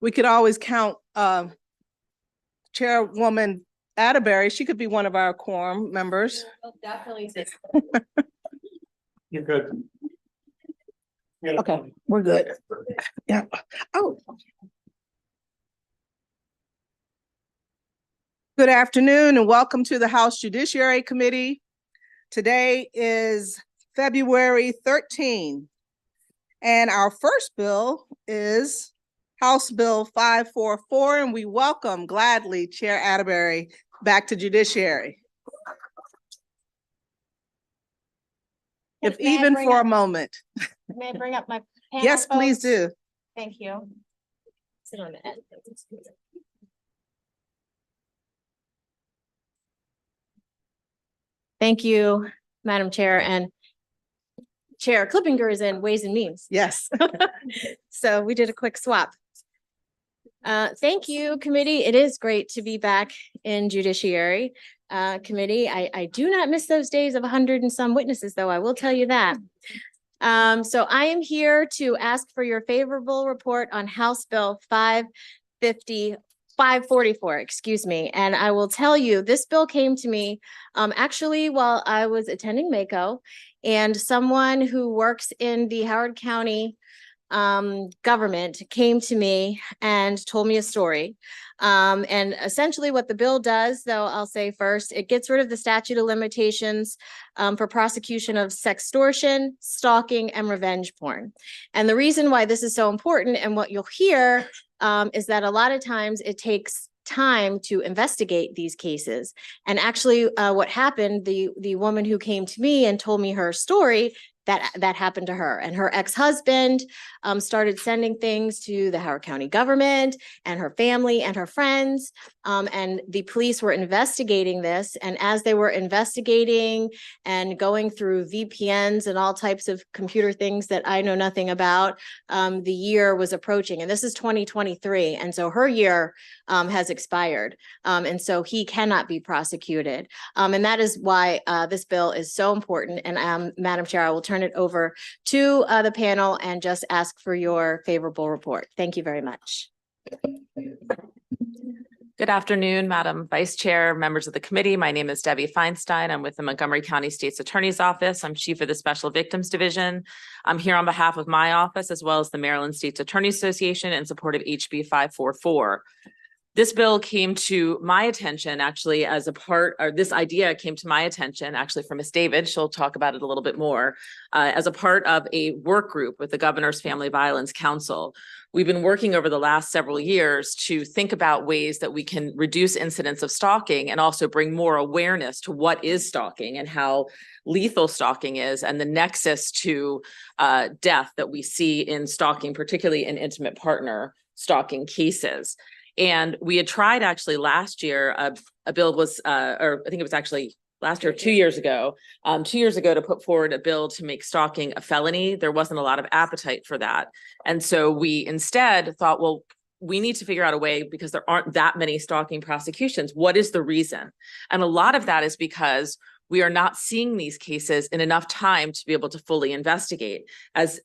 We could always count Chairwoman Atterbury. She could be one of our quorum members. I'll definitely say. You're good. Okay, we're good. Yeah. Oh. Good afternoon and welcome to the House Judiciary Committee. Today is February 13, and our first bill is House Bill 544, and we welcome gladly Chair Atterbury back to Judiciary. If even for a moment. May I bring up my panel? Yes, please folks? do. Thank you. Sit on the end. Thank you, Madam Chair, and Chair Clippinger is in Ways and Means. Yes. So we did a quick swap. Thank you, committee. It is great to be back in Judiciary Committee. I do not miss those days of 100 and some witnesses, though, I will tell you that. So I am here to ask for your favorable report on House Bill 544, excuse me. And I will tell you, this bill came to me actually while I was attending MACO, and someone who works in the Howard County government came to me and told me a story. And essentially what the bill does, though, I'll say first, it gets rid of the statute of limitations for prosecution of sextortion, stalking, and revenge porn. And the reason why this is so important, and what you'll hear, is that a lot of times it takes time to investigate these cases. And actually what happened, the woman who came to me and told me her story, that happened to her, and her ex-husband started sending things to the Howard County government and her family and her friends. And the police were investigating this. And as they were investigating and going through VPNs and all types of computer things that I know nothing about, the year was approaching, and this is 2023. And so her year has expired. And so he cannot be prosecuted. And that is why this bill is so important. And Madam Chair, I will turn it over to the panel and just ask for your favorable report. Thank you very much. Good afternoon, Madam Vice Chair, members of the committee. My name is Debbie Feinstein. I'm with the Montgomery County State's Attorney's Office. I'm Chief of the Special Victims Division. I'm here on behalf of my office as well as the Maryland State's Attorneys Association in support of HB 544. This bill came to my attention actually as a part, or this idea came to my attention actually from Ms. David. She'll talk about it a little bit more, as a part of a work group with the Governor's Family Violence Council. We've been working over the last several years to think about ways that we can reduce incidents of stalking and also bring more awareness to what is stalking and how lethal stalking is, and the nexus to death that we see in stalking, particularly in intimate partner stalking cases. And we had tried actually last year, a bill was, or I think it was actually last year, 2 years ago, to put forward a bill to make stalking a felony. There wasn't a lot of appetite for that. And so we instead thought, well, we need to figure out a way, because there aren't that many stalking prosecutions. What is the reason? And a lot of that is because we are not seeing these cases in enough time to be able to fully investigate. As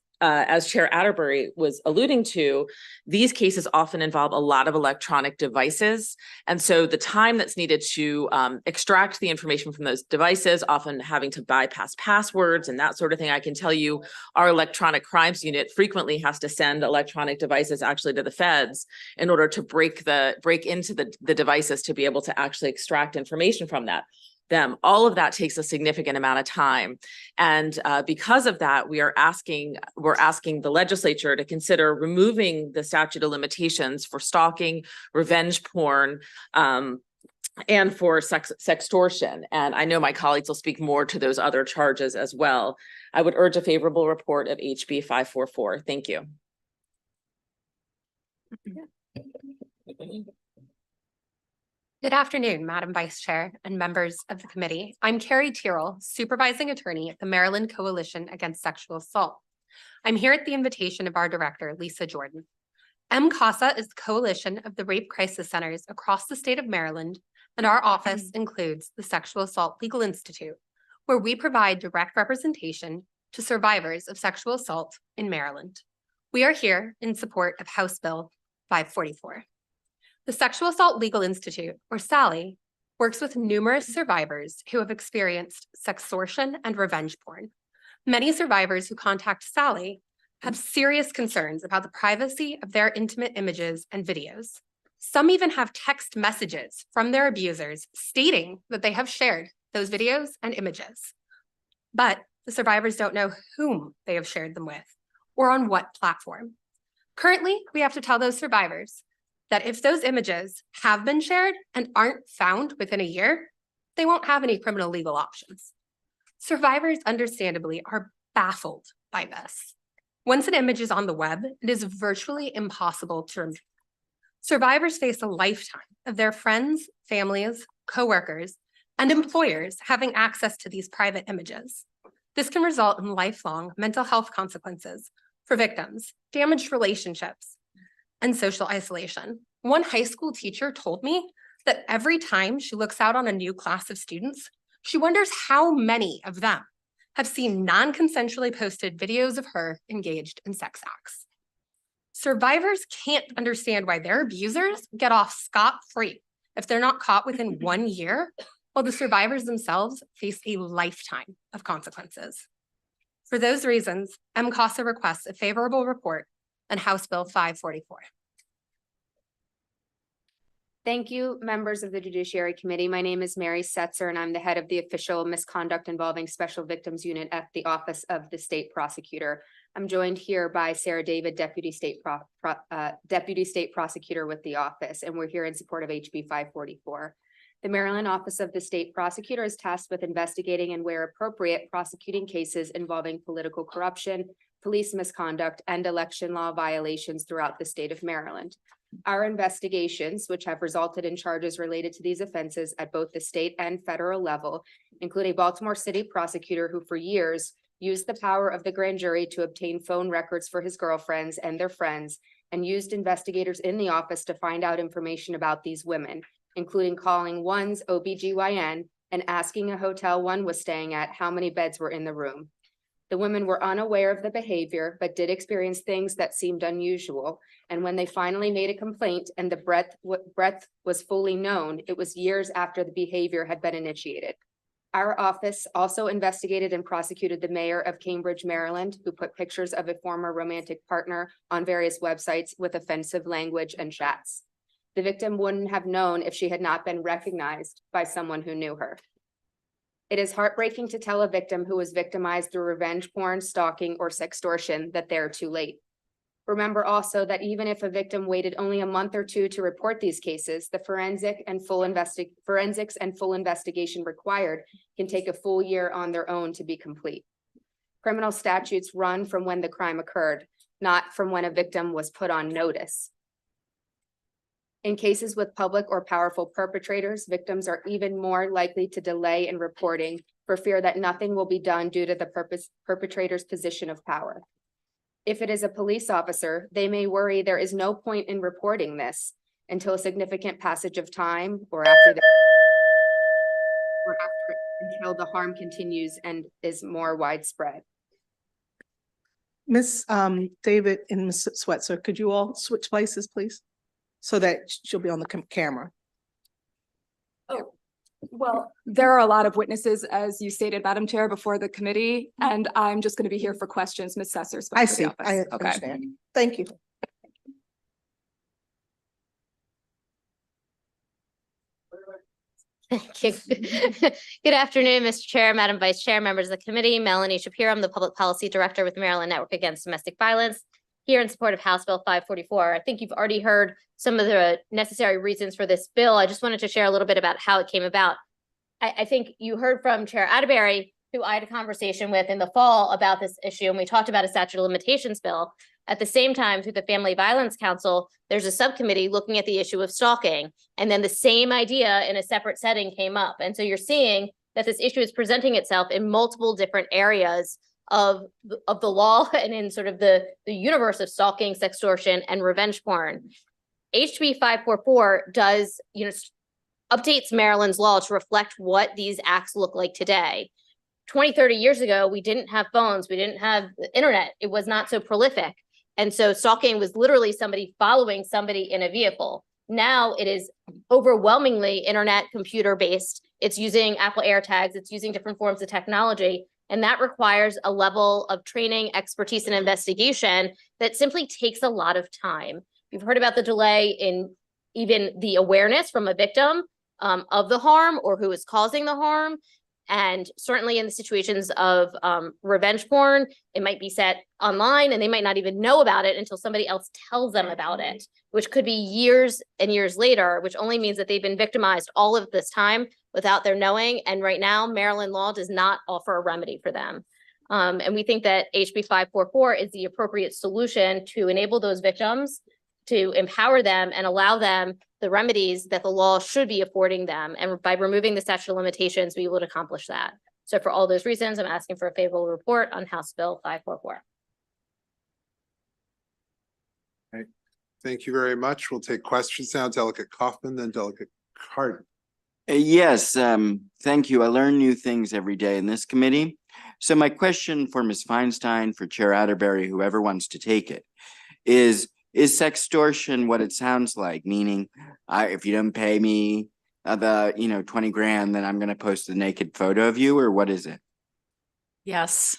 Chair Atterbury was alluding to, these cases often involve a lot of electronic devices. And so the time that's needed to extract the information from those devices, often having to bypass passwords and that sort of thing. I can tell you our electronic crimes unit frequently has to send electronic devices actually to the feds in order to break into the devices to be able to actually extract information from them. All of that takes a significant amount of time. And because of that, we're asking the legislature to consider removing the statute of limitations for stalking, revenge porn, and for sextortion. And I know my colleagues will speak more to those other charges as well. I would urge a favorable report of HB 544. Thank you. Good afternoon, Madam Vice Chair and members of the committee. I'm Carrie Tyrrell, Supervising Attorney at the Maryland Coalition Against Sexual Assault. I'm here at the invitation of our director, Lisa Jordan. MCASA is the coalition of the rape crisis centers across the state of Maryland, and our office includes the Sexual Assault Legal Institute, where we provide direct representation to survivors of sexual assault in Maryland. We are here in support of House Bill 544. The Sexual Assault Legal Institute, or SALI, works with numerous survivors who have experienced sextortion and revenge porn. Many survivors who contact SALI have serious concerns about the privacy of their intimate images and videos. Some even have text messages from their abusers stating that they have shared those videos and images. But the survivors don't know whom they have shared them with or on what platform. Currently, we have to tell those survivors that if those images have been shared and aren't found within a year, they won't have any criminal legal options. Survivors understandably are baffled by this. Once an image is on the web, it is virtually impossible to remove. Survivors face a lifetime of their friends, families, coworkers, and employers having access to these private images. This can result in lifelong mental health consequences for victims, damaged relationships, and social isolation. One high school teacher told me that every time she looks out on a new class of students, she wonders how many of them have seen non-consensually posted videos of her engaged in sex acts. Survivors can't understand why their abusers get off scot-free if they're not caught within 1 year, while the survivors themselves face a lifetime of consequences. For those reasons, MCASA requests a favorable report on House Bill 544. Thank you, members of the Judiciary Committee. My name is Mary Setzer, and I'm the head of the Official Misconduct Involving Special Victims Unit at the Office of the State Prosecutor. I'm joined here by Sarah David, Deputy State Prosecutor with the office, and we're here in support of HB 544. The Maryland Office of the State Prosecutor is tasked with investigating and, where appropriate, prosecuting cases involving political corruption, police misconduct, and election law violations throughout the state of Maryland. Our investigations, which have resulted in charges related to these offenses at both the state and federal level, include a Baltimore City prosecutor who for years used the power of the grand jury to obtain phone records for his girlfriends and their friends, and used investigators in the office to find out information about these women, including calling one's OBGYN and asking a hotel one was staying at how many beds were in the room. The women were unaware of the behavior, but did experience things that seemed unusual. And when they finally made a complaint and the breadth was fully known, it was years after the behavior had been initiated. Our office also investigated and prosecuted the mayor of Cambridge, Maryland, who put pictures of a former romantic partner on various websites with offensive language and chats. The victim wouldn't have known if she had not been recognized by someone who knew her. It is heartbreaking to tell a victim who was victimized through revenge porn, stalking, or sextortion that they're too late. Remember also that even if a victim waited only a month or two to report these cases, the forensics and full investigation required can take a full year on their own to be complete. Criminal statutes run from when the crime occurred, not from when a victim was put on notice. In cases with public or powerful perpetrators, victims are even more likely to delay in reporting for fear that nothing will be done due to the perpetrator's position of power. If it is a police officer, they may worry there is no point in reporting this until a significant passage of time until the harm continues and is more widespread. Miss David and Ms. Swetzer, could you all switch places, please? So that she'll be on the camera. Well, there are a lot of witnesses, as you stated, Madam Chair, before the committee, and I'm just going to be here for questions. Ms. Sesser spoke I to the see, office. I Okay. understand. Thank you. Thank you. Good afternoon, Mr. Chair, Madam Vice Chair, members of the committee. Melanie Shapiro, I'm the Public Policy Director with Maryland Network Against Domestic Violence, here in support of House Bill 544. I think you've already heard some of the necessary reasons for this bill. I just wanted to share a little bit about how it came about. I think you heard from Chair Atterbury, who I had a conversation with in the fall about this issue, and we talked about a statute of limitations bill. At the same time, through the Family Violence Council, there's a subcommittee looking at the issue of stalking. And then the same idea in a separate setting came up. And so you're seeing that this issue is presenting itself in multiple different areas of the law and in sort of the universe of stalking, sextortion, and revenge porn. HB 544 does, updates Maryland's law to reflect what these acts look like today. 20, 30 years ago, we didn't have phones, we didn't have the internet, it was not so prolific. And so stalking was literally somebody following somebody in a vehicle. Now it is overwhelmingly internet computer based. It's using Apple AirTags, it's using different forms of technology. And that requires a level of training, expertise, and investigation that simply takes a lot of time. You've heard about the delay in even the awareness from a victim of the harm or who is causing the harm. And certainly in the situations of revenge porn, it might be set online and they might not even know about it until somebody else tells them about it, which could be years and years later, which only means that they've been victimized all of this time without their knowing. And right now, Maryland law does not offer a remedy for them. And we think that HB 544 is the appropriate solution to enable those victims, to empower them and allow them the remedies that the law should be affording them. And by removing the statute of limitations, we would accomplish that. So for all those reasons, I'm asking for a favorable report on House Bill 544. Thank you very much. We'll take questions now. Delegate Kaufman, then Delegate Cardin. Yes, thank you. I learn new things every day in this committee. So my question for Ms. Feinstein, for Chair Atterbury, whoever wants to take it, is sextortion what it sounds like? Meaning, if you don't pay me the 20 grand, then I'm going to post a naked photo of you, or what is it? Yes,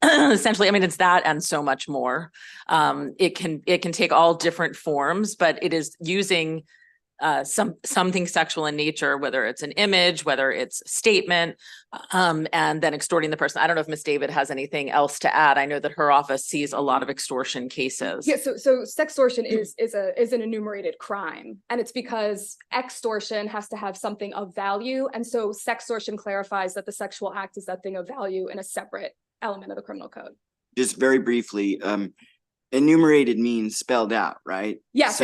essentially, I mean, it's that and so much more. It can take all different forms, but it is using something sexual in nature, whether it's an image, whether it's a statement, and then extorting the person. I don't know if Ms. David has anything else to add. I know that her office sees a lot of extortion cases. Yeah, so sextortion is an enumerated crime, and it's because extortion has to have something of value, and so sextortion clarifies that the sexual act is that thing of value in a separate element of the criminal code. Just very briefly, enumerated means spelled out, right? Yes.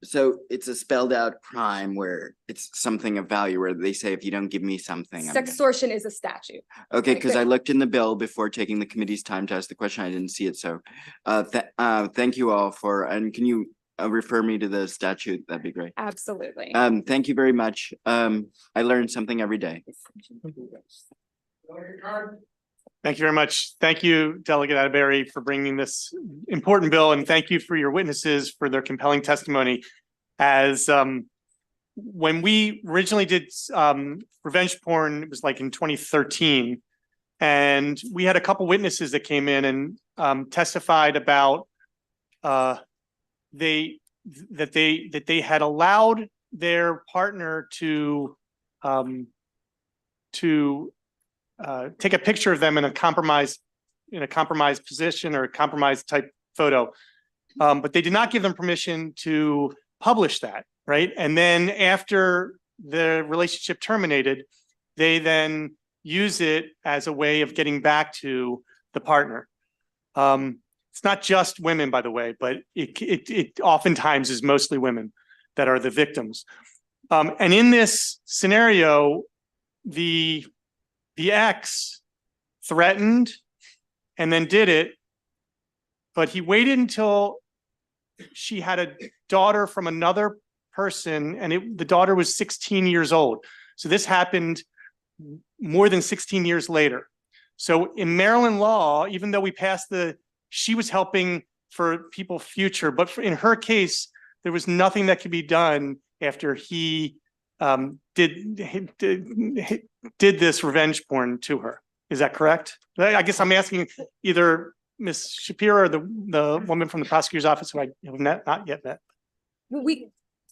So it's a spelled out crime where it's something of value, where they say, if you don't give me something. Sextortion is a statute. Okay, because I looked in the bill before taking the committee's time to ask the question. I didn't see it. So thank you all and can you refer me to the statute? That'd be great. Absolutely. Thank you very much. I learn something every day. Thank you very much. Thank you, Delegate Atterbury, for bringing this important bill, and thank you for your witnesses for their compelling testimony. As when we originally did revenge porn, it was like in 2013, and we had a couple witnesses that came in and testified about that they had allowed their partner to take a picture of them in a compromised position or a compromised type photo. But they did not give them permission to publish that, right? And then after the relationship terminated, they then use it as a way of getting back to the partner. It's not just women, by the way, but it oftentimes is mostly women that are the victims. And in this scenario, the ex threatened and then did it, but he waited until she had a daughter from another person, and the daughter was 16 years old. So this happened more than 16 years later. So in Maryland law, even though we passed she was helping for people future, but in her case, there was nothing that could be done after he did this revenge porn to her. Is that correct? I guess I'm asking either Ms. Shapiro or the woman from the prosecutor's office who I have not yet met.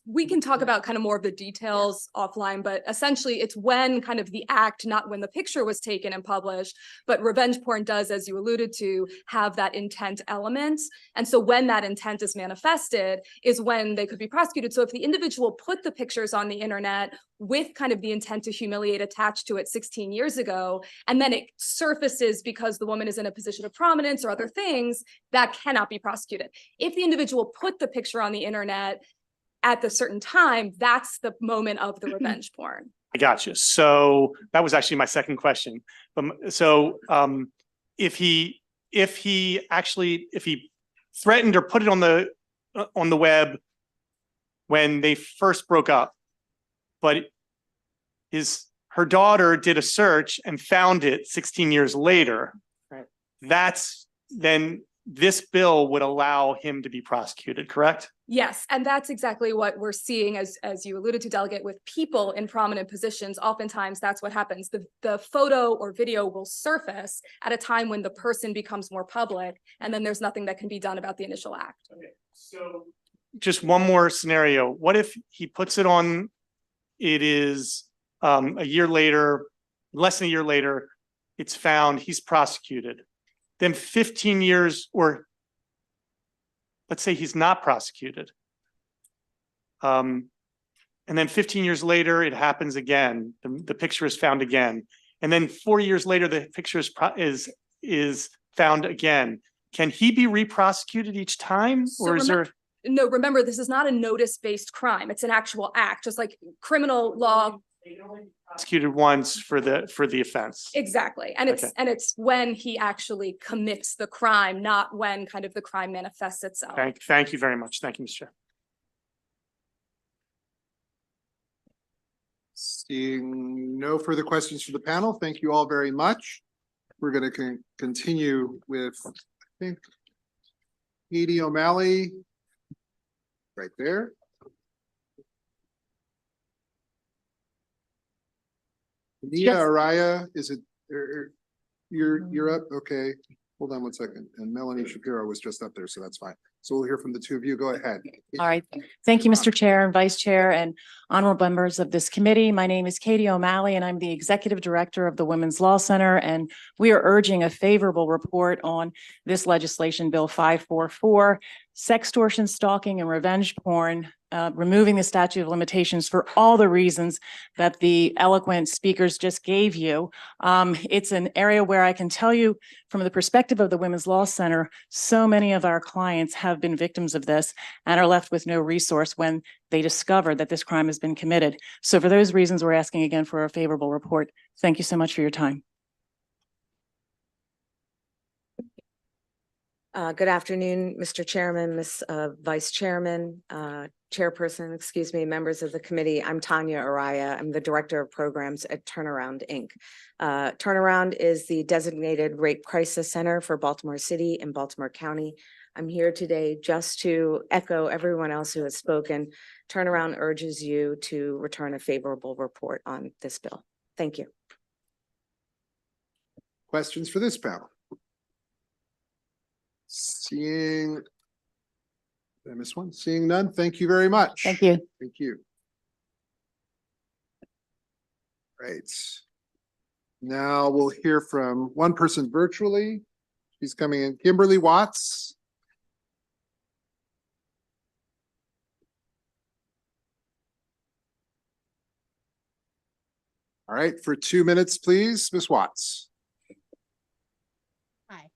We can talk about kind of more of the details offline, but essentially it's when kind of the act, not when the picture was taken and published, but revenge porn does, as you alluded to, have that intent element. And so when that intent is manifested is when they could be prosecuted. So if the individual put the pictures on the internet with kind of the intent to humiliate attached to it 16 years ago, and then it surfaces because the woman is in a position of prominence or other things, that cannot be prosecuted. If the individual put the picture on the internet at the certain time, that's the moment of the revenge porn. I got you. So that was actually my second question. So if he threatened or put it on the web when they first broke up, but her daughter did a search and found it 16 years later, right? That's then this bill would allow him to be prosecuted, correct? Yes, and that's exactly what we're seeing as you alluded to, Delegate, with people in prominent positions. Oftentimes, that's what happens. The photo or video will surface at a time when the person becomes more public, and then there's nothing that can be done about the initial act. Okay, so just one more scenario. What if he puts it on, it is a year later, less than a year later, it's found, he's prosecuted. Then 15 years, or let's say he's not prosecuted. And then 15 years later, it happens again. The picture is found again. And then 4 years later, the picture is found again. Can he be re-prosecuted each time? So Or is there? No, remember, this is not a notice-based crime. It's an actual act, just like criminal law. Prosecuted once for the offense. Exactly. And it's when he actually commits the crime, not when kind of the crime manifests itself. Thank you very much. Thank you, Mr. Chair. Seeing no further questions from the panel, thank you all very much. We're going to continue with, I think, Katie O'Malley right there. Nia Yes. Araya, is it, you're up? Okay, hold on one second. And Melanie Shapiro was just up there, so that's fine. So we'll hear from the two of you. Go ahead. All right. Thank you, Mr. Chair and Vice Chair and honorable members of this committee. My name is Katie O'Malley and I'm the Executive Director of the Women's Law Center. And we are urging a favorable report on this legislation, Bill 544, sextortion, stalking, and revenge porn, removing the statute of limitations for all the reasons that the eloquent speakers just gave you. It's an area where I can tell you from the perspective of the Women's Law Center, so many of our clients have been victims of this and are left with no resource when they discover that this crime has been committed. So for those reasons, we're asking again for a favorable report. Thank you so much for your time. Good afternoon, Mr. Chairman, Ms. Vice Chairman, Chairperson, excuse me, members of the committee. I'm Tanya Araya. I'm the Director of Programs at Turnaround, Inc. Turnaround is the designated rape crisis center for Baltimore City and Baltimore County. I'm here today just to echo everyone else who has spoken. Turnaround urges you to return a favorable report on this bill. Thank you. Questions for this panel? Seeing, did I miss one? Seeing none, thank you very much. Thank you. Thank you. Right. Now we'll hear from one person virtually. She's coming in, Kimberly Watts. All right, for 2 minutes, please, Ms. Watts. Hi.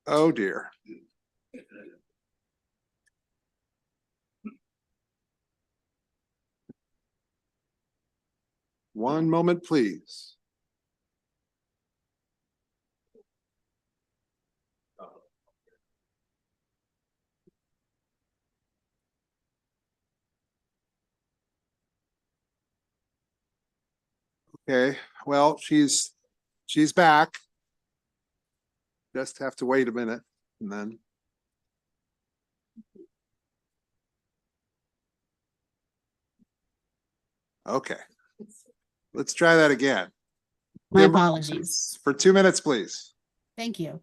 Oh, dear. One moment, please. Okay, well, she's back. Just have to wait a minute and then. Okay, let's try that again. My Kimber- apologies. For 2 minutes, please. Thank you.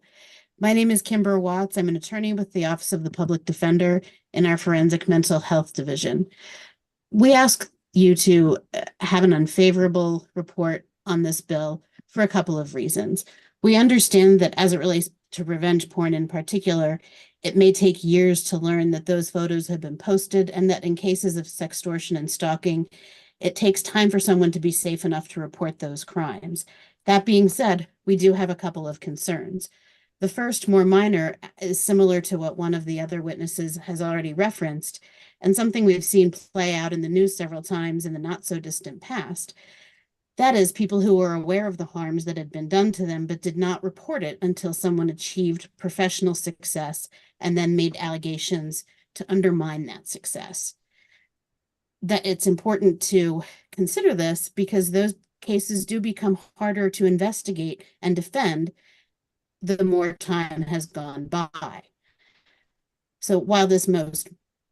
My name is Kimber Watts. I'm an attorney with the Office of the Public Defender in our Forensic Mental Health Division. We ask you to have an unfavorable report on this bill for a couple of reasons. We understand that as it relates to revenge porn in particular, it may take years to learn that those photos have been posted and that in cases of sextortion and stalking, it takes time for someone to be safe enough to report those crimes. That being said, we do have a couple of concerns. The first, more minor, is similar to what one of the other witnesses has already referenced, and something we've seen play out in the news several times in the not so distant past. That is, people who were aware of the harms that had been done to them, but did not report it until someone achieved professional success and then made allegations to undermine that success. That it's important to consider this because those cases do become harder to investigate and defend the more time has gone by. So while this most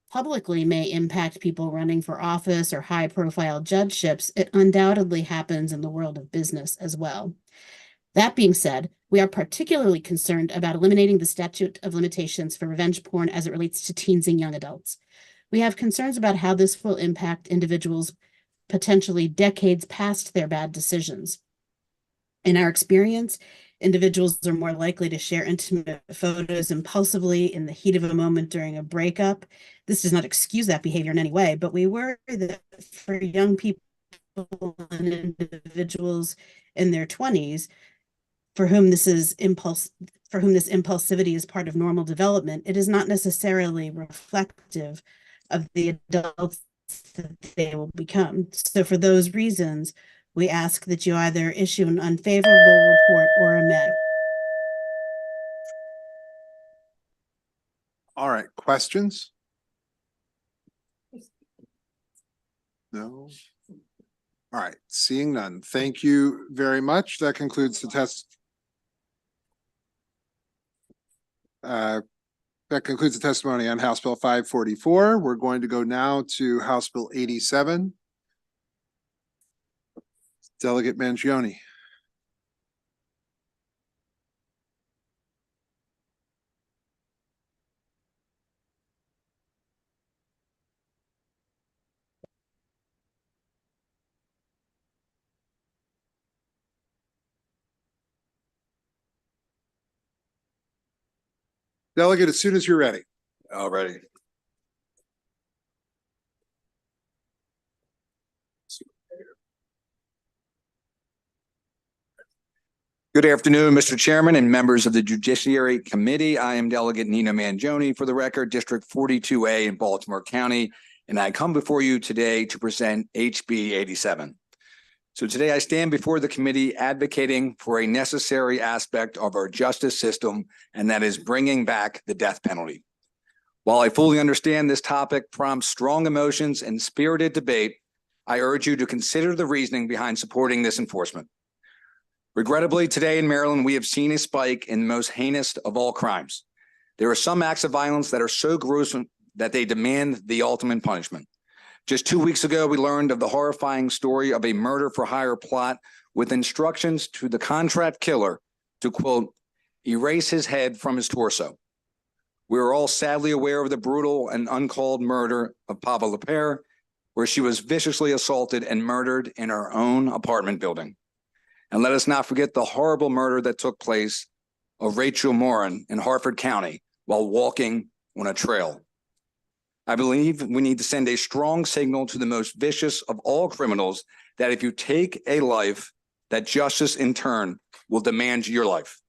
publicly may impact people running for office or high-profile judgeships, it undoubtedly happens in the world of business as well. That being said, we are particularly concerned about eliminating the statute of limitations for revenge porn as it relates to teens and young adults. We have concerns about how this will impact individuals potentially decades past their bad decisions. In our experience, individuals are more likely to share intimate photos impulsively in the heat of a moment during a breakup. This does not excuse that behavior in any way, but we worry that for young people and individuals in their 20s, for whom this impulsivity is part of normal development, it is not necessarily reflective of the adults that they will become. So for those reasons, we ask that you either issue an unfavorable report or omit. All right, questions? No? All right, seeing none. Thank you very much. That concludes the that concludes the testimony on House Bill 544. We're going to go now to House Bill 87. Delegate Mangione. Delegate, as soon as you're ready. All ready. Good afternoon, Mr. Chairman and members of the Judiciary Committee. I am Delegate Nina Mangione, for the record, District 42A in Baltimore County, and I come before you today to present HB 87. So today I stand before the committee advocating for a necessary aspect of our justice system, and that is bringing back the death penalty. While I fully understand this topic prompts strong emotions and spirited debate, I urge you to consider the reasoning behind supporting this enforcement. Regrettably, today in Maryland, we have seen a spike in the most heinous of all crimes. There are some acts of violence that are so gruesome that they demand the ultimate punishment. Just 2 weeks ago, we learned of the horrifying story of a murder for hire plot with instructions to the contract killer to, quote, erase his head from his torso. We are all sadly aware of the brutal and uncalled murder of Pava Lepere, where she was viciously assaulted and murdered in her own apartment building. And let us not forget the horrible murder that took place of Rachel Morin in Harford County while walking on a trail. I believe we need to send a strong signal to the most vicious of all criminals that if you take a life, that justice in turn will demand your life.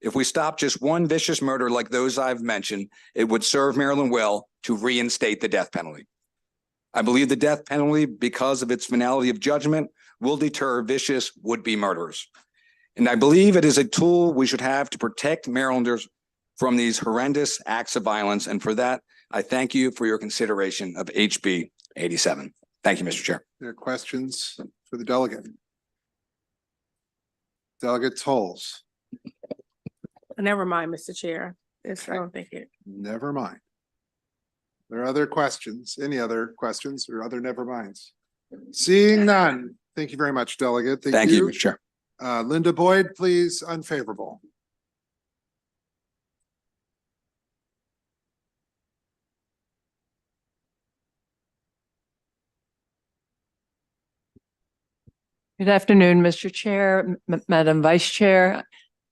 If we stop just one vicious murder like those I've mentioned, it would serve Maryland well to reinstate the death penalty. I believe the death penalty, because of its finality of judgment, will deter vicious would-be murderers. And I believe it is a tool we should have to protect Marylanders from these horrendous acts of violence. And for that, I thank you for your consideration of HB 87. Thank you, Mr. Chair. There are questions for the delegate. Delegate Tolles. Never mind, Mr. Chair. I don't think it. Never mind. There are other questions, any other questions or other never minds? Seeing none. Thank you very much, Delegate. Thank you, Mr. Chair. Linda Boyd, please, unfavorable. Good afternoon, Mr. Chair, Madam Vice Chair,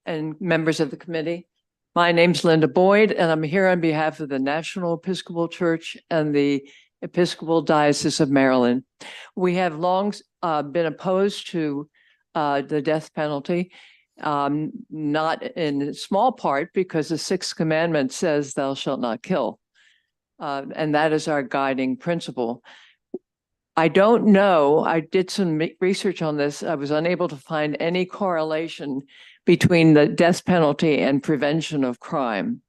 and members of the committee. My name's Linda Boyd, and I'm here on behalf of the National Episcopal Church and the Episcopal Diocese of Maryland. We have long been opposed to the death penalty, not in small part because the Sixth Commandment says thou shalt not kill. And that is our guiding principle. I don't know, I did some research on this. I was unable to find any correlation between the death penalty and prevention of crime.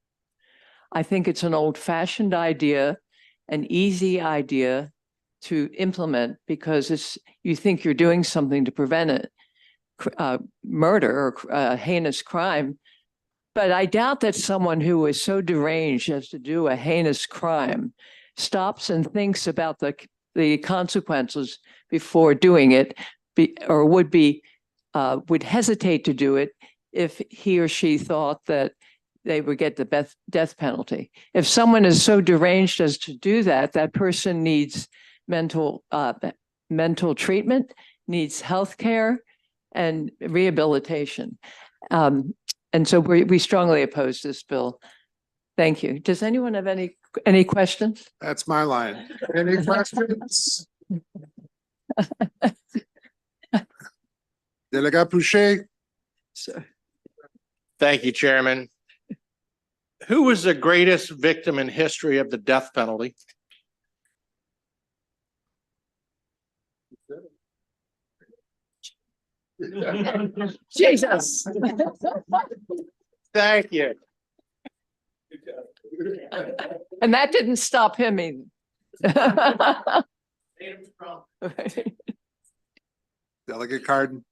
I think it's an old-fashioned idea, an easy idea to implement because you think you're doing something to prevent it. Murder or heinous crime But I doubt that someone who is so deranged as to do a heinous crime stops and thinks about the consequences before doing it, or would hesitate to do it if he or she thought that they would get the death penalty. If someone is so deranged as to do that, that person needs mental treatment, needs health care and rehabilitation. And so we strongly oppose this bill. Thank you. Does anyone have any questions? That's my line. Any questions? Delegate Boucher. Thank you, Chairman. Who was the greatest victim in history of the death penalty? Jesus. Thank you. And that didn't stop him either. Delegate Cardin.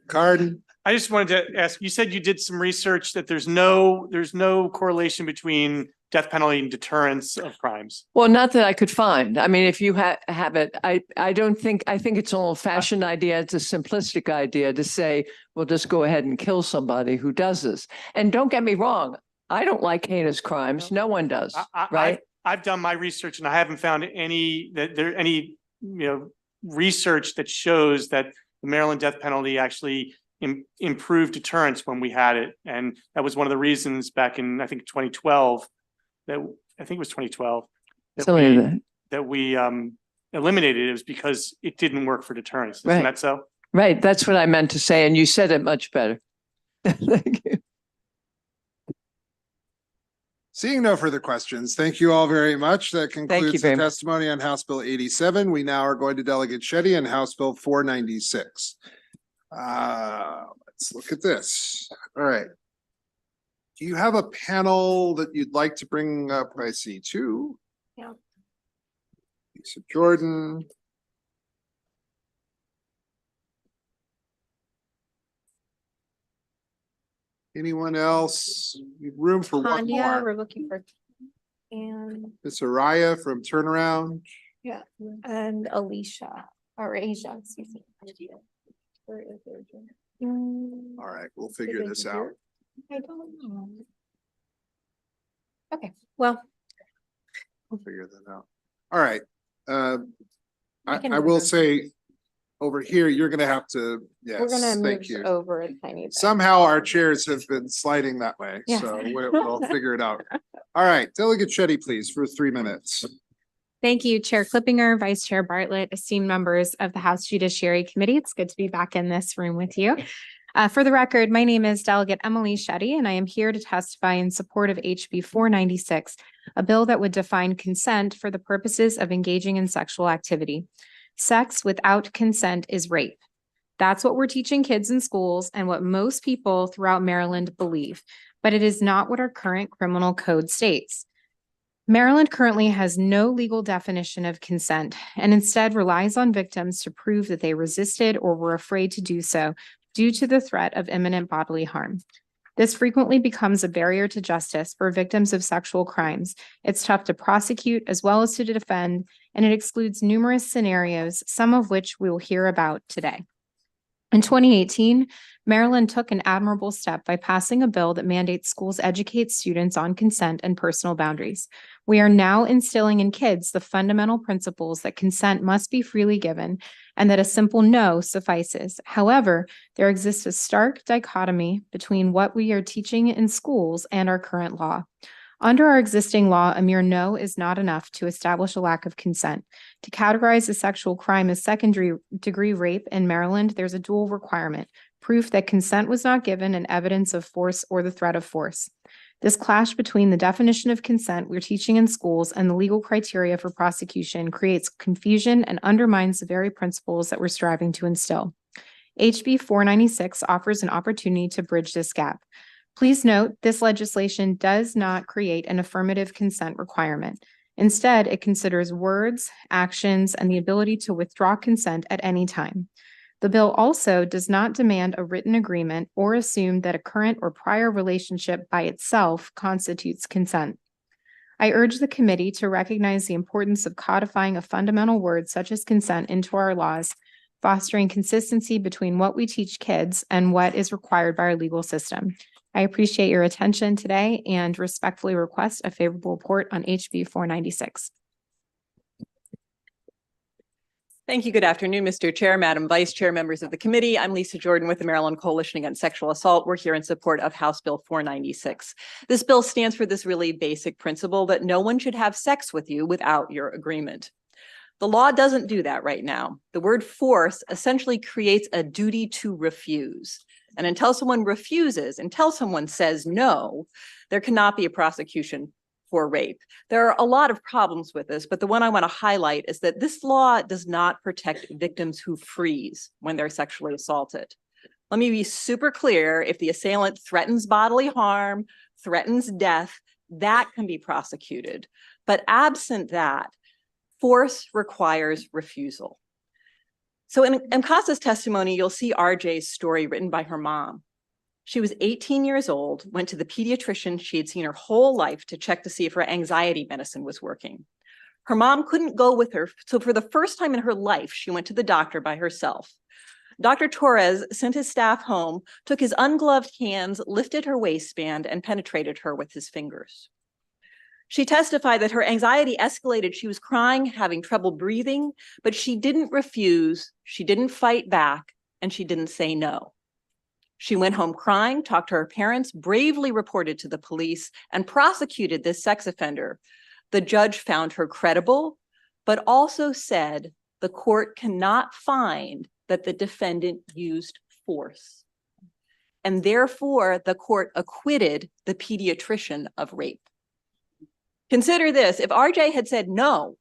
Cardin. I just wanted to ask, you said you did some research that there's no correlation between death penalty and deterrence of crimes. Well, not that I could find. I mean, if you have it, I think it's an old fashioned idea. It's a simplistic idea to say, well, just go ahead and kill somebody who does this. And don't get me wrong. I don't like heinous crimes. No one does, right? I've done my research and I haven't found any research that shows that the Maryland death penalty actually improved deterrence when we had it. And that was one of the reasons back in, I think, 2012, that we eliminated it. It was because it didn't work for deterrence. Isn't that so? Right. That's what I meant to say. And you said it much better. Thank you. Seeing no further questions, thank you all very much. That concludes the testimony on House Bill 87. We now are going to Delegate Shetty and House Bill 496. Let's look at this. All right. Do you have a panel that you'd like to bring up? I see two. Yeah. Lisa Jordan. Anyone else? We have room for one Tanya, more. we're looking for, and Miss Araya from Turnaround. yeah, and Alicia or Asia, excuse me. Where is Asia? All right, we'll figure this out. I don't know. Okay, well, We'll figure that out. All right. can I will move. say over here, you're gonna have to, we're yes, gonna move thank you. over a tiny bit. Somehow our chairs have been sliding that way, Yeah. so we'll figure it out. All right, Delegate Shetty, please, for 3 minutes. Thank you, Chair Clippinger, Vice Chair Bartlett, esteemed members of the House Judiciary Committee. It's good to be back in this room with you. For the record, my name is Delegate Emily Shetty, and I am here to testify in support of HB 496, a bill that would define consent for the purposes of engaging in sexual activity. Sex without consent is rape. That's what we're teaching kids in schools and what most people throughout Maryland believe, but it is not what our current criminal code states. Maryland currently has no legal definition of consent and instead relies on victims to prove that they resisted or were afraid to do so due to the threat of imminent bodily harm. This frequently becomes a barrier to justice for victims of sexual crimes. It's tough to prosecute as well as to defend, and it excludes numerous scenarios, some of which we will hear about today. In 2018, Maryland took an admirable step by passing a bill that mandates schools educate students on consent and personal boundaries. We are now instilling in kids the fundamental principles that consent must be freely given and that a simple no suffices. However, there exists a stark dichotomy between what we are teaching in schools and our current law. Under our existing law, a mere no is not enough to establish a lack of consent. To categorize a sexual crime as second-degree rape in Maryland, there's a dual requirement: proof that consent was not given and evidence of force or the threat of force. This clash between the definition of consent we're teaching in schools and the legal criteria for prosecution creates confusion and undermines the very principles that we're striving to instill. HB 496 offers an opportunity to bridge this gap. Please note, this legislation does not create an affirmative consent requirement. Instead, it considers words, actions, and the ability to withdraw consent at any time. The bill also does not demand a written agreement or assume that a current or prior relationship by itself constitutes consent. I urge the committee to recognize the importance of codifying a fundamental word such as consent into our laws, fostering consistency between what we teach kids and what is required by our legal system. I appreciate your attention today and respectfully request a favorable report on HB 496. Thank you. Good afternoon, Mr. Chair, Madam Vice Chair, members of the committee. I'm Lisa Jordan with the Maryland Coalition Against Sexual Assault. We're here in support of House Bill 496. This bill stands for this really basic principle that no one should have sex with you without your agreement. The law doesn't do that right now. The word force essentially creates a duty to refuse. And until someone refuses, until someone says no, there cannot be a prosecution for rape. There are a lot of problems with this, but the one I want to highlight is that this law does not protect victims who freeze when they're sexually assaulted. Let me be super clear. If the assailant threatens bodily harm, threatens death, that can be prosecuted. But absent that, force requires refusal. So in Mcasa's testimony, you'll see RJ's story written by her mom. She was 18 years old, went to the pediatrician she had seen her whole life to check to see if her anxiety medicine was working. Her mom couldn't go with her, so for the first time in her life, she went to the doctor by herself. Dr. Torres sent his staff home, took his ungloved hands, lifted her waistband, and penetrated her with his fingers. She testified that her anxiety escalated. She was crying, having trouble breathing, but she didn't refuse, she didn't fight back, and she didn't say no. She went home crying, talked to her parents, bravely reported to the police, and prosecuted this sex offender. The judge found her credible, but also said the court cannot find that the defendant used force. And therefore, the court acquitted the pediatrician of rape. Consider this, if RJ had said no,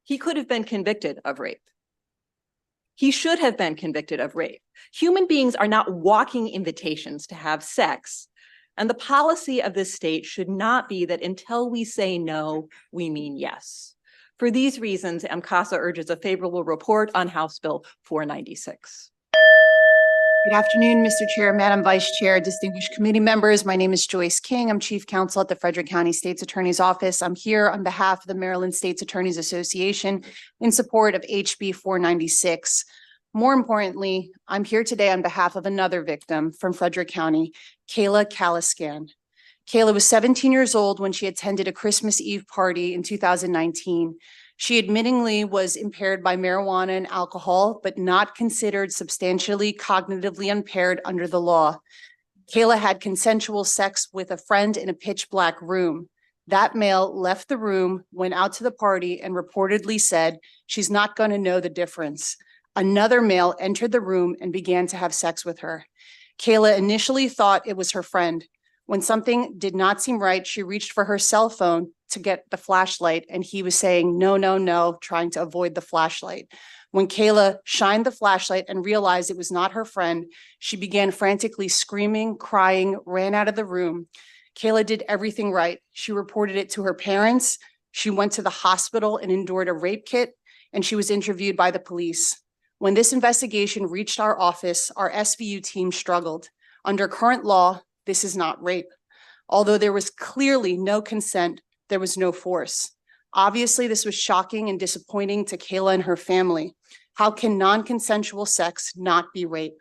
he could have been convicted of rape. He should have been convicted of rape. Human beings are not walking invitations to have sex. And the policy of this state should not be that until we say no, we mean yes. For these reasons, Mcasa urges a favorable report on House Bill 496. Good afternoon, Mr. Chair, Madam Vice Chair, distinguished committee members. My name is Joyce King. I'm Chief Counsel at the Frederick County State's Attorney's Office. I'm here on behalf of the Maryland State's Attorneys Association in support of HB 496. More importantly, I'm here today on behalf of another victim from Frederick County, Kayla Caliscan. Kayla was 17 years old when she attended a Christmas Eve party in 2019. She admittingly was impaired by marijuana and alcohol, but not considered substantially cognitively impaired under the law. Kayla had consensual sex with a friend in a pitch black room. That male left the room, went out to the party, and reportedly said, "She's not going to know the difference." Another male entered the room and began to have sex with her. Kayla initially thought it was her friend. When something did not seem right, she reached for her cell phone to get the flashlight, and he was saying, "No, no, no," trying to avoid the flashlight. When Kayla shined the flashlight and realized it was not her friend, she began frantically screaming, crying, ran out of the room. Kayla did everything right. She reported it to her parents. She went to the hospital and endured a rape kit, and she was interviewed by the police. When this investigation reached our office, our SVU team struggled. Under current law, this is not rape. Although there was clearly no consent, there was no force. Obviously, this was shocking and disappointing to Kayla and her family. How can non-consensual sex not be rape?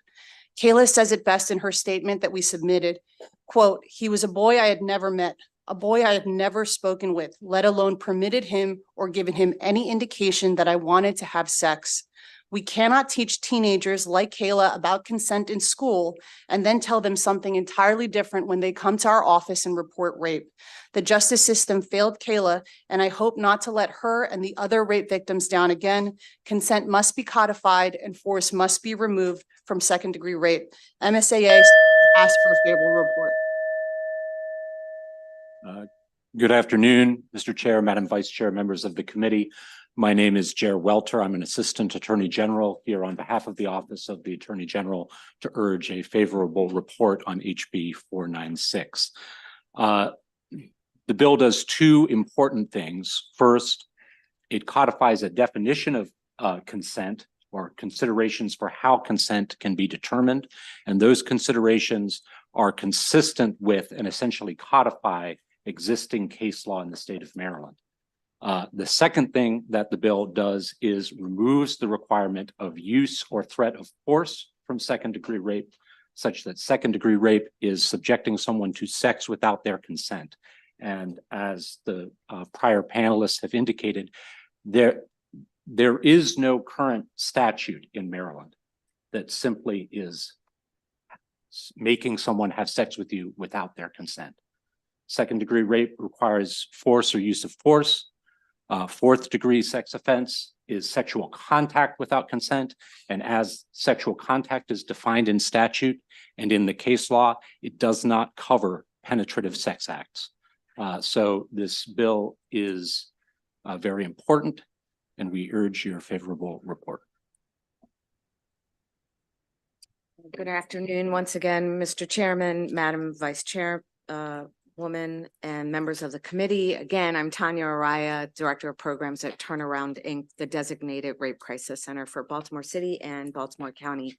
Kayla says it best in her statement that we submitted. Quote, "He was a boy I had never met, a boy I had never spoken with, let alone permitted him or given him any indication that I wanted to have sex. We cannot teach teenagers like Kayla about consent in school and then tell them something entirely different when they come to our office and report rape. The justice system failed Kayla, and I hope not to let her and the other rape victims down again. Consent must be codified and force must be removed from second-degree rape. MSAA asks for a favorable report." Good afternoon, Mr. Chair, Madam Vice Chair, members of the committee. My name is Jer Welter. I'm an Assistant Attorney General here on behalf of the Office of the Attorney General to urge a favorable report on HB 496. The bill does two important things. First, it codifies a definition of consent or considerations for how consent can be determined. And those considerations are consistent with and essentially codify existing case law in the state of Maryland. The second thing that the bill does is removes the requirement of use or threat of force from second-degree rape, such that second-degree rape is subjecting someone to sex without their consent. And as the prior panelists have indicated, there is no current statute in Maryland that simply is making someone have sex with you without their consent. Second-degree rape requires force or use of force. Fourth-degree sex offense is sexual contact without consent. And as sexual contact is defined in statute and in the case law, it does not cover penetrative sex acts. So this bill is very important, and we urge your favorable report. Good afternoon, once again, Mr. Chairman, Madam Vice Chair, woman, and members of the committee. Again, I'm Tanya Araya, Director of Programs at Turnaround Inc., the designated rape crisis center for Baltimore City and Baltimore County.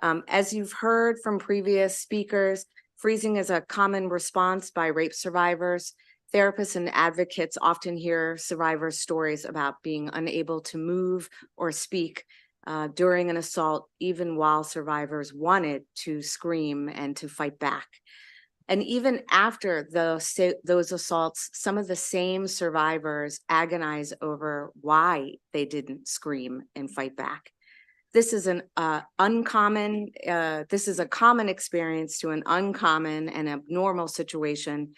As you've heard from previous speakers, freezing is a common response by rape survivors. Therapists and advocates often hear survivors' stories about being unable to move or speak during an assault, even while survivors wanted to scream and to fight back. And even after those assaults, some of the same survivors agonize over why they didn't scream and fight back. This is a common experience to an uncommon and abnormal situation.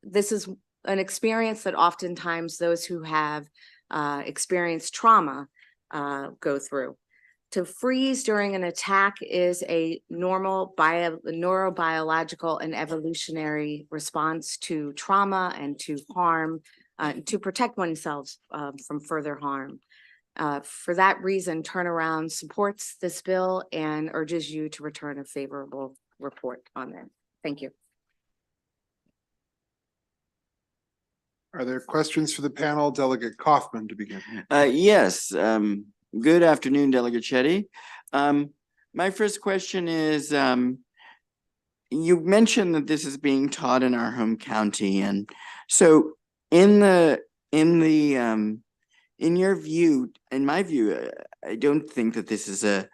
This is an experience that oftentimes those who have experienced trauma go through. To freeze during an attack is a normal neurobiological and evolutionary response to trauma and to harm, to protect oneself from further harm. For that reason, Turnaround supports this bill and urges you to return a favorable report on that. Thank you. Are there questions for the panel? Delegate Kaufman to begin. Yes. Good afternoon, Delegate Shetty. My first question is, you mentioned that this is being taught in our home county, and so in your view, in my view, I don't think that this is a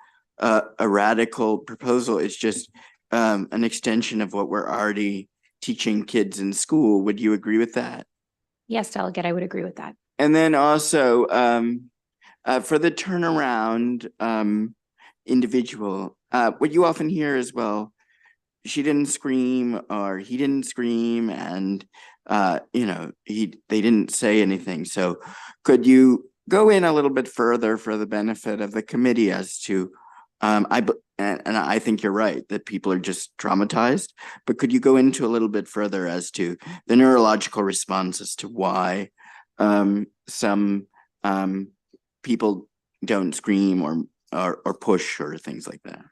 radical proposal. It's just an extension of what we're already teaching kids in school. Would you agree with that? Yes, Delegate, I would agree with that. And then also, for the Turnaround individual, what you often hear as well, she didn't scream or he didn't scream, and they didn't say anything. So could you go in a little bit further for the benefit of the committee as to, and I think you're right that people are just traumatized, but could you go into a little bit further as to the neurological response as to why some people don't scream or push or things like that?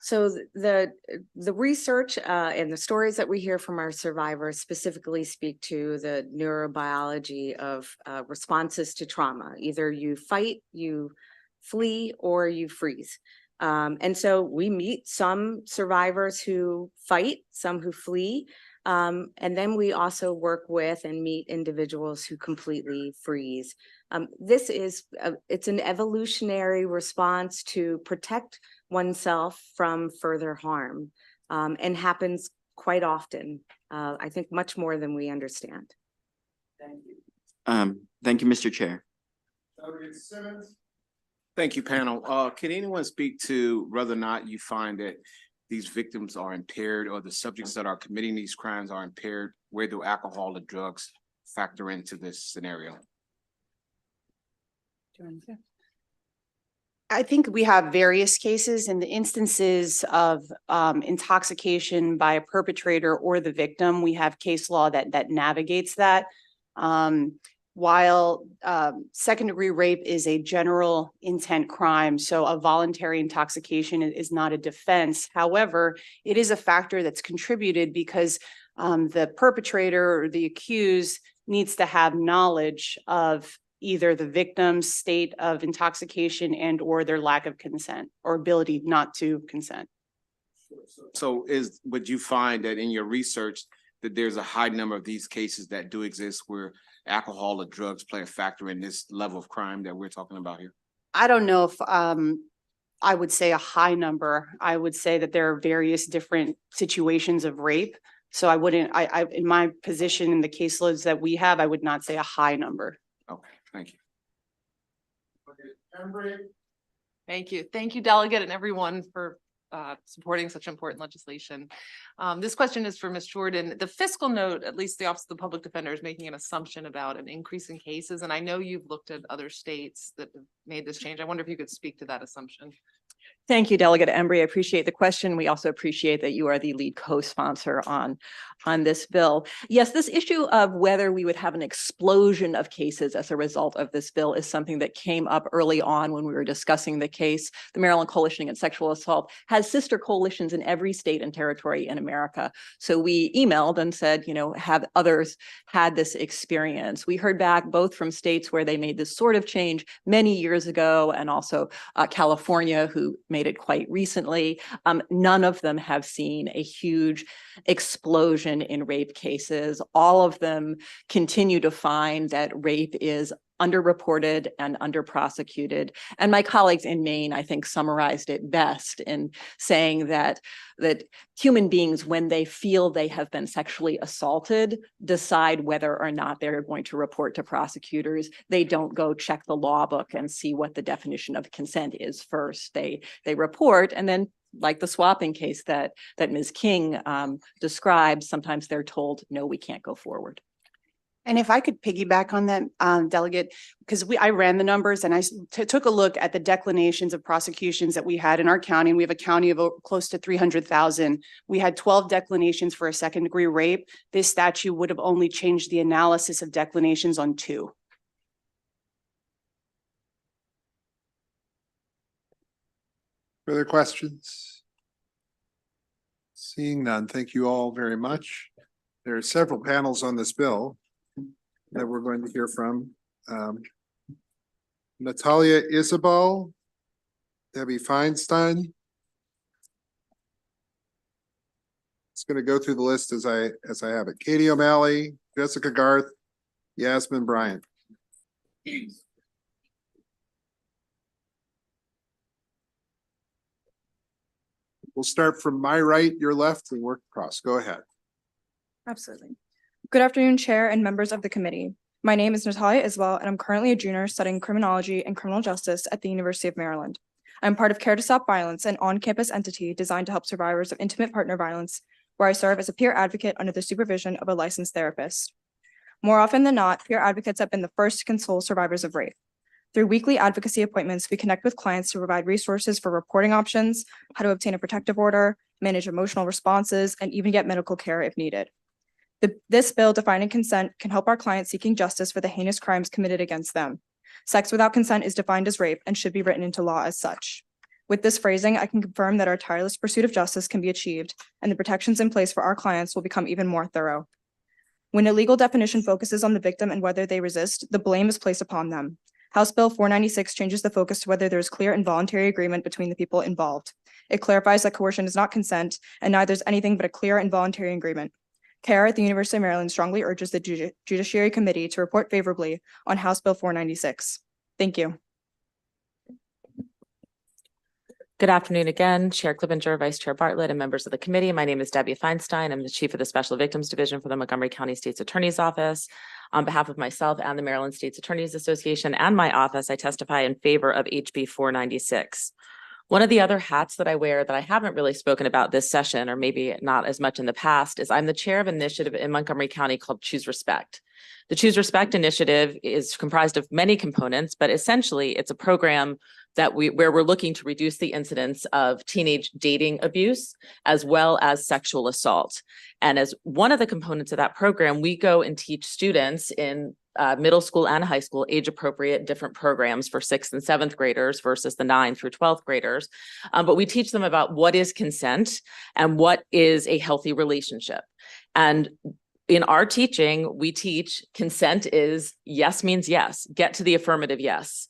So the research and the stories that we hear from our survivors specifically speak to the neurobiology of responses to trauma. Either you fight, you flee, or you freeze. And so we meet some survivors who fight, some who flee, and then we also work with and meet individuals who completely freeze. This is it's an evolutionary response to protect oneself from further harm, and happens quite often. I think much more than we understand. Thank you. Thank you, Mr. Chair. Thank you, panel. Can anyone speak to whether or not you find that these victims are impaired, or the subjects that are committing these crimes are impaired? Where do alcohol or drugs factor into this scenario? I think we have various cases. In the instances of intoxication by a perpetrator or the victim, we have case law that navigates that. While second-degree rape is a general intent crime, so a voluntary intoxication is not a defense. However, it is a factor that's contributed because the perpetrator or the accused needs to have knowledge of either the victim's state of intoxication and or their lack of consent or ability not to consent. So would you find that in your research that there's a high number of these cases that do exist where alcohol or drugs play a factor in this level of crime that we're talking about here? I don't know if I would say a high number. I would say that there are various different situations of rape. So I wouldn't, in my position in the caseloads that we have, I would not say a high number. Okay, thank you. Thank you. Thank you, delegate, and everyone for supporting such important legislation. This question is for Ms. Jordan. The fiscal note, at least the Office of the Public Defender, is making an assumption about an increase in cases. And I know you've looked at other states that have made this change. I wonder if you could speak to that assumption. Thank you, Delegate Embry. I appreciate the question. We also appreciate that you are the lead co-sponsor on this bill. Yes, this issue of whether we would have an explosion of cases as a result of this bill is something that came up early on when we were discussing the case. The Maryland Coalition Against Sexual Assault has sister coalitions in every state and territory in America. So we emailed and said, you know, have others had this experience? We heard back both from states where they made this sort of change many years ago and also California, who made it quite recently. None of them have seen a huge explosion in rape cases. All of them continue to find that rape is underreported and under-prosecuted. And my colleagues in Maine, I think, summarized it best in saying that human beings, when they feel they have been sexually assaulted, decide whether or not they're going to report to prosecutors. They don't go check the law book and see what the definition of consent is first. They report, and then, like the swapping case that Ms. King described, sometimes they're told, no, we can't go forward. And if I could piggyback on that, Delegate, because I ran the numbers and I took a look at the declinations of prosecutions that we had in our county. We have a county of close to 300,000. We had 12 declinations for a second-degree rape. This statute would have only changed the analysis of declinations on 2. Further questions? Seeing none, thank you all very much. There are several panels on this bill that we're going to hear from. Natalia Isabel, Debbie Feinstein. It's going to go through the list as I have it. Katie O'Malley, Jessica Garth, Yasmin Bryant. We'll start from my right, your left, and work across. Go ahead. Absolutely. Good afternoon, Chair and members of the committee. My name is Natalia Isbell, and I'm currently a junior studying criminology and criminal justice at the University of Maryland. I'm part of Care to Stop Violence, an on-campus entity designed to help survivors of intimate partner violence, where I serve as a peer advocate under the supervision of a licensed therapist. More often than not, peer advocates have been the first to console survivors of rape. Through weekly advocacy appointments, we connect with clients to provide resources for reporting options, how to obtain a protective order, manage emotional responses, and even get medical care if needed. This bill defining consent can help our clients seeking justice for the heinous crimes committed against them. Sex without consent is defined as rape and should be written into law as such. With this phrasing, I can confirm that our tireless pursuit of justice can be achieved, and the protections in place for our clients will become even more thorough. When a legal definition focuses on the victim and whether they resist, the blame is placed upon them. House Bill 496 changes the focus to whether there is clear and voluntary agreement between the people involved. It clarifies that coercion is not consent, and neither is anything but a clear and voluntary agreement. CARE at the University of Maryland strongly urges the Judiciary Committee to report favorably on House Bill 496. Thank you. Good afternoon again, Chair Clippinger, Vice Chair Bartlett, and members of the committee. My name is Debbie Feinstein. I'm the Chief of the Special Victims Division for the Montgomery County State's Attorney's Office. On behalf of myself and the Maryland State's Attorneys Association and my office, I testify in favor of HB 496. One of the other hats that I wear that I haven't really spoken about this session, or maybe not as much in the past, is I'm the chair of an initiative in Montgomery County called Choose Respect. The Choose Respect initiative is comprised of many components, but essentially it's a program that where we're looking to reduce the incidence of teenage dating abuse as well as sexual assault. And as one of the components of that program, we go and teach students in middle school and high school age appropriate different programs for 6th and 7th graders versus the 9th through 12th graders. But we teach them about what is consent and what is a healthy relationship. And in our teaching, we teach consent is yes means yes, get to the affirmative yes.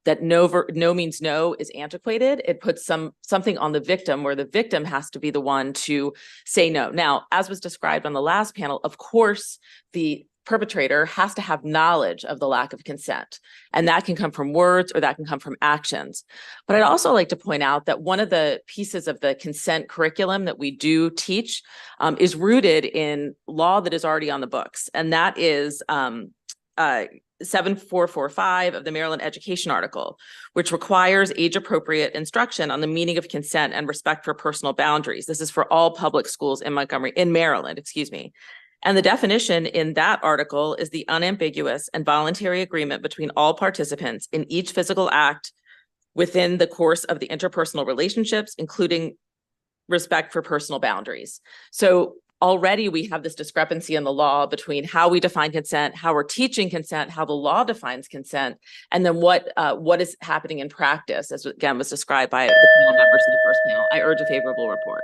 That no means no is antiquated. It puts something on the victim where the victim has to be the one to say no. Now, as was described on the last panel, of course, the perpetrator has to have knowledge of the lack of consent. And that can come from words or that can come from actions. But I'd also like to point out that one of the pieces of the consent curriculum that we do teach is rooted in law that is already on the books. And that is 7445 of the Maryland Education Article, which requires age-appropriate instruction on the meaning of consent and respect for personal boundaries. This is for all public schools in Maryland, excuse me. And the definition in that article is the unambiguous and voluntary agreement between all participants in each physical act within the course of the interpersonal relationships, including respect for personal boundaries. So already we have this discrepancy in the law between how we define consent, how we're teaching consent, how the law defines consent, and then what is happening in practice, as again was described by the panel members in the first panel. I urge a favorable report.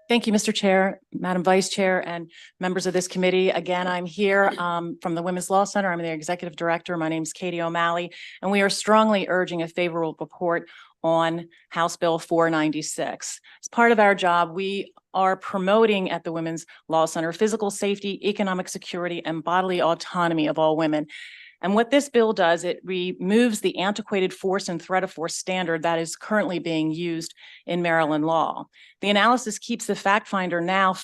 Thank you, Mr. Chair, Madam Vice Chair, and members of this committee. Again, I'm here from the Women's Law Center. I'm the executive director. My name is Katie O'Malley, and we are strongly urging a favorable report on House Bill 496. As part of our job, we are promoting at the Women's Law Center physical safety, economic security, and bodily autonomy of all women. And what this bill does, it removes the antiquated force and threat of force standard that is currently being used in Maryland law. The analysis keeps the fact finder now,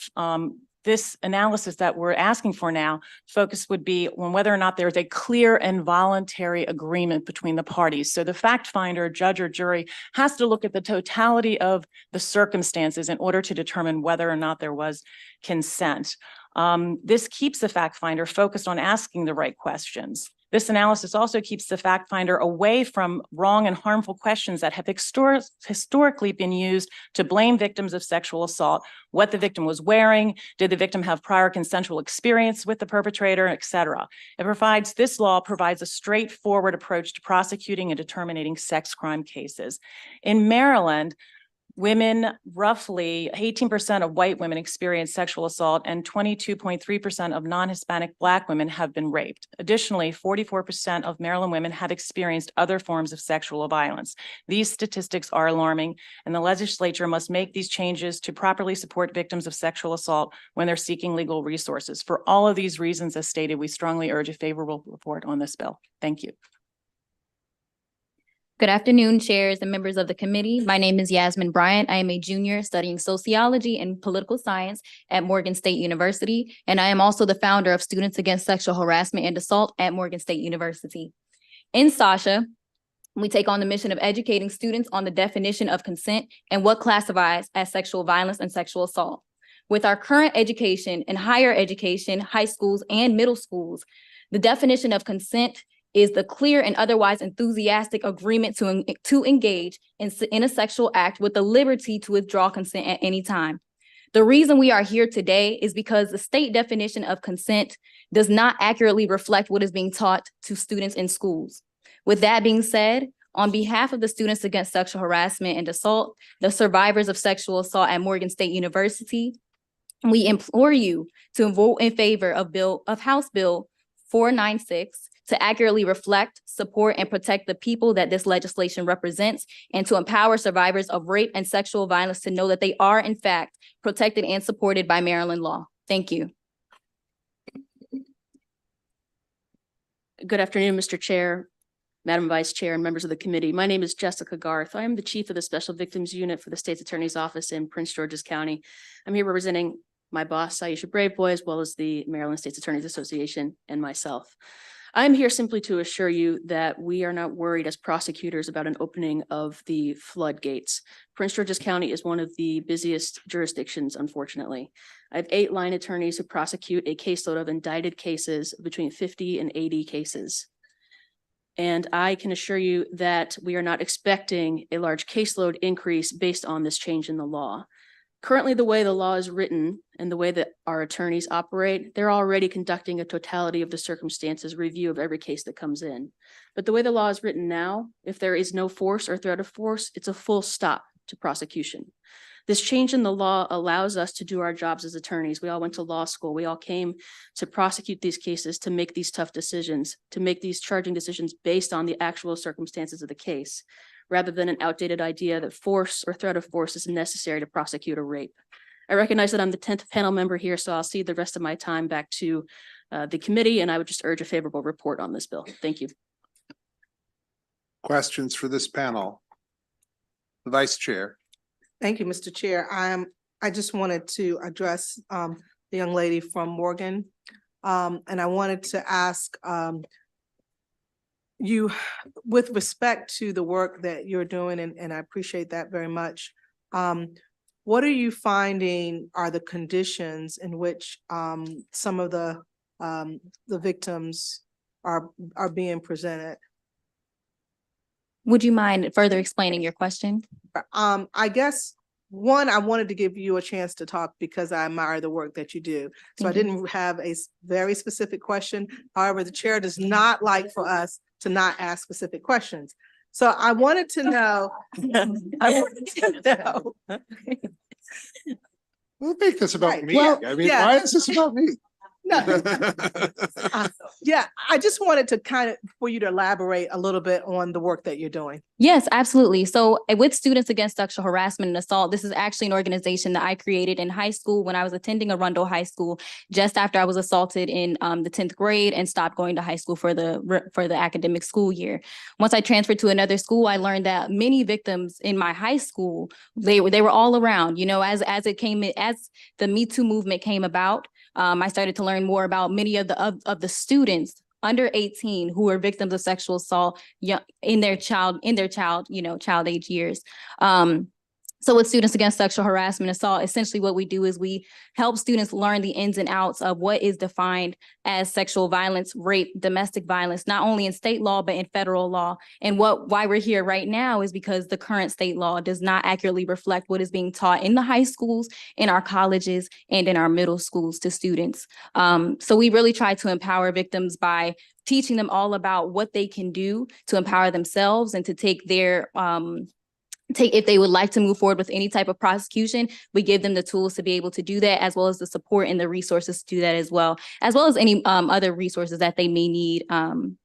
this analysis that we're asking for now, focus would be on whether or not there's a clear and voluntary agreement between the parties. So the fact finder, judge or jury has to look at the totality of the circumstances in order to determine whether or not there was consent. This keeps the fact finder focused on asking the right questions. This analysis also keeps the fact finder away from wrong and harmful questions that have historically been used to blame victims of sexual assault, what the victim was wearing, did the victim have prior consensual experience with the perpetrator, etc. This law provides a straightforward approach to prosecuting and determining sex crime cases. In Maryland, women, roughly 18% of white women experience sexual assault and 22.3% of non-Hispanic Black women have been raped. Additionally, 44% of Maryland women have experienced other forms of sexual violence. These statistics are alarming, and the legislature must make these changes to properly support victims of sexual assault when they're seeking legal resources. For all of these reasons, as stated, we strongly urge a favorable report on this bill. Thank you. Good afternoon, chairs and members of the committee. My name is Yasmin Bryant. I am a junior studying sociology and political science at Morgan State University, and I am also the founder of Students Against Sexual Harassment and Assault at Morgan State University. In SASHA, we take on the mission of educating students on the definition of consent and what classifies as sexual violence and sexual assault. With our current education in higher education, high schools, and middle schools, the definition of consent is the clear and otherwise enthusiastic agreement to engage in a sexual act with the liberty to withdraw consent at any time. The reason we are here today is because the state definition of consent does not accurately reflect what is being taught to students in schools. With that being said, on behalf of the Students Against Sexual Harassment and Assault, the survivors of sexual assault at Morgan State University, we implore you to vote in favor of House Bill 496 to accurately reflect, support, and protect the people that this legislation represents, and to empower survivors of rape and sexual violence to know that they are, in fact, protected and supported by Maryland law. Thank you. Good afternoon, Mr. Chair, Madam Vice Chair, and members of the committee. My name is Jessica Garth. I am the Chief of the Special Victims Unit for the State's Attorney's Office in Prince George's County. I'm here representing my boss, Aisha Braveboy, as well as the Maryland State's Attorneys Association and myself. I'm here simply to assure you that we are not worried as prosecutors about an opening of the floodgates. Prince George's County is one of the busiest jurisdictions, unfortunately. I have 8 line attorneys who prosecute a caseload of indicted cases between 50 and 80 cases. And I can assure you that we are not expecting a large caseload increase based on this change in the law. Currently, the way the law is written and the way that our attorneys operate, they're already conducting a totality of the circumstances review of every case that comes in. But the way the law is written now, if there is no force or threat of force, it's a full stop to prosecution. This change in the law allows us to do our jobs as attorneys. We all went to law school. We all came to prosecute these cases, to make these tough decisions, to make these charging decisions based on the actual circumstances of the case, rather than an outdated idea that force or threat of force is necessary to prosecute a rape. I recognize that I'm the 10th panel member here, so I'll cede the rest of my time back to the committee, and I would just urge a favorable report on this bill. Thank you. Questions for this panel? The Vice Chair. Thank you, Mr. Chair. I just wanted to address the young lady from Morgan. And I wanted to ask you, with respect to the work that you're doing, and I appreciate that very much. What are you finding are the conditions in which some of the victims are being presented? Would you mind further explaining your question? I guess, one, I wanted to give you a chance to talk because I admire the work that you do. So I didn't have a very specific question. However, the chair does not like for us to not ask specific questions. So I wanted to know, We'll make this about Right. me. Well, I mean, yeah. why is this about me? Yeah, I just wanted to for you to elaborate a little bit on the work that you're doing. Yes, absolutely. So with Students Against Sexual Harassment and Assault, this is actually an organization that I created in high school when I was attending Arundel High School, just after I was assaulted in the 10th grade and stopped going to high school for the academic school year. Once I transferred to another school, I learned that many victims in my high school, they were all around, you know, as the Me Too movement came about. I started to learn more about many of the students under 18 who were victims of sexual assault in their child age years. So with Students Against Sexual Harassment and Assault, essentially what we do is we help students learn the ins and outs of what is defined as sexual violence, rape, domestic violence, not only in state law, but in federal law. And why we're here right now is because the current state law does not accurately reflect what is being taught in the high schools, in our colleges, and in our middle schools to students. So we really try to empower victims by teaching them all about what they can do to empower themselves and to take if they would like to move forward with any type of prosecution, we give them the tools to be able to do that, as well as the support and the resources to do that as well as any other resources that they may need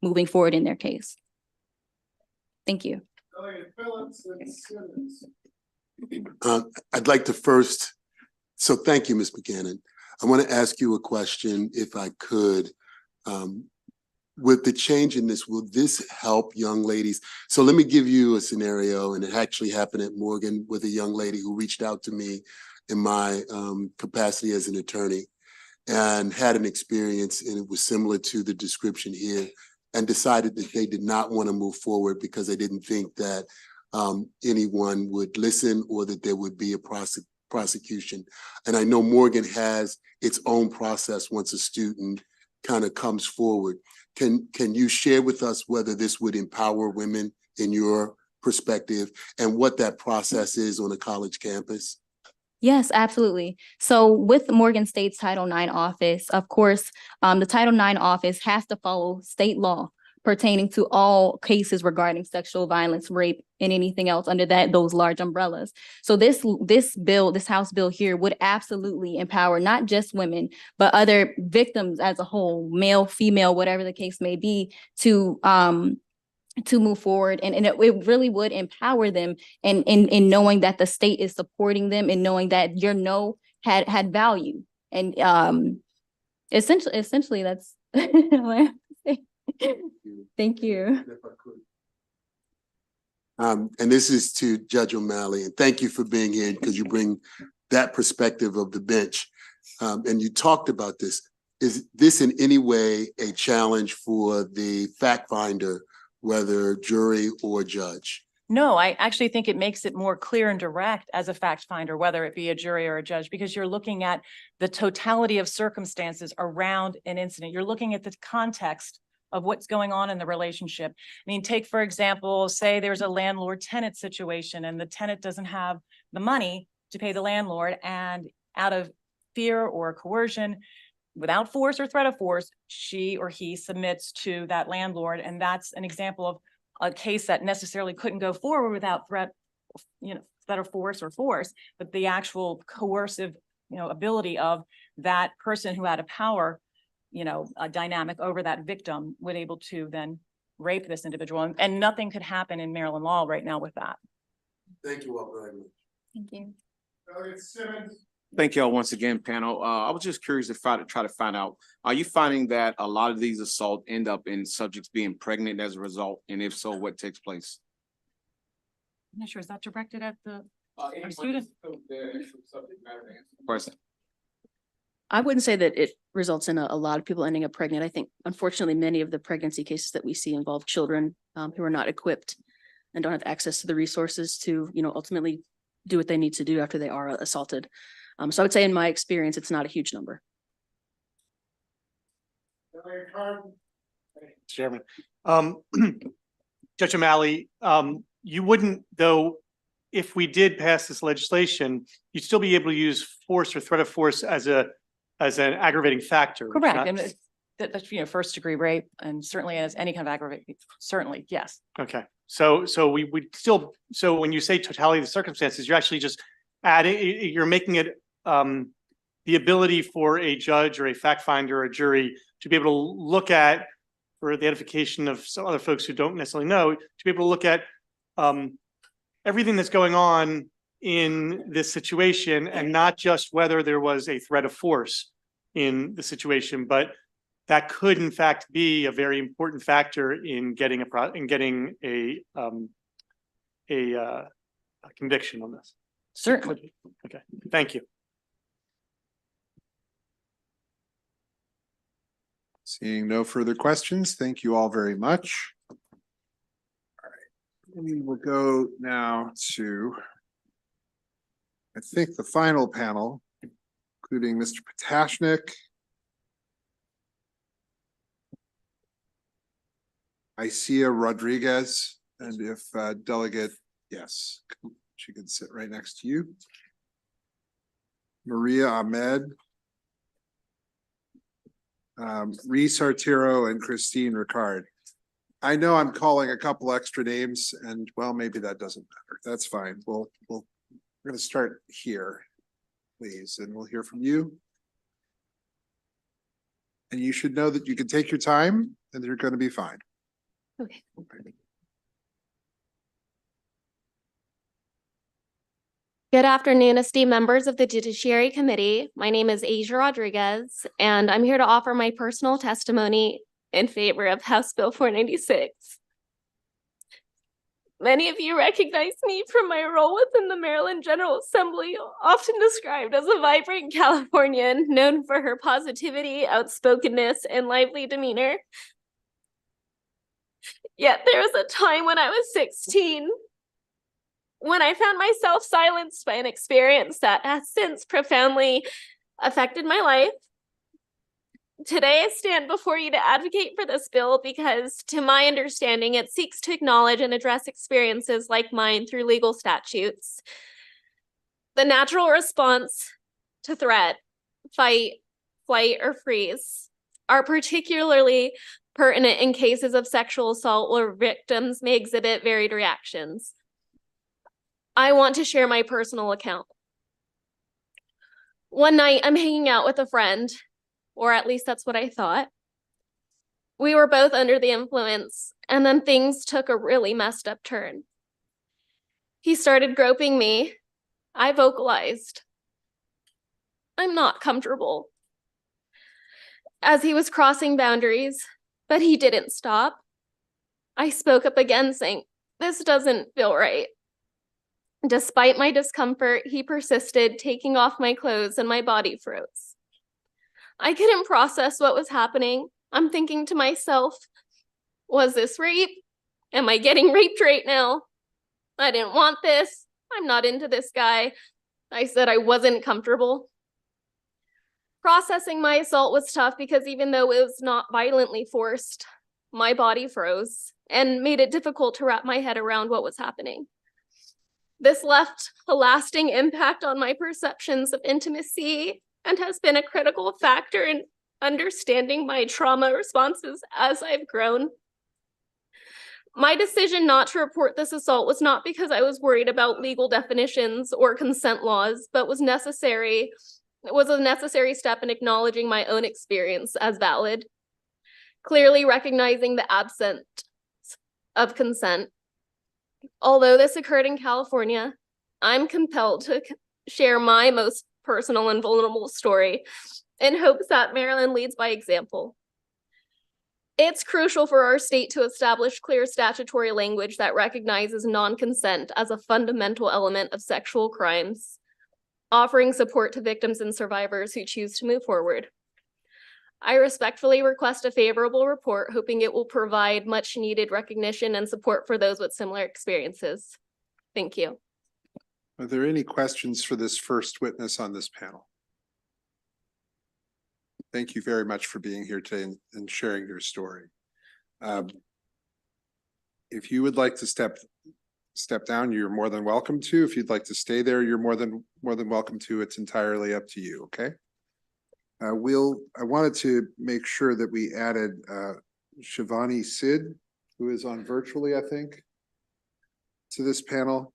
moving forward in their case. Thank you. I'd like to first, so thank you, Ms. Buchanan. I want to ask you a question, if I could. With the change in this, will this help young ladies? So let me give you a scenario, and it actually happened at Morgan with a young lady who reached out to me in my capacity as an attorney and had an experience, and it was similar to the description here, and decided that they did not want to move forward because they didn't think that anyone would listen or that there would be a prosecution. And I know Morgan has its own process once a student kind of comes forward. Can you share with us whether this would empower women in your perspective and what that process is on a college campus? Yes, absolutely. So with Morgan State's Title IX office, of course, the Title IX office has to follow state law pertaining to all cases regarding sexual violence, rape, and anything else under those large umbrellas. So this House bill here would absolutely empower not just women, but other victims as a whole, male, female, whatever the case may be, to move forward. And it really would empower them in knowing that the state is supporting them and knowing that your no had value. And essentially that's what I have to say. Thank you. And this is to Judge O'Malley, and thank you for being here because you bring that perspective of the bench. And you talked about this. Is this in any way a challenge for the fact finder, whether jury or judge? No, I actually think it makes it more clear and direct as a fact finder, whether it be a jury or a judge, because you're looking at the totality of circumstances around an incident. You're looking at the context of what's going on in the relationship. I mean, take, for example, say there's a landlord-tenant situation and the tenant doesn't have the money to pay the landlord, and out of fear or coercion, without force or threat of force, she or he submits to that landlord. And that's an example of a case that necessarily couldn't go forward without threat threat of force or force, but the actual coercive, ability of that person who had a power, a dynamic over that victim would able to then rape this individual. And nothing could happen in Maryland law right now with that. Thank you all very much. Thank you. Thank you all once again, panel. I was just curious to try to find out, are you finding that a lot of these assaults end up in subjects being pregnant as a result? And if so, what takes place? I'm not sure, is that directed at the our student? Question. I wouldn't say that it results in a lot of people ending up pregnant. I think unfortunately, many of the pregnancy cases that we see involve children who are not equipped and don't have access to the resources to, ultimately do what they need to do after they are assaulted. So I would say in my experience, it's not a huge number. Chairman. Judge O'Malley, you wouldn't, though, if we did pass this legislation, you'd still be able to use force or threat of force as an aggravating factor. Correct. not- And that's, first degree rape and certainly as any kind of aggravating, certainly, yes. Okay, so we would still, so when you say totality of the circumstances, you're actually just adding, you're making it the ability for a judge or a fact finder or a jury to be able to look at, for the edification of some other folks who don't necessarily know, to be able to look at everything that's going on in this situation and not just whether there was a threat of force in the situation, but that could in fact be a very important factor in getting a conviction on this. Certainly. Okay, thank you. Seeing no further questions, thank you all very much. All right, we will go now to, I think, the final panel, including Mr. Potashnik, Isia Rodriguez, and if Delegate, yes, she can sit right next to you. Maria Ahmed, Reese Artiro, and Christine Ricard. I know I'm calling a couple extra names and well, maybe that doesn't matter. That's fine. We're gonna start here, please, and we'll hear from you. And you should know that you can take your time and you're gonna be fine. Okay. Good afternoon, esteemed members of the Judiciary Committee. My name is Asia Rodriguez, and I'm here to offer my personal testimony in favor of House Bill 496. Many of you recognize me from my role within the Maryland General Assembly, often described as a vibrant Californian known for her positivity, outspokenness, and lively demeanor. Yet there was a time when I was 16 when I found myself silenced by an experience that has since profoundly affected my life. Today, I stand before you to advocate for this bill because, to my understanding, it seeks to acknowledge and address experiences like mine through legal statutes. The natural response to threat, fight, flight, or freeze are particularly pertinent in cases of sexual assault where victims may exhibit varied reactions. I want to share my personal account. One night, I'm hanging out with a friend, or at least that's what I thought. We were both under the influence, and then things took a really messed up turn. He started groping me. I vocalized, "I'm not comfortable," as he was crossing boundaries, but he didn't stop. I spoke up again, saying, "This doesn't feel right." Despite my discomfort, he persisted, taking off my clothes, and my body froze. I couldn't process what was happening. I'm thinking to myself, was this rape? Am I getting raped right now? I didn't want this. I'm not into this guy. I said I wasn't comfortable. Processing my assault was tough because even though it was not violently forced, my body froze and made it difficult to wrap my head around what was happening. This left a lasting impact on my perceptions of intimacy and has been a critical factor in understanding my trauma responses as I've grown. My decision not to report this assault was not because I was worried about legal definitions or consent laws, but was a necessary step in acknowledging my own experience as valid. Clearly recognizing the absence of consent. Although this occurred in California, I'm compelled to share my most personal and vulnerable story in hopes that Maryland leads by example. It's crucial for our state to establish clear statutory language that recognizes non-consent as a fundamental element of sexual crimes, offering support to victims and survivors who choose to move forward. I respectfully request a favorable report, hoping it will provide much needed recognition and support for those with similar experiences. Thank you. Are there any questions for this first witness on this panel? Thank you very much for being here today and sharing your story. If you would like to step down, you're more than welcome to. If you'd like to stay there, you're more than welcome to. It's entirely up to you, okay? I wanted to make sure that we added Shivani Sid, who is on virtually, I think, to this panel.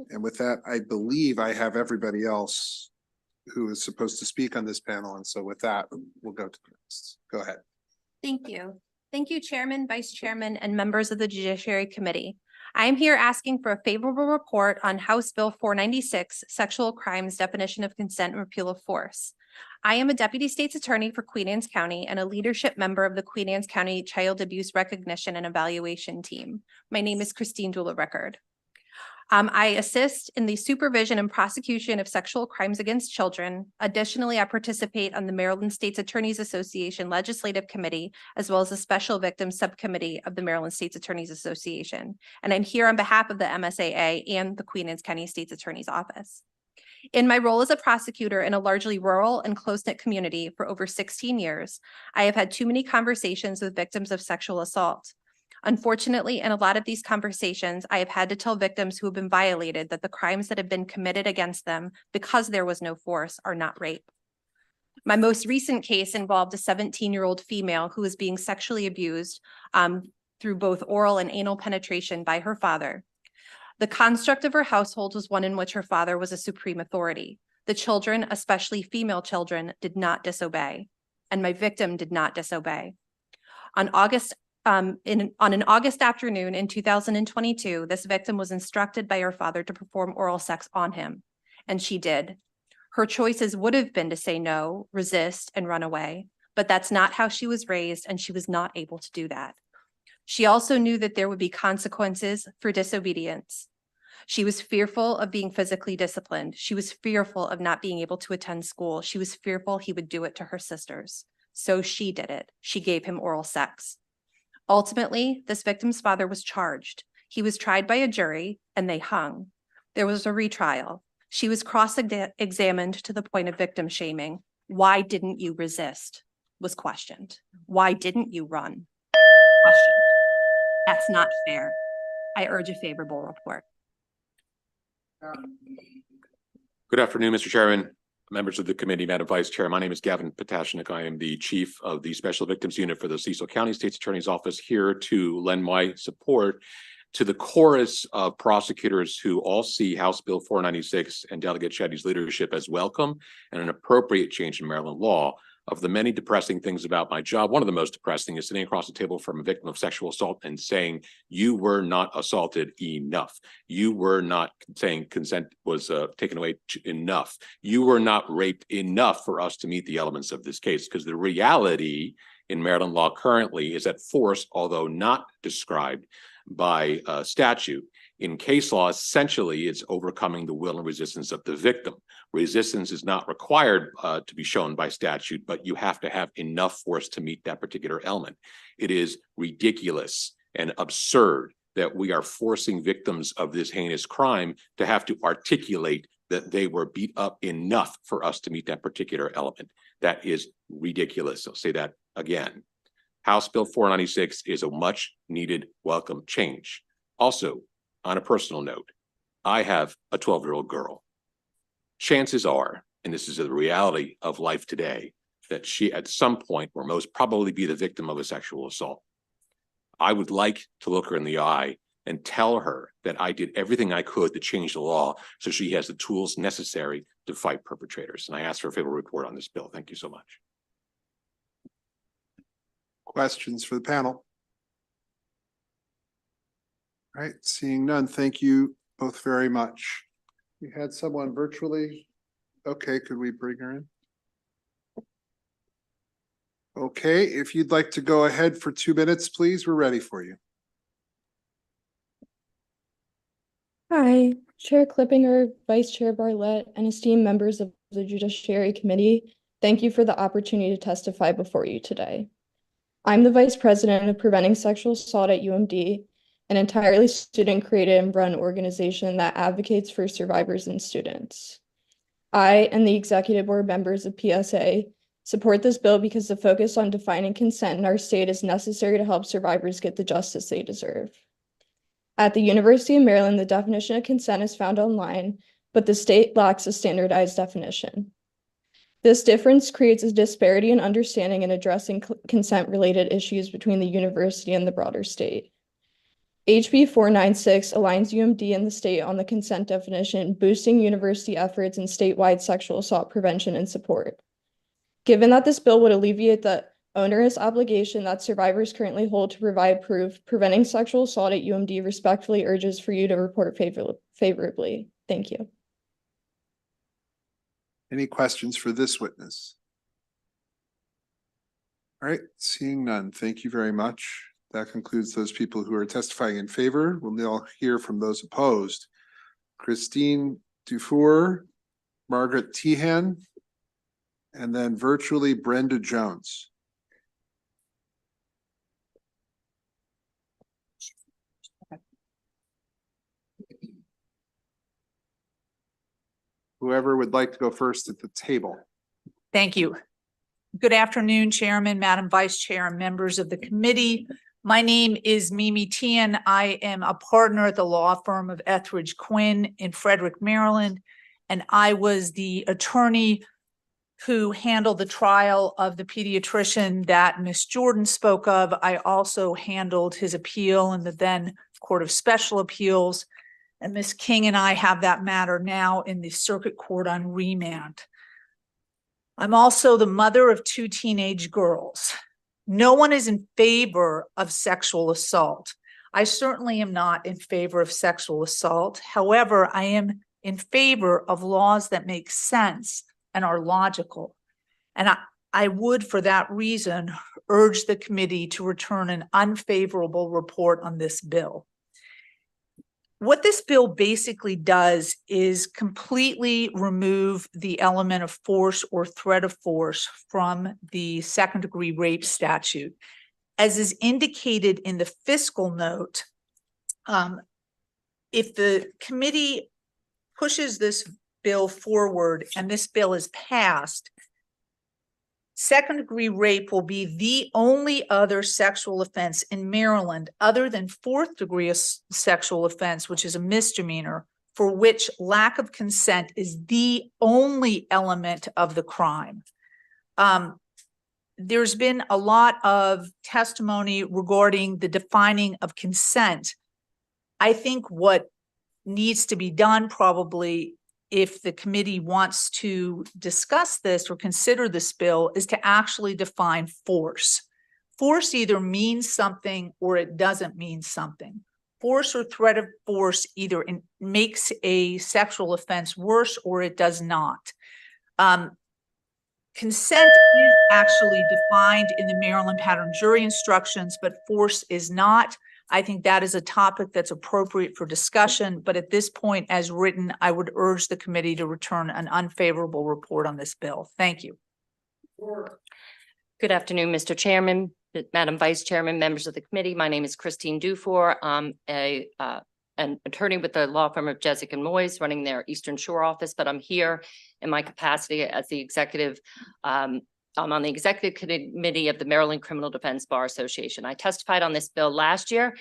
And with that, I believe I have everybody else who is supposed to speak on this panel. And so with that, we'll go to the next. Go ahead. Thank you. Thank you, Chairman, Vice Chairman, and members of the Judiciary Committee. I am here asking for a favorable report on House Bill 496, Sexual Crimes Definition of Consent and Repeal of Force. I am a Deputy State's Attorney for Queen Anne's County and a leadership member of the Queen Anne's County Child Abuse Recognition and Evaluation Team. My name is Christine Dula-Record. I assist in the supervision and prosecution of sexual crimes against children. Additionally, I participate on the Maryland States Attorneys Association Legislative Committee, as well as the Special Victims Subcommittee of the Maryland States Attorneys Association. And I'm here on behalf of the MSAA and the Queen Anne's County State's Attorney's Office. In my role as a prosecutor in a largely rural and close-knit community for over 16 years, I have had too many conversations with victims of sexual assault. Unfortunately, in a lot of these conversations, I have had to tell victims who have been violated that the crimes that have been committed against them because there was no force are not rape. My most recent case involved a 17-year-old female who was being sexually abused through both oral and anal penetration by her father. The construct of her household was one in which her father was a supreme authority. The children, especially female children, did not disobey, and my victim did not disobey. On an August afternoon in 2022, this victim was instructed by her father to perform oral sex on him, and she did. Her choices would have been to say no, resist, and run away, but that's not how she was raised, and she was not able to do that. She also knew that there would be consequences for disobedience. She was fearful of being physically disciplined. She was fearful of not being able to attend school. She was fearful he would do it to her sisters. So she did it. She gave him oral sex. Ultimately, this victim's father was charged. He was tried by a jury and they hung. There was a retrial. She was cross-examined to the point of victim shaming. Why didn't you resist? Was questioned. Why didn't you run? Questioned. That's not fair. I urge a favorable report. Good afternoon, Mr. Chairman, members of the committee, Madam Vice Chair. My name is Gavin Potashnik. I am the Chief of the Special Victims Unit for the Cecil County State's Attorney's Office, here to lend my support to the chorus of prosecutors who all see House Bill 496 and Delegate Shetty's leadership as welcome and an appropriate change in Maryland law. Of the many depressing things about my job, one of the most depressing is sitting across the table from a victim of sexual assault and saying, you were not assaulted enough. You were not saying consent was taken away enough. You were not raped enough for us to meet the elements of this case. Because the reality in Maryland law currently is that force, although not described by statute, in case law, essentially, it's overcoming the will and resistance of the victim. Resistance is not required to be shown by statute, but you have to have enough force to meet that particular element. It is ridiculous and absurd that we are forcing victims of this heinous crime to have to articulate that they were beat up enough for us to meet that particular element. That is ridiculous. I'll say that again. House Bill 496 is a much needed welcome change. Also, on a personal note, I have a 12-year-old girl. Chances are, and this is the reality of life today, that she at some point will most probably be the victim of a sexual assault. I would like to look her in the eye and tell her that I did everything I could to change the law so she has the tools necessary to fight perpetrators. And I ask for a favorable report on this bill. Thank you so much. Questions for the panel? All right, seeing none, thank you both very much. You had someone virtually. Okay, could we bring her in? Okay, if you'd like to go ahead for 2 minutes, please, we're ready for you. Hi, Chair Clippinger, Vice Chair Bartlett, and esteemed members of the Judiciary Committee. Thank you for the opportunity to testify before you today. I'm the Vice President of Preventing Sexual Assault at UMD, an entirely student-created and run organization that advocates for survivors and students. I and the Executive Board members of PSA support this bill because the focus on defining consent in our state is necessary to help survivors get the justice they deserve. At the University of Maryland, the definition of consent is found online, but the state lacks a standardized definition. This difference creates a disparity in understanding and addressing consent-related issues between the university and the broader state. HB 496 aligns UMD and the state on the consent definition, boosting university efforts in statewide sexual assault prevention and support. Given that this bill would alleviate the onerous obligation that survivors currently hold to provide proof, Preventing Sexual Assault at UMD respectfully urges for you to report favorably. Thank you. Any questions for this witness? All right, seeing none, thank you very much. That concludes those people who are testifying in favor. We'll now hear from those opposed. Christine Dufour, Margaret Tehan, and then virtually Brenda Jones. Whoever would like to go first at the table. Thank you. Good afternoon, Chairman, Madam Vice Chair, and members of the committee. My name is Mimi Tian. I am a partner at the law firm of Etheridge Quinn in Frederick, Maryland, and I was the attorney who handled the trial of the pediatrician that Ms. Jordan spoke of. I also handled his appeal in the then Court of Special Appeals, and Ms. King and I have that matter now in the Circuit Court on remand. I'm also the mother of 2 teenage girls. No one is in favor of sexual assault. I certainly am not in favor of sexual assault. However, I am in favor of laws that make sense and are logical. And I would, for that reason, urge the committee to return an unfavorable report on this bill. What this bill basically does is completely remove the element of force or threat of force from the second-degree rape statute. As is indicated in the fiscal note, if the committee pushes this bill forward and this bill is passed, second-degree rape will be the only other sexual offense in Maryland other than fourth-degree sexual offense, which is a misdemeanor, for which lack of consent is the only element of the crime. There's been a lot of testimony regarding the defining of consent. I think what needs to be done probably, if the committee wants to discuss this or consider this bill, is to actually define force. Force either means something or it doesn't mean something. Force or threat of force either makes a sexual offense worse or it does not. Consent is actually defined in the Maryland pattern jury instructions, but force is not. I think that is a topic that's appropriate for discussion, but at this point, as written, I would urge the committee to return an unfavorable report on this bill. Thank you. Good afternoon, Mr. Chairman, Madam Vice Chairman, members of the committee. My name is Christine Dufour. I'm an attorney with the law firm of Jezik and Moyes, running their Eastern Shore office, but I'm here in my capacity as the executive. I'm on the executive committee of the Maryland Criminal Defense Bar Association. I testified on this bill last year.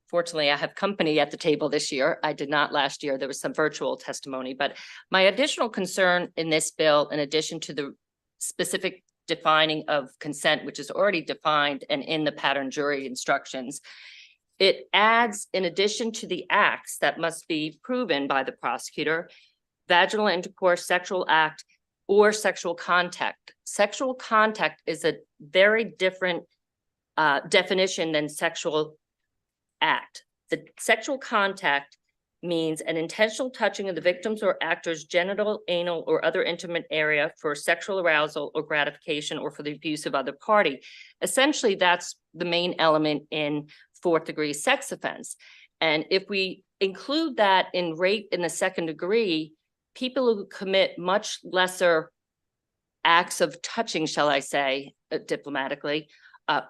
Fortunately, I have company at the table this year. I did not last year. There was some virtual testimony, but my additional concern in this bill, in addition to the specific defining of consent, which is already defined and in the pattern jury instructions. It adds, in addition to the acts that must be proven by the prosecutor, vaginal intercourse, sexual act, or sexual contact. Sexual contact is a very different definition than sexual act. The sexual contact means an intentional touching of the victim's or actor's genital, anal, or other intimate area for sexual arousal or gratification or for the abuse of other party. Essentially, that's the main element in fourth-degree sex offense. And if we include that in rape in the second degree, people who commit much lesser acts of touching, shall I say, diplomatically,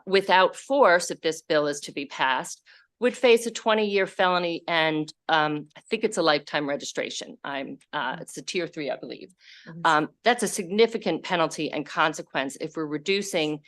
without force, if this bill is to be passed, would face a 20-year felony and I think it's a lifetime registration. It's a tier 3, I believe. That's a significant penalty and consequence if we're reducing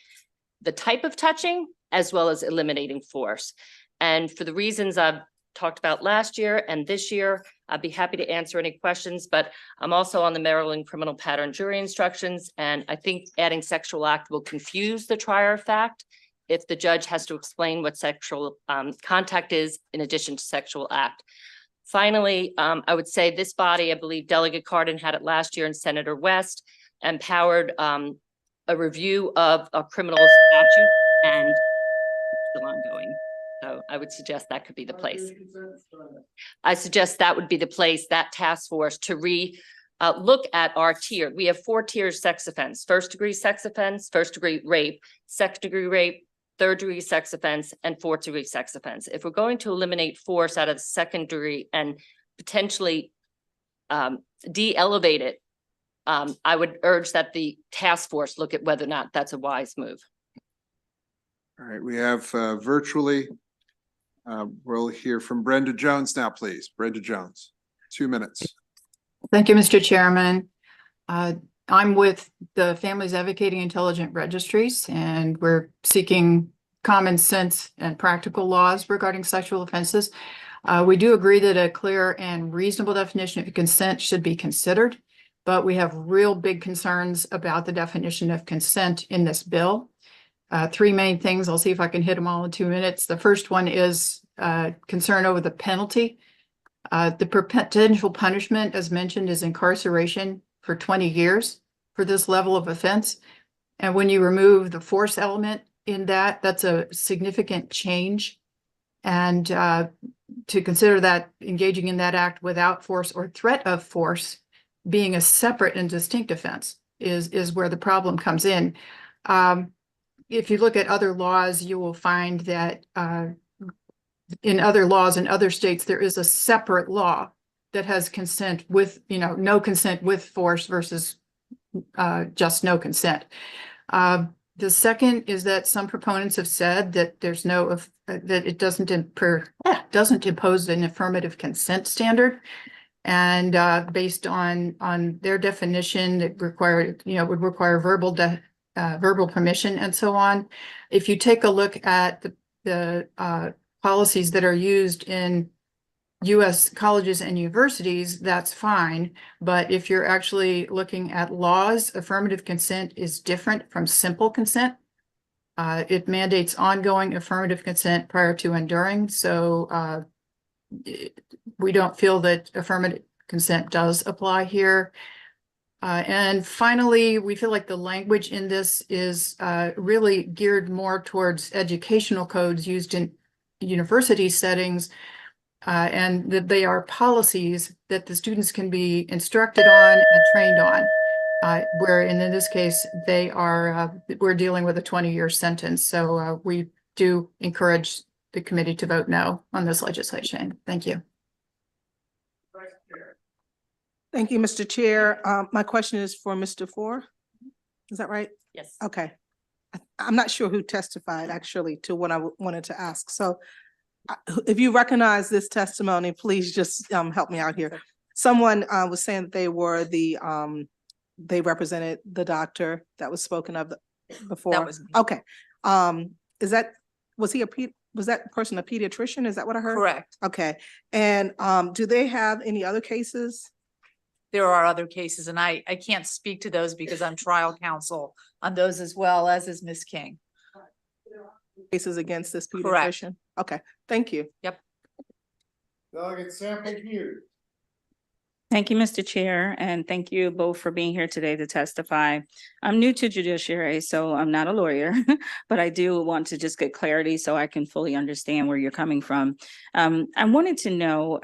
the type of touching as well as eliminating force. And for the reasons I've talked about last year and this year, I'd be happy to answer any questions, but I'm also on the Maryland criminal pattern jury instructions. And I think adding sexual act will confuse the trier of fact if the judge has to explain what sexual contact is in addition to sexual act. Finally, I would say this body, I believe Delegate Cardin had it last year and Senator West, empowered a review of a criminal statute and it's still ongoing. So I would suggest that could be the place. I suggest that would be the place, that task force to look at our tier. We have 4 tiers sex offense: first degree sex offense, first degree rape, second degree rape, third degree sex offense, and fourth degree sex offense. If we're going to eliminate force out of the second degree and potentially de-elevate it, I would urge that the task force look at whether or not that's a wise move. All right, we have virtually, we'll hear from Brenda Jones now, please. Brenda Jones, 2 minutes. Thank you, Mr. Chairman. I'm with the Families Advocating Intelligent Registries, and we're seeking common sense and practical laws regarding sexual offenses. We do agree that a clear and reasonable definition of consent should be considered, but we have real big concerns about the definition of consent in this bill. 3 main things. I'll see if I can hit them all in 2 minutes. The first one is concern over the penalty. The potential punishment, as mentioned, is incarceration for 20 years for this level of offense. And when you remove the force element in that, that's a significant change. And to consider that engaging in that act without force or threat of force being a separate and distinct offense is where the problem comes in. If you look at other laws, you will find that in other laws in other states, there is a separate law that has consent with, no consent with force versus just no consent. The second is that some proponents have said that there's that it doesn't impose an affirmative consent standard. And based on their definition, it would require verbal permission and so on. If you take a look at the policies that are used in U.S. colleges and universities, that's fine. But if you're actually looking at laws, affirmative consent is different from simple consent. It mandates ongoing affirmative consent prior to and during. So we don't feel that affirmative consent does apply here. And finally, we feel like the language in this is really geared more towards educational codes used in university settings, and that they are policies that the students can be instructed on and trained on, where in this case, we're dealing with a 20-year sentence. So we do encourage the committee to vote no on this legislation. Thank you. Thank you, Mr. Chair. My question is for Mr. Four. Is that right? Yes. Okay. I'm not sure who testified actually to what I wanted to ask. So if you recognize this testimony, please just help me out here. Someone was saying that they were they represented the doctor that was spoken of before. That was me. Okay. Was that person a pediatrician? Is that what I heard? Correct. Okay. And do they have any other cases there are other cases, and I can't speak to those because I'm trial counsel on those as well, as is Ms. King. Cases against this Correct. pediatrician? Okay, thank you. Yep. Delegate Sample Hughes. Thank you, Mr. Chair, and thank you both for being here today to testify. I'm new to judiciary, so I'm not a lawyer, but I do want to just get clarity so I can fully understand where you're coming from. I wanted to know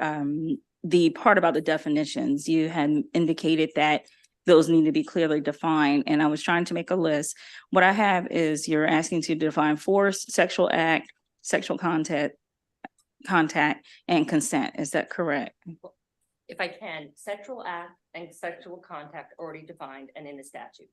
the part about the definitions. You had indicated that those need to be clearly defined, and I was trying to make a list. What I have is you're asking to define force, sexual act, sexual contact, and consent. Is that correct? If I can, sexual act and sexual contact already defined and in the statute.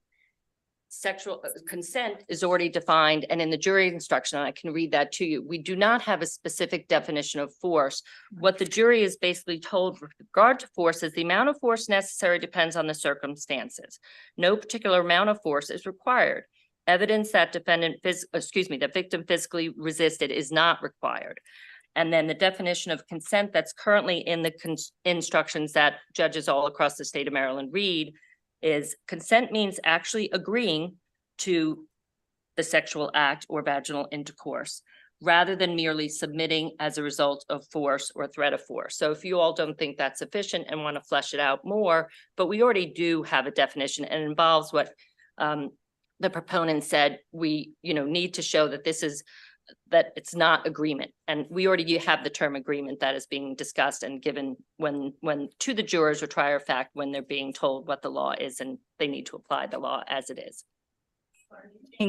Sexual consent is already defined and in the jury instruction, and I can read that to you. We do not have a specific definition of force. What the jury is basically told with regard to force is the amount of force necessary depends on the circumstances. No particular amount of force is required. Evidence that the victim physically resisted is not required. And then the definition of consent that's currently in the instructions that judges all across the state of Maryland read is consent means actually agreeing to the sexual act or vaginal intercourse rather than merely submitting as a result of force or threat of force. So if you all don't think that's sufficient and want to flesh it out more, but we already do have a definition and it involves what the proponent said, we need to show that that it's not agreement. And we already have the term agreement that is being discussed and given when to the jurors or trier of fact when they're being told what the law is and they need to apply the law as it is.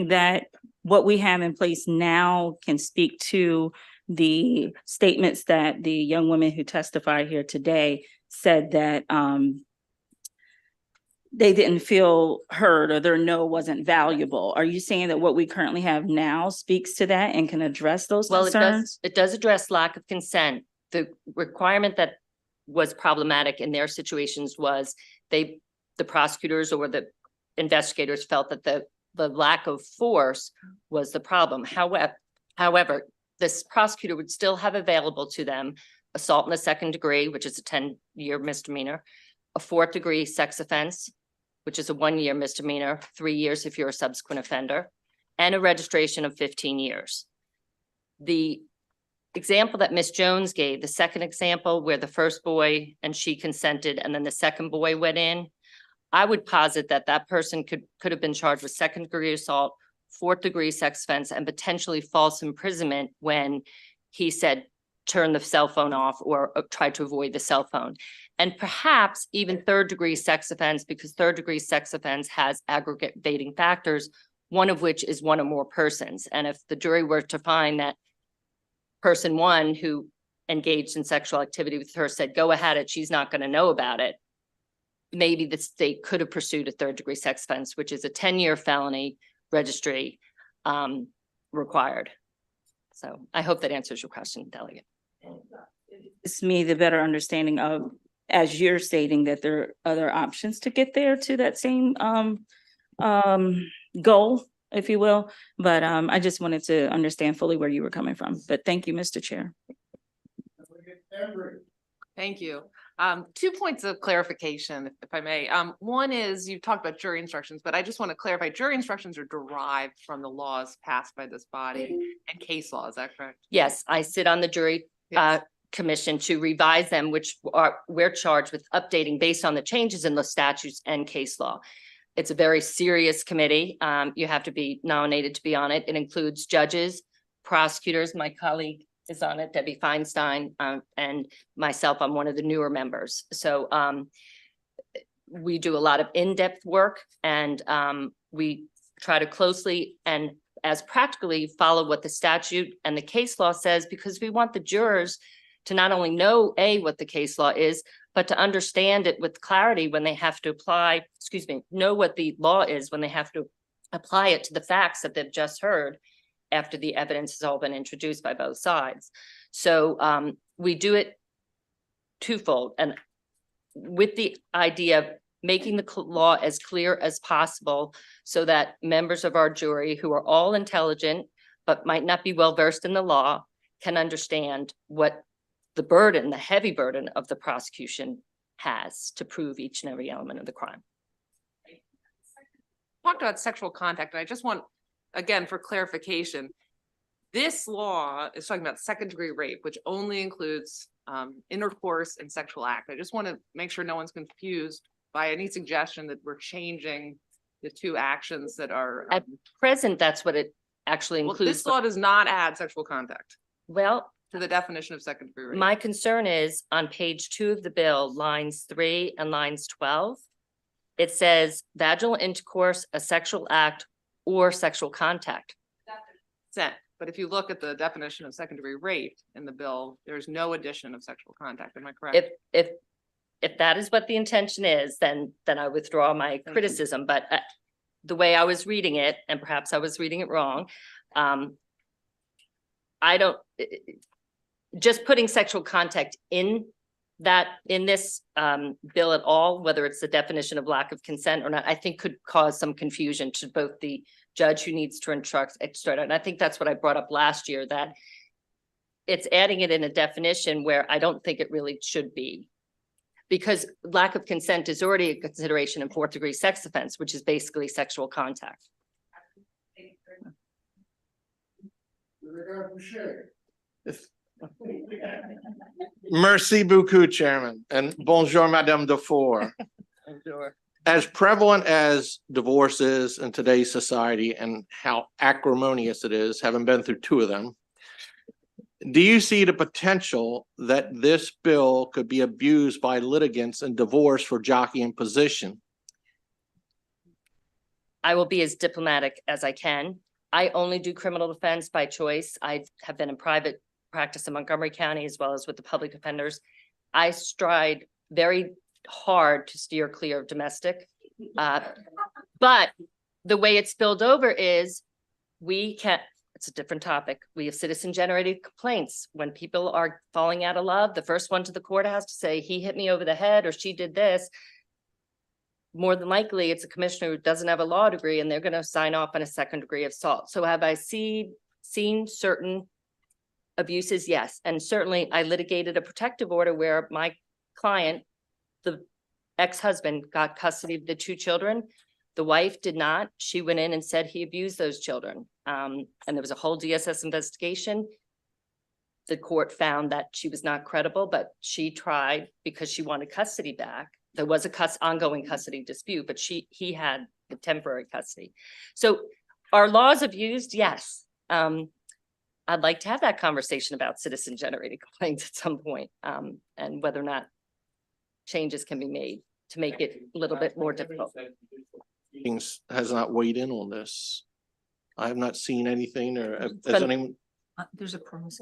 That what we have in place now can speak to the statements that the young women who testified here today said that they didn't feel heard or their no wasn't valuable. Are you saying that what we currently have now speaks to that and can address those concerns? It does address lack of consent. The requirement that was problematic in their situations was the prosecutors or the investigators felt that the lack of force was the problem. However, this prosecutor would still have available to them assault in the second degree, which is a 10-year misdemeanor, a 4th degree sex offense, which is a 1-year misdemeanor, 3 years if you're a subsequent offender, and a registration of 15 years. The example that Ms. Jones gave, the second example where the first boy and she consented and then the second boy went in, I would posit that that person could have been charged with 2nd degree assault, 4th degree sex offense, and potentially false imprisonment when he said, turn the cell phone off or try to avoid the cell phone. And perhaps even 3rd degree sex offense, because 3rd degree sex offense has aggravating factors, one of which is one or more persons. And if the jury were to find that person 1 who engaged in sexual activity with her said, go ahead, she's not going to know about it, maybe the state could have pursued a 3rd degree sex offense, which is a 10-year felony registry required. So I hope that answers your question, Delegate. It's me the better understanding of, as you're stating, that there are other options to get there to that same goal, if you will. But I just wanted to understand fully where you were coming from. But thank you, Mr. Chair. Thank you. 2 points of clarification, if I may. One is you've talked about jury instructions, but I just want to clarify jury instructions are derived from the laws passed by this body and case law. Is that correct? Yes, I sit on the jury commission to revise them, which we're charged with updating based on the changes in the statutes and case law. It's a very serious committee. You have to be nominated to be on it. It includes judges, prosecutors. My colleague is on it, Debbie Feinstein, and myself. I'm one of the newer members. So we do a lot of in-depth work, and we try to closely and as practically follow what the statute and the case law says, because we want the jurors to not only know what the case law is, but to understand it with clarity when they have to know what the law is when they have to apply it to the facts that they've just heard after the evidence has all been introduced by both sides. So we do it twofold, and with the idea of making the law as clear as possible so that members of our jury who are all intelligent but might not be well versed in the law can understand what the heavy burden of the prosecution has to prove each and every element of the crime. Talked about sexual contact, and I just want, again, for clarification, this law is talking about second-degree rape, which only includes intercourse and sexual act. I just want to make sure no one's confused by any suggestion that we're changing the two actions that are. At present, that's what it actually Well, includes. this law does not add sexual contact Well, to the definition of second-degree rape. my concern is on page 2 of the bill, lines 3 and lines 12. It says vaginal intercourse, a sexual act, or sexual contact. Consent. But if you look at the definition of second-degree rape in the bill, there's no addition of sexual contact. Am I correct? If that is what the intention is, then I withdraw my criticism. But the way I was reading it, and perhaps I was reading it wrong, I don't, just putting sexual contact in this bill at all, whether it's the definition of lack of consent or not, I think could cause some confusion to both the judge who needs to instruct, and I think that's what I brought up last year, that it's adding it in a definition where I don't think it really should be. Because lack of consent is already a consideration in 4th-degree sex offense, which is basically sexual contact. Merci beaucoup, Chairman, and bonjour, Madame Dufour. As prevalent as divorce is in today's society and how acrimonious it is, having been through 2 of them, do you see the potential that this bill could be abused by litigants in divorce for jockeying position? I will be as diplomatic as I can. I only do criminal defense by choice. I have been in private practice in Montgomery County as well as with the public defenders. I strive very hard to steer clear of domestic. But the way it's spilled over is it's a different topic. We have citizen generated complaints. When people are falling out of love, the first one to the court has to say, he hit me over the head or she did this. More than likely, it's a commissioner who doesn't have a law degree and they're going to sign off on a second-degree assault. So have I seen certain abuses? Yes. And certainly I litigated a protective order where my client, the ex-husband, got custody of the 2 children. The wife did not. She went in and said he abused those children. And there was a whole DSS investigation. The court found that she was not credible, but she tried because she wanted custody back. There was a ongoing custody dispute, but he had the temporary custody. So are laws abused? Yes. I'd like to have that conversation about citizen generated complaints at some point, and whether or not changes can be made to make it a little bit more difficult. Has not weighed in on this. I have not seen anything or has anyone. There's a cross.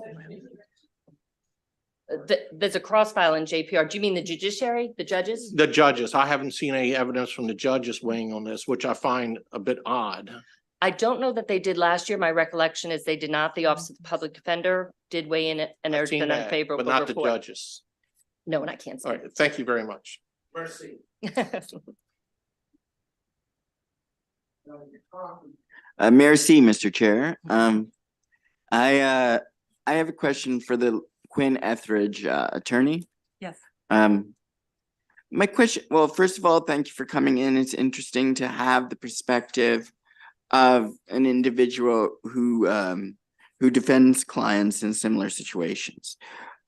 There's a cross file in JPR. Do you mean the judiciary, the judges? The judges. I haven't seen any evidence from the judges weighing on this, which I find a bit odd. I don't know that they did last year. My recollection is they did not. The Office of the Public Defender did weigh in it, and there's been an unfavorable but not report. the judges. No, and I can't say. All right. Thank you very much. Mercy. Merci, Mr. Chair. I have a question for the Quinn Etheridge attorney. Yes. My question, well, first of all, thank you for coming in. It's interesting to have the perspective of an individual who defends clients in similar situations.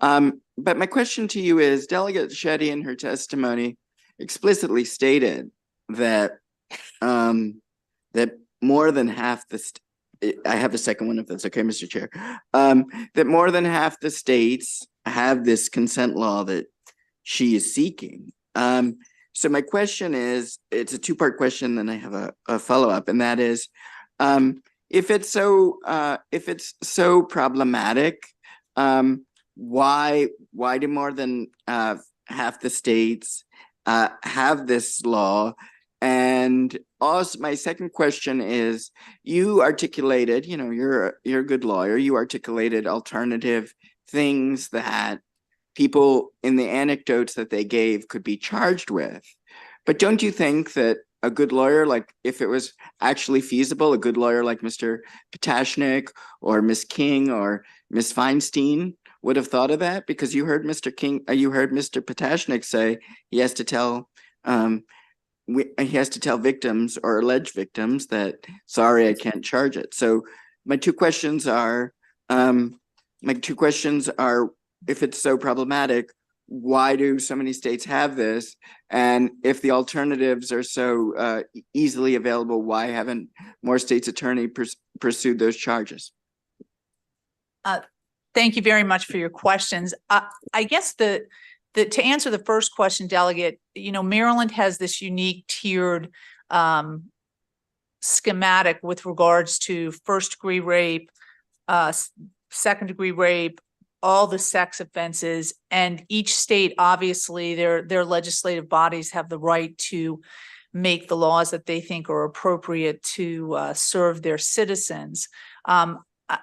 But my question to you is, Delegate Shetty in her testimony explicitly stated that that more than half the I have a second one if that's okay, Mr. Chair. That more than half the states have this consent law that she is seeking. So my question is, it's a 2-part question, then I have a follow-up, and that is, if it's so problematic, why do more than half the states have this law? And also, my second question is, you articulated, you're a good lawyer, you articulated alternative things that people in the anecdotes that they gave could be charged with. But don't you think that a good lawyer, like if it was actually feasible, a good lawyer like Mr. Potashnik or Ms. King or Ms. Feinstein would have thought of that, because you heard Mr. Potashnik say he has to tell victims or alleged victims that, sorry, I can't charge it. So my two questions are, if it's so problematic, why do so many states have this? And if the alternatives are so easily available, why haven't more states' attorney pursued those charges? Thank you very much for your questions. I guess to answer the first question, Delegate, Maryland has this unique tiered schematic with regards to first-degree rape, second-degree rape, all the sex offenses, and each state, obviously, their legislative bodies have the right to make the laws that they think are appropriate to serve their citizens.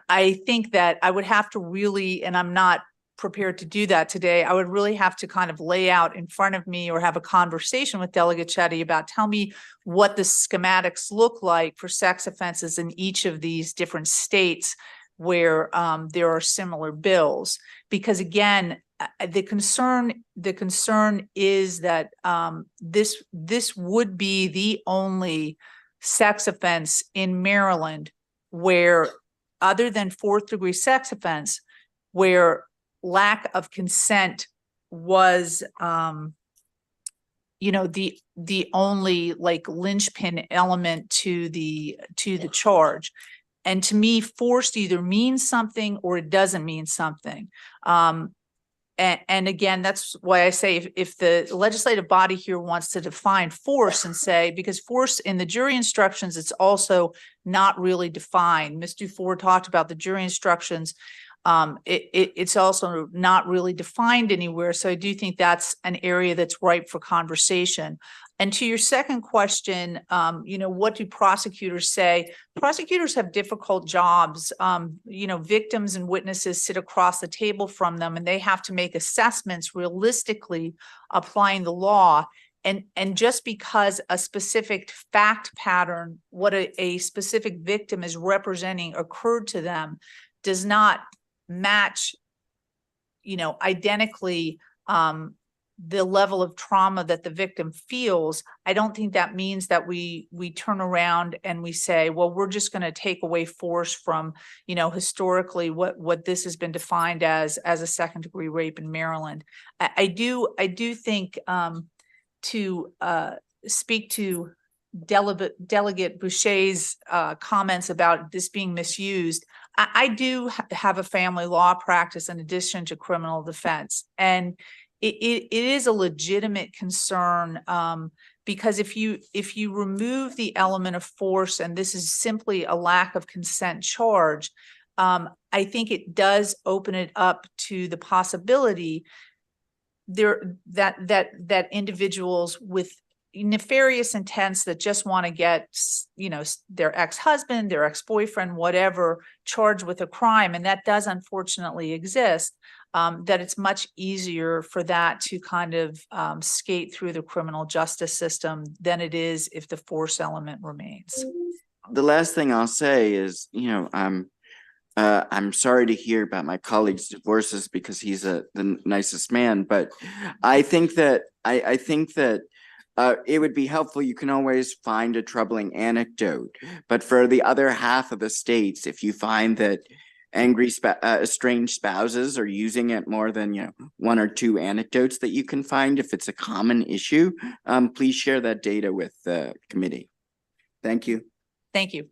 I think that I would have to really, and I'm not prepared to do that today, I would really have to kind of lay out in front of me or have a conversation with Delegate Chetty about, tell me what the schematics look like for sex offenses in each of these different states where there are similar bills. Because again, the concern is that this would be the only sex offense in Maryland where, other than fourth-degree sex offense, where lack of consent was the only like linchpin element to the charge. And to me, forced either means something or it doesn't mean something. And again, that's why I say if the legislative body here wants to define force and say, because force in the jury instructions, it's also not really defined. Ms. Dufour talked about the jury instructions. It's also not really defined anywhere. So I do think that's an area that's ripe for conversation. And to your second question, what do prosecutors say? Prosecutors have difficult jobs. Victims and witnesses sit across the table from them, and they have to make assessments realistically applying the law. And just because a specific fact pattern, what a specific victim is representing occurred to them, does not match, identically the level of trauma that the victim feels. I don't think that means that we turn around and we say, well, we're just going to take away force from, historically what this has been defined as a second-degree rape in Maryland. I do think to speak to Delegate Boucher's comments about this being misused, I do have a family law practice in addition to criminal defense, and it is a legitimate concern because if you remove the element of force, and this is simply a lack of consent charge, I think it does open it up to the possibility that individuals with nefarious intents that just want to get, their ex-husband, their ex-boyfriend, whatever, charged with a crime, and that does unfortunately exist, that it's much easier for that to kind of skate through the criminal justice system than it is if the force element remains. The last thing I'll say is, I'm sorry to hear about my colleague's divorces because he's the nicest man, but I think that it would be helpful. You can always find a troubling anecdote, but for the other half of the states, if you find that angry estranged spouses are using it more than one or two anecdotes that you can find, if it's a common issue, please share that data with the committee. Thank you. Thank you.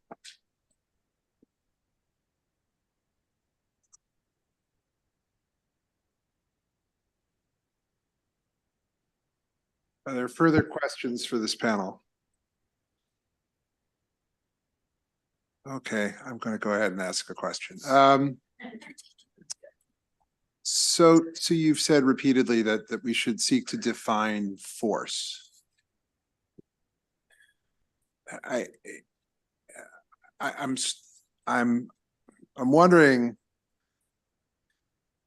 Are there further questions for this panel? Okay, I'm going to go ahead and ask a question. So you've said repeatedly that we should seek to define force. I'm wondering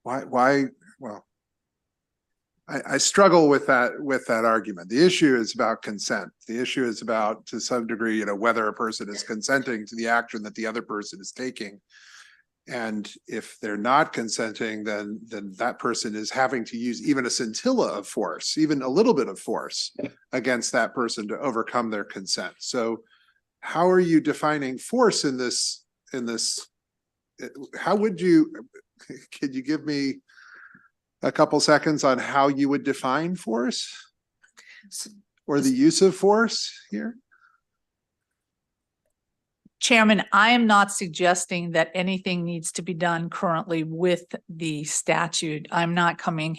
why. Well, I struggle with that argument. The issue is about consent. The issue is about, to some degree, whether a person is consenting to the action that the other person is taking. And if they're not consenting, then that person is having to use even a scintilla of force, even a little bit of force against that person to overcome their consent. So how are you defining force in this, how would you, could you give me a couple seconds on how you would define force? Or the use of force here? Chairman, I am not suggesting that anything needs to be done currently with the statute. I'm coming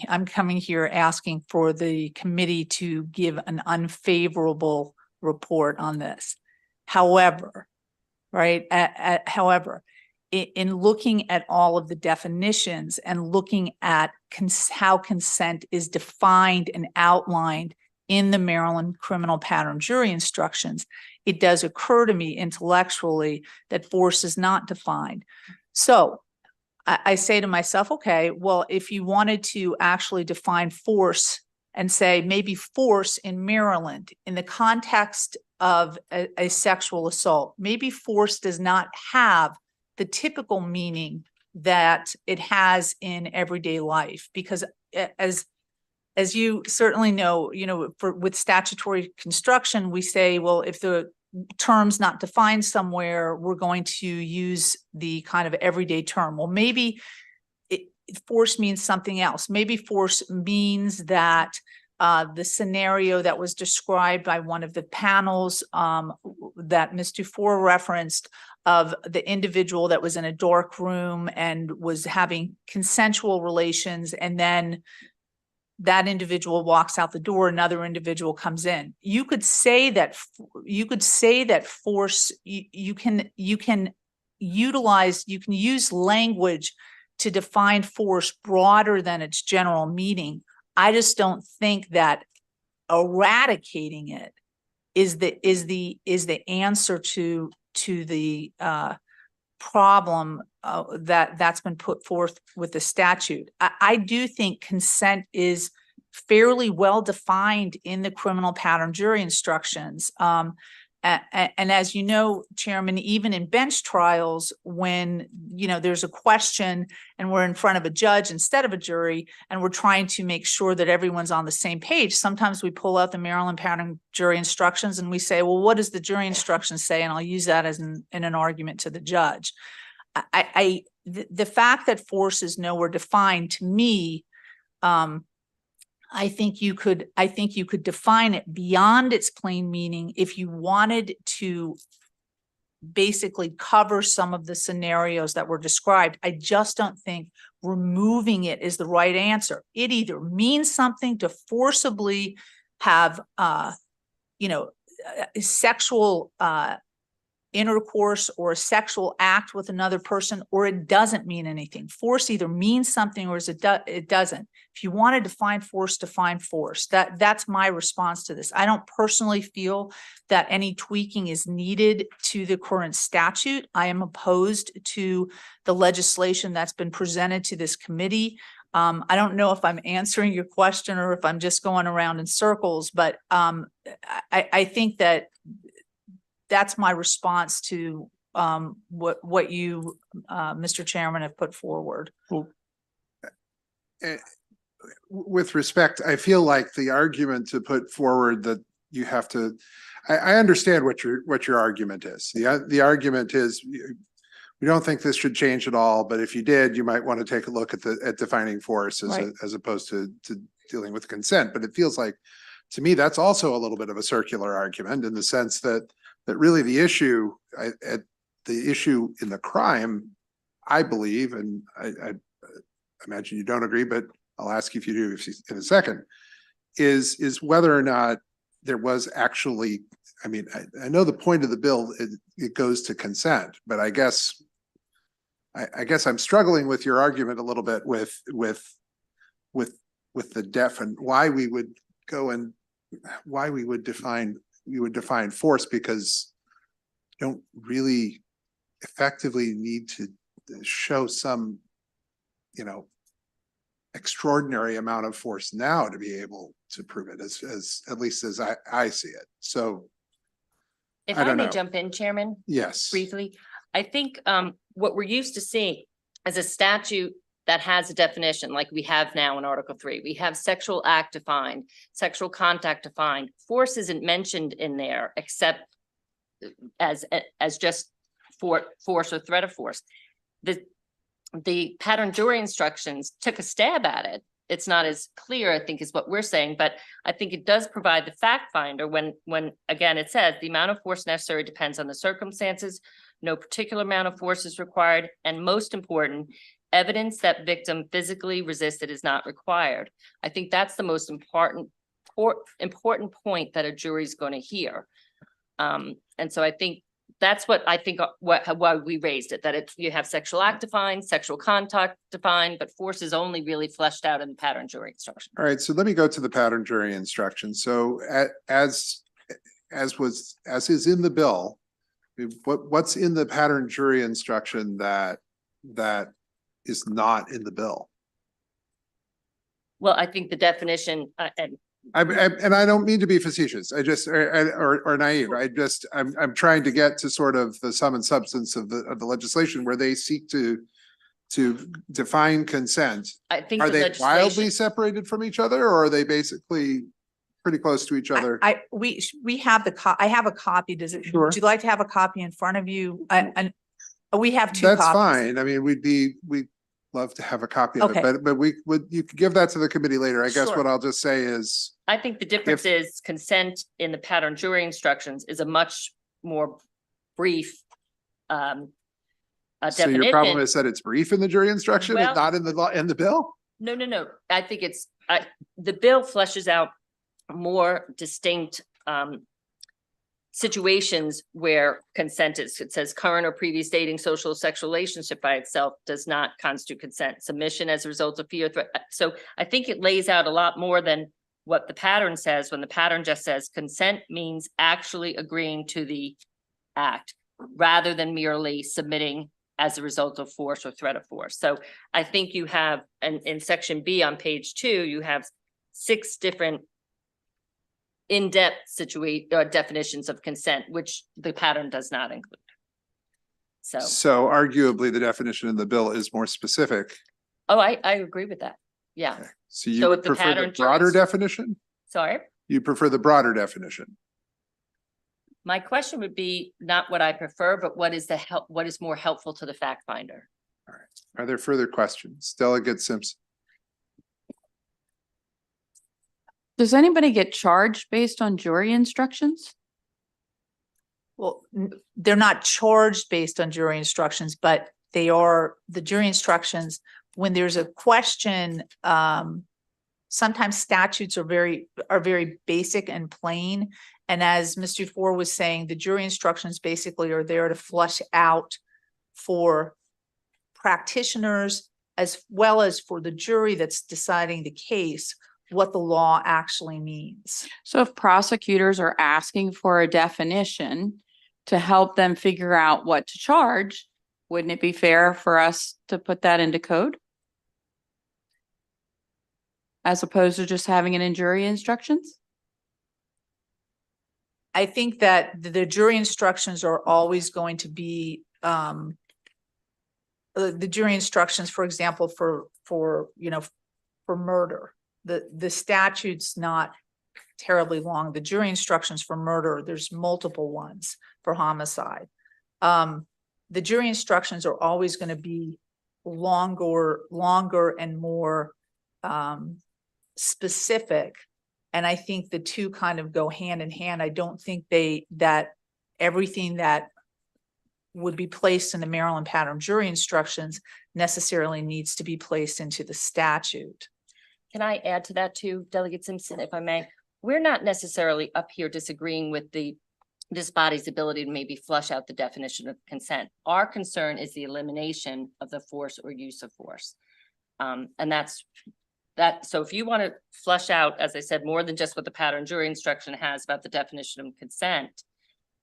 here asking for the committee to give an unfavorable report on this. However, right, however, in looking at all of the definitions and looking at how consent is defined and outlined in the Maryland criminal pattern jury instructions, it does occur to me intellectually that force is not defined. So I say to myself, okay, well, if you wanted to actually define force and say maybe force in Maryland in the context of a sexual assault, maybe force does not have the typical meaning that it has in everyday life, because as you certainly know, with statutory construction, we say, well, if the term's not defined somewhere, we're going to use the kind of everyday term. Well, maybe force means something else. Maybe force means that the scenario that was described by one of the panels that Ms. Dufour referenced, of the individual that was in a dark room and was having consensual relations, and then that individual walks out the door, another individual comes in. You could say that force, you can use language to define force broader than its general meaning. I just don't think that eradicating it is the answer to the problem that's been put forth with the statute. I do think consent is fairly well defined in the criminal pattern jury instructions. And as you know, Chairman, even in bench trials, when there's a question and we're in front of a judge instead of a jury, and we're trying to make sure that everyone's on the same page, sometimes we pull out the Maryland pattern jury instructions and we say, well, what does the jury instructions say? And I'll use that as in an argument to the judge. The fact that force is nowhere defined, to me, I think you could define it beyond its plain meaning if you wanted to basically cover some of the scenarios that were described. I just don't think removing it is the right answer. It either means something to forcibly have, sexual intercourse or a sexual act with another person, or it doesn't mean anything. Force either means something or it doesn't. If you want to define force, define force. That's my response to this. I don't personally feel that any tweaking is needed to the current statute. I am opposed to the legislation that's been presented to this committee. I don't know if I'm answering your question or if I'm just going around in circles, but I think that's my response to what you, Mr. Chairman, have put forward. Well, with respect, I feel like the argument to put forward that you have to, I understand what your argument is. The argument is we don't think this should change at all, but if you did, you might want to take a look at defining force as opposed to dealing with consent. But it feels like, to me, that's also a little bit of a circular argument, in the sense that really the issue in the crime, I believe, and I imagine you don't agree, but I'll ask you if you do in a second, is whether or not there was actually, I know the point of the bill, it goes to consent, but I guess I'm struggling with your argument a little bit with the def and why we would go and why we would define force, because you don't really effectively need to show some, extraordinary amount of force now to be able to prove it, as at least as I see it. So If I I don't may know. jump in, Chairman? Yes. Briefly, I think what we're used to seeing as a statute that has a definition like we have now in Article 3. We have sexual act defined, sexual contact defined. Force isn't mentioned in there except as just for force or threat of force. The pattern jury instructions took a stab at it. It's not as clear, I think, is what we're saying, but I think it does provide the fact finder when again, it says the amount of force necessary depends on the circumstances. No particular amount of force is required. And most important, evidence that victim physically resisted is not required. I think that's the most important point that a jury is going to hear. And so I think that's what I think why we raised it, that you have sexual act defined, sexual contact defined, but force is only really fleshed out in the pattern jury instruction. All right, so let me go to the pattern jury instruction. So as is in the bill, what's in the pattern jury instruction that is not in the bill? Well, I think the definition and I don't mean to be facetious. I just or naive. I'm trying to get to sort of the sum and substance of the legislation where they seek to define consent. I think Are the they legislation- wildly separated from each other, or are they basically pretty close to each other? We have I have a copy. Sure. Would you like to have a copy in front of you? And we have two That's copies. fine. I mean, we'd love to have a copy of Okay. it, but you could give that to the committee later. I guess Sure. what I'll just say is, I think the difference is consent in the pattern jury instructions is a much more brief so definition. your problem is that it's brief in the jury instruction and Well- not in the law, in the bill? No. I think the bill fleshes out more distinct situations where consent is. It says current or previous dating, social, or sexual relationship by itself does not constitute consent. Submission as a result of fear, threat. So I think it lays out a lot more than what the pattern says, when the pattern just says consent means actually agreeing to the act rather than merely submitting as a result of force or threat of force. So I think you have, and in section B on page 2, you have 6 different in-depth definitions of consent, which the pattern does not include. So arguably the definition in the bill is more specific. Oh, I agree with that. Yeah. So you So would if the prefer the pattern broader juries- definition? Sorry. You prefer the broader definition? My question would be not what I prefer, but what is more helpful to the fact finder? Are there further questions? Delegate Simpson? Does anybody get charged based on jury instructions? Well, they're not charged based on jury instructions, but they are the jury instructions. When there's a question, sometimes statutes are very basic and plain. And as Mr. Dufour was saying, the jury instructions basically are there to flush out for practitioners as well as for the jury that's deciding the case, what the law actually means. So if prosecutors are asking for a definition to help them figure out what to charge, wouldn't it be fair for us to put that into code? As opposed to just having it in jury instructions? I think that the jury instructions are always going to be, the jury instructions, for example, for murder, the statute's not terribly long. The jury instructions for murder, there's multiple ones for homicide. The jury instructions are always going to be longer and more specific. And I think the two kind of go hand in hand. I don't think that everything that would be placed in the Maryland pattern jury instructions necessarily needs to be placed into the statute. Can I add to that too, Delegate Simpson, if I may? We're not necessarily up here disagreeing with this body's ability to maybe flush out the definition of consent. Our concern is the elimination of the force or use of force. And that's that. So if you want to flush out, as I said, more than just what the pattern jury instruction has about the definition of consent,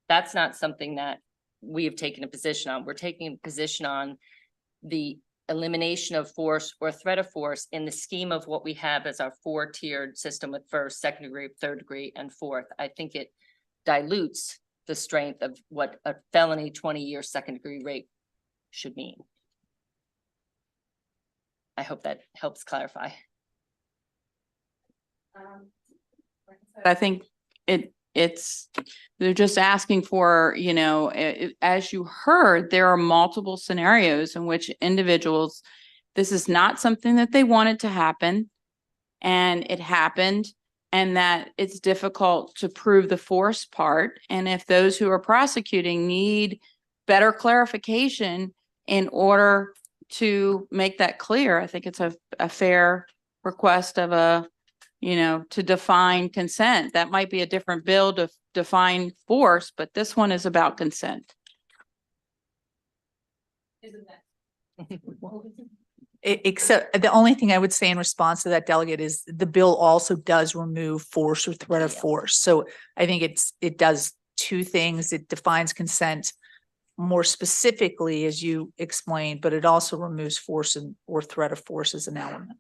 that's not something that we have taken a position on. We're taking a position on the elimination of force or threat of force in the scheme of what we have as our 4-tiered system with first, second degree, third degree, and fourth. I think it dilutes the strength of what a felony 20-year second degree rape should mean. I hope that helps clarify. I think they're just asking for, you know, as you heard, there are multiple scenarios in which individuals, this is not something that they wanted to happen, and it happened, and that it's difficult to prove the force part. And if those who are prosecuting need better clarification in order to make that clear, I think it's a fair request of to define consent. That might be a different bill to define force, but this one is about consent. Except the only thing I would say in response to that, Delegate, is the bill also does remove force or threat of force. So I think it does two things. It defines consent more specifically, as you explained, but it also removes force or threat of force as an element,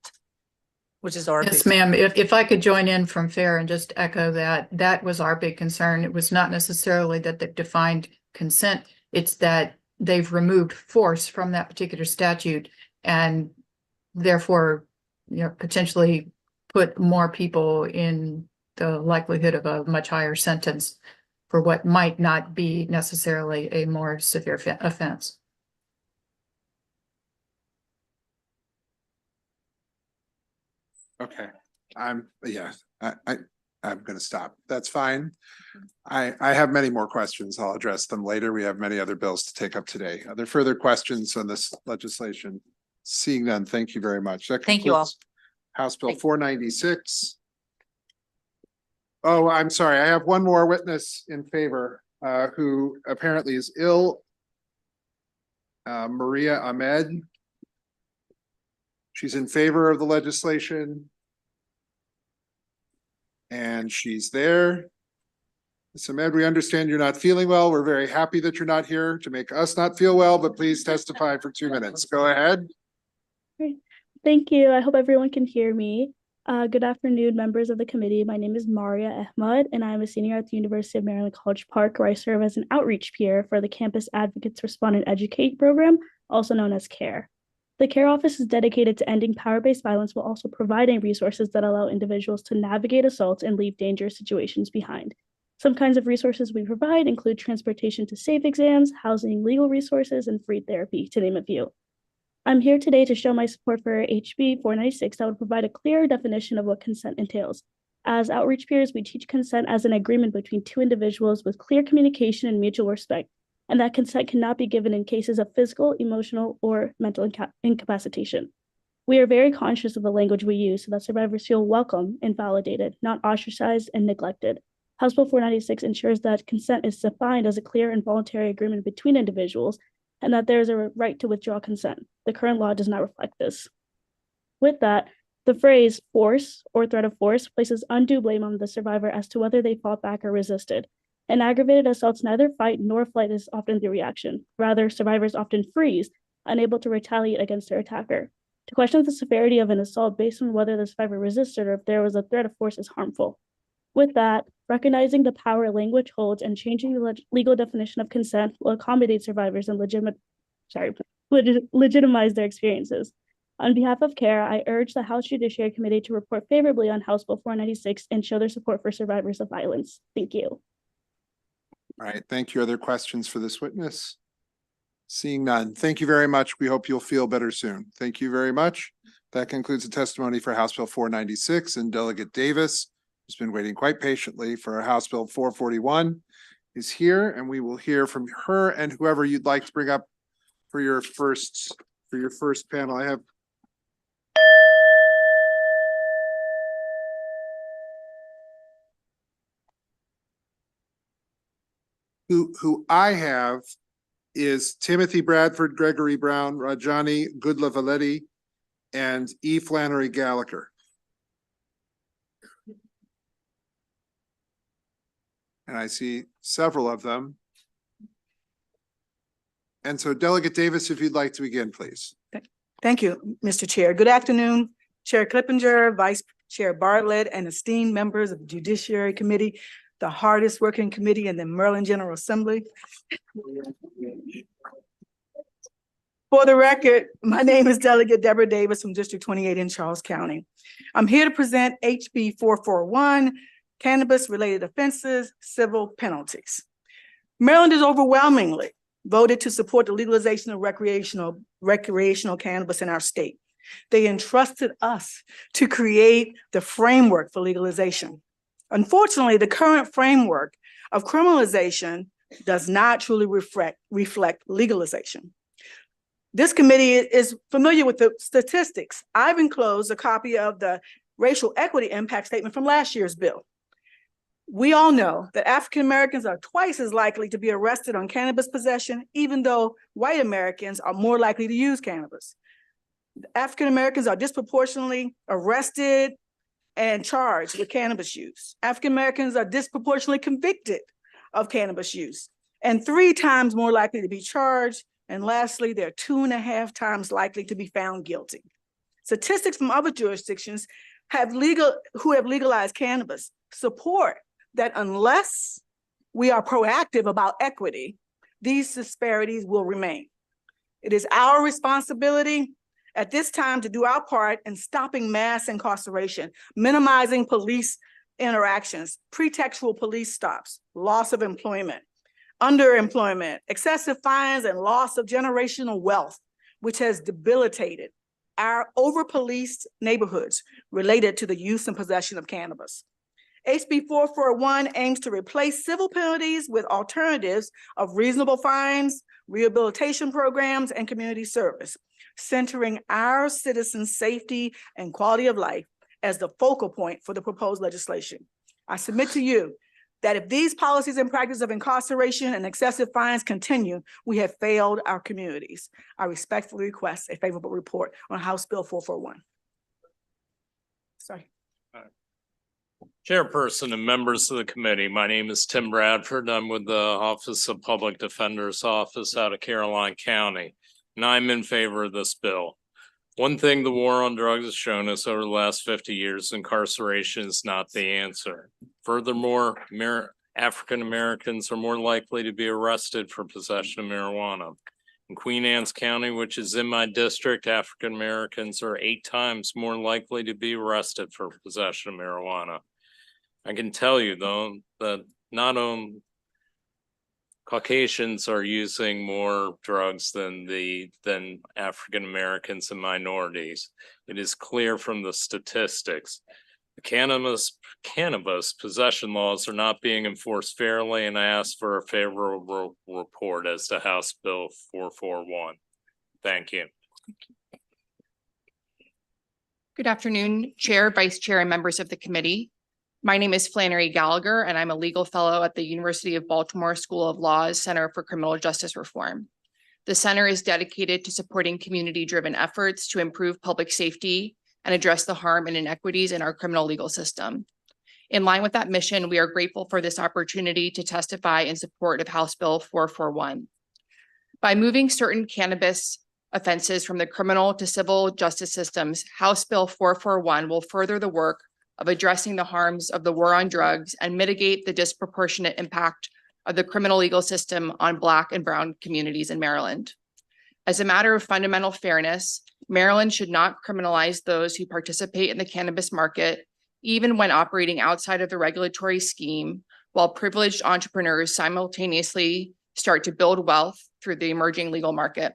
which is our. Yes, ma'am. If I could join in from FAIR and just echo that was our big concern. It was not necessarily that they've defined consent. It's that they've removed force from that particular statute and therefore, potentially put more people in the likelihood of a much higher sentence for what might not be necessarily a more severe offense. Okay, I'm gonna stop. That's fine. I have many more questions. I'll address them later. We have many other bills to take up today. Are there further questions on this legislation? Seeing none, thank you very much. That Thank you all. concludes House Bill 496. Oh, I'm sorry. I have one more witness in favor, who apparently is ill. Maria Ahmed. She's in favor of the legislation. And she's there. Ms. Ahmed, we understand you're not feeling well. We're very happy that you're not here to make us not feel well, but please testify for 2 minutes. Go ahead. Great. Thank you. I hope everyone can hear me. Good afternoon, members of the committee. My name is Maria Ahmed, and I'm a senior at the University of Maryland College Park, where I serve as an outreach peer for the Campus Advocates Respond and Educate program, also known as CARE. The CARE office is dedicated to ending power-based violence while also providing resources that allow individuals to navigate assaults and leave dangerous situations behind. Some kinds of resources we provide include transportation to SAFE exams, housing, legal resources, and free therapy, to name a few. I'm here today to show my support for HB 496 that would provide a clear definition of what consent entails. As outreach peers, we teach consent as an agreement between two individuals with clear communication and mutual respect, and that consent cannot be given in cases of physical, emotional, or mental incapacitation. We are very conscious of the language we use so that survivors feel welcome and validated, not ostracized and neglected. House Bill 496 ensures that consent is defined as a clear and voluntary agreement between individuals, and that there is a right to withdraw consent. The current law does not reflect this. With that, the phrase force or threat of force places undue blame on the survivor as to whether they fought back or resisted. In aggravated assaults, neither fight nor flight is often the reaction. Rather, survivors often freeze, unable to retaliate against their attacker. To question the severity of an assault based on whether the survivor resisted or if there was a threat of force is harmful. With that, recognizing the power language holds and changing the legal definition of consent will accommodate survivors and legitimize their experiences. On behalf of CARE, I urge the House Judiciary Committee to report favorably on House Bill 496 and show their support for survivors of violence. Thank you. All right, thank you. Other questions for this witness? Seeing none. Thank you very much. We hope you'll feel better soon. Thank you very much. That concludes the testimony for House Bill 496, and Delegate Davis has been waiting quite patiently for House Bill 441 is here, and we will hear from her and whoever you'd like to bring up for your first panel. I have who I have is Timothy Bradford, Gregory Brown, Rajani Goodla-Valetti, and E. Flannery Gallagher. And I see several of them. And so Delegate Davis, if you'd like to begin, please. Thank you, Mr. Chair. Good afternoon, Chair Clippinger, Vice Chair Bartlett, and esteemed members of the Judiciary Committee, the hardest working committee in the Maryland General Assembly. For the record, my name is Delegate Deborah Davis from District 28 in Charles County. I'm here to present HB 441, Cannabis-Related Offenses, Civil Penalties. Maryland is overwhelmingly voted to support the legalization of recreational cannabis in our state. They entrusted us to create the framework for legalization. Unfortunately, the current framework of criminalization does not truly reflect legalization. This committee is familiar with the statistics. I've enclosed a copy of the racial equity impact statement from last year's bill. We all know that African Americans are twice as likely to be arrested on cannabis possession, even though white Americans are more likely to use cannabis. African Americans are disproportionately arrested and charged with cannabis use. African Americans are disproportionately convicted of cannabis use and 3 times more likely to be charged. And lastly, they're 2.5 times likely to be found guilty. Statistics from other jurisdictions who have legalized cannabis support that unless we are proactive about equity, these disparities will remain. It is our responsibility at this time to do our part in stopping mass incarceration, minimizing police interactions, pretextual police stops, loss of employment, underemployment, excessive fines, and loss of generational wealth, which has debilitated our over-policed neighborhoods related to the use and possession of cannabis. HB 441 aims to replace civil penalties with alternatives of reasonable fines, rehabilitation programs, and community service, centering our citizens' safety and quality of life as the focal point for the proposed legislation. I submit to you that if these policies and practices of incarceration and excessive fines continue, we have failed our communities. I respectfully request a favorable report on House Bill 441. Sorry. Chairperson and members of the committee, my name is Tim Bradford. I'm with the Office of Public Defender's Office out of Caroline County, and I'm in favor of this bill. One thing the war on drugs has shown us over the last 50 years, incarceration is not the answer. Furthermore, African Americans are more likely to be arrested for possession of marijuana. In Queen Anne's County, which is in my district, African Americans are 8 times more likely to be arrested for possession of marijuana. I can tell you though, that not only Caucasians are using more drugs than African Americans and minorities. It is clear from the statistics. The cannabis possession laws are not being enforced fairly, and I ask for a favorable report as to House Bill 441. Thank you. Good afternoon, Chair, Vice Chair, and members of the committee. My name is Flannery Gallagher, and I'm a legal fellow at the University of Baltimore School of Law's Center for Criminal Justice Reform. The center is dedicated to supporting community-driven efforts to improve public safety and address the harm and inequities in our criminal legal system. In line with that mission, we are grateful for this opportunity to testify in support of House Bill 441. By moving certain cannabis offenses from the criminal to civil justice systems, House Bill 441 will further the work of addressing the harms of the war on drugs and mitigate the disproportionate impact of the criminal legal system on Black and Brown communities in Maryland. As a matter of fundamental fairness, Maryland should not criminalize those who participate in the cannabis market, even when operating outside of the regulatory scheme, while privileged entrepreneurs simultaneously start to build wealth through the emerging legal market.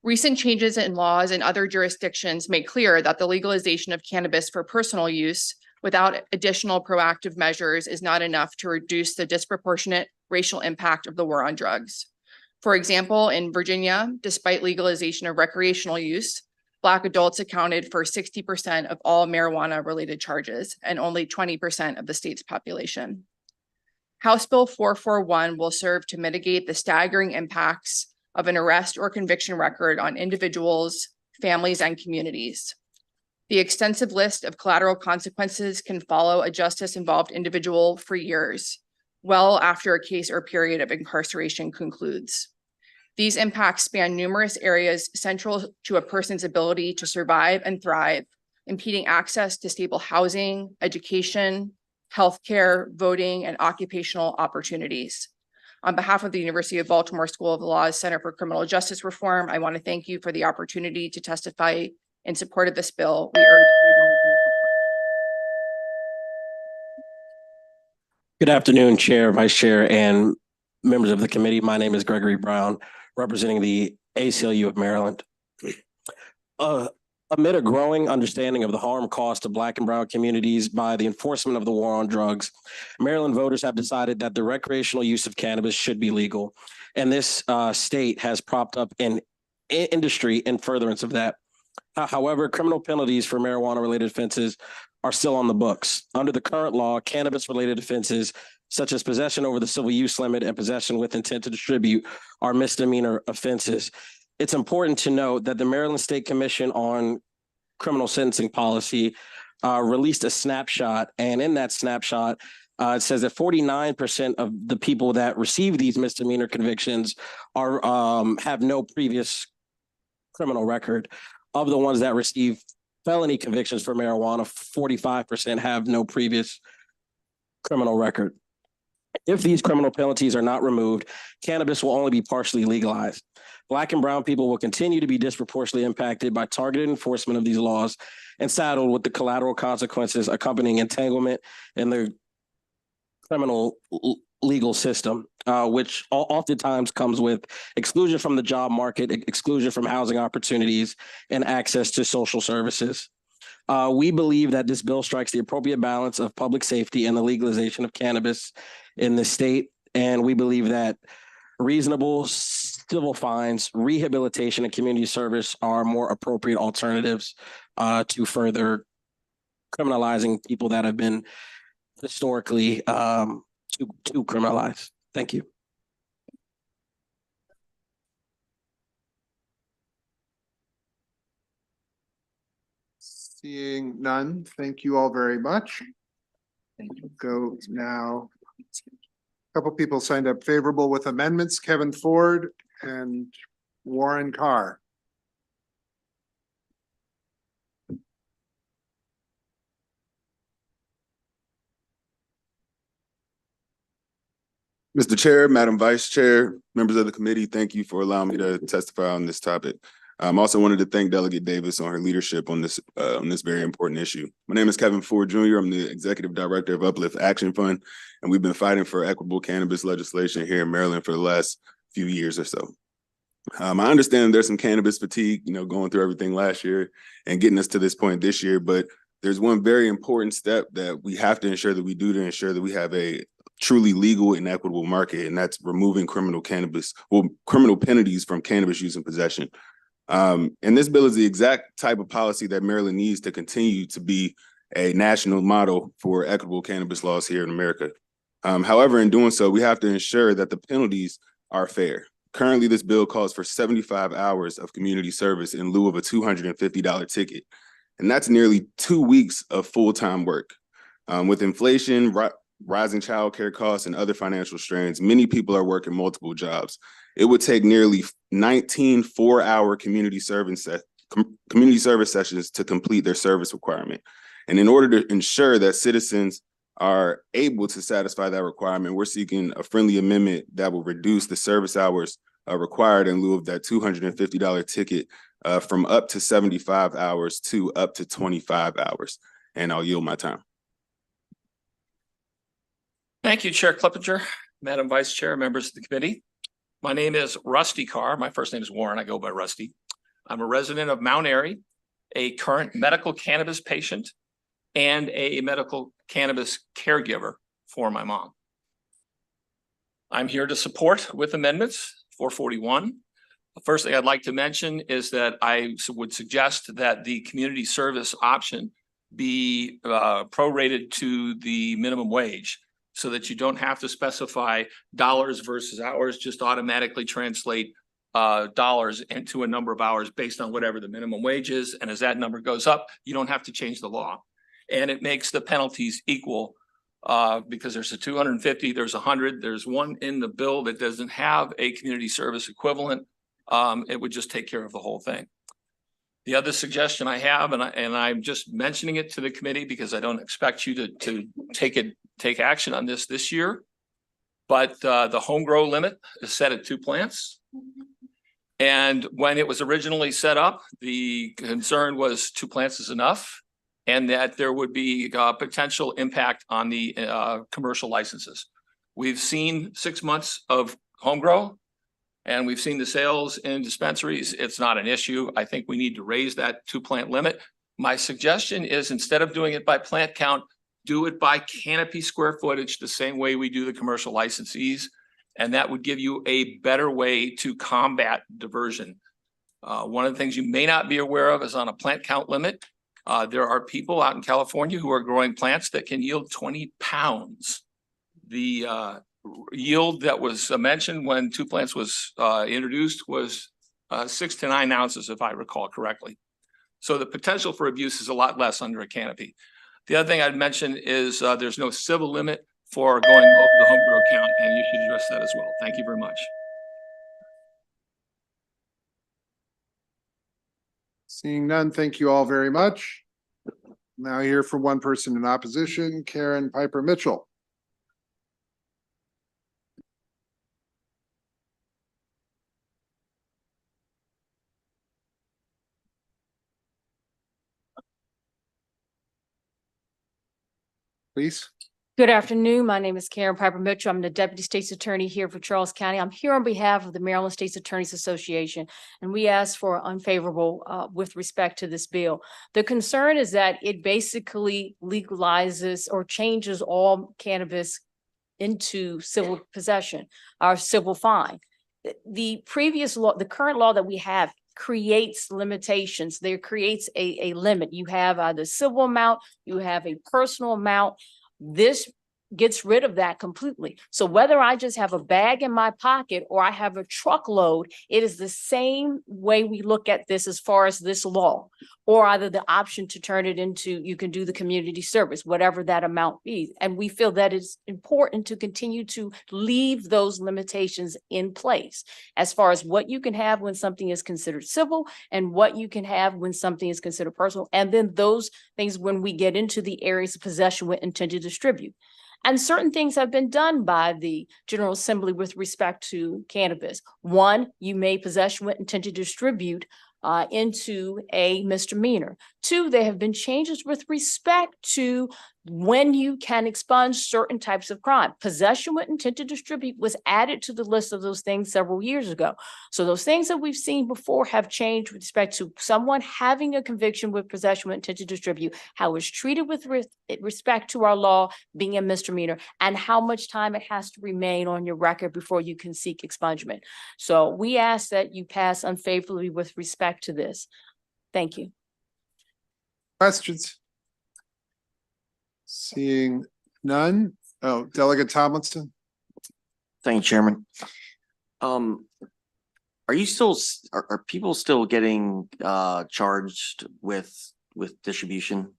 Recent changes in laws in other jurisdictions make clear that the legalization of cannabis for personal use without additional proactive measures is not enough to reduce the disproportionate racial impact of the war on drugs. For example, in Virginia, despite legalization of recreational use, Black adults accounted for 60% of all marijuana-related charges and only 20% of the state's population. House Bill 441 will serve to mitigate the staggering impacts of an arrest or conviction record on individuals, families, and communities. The extensive list of collateral consequences can follow a justice-involved individual for years, well after a case or period of incarceration concludes. These impacts span numerous areas central to a person's ability to survive and thrive, impeding access to stable housing, education, healthcare, voting, and occupational opportunities. On behalf of the University of Baltimore School of Law's Center for Criminal Justice Reform, I want to thank you for the opportunity to testify in support of this bill. We urge Good afternoon, Chair, Vice Chair, and members of the committee. My name is Gregory Brown, representing the ACLU of Maryland. Amid a growing understanding of the harm caused to Black and Brown communities by the enforcement of the war on drugs, Maryland voters have decided that the recreational use of cannabis should be legal. And this state has propped up an industry in furtherance of that. However, criminal penalties for marijuana-related offenses are still on the books. Under the current law, cannabis-related offenses such as possession over the civil use limit and possession with intent to distribute are misdemeanor offenses. It's important to note that the Maryland State Commission on Criminal Sentencing Policy released a snapshot, and in that snapshot, it says that 49% of the people that receive these misdemeanor convictions are have no previous criminal record. Of the ones that receive felony convictions for marijuana, 45% have no previous criminal record. If these criminal penalties are not removed, cannabis will only be partially legalized. Black and Brown people will continue to be disproportionately impacted by targeted enforcement of these laws and saddled with the collateral consequences accompanying entanglement in the criminal legal system, which oftentimes comes with exclusion from the job market, exclusion from housing opportunities, and access to social services. We believe that this bill strikes the appropriate balance of public safety and the legalization of cannabis in the state. And we believe that reasonable civil fines, rehabilitation, and community service are more appropriate alternatives to further criminalizing people that have been historically to criminalize. Thank you. Seeing none, thank you all very much. Go now. A couple people signed up favorable with amendments, Kevin Ford and Warren Carr. Mr. Chair, Madam Vice Chair, members of the committee, thank you for allowing me to testify on this topic. Also wanted to thank Delegate Davis on her leadership on this very important issue. My name is Kevin Ford Jr. I'm the Executive Director of Uplift Action Fund, and we've been fighting for equitable cannabis legislation here in Maryland for the last few years or so. I understand there's some cannabis fatigue, going through everything last year and getting us to this point this year, but there's one very important step that we have to ensure that we do to ensure that we have a truly legal and equitable market, and that's removing criminal penalties from cannabis use and possession. And this bill is the exact type of policy that Maryland needs to continue to be a national model for equitable cannabis laws here in America. However, in doing so, we have to ensure that the penalties are fair. Currently, this bill calls for 75 hours of community service in lieu of a $250 ticket. And that's nearly 2 weeks of full-time work. With inflation, rising childcare costs, and other financial strains, many people are working multiple jobs. It would take nearly 19 4-hour community service sessions to complete their service requirement. And in order to ensure that citizens are able to satisfy that requirement, we're seeking a friendly amendment that will reduce the service hours required in lieu of that $250 ticket from up to 75 hours to up to 25 hours. And I'll yield my time. Thank you, Chair Clippinger, Madam Vice Chair, members of the committee. My name is Rusty Carr. My first name is Warren. I go by Rusty. I'm a resident of Mount Airy, a current medical cannabis patient, and a medical cannabis caregiver for my mom. I'm here to support with amendments 441. The first thing I'd like to mention is that I would suggest that the community service option be prorated to the minimum wage, so that you don't have to specify dollars versus hours, just automatically translate dollars into a number of hours based on whatever the minimum wage is. And as that number goes up, you don't have to change the law. And it makes the penalties equal because there's a 250, there's 100, there's one in the bill that doesn't have a community service equivalent. It would just take care of the whole thing. The other suggestion I have, and I'm just mentioning it to the committee because I don't expect you to take action on this year, But the home grow limit is set at 2 plants. And when it was originally set up, the concern was 2 plants is enough, and that there would be potential impact on the commercial licenses. We've seen 6 months of home grow, and we've seen the sales in dispensaries. It's not an issue. I think we need to raise that 2 plant limit. My suggestion is, instead of doing it by plant count, do it by canopy square footage, the same way we do the commercial licensees. And that would give you a better way to combat diversion. One of the things you may not be aware of is on a plant count limit. There are people out in California who are growing plants that can yield 20 pounds. The yield that was mentioned when 2 plants was introduced was 6 to 9 ounces, if I recall correctly. So the potential for abuse is a lot less under a canopy. The other thing I'd mention is there's no civil limit for going over the home grow count, and you should address that as well. Thank you very much. Seeing none, thank you all very much. Now hear from one person in opposition, Karen Piper Mitchell. Please. Good afternoon. My name is Karen Piper Mitchell. I'm the Deputy State's Attorney here for Charles County. I'm here on behalf of the Maryland State's Attorneys Association, and we asked for unfavorable with respect to this bill. The concern is that it basically legalizes or changes all cannabis into civil possession or civil fine. The previous law, the current law that we have, creates limitations. There creates a limit. You have either civil amount, you have a personal amount. This gets rid of that completely. So whether I just have a bag in my pocket or I have a truckload, it is the same way we look at this as far as this law, or either the option to turn it into, you can do the community service, whatever that amount be. And we feel that it's important to continue to leave those limitations in place as far as what you can have when something is considered civil and what you can have when something is considered personal. And then those things when we get into the areas of possession with intent to distribute. And certain things have been done by the General Assembly with respect to cannabis. One, you may possession with intent to distribute into a misdemeanor. Two, there have been changes with respect to when you can expunge certain types of crime. Possession with intent to distribute was added to the list of those things several years ago. So those things that we've seen before have changed with respect to someone having a conviction with possession with intent to distribute, how it's treated with respect to our law being a misdemeanor, and how much time it has to remain on your record before you can seek expungement. So we ask that you pass unfavorably with respect to this. Thank you. Questions? Seeing none. Oh, Delegate Tomlinson. Thank you, Chairman. Are you still, are people still getting charged with distribution?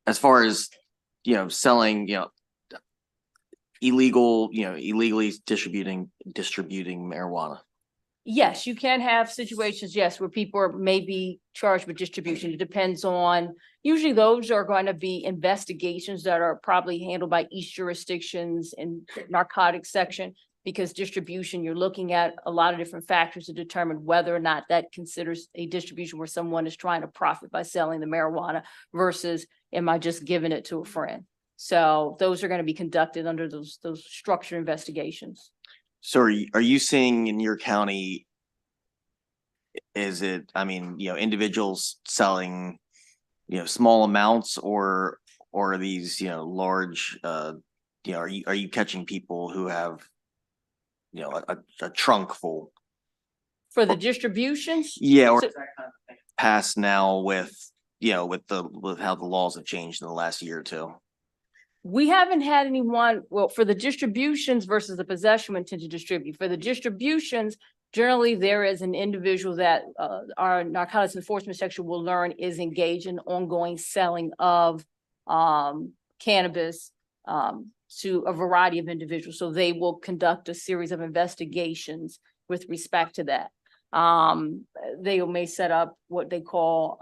As far as, selling, illegally distributing marijuana? Yes, you can have situations, yes, where people are maybe charged with distribution. It depends on, usually those are going to be investigations that are probably handled by each jurisdictions in narcotics section, because distribution, you're looking at a lot of different factors to determine whether or not that considers a distribution where someone is trying to profit by selling the marijuana versus am I just giving it to a friend? So those are going to be conducted under those structured investigations. So are you seeing in your county, is it, individuals selling, small amounts or are these, large, are you catching people who have, a trunk full? For the distributions? Yeah, or So- pass now with how the laws have changed in the last year or two. We haven't had anyone, well, for the distributions versus the possession with intent to distribute. For the distributions, generally there is an individual that our narcotics enforcement section will learn is engaged in ongoing selling of cannabis to a variety of individuals. So they will conduct a series of investigations with respect to that. They may set up what they call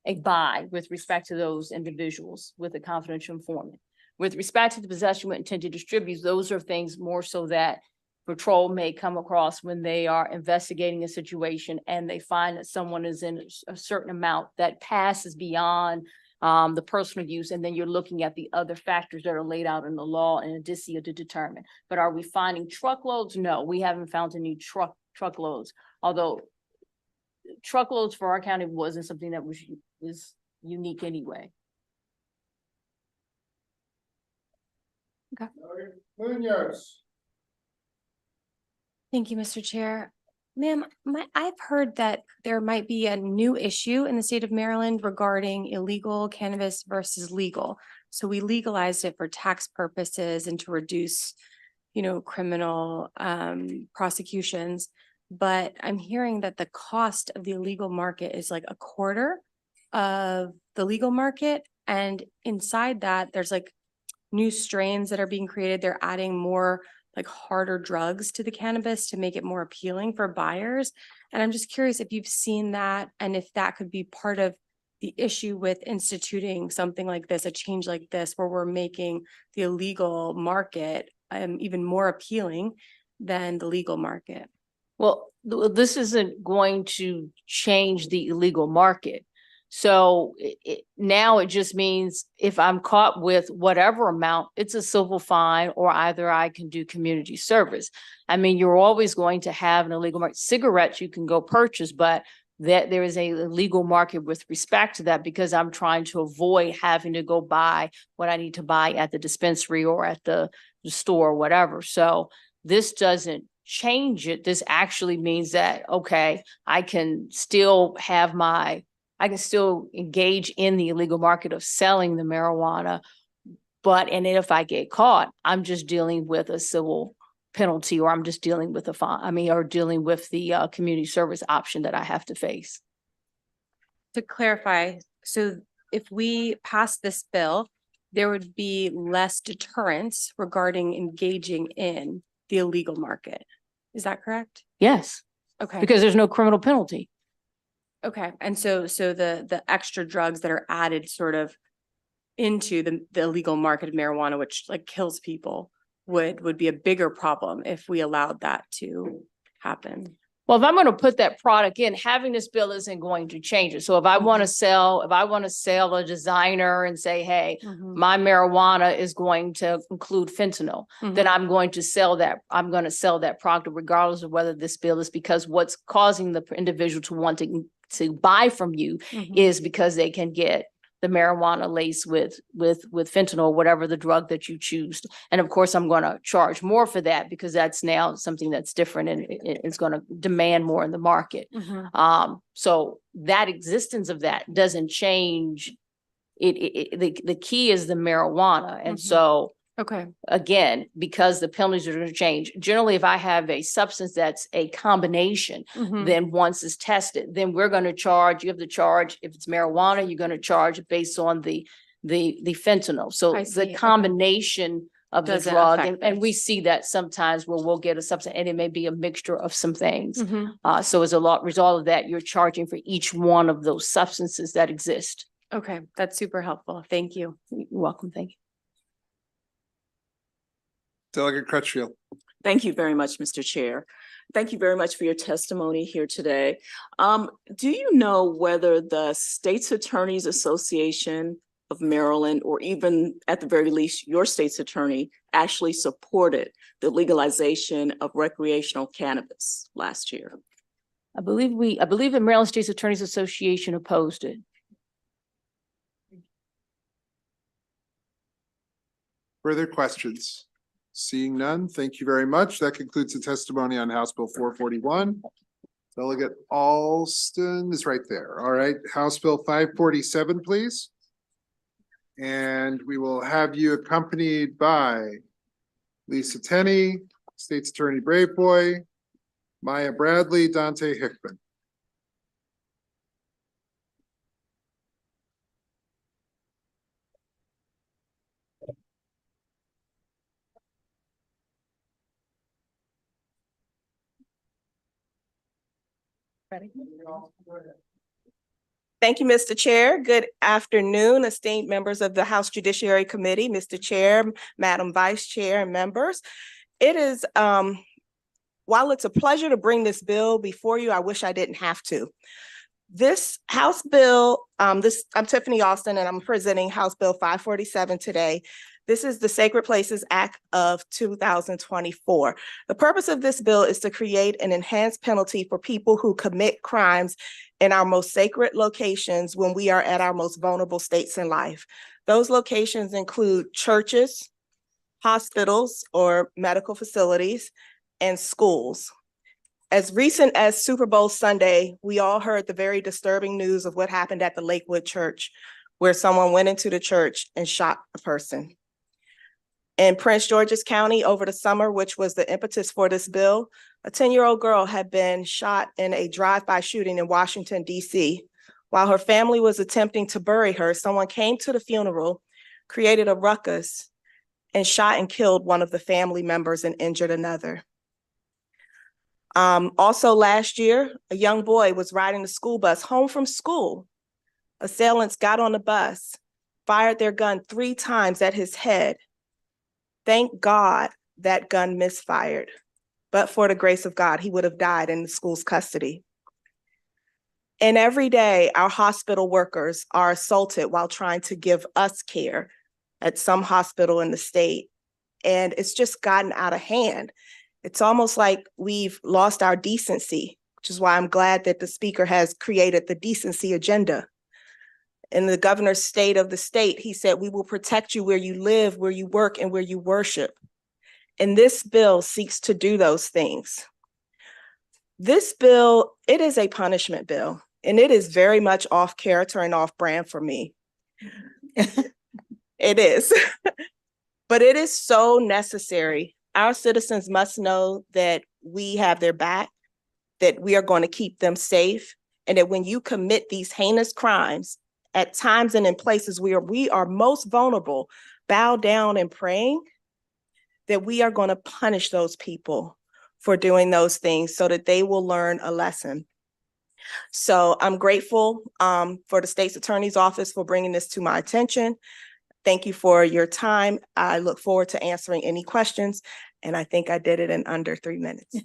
a buy with respect to those individuals with a confidential informant. With respect to the possession with intent to distribute, those are things more so that patrol may come across when they are investigating a situation and they find that someone is in a certain amount that passes beyond the personal use, and then you're looking at the other factors that are laid out in the law and indicia to determine. But are we finding truckloads? No, we haven't found any truckloads, although truckloads for our county wasn't something that was unique anyway. Munoz. Thank you, Mr. Chair. Ma'am, I've heard that there might be a new issue in the state of Maryland regarding illegal cannabis versus legal. So we legalized it for tax purposes and to reduce, criminal prosecutions. But I'm hearing that the cost of the illegal market is like a quarter of the legal market. And inside that, there's like new strains that are being created. They're adding more like harder drugs to the cannabis to make it more appealing for buyers. And I'm just curious if you've seen that and if that could be part of the issue with instituting something like this, a change like this, where we're making the illegal market even more appealing than the legal market. Well, this isn't going to change the illegal market. So now it just means if I'm caught with whatever amount, it's a civil fine, or either I can do community service. I mean, you're always going to have an illegal market. Cigarettes you can go purchase, but that there is a legal market with respect to that, because I'm trying to avoid having to go buy what I need to buy at the dispensary or at the store or whatever. So this doesn't change it. This actually means that, okay, I can still engage in the illegal market of selling the marijuana, and if I get caught, I'm just dealing with a civil penalty, or I'm just dealing with a fine, or dealing with the community service option that I have to face. To clarify, so if we pass this bill, there would be less deterrence regarding engaging in the illegal market. Is that correct? Yes. Okay. Because there's no criminal penalty. Okay, and so the extra drugs that are added sort of into the illegal market of marijuana, which like kills people, would be a bigger problem if we allowed that to happen. Well, if I'm going to put that product in, having this bill isn't going to change it. So if I want to sell a designer and say, hey, my marijuana is going to include fentanyl, then I'm going to sell that. I'm going to sell that product regardless of whether this bill is, because what's causing the individual to want to buy from you is because they can get the marijuana laced with fentanyl, whatever the drug that you choose. And of course, I'm going to charge more for that because that's now something that's different and it's going to demand more in the market. So that existence of that doesn't change. The key is the marijuana. And so okay, again, because the penalties are going to change. Generally, if I have a substance that's a combination, then once it's tested, then we're going to charge, you have to charge, if it's marijuana, you're going to charge based on the fentanyl. So the combination of the Doesn't drug, affect and we see that sometimes where we'll get a substance and it may be a mixture of some things. So as a result of that, you're charging for each one of those substances that exist. Okay, that's super helpful. Thank you. You're welcome. Thank you. Delegate Crutchfield. Thank you very much, Mr. Chair. Thank you very much for your testimony here today. Do you know whether the State's Attorneys Association of Maryland, or even at the very least, your state's attorney, actually supported the legalization of recreational cannabis last year? I believe the Maryland State's Attorneys Association opposed it. Further questions? Seeing none, thank you very much. That concludes the testimony on House Bill 441. Delegate Alston is right there. All right, House Bill 547, please. And we will have you accompanied by Lisa Tenney, State's Attorney Braveboy, Maya Bradley, Dante Hickman. Ready? Thank you, Mr. Chair. Good afternoon, esteemed members of the House Judiciary Committee, Mr. Chair, Madam Vice Chair, and members. It is, while it's a pleasure to bring this bill before you, I wish I didn't have to. This House Bill, I'm Tiffany Austin, and I'm presenting House Bill 547 today. This is the Sacred Places Act of 2024. The purpose of this bill is to create an enhanced penalty for people who commit crimes in our most sacred locations when we are at our most vulnerable states in life. Those locations include churches, hospitals or medical facilities, and schools. As recent as Super Bowl Sunday, we all heard the very disturbing news of what happened at the Lakewood Church, where someone went into the church and shot a person. In Prince George's County over the summer, which was the impetus for this bill, a 10-year-old girl had been shot in a drive-by shooting in Washington, D.C. While her family was attempting to bury her, someone came to the funeral, created a ruckus, and shot and killed one of the family members and injured another. Also last year, a young boy was riding the school bus home from school. Assailants got on the bus, fired their gun 3 times at his head. Thank God that gun misfired, but for the grace of God, he would have died in the school's custody. And every day, our hospital workers are assaulted while trying to give us care at some hospital in the state. And it's just gotten out of hand. It's almost like we've lost our decency, which is why I'm glad that the speaker has created the decency agenda. In the governor's state of the state, he said, we will protect you where you live, where you work, and where you worship. And this bill seeks to do those things. This bill, it is a punishment bill, and it is very much off character and off brand for me. It is, but it is so necessary. Our citizens must know that we have their back, that we are going to keep them safe, and that when you commit these heinous crimes, at times and in places where we are most vulnerable, bow down and praying, that we are going to punish those people for doing those things so that they will learn a lesson. So I'm grateful for the state's attorney's office for bringing this to my attention. Thank you for your time. I look forward to answering any questions, and I think I did it in under 3 minutes.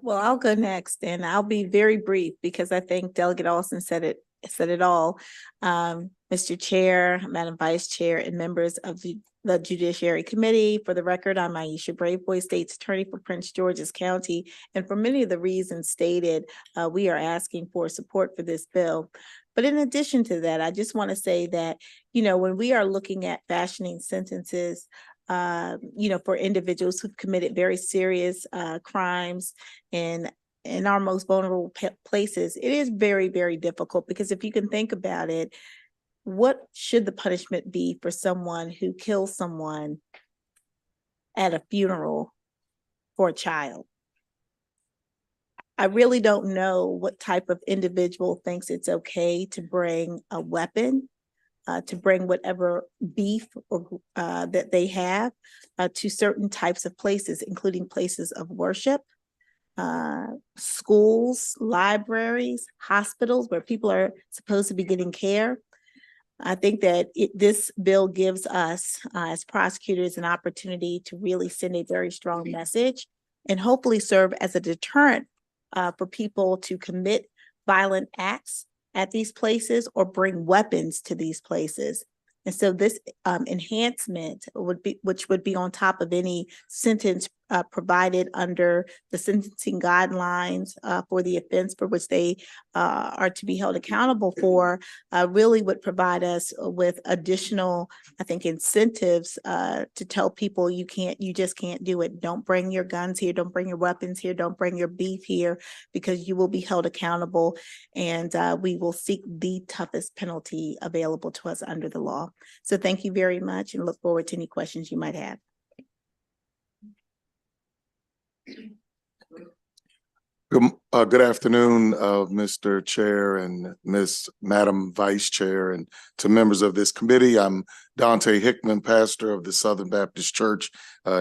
Well, I'll go next, and I'll be very brief because I think Delegate Austin said it all. Mr. Chair, Madam Vice Chair, and members of the Judiciary Committee, for the record, I'm Aisha Braveboy, State's Attorney for Prince George's County, and for many of the reasons stated, we are asking for support for this bill. But in addition to that, I just want to say that, when we are looking at fashioning sentences, for individuals who've committed very serious crimes in our most vulnerable places, it is very, very difficult because if you can think about it, what should the punishment be for someone who kills someone at a funeral for a child? I really don't know what type of individual thinks it's okay to bring a weapon, to bring whatever beef or that they have to certain types of places, including places of worship, schools, libraries, hospitals, where people are supposed to be getting care. I think that this bill gives us, as prosecutors, an opportunity to really send a very strong message and hopefully serve as a deterrent for people to commit violent acts at these places or bring weapons to these places. And so this enhancement which would be on top of any sentence provided under the sentencing guidelines for the offense for which they are to be held accountable for, really would provide us with additional, I think, incentives to tell people you just can't do it. Don't bring your guns here. Don't bring your weapons here. Don't bring your beef here, because you will be held accountable, and we will seek the toughest penalty available to us under the law. So thank you very much, and look forward to any questions you might have. Good afternoon, Mr. Chair and Madam Vice Chair, and to members of this committee. I'm Dante Hickman, pastor of the Southern Baptist Church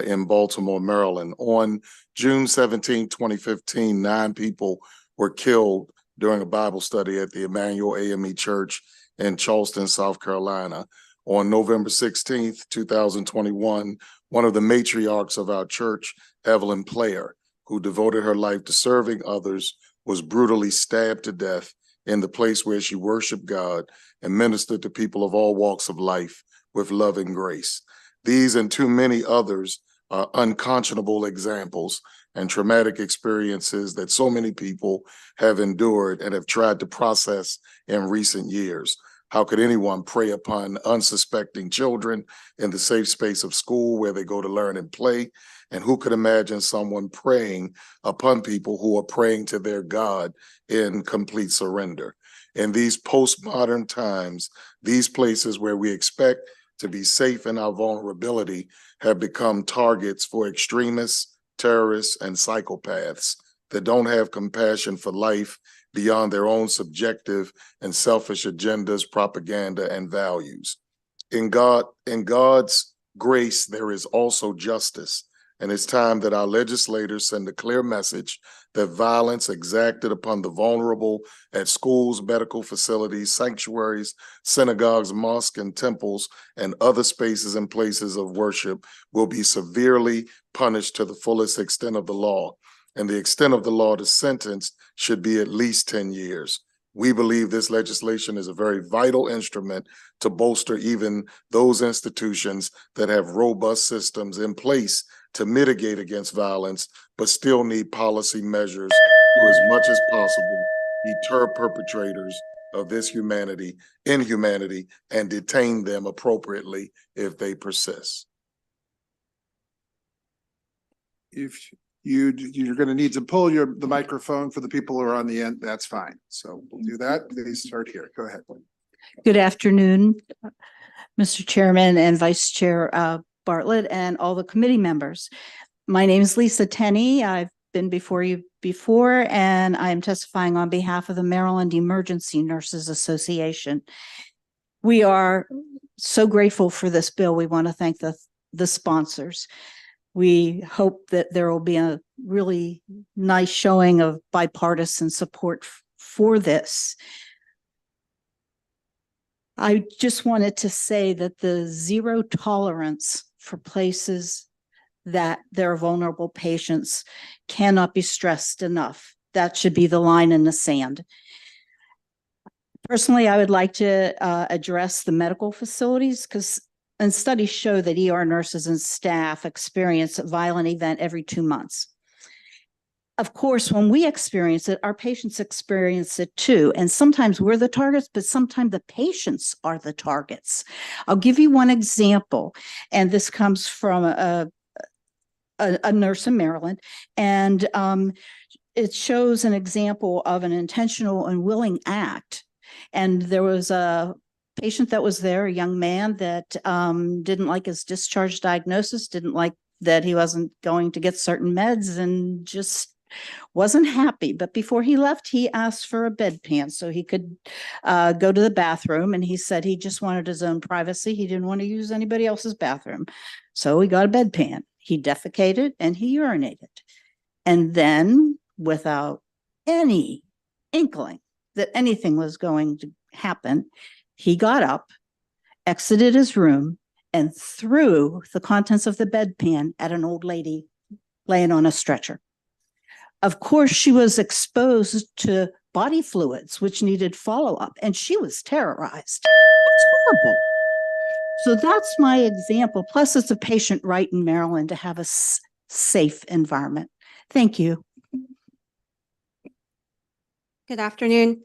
in Baltimore, Maryland. On June 17, 2015, 9 people were killed during a Bible study at the Emmanuel AME Church in Charleston, South Carolina. On November 16th, 2021, one of the matriarchs of our church, Evelyn Player, who devoted her life to serving others, was brutally stabbed to death in the place where she worshiped God and ministered to people of all walks of life with love and grace. These and too many others are unconscionable examples and traumatic experiences that so many people have endured and have tried to process in recent years. How could anyone prey upon unsuspecting children in the safe space of school where they go to learn and play? And who could imagine someone preying upon people who are praying to their God in complete surrender? In these postmodern times, these places where we expect to be safe in our vulnerability have become targets for extremists, terrorists, and psychopaths that don't have compassion for life beyond their own subjective and selfish agendas, propaganda, and values. In God's grace, there is also justice. And it's time that our legislators send a clear message that violence exacted upon the vulnerable at schools, medical facilities, sanctuaries, synagogues, mosques, and temples, and other spaces and places of worship will be severely punished to the fullest extent of the law. And the extent of the law to sentence should be at least 10 years. We believe this legislation is a very vital instrument to bolster even those institutions that have robust systems in place to mitigate against violence, but still need policy measures to, as much as possible, deter perpetrators of this inhumanity, and detain them appropriately if they persist. If you're going to need to pull the microphone for the people who are on the end, that's fine. So we'll do that. Please start here. Go ahead. Good afternoon, Mr. Chairman and Vice Chair Bartlett and all the committee members. My name is Lisa Tenney. I've been before you before, and I am testifying on behalf of the Maryland Emergency Nurses Association. We are so grateful for this bill. We want to thank the sponsors. We hope that there will be a really nice showing of bipartisan support for this. I just wanted to say that the zero tolerance for places that there are vulnerable patients cannot be stressed enough. That should be the line in the sand. Personally, I would like to address the medical facilities and studies show that ER nurses and staff experience a violent event every 2 months. Of course, when we experience it, our patients experience it too. And sometimes we're the targets, but sometimes the patients are the targets. I'll give you one example, and this comes from a nurse in Maryland, and it shows an example of an intentional and willing act. And there was a patient that was there, a young man that didn't like his discharge diagnosis, didn't like that he wasn't going to get certain meds, and just wasn't happy. But before he left, he asked for a bedpan so he could go to the bathroom. And he said he just wanted his own privacy. He didn't want to use anybody else's bathroom. So he got a bedpan. He defecated and he urinated. And then, without any inkling that anything was going to happen, he got up, exited his room, and threw the contents of the bedpan at an old lady laying on a stretcher. Of course, she was exposed to body fluids, which needed follow-up, and she was terrorized. It's horrible. So that's my example. Plus, it's a patient right in Maryland to have a safe environment. Thank you. Good afternoon.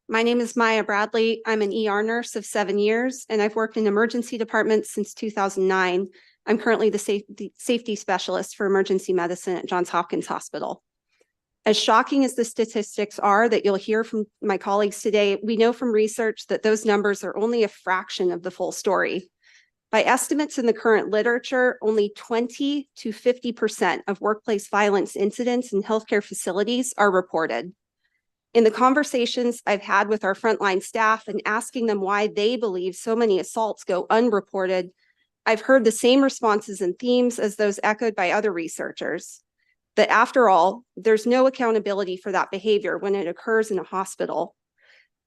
My name is Maya Bradley. I'm an ER nurse of 7 years, and I've worked in emergency departments since 2009. I'm currently the safety specialist for emergency medicine at Johns Hopkins Hospital. As shocking as the statistics are that you'll hear from my colleagues today, we know from research that those numbers are only a fraction of the full story. By estimates in the current literature, only 20 to 50% of workplace violence incidents in healthcare facilities are reported. In the conversations I've had with our frontline staff and asking them why they believe so many assaults go unreported, I've heard the same responses and themes as those echoed by other researchers. That after all, there's no accountability for that behavior when it occurs in a hospital.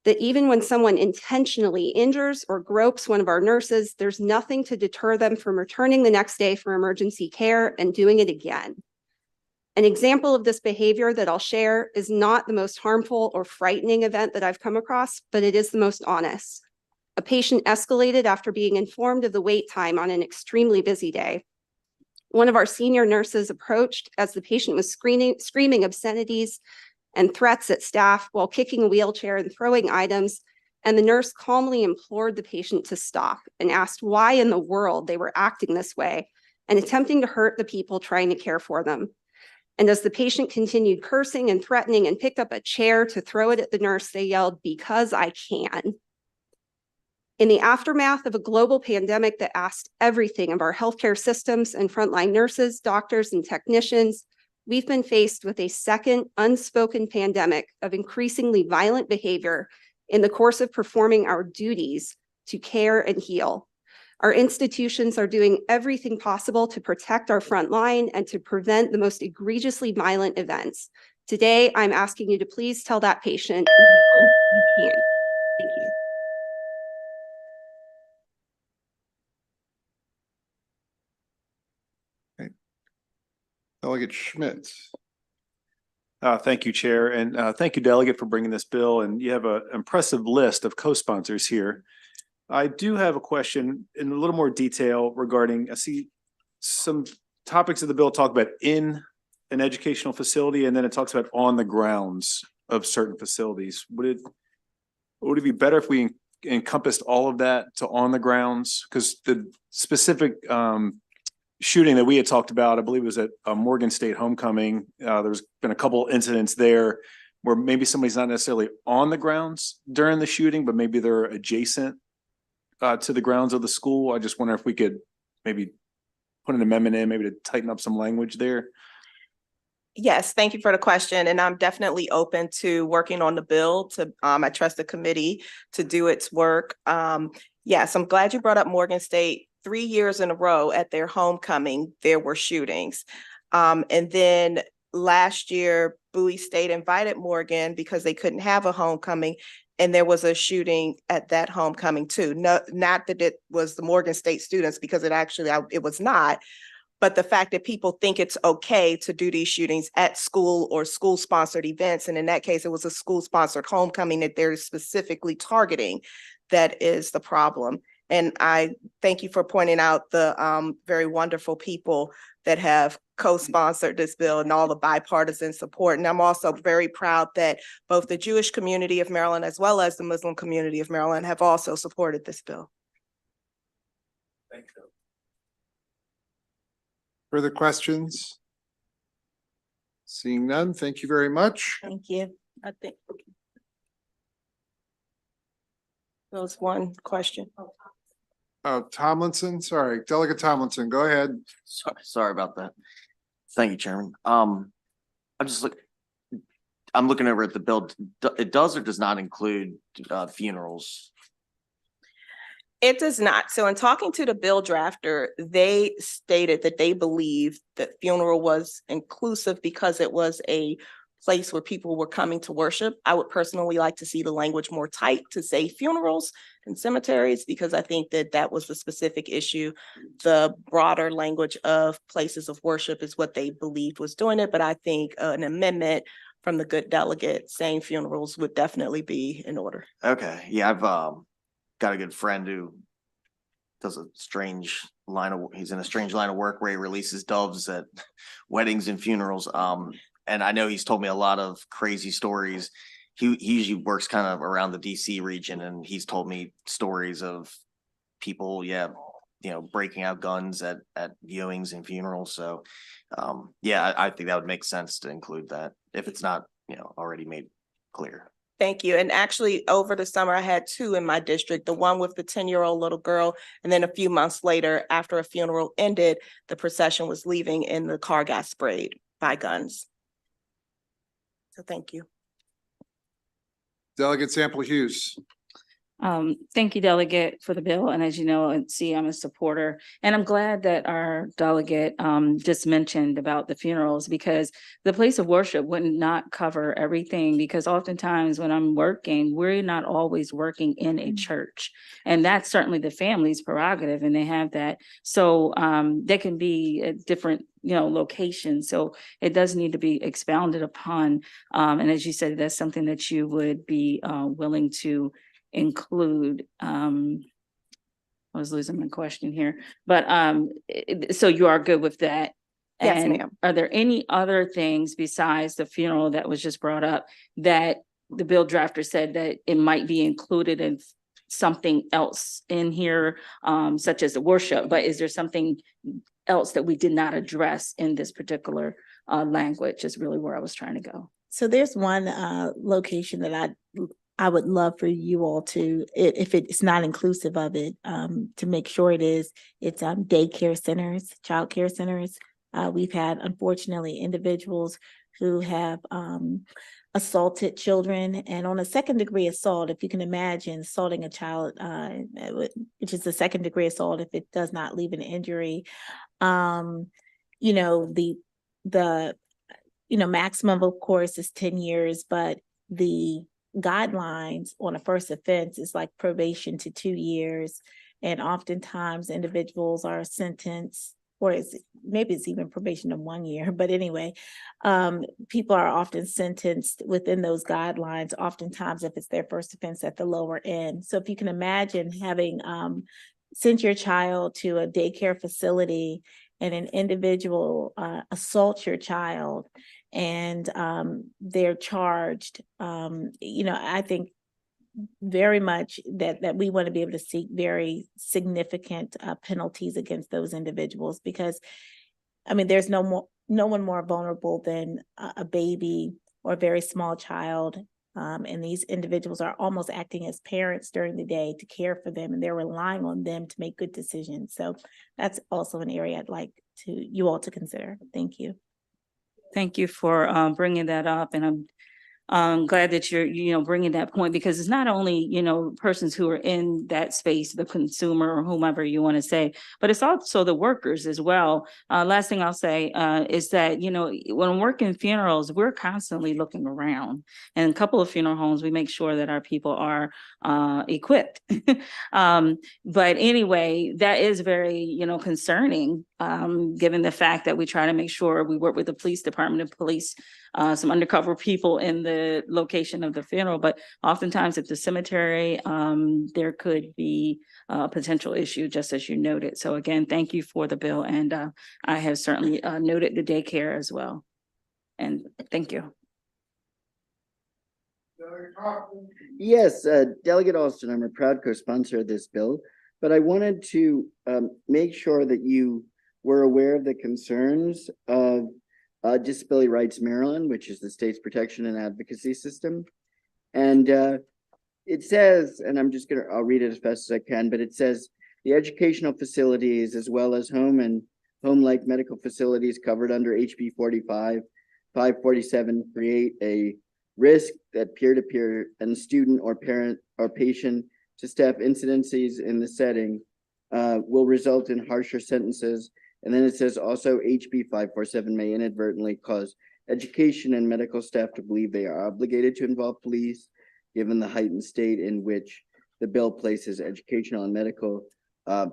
That even when someone intentionally injures or gropes one of our nurses, there's nothing to deter them from returning the next day for emergency care and doing it again. An example of this behavior that I'll share is not the most harmful or frightening event that I've come across, but it is the most honest. A patient escalated after being informed of the wait time on an extremely busy day. One of our senior nurses approached as the patient was screaming obscenities and threats at staff while kicking a wheelchair and throwing items, and the nurse calmly implored the patient to stop and asked why in the world they were acting this way and attempting to hurt the people trying to care for them. And as the patient continued cursing and threatening and picked up a chair to throw it at the nurse, they yelled, "Because I can." In the aftermath of a global pandemic that asked everything of our healthcare systems and frontline nurses, doctors, and technicians, we've been faced with a second unspoken pandemic of increasingly violent behavior in the course of performing our duties to care and heal. Our institutions are doing everything possible to protect our front line and to prevent the most egregiously violent events. Today, I'm asking you to please tell that patient, "No, you can't." Thank you. Delegate Schmidt. Thank you, Chair, and thank you, Delegate, for bringing this bill. And you have an impressive list of co-sponsors here. I do have a question in a little more detail regarding, I see some topics of the bill talk about in an educational facility, and then it talks about on the grounds of certain facilities. Would it be better if we encompassed all of that to on the grounds? Because the specific shooting that we had talked about, I believe it was at Morgan State Homecoming. There's been a couple incidents there where maybe somebody's not necessarily on the grounds during the shooting, but maybe they're adjacent to the grounds of the school. I just wonder if we could maybe put an amendment in, maybe to tighten up some language there. Yes, thank you for the question. And I'm definitely open to working on the bill to, I trust the committee to do its work. Yes, I'm glad you brought up Morgan State. 3 years in a row at their homecoming, there were shootings. And then last year, Bowie State invited Morgan because they couldn't have a homecoming. And there was a shooting at that homecoming too. No, not that it was the Morgan State students, because it was not. But the fact that people think it's okay to do these shootings at school or school-sponsored events, and in that case, it was a school-sponsored homecoming that they're specifically targeting, that is the problem. And I thank you for pointing out the very wonderful people that have co-sponsored this bill and all the bipartisan support. And I'm also very proud that both the Jewish community of Maryland as well as the Muslim community of Maryland have also supported this bill. Thank you. Further questions? Seeing none, thank you very much. Thank you. I think there was one question. Tomlinson, sorry, Delegate Tomlinson, go ahead. Sorry about that. Thank you, Chairman. I'm looking over at the bill. It does or does not include funerals? It does not. So in talking to the bill drafter, they stated that they believe that funeral was inclusive because it was a place where people were coming to worship. I would personally like to see the language more tight to say funerals and cemeteries, because I think that that was the specific issue. The broader language of places of worship is what they believed was doing it. But I think an amendment from the good delegate saying funerals would definitely be in order. Okay, yeah, I've got a good friend who does he's in a strange line of work where he releases doves at weddings and funerals. And I know he's told me a lot of crazy stories. He usually works kind of around the DC region, and he's told me stories of people, breaking out guns at viewings and funerals. So, I think that would make sense to include that if it's not, already made clear. Thank you. And actually, over the summer, I had two in my district, the one with the 10-year-old little girl. And then a few months later, after a funeral ended, the procession was leaving and the car got sprayed by guns. So thank you. Delegate Sample Hughes. Thank you, delegate, for the bill. And as you know, and see, I'm a supporter. And I'm glad that our delegate just mentioned about the funerals, because the place of worship would not cover everything, because oftentimes when I'm working, we're not always working in a church. And that's certainly the family's prerogative, and they have that. So there can be a different location. So it does need to be expounded upon. And as you said, that's something that you would be willing to include. I was losing my question here, but so you are good with that? Yes, And ma'am. are there any other things besides the funeral that was just brought up that the bill drafter said that it might be included in something else in here, such as the worship? But is there something else that we did not address in this particular language? Is really where I was trying to go. So there's one location that I would love for you all to, if it's not inclusive of it, to make sure it is. It's daycare centers, childcare centers. We've had, unfortunately, individuals who have assaulted children, and on a second degree assault, if you can imagine assaulting a child, which is a second degree assault if it does not leave an injury. The maximum, of course, is 10 years, but the guidelines on a first offense is like probation to 2 years. And oftentimes individuals are sentenced, or maybe it's even probation of 1 year. But anyway, people are often sentenced within those guidelines, oftentimes if it's their first offense at the lower end. So if you can imagine having sent your child to a daycare facility and an individual assaults your child, and they're charged, I think very much that we want to be able to seek very significant penalties against those individuals, because there's no one more vulnerable than a baby or a very small child. And these individuals are almost acting as parents during the day to care for them, and they're relying on them to make good decisions. So that's also an area I'd like you all to consider. Thank you. Thank you for bringing that up, and I'm glad that you're bringing that point, because it's not only persons who are in that space, the consumer or whomever you want to say, but it's also the workers as well. Last thing I'll say is that when I'm working funerals, we're constantly looking around, and a couple of funeral homes, we make sure that our people are equipped. But anyway, that is very concerning, given the fact that we try to make sure we work with the police department and police some undercover people in the location of the funeral. But oftentimes at the cemetery, there could be a potential issue, just as you noted. So again, thank you for the bill. And I have certainly noted the daycare as well. And thank you. Yes, Delegate Alston, I'm a proud co-sponsor of this bill, but I wanted to make sure that you were aware of the concerns of Disability Rights Maryland, which is the state's protection and advocacy system. And it says, and I'll read it as fast as I can, but it says the educational facilities as well as home and home-like medical facilities covered under HB 547 create a risk that peer-to-peer and student or parent or patient to staff incidences in the setting will result in harsher sentences. And then it says also HB 547 may inadvertently cause education and medical staff to believe they are obligated to involve police, given the heightened state in which the bill places educational and medical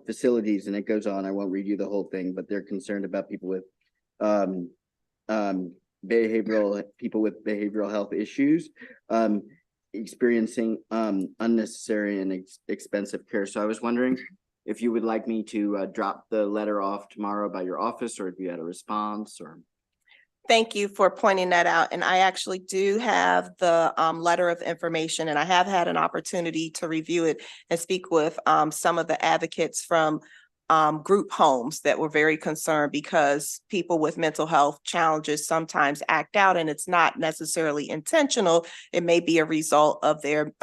facilities. And it goes on, I won't read you the whole thing, but they're concerned about people with behavioral health issues, experiencing unnecessary and expensive care. So I was wondering if you would like me to drop the letter off tomorrow by your office, or if you had a response, or. Thank you for pointing that out. And I actually do have the letter of information, and I have had an opportunity to review it and speak with some of the advocates from group homes that were very concerned, because people with mental health challenges sometimes act out, and it's not necessarily intentional. It may be a result of their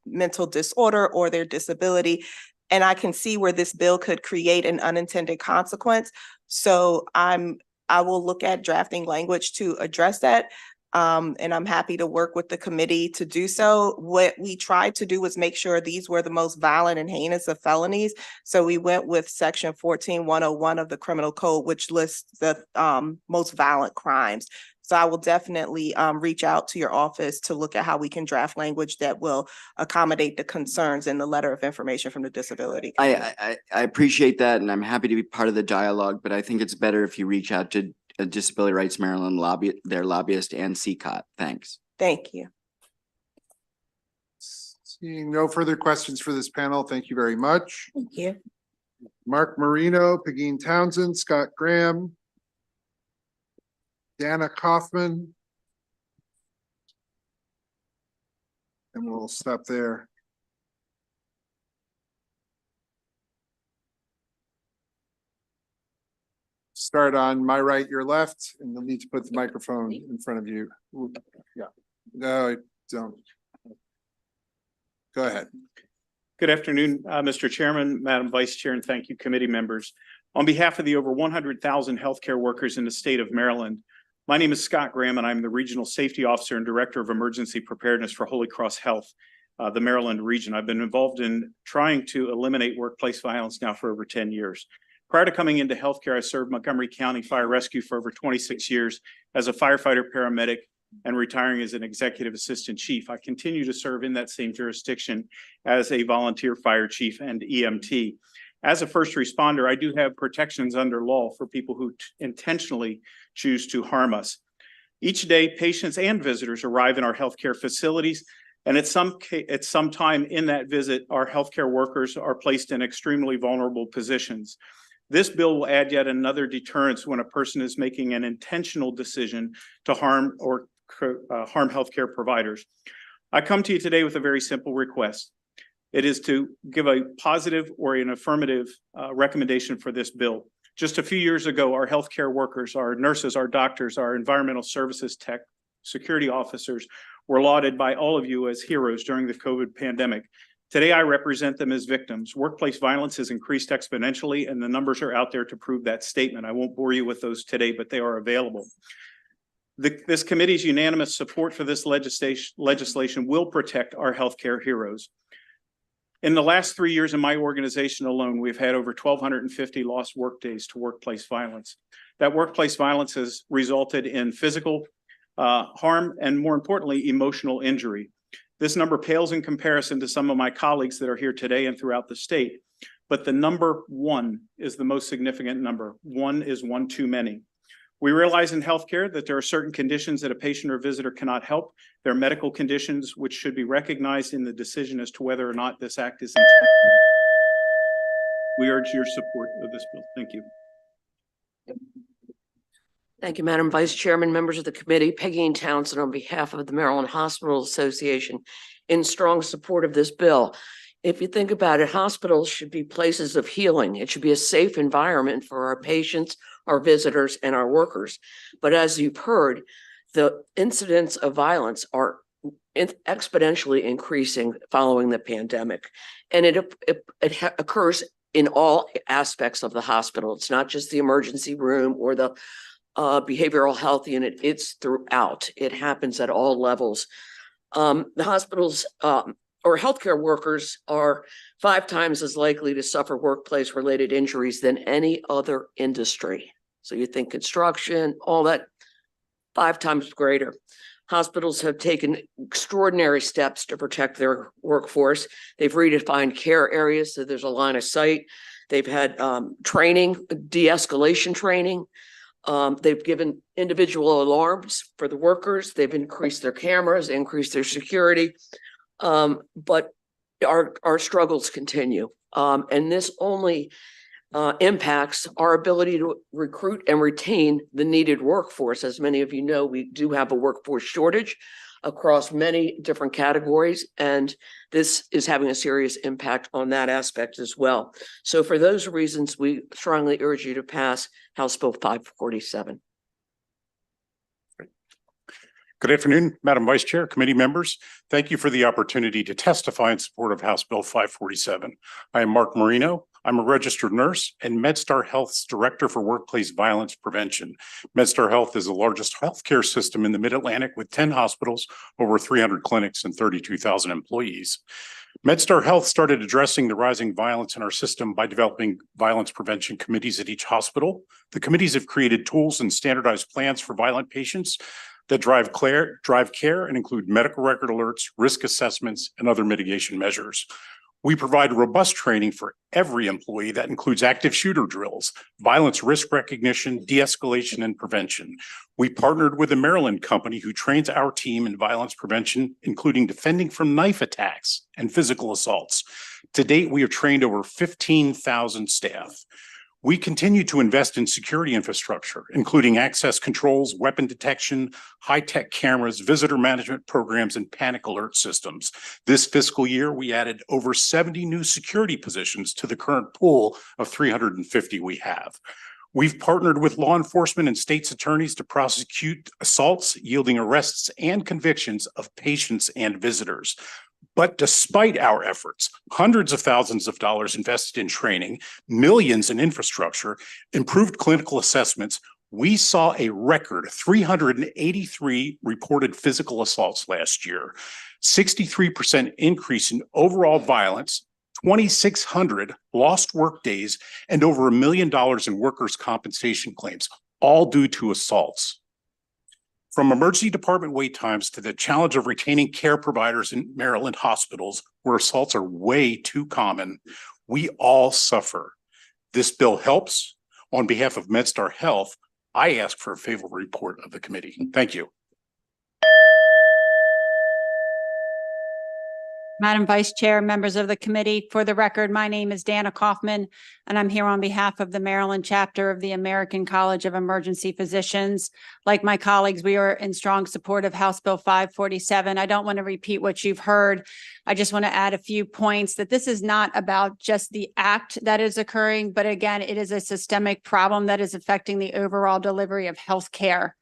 mental disorder or their disability. And I can see where this bill could create an unintended consequence. So I will look at drafting language to address that. And I'm happy to work with the committee to do so. What we tried to do was make sure these were the most violent and heinous of felonies. So we went with section 14101 of the criminal code, which lists the most violent crimes. So I will definitely reach out to your office to look at how we can draft language that will accommodate the concerns in the letter of information from the disability. I appreciate that, and I'm happy to be part of the dialogue, but I think it's better if you reach out to Disability Rights Maryland their lobbyist and CCOT. Thanks. Thank you. Seeing no further questions for this panel, thank you very much. Thank you. Mark Marino, Pegeen Townsend, Scott Graham, Dana Kaufman. And we'll stop there. Start on my right, your left, and you'll need to put the microphone in front of you. Yeah, no, don't. Go ahead. Good afternoon, Mr. Chairman, Madam Vice Chair, and thank you, committee members. On behalf of the over 100,000 healthcare workers in the state of Maryland, my name is Scott Graham, and I'm the Regional Safety Officer and Director of Emergency Preparedness for Holy Cross Health, the Maryland region. I've been involved in trying to eliminate workplace violence now for over 10 years. Prior to coming into healthcare, I served Montgomery County Fire Rescue for over 26 years as a firefighter paramedic and retiring as an executive assistant chief. I continue to serve in that same jurisdiction as a volunteer fire chief and EMT. As a first responder, I do have protections under law for people who intentionally choose to harm us. Each day, patients and visitors arrive in our healthcare facilities, and at some time in that visit, our healthcare workers are placed in extremely vulnerable positions. This bill will add yet another deterrence when a person is making an intentional decision to harm healthcare providers. I come to you today with a very simple request. It is to give a positive or an affirmative recommendation for this bill. Just a few years ago, our healthcare workers, our nurses, our doctors, our environmental services tech, security officers were lauded by all of you as heroes during the COVID pandemic. Today, I represent them as victims. Workplace violence has increased exponentially, and the numbers are out there to prove that statement. I won't bore you with those today, but they are available. This committee's unanimous support for this legislation will protect our healthcare heroes. In the last 3 years in my organization alone, we've had over 1,250 lost workdays to workplace violence. That workplace violence has resulted in physical harm and, more importantly, emotional injury. This number pales in comparison to some of my colleagues that are here today and throughout the state, but the number 1 is the most significant number. 1 is one too many. We realize in healthcare that there are certain conditions that a patient or visitor cannot help. There are medical conditions which should be recognized in the decision as to whether or not this act is intended. We urge your support of this bill. Thank you. Thank you, Madam Vice Chairman, members of the committee. Pegeen Townsend on behalf of the Maryland Hospital Association in strong support of this bill. If you think about it, hospitals should be places of healing. It should be a safe environment for our patients, our visitors, and our workers. But as you've heard, the incidents of violence are exponentially increasing following the pandemic. And it occurs in all aspects of the hospital. It's not just the emergency room or the behavioral health unit. It's throughout. It happens at all levels. The hospitals or healthcare workers are 5 times as likely to suffer workplace related injuries than any other industry. So you think construction, all that, 5 times greater. Hospitals have taken extraordinary steps to protect their workforce. They've redefined care areas so there's a line of sight. They've had training, de-escalation training. They've given individual alarms for the workers. They've increased their cameras, increased their security. But our struggles continue. And this only impacts our ability to recruit and retain the needed workforce. As many of you know, we do have a workforce shortage across many different categories, and this is having a serious impact on that aspect as well. So for those reasons, we strongly urge you to pass House Bill 547. Good afternoon, Madam Vice Chair, committee members. Thank you for the opportunity to testify in support of House Bill 547. I am Mark Marino. I'm a registered nurse and MedStar Health's Director for Workplace Violence Prevention. MedStar Health is the largest healthcare system in the Mid-Atlantic with 10 hospitals, over 300 clinics, and 32,000 employees. MedStar Health started addressing the rising violence in our system by developing violence prevention committees at each hospital. The committees have created tools and standardized plans for violent patients that drive care and include medical record alerts, risk assessments, and other mitigation measures. We provide robust training for every employee that includes active shooter drills, violence risk recognition, de-escalation, and prevention. We partnered with a Maryland company who trains our team in violence prevention, including defending from knife attacks and physical assaults. To date, we have trained over 15,000 staff. We continue to invest in security infrastructure, including access controls, weapon detection, high-tech cameras, visitor management programs, and panic alert systems. This fiscal year, we added over 70 new security positions to the current pool of 350 we have. We've partnered with law enforcement and state's attorneys to prosecute assaults, yielding arrests and convictions of patients and visitors. But despite our efforts, hundreds of thousands of dollars invested in training, millions in infrastructure, improved clinical assessments, we saw a record 383 reported physical assaults last year, 63% increase in overall violence, 2,600 lost work days, and over $1 million in workers' compensation claims, all due to assaults. From emergency department wait times to the challenge of retaining care providers in Maryland hospitals where assaults are way too common, we all suffer. This bill helps. On behalf of MedStar Health, I ask for a favorable report of the committee. Thank you. Madam Vice Chair, members of the committee, for the record, my name is Dana Kaufman, and I'm here on behalf of the Maryland chapter of the American College of Emergency Physicians. Like my colleagues, we are in strong support of House Bill 547. I don't want to repeat what you've heard. I just want to add a few points that this is not about just the act that is occurring, but again, it is a systemic problem that is affecting the overall delivery of health care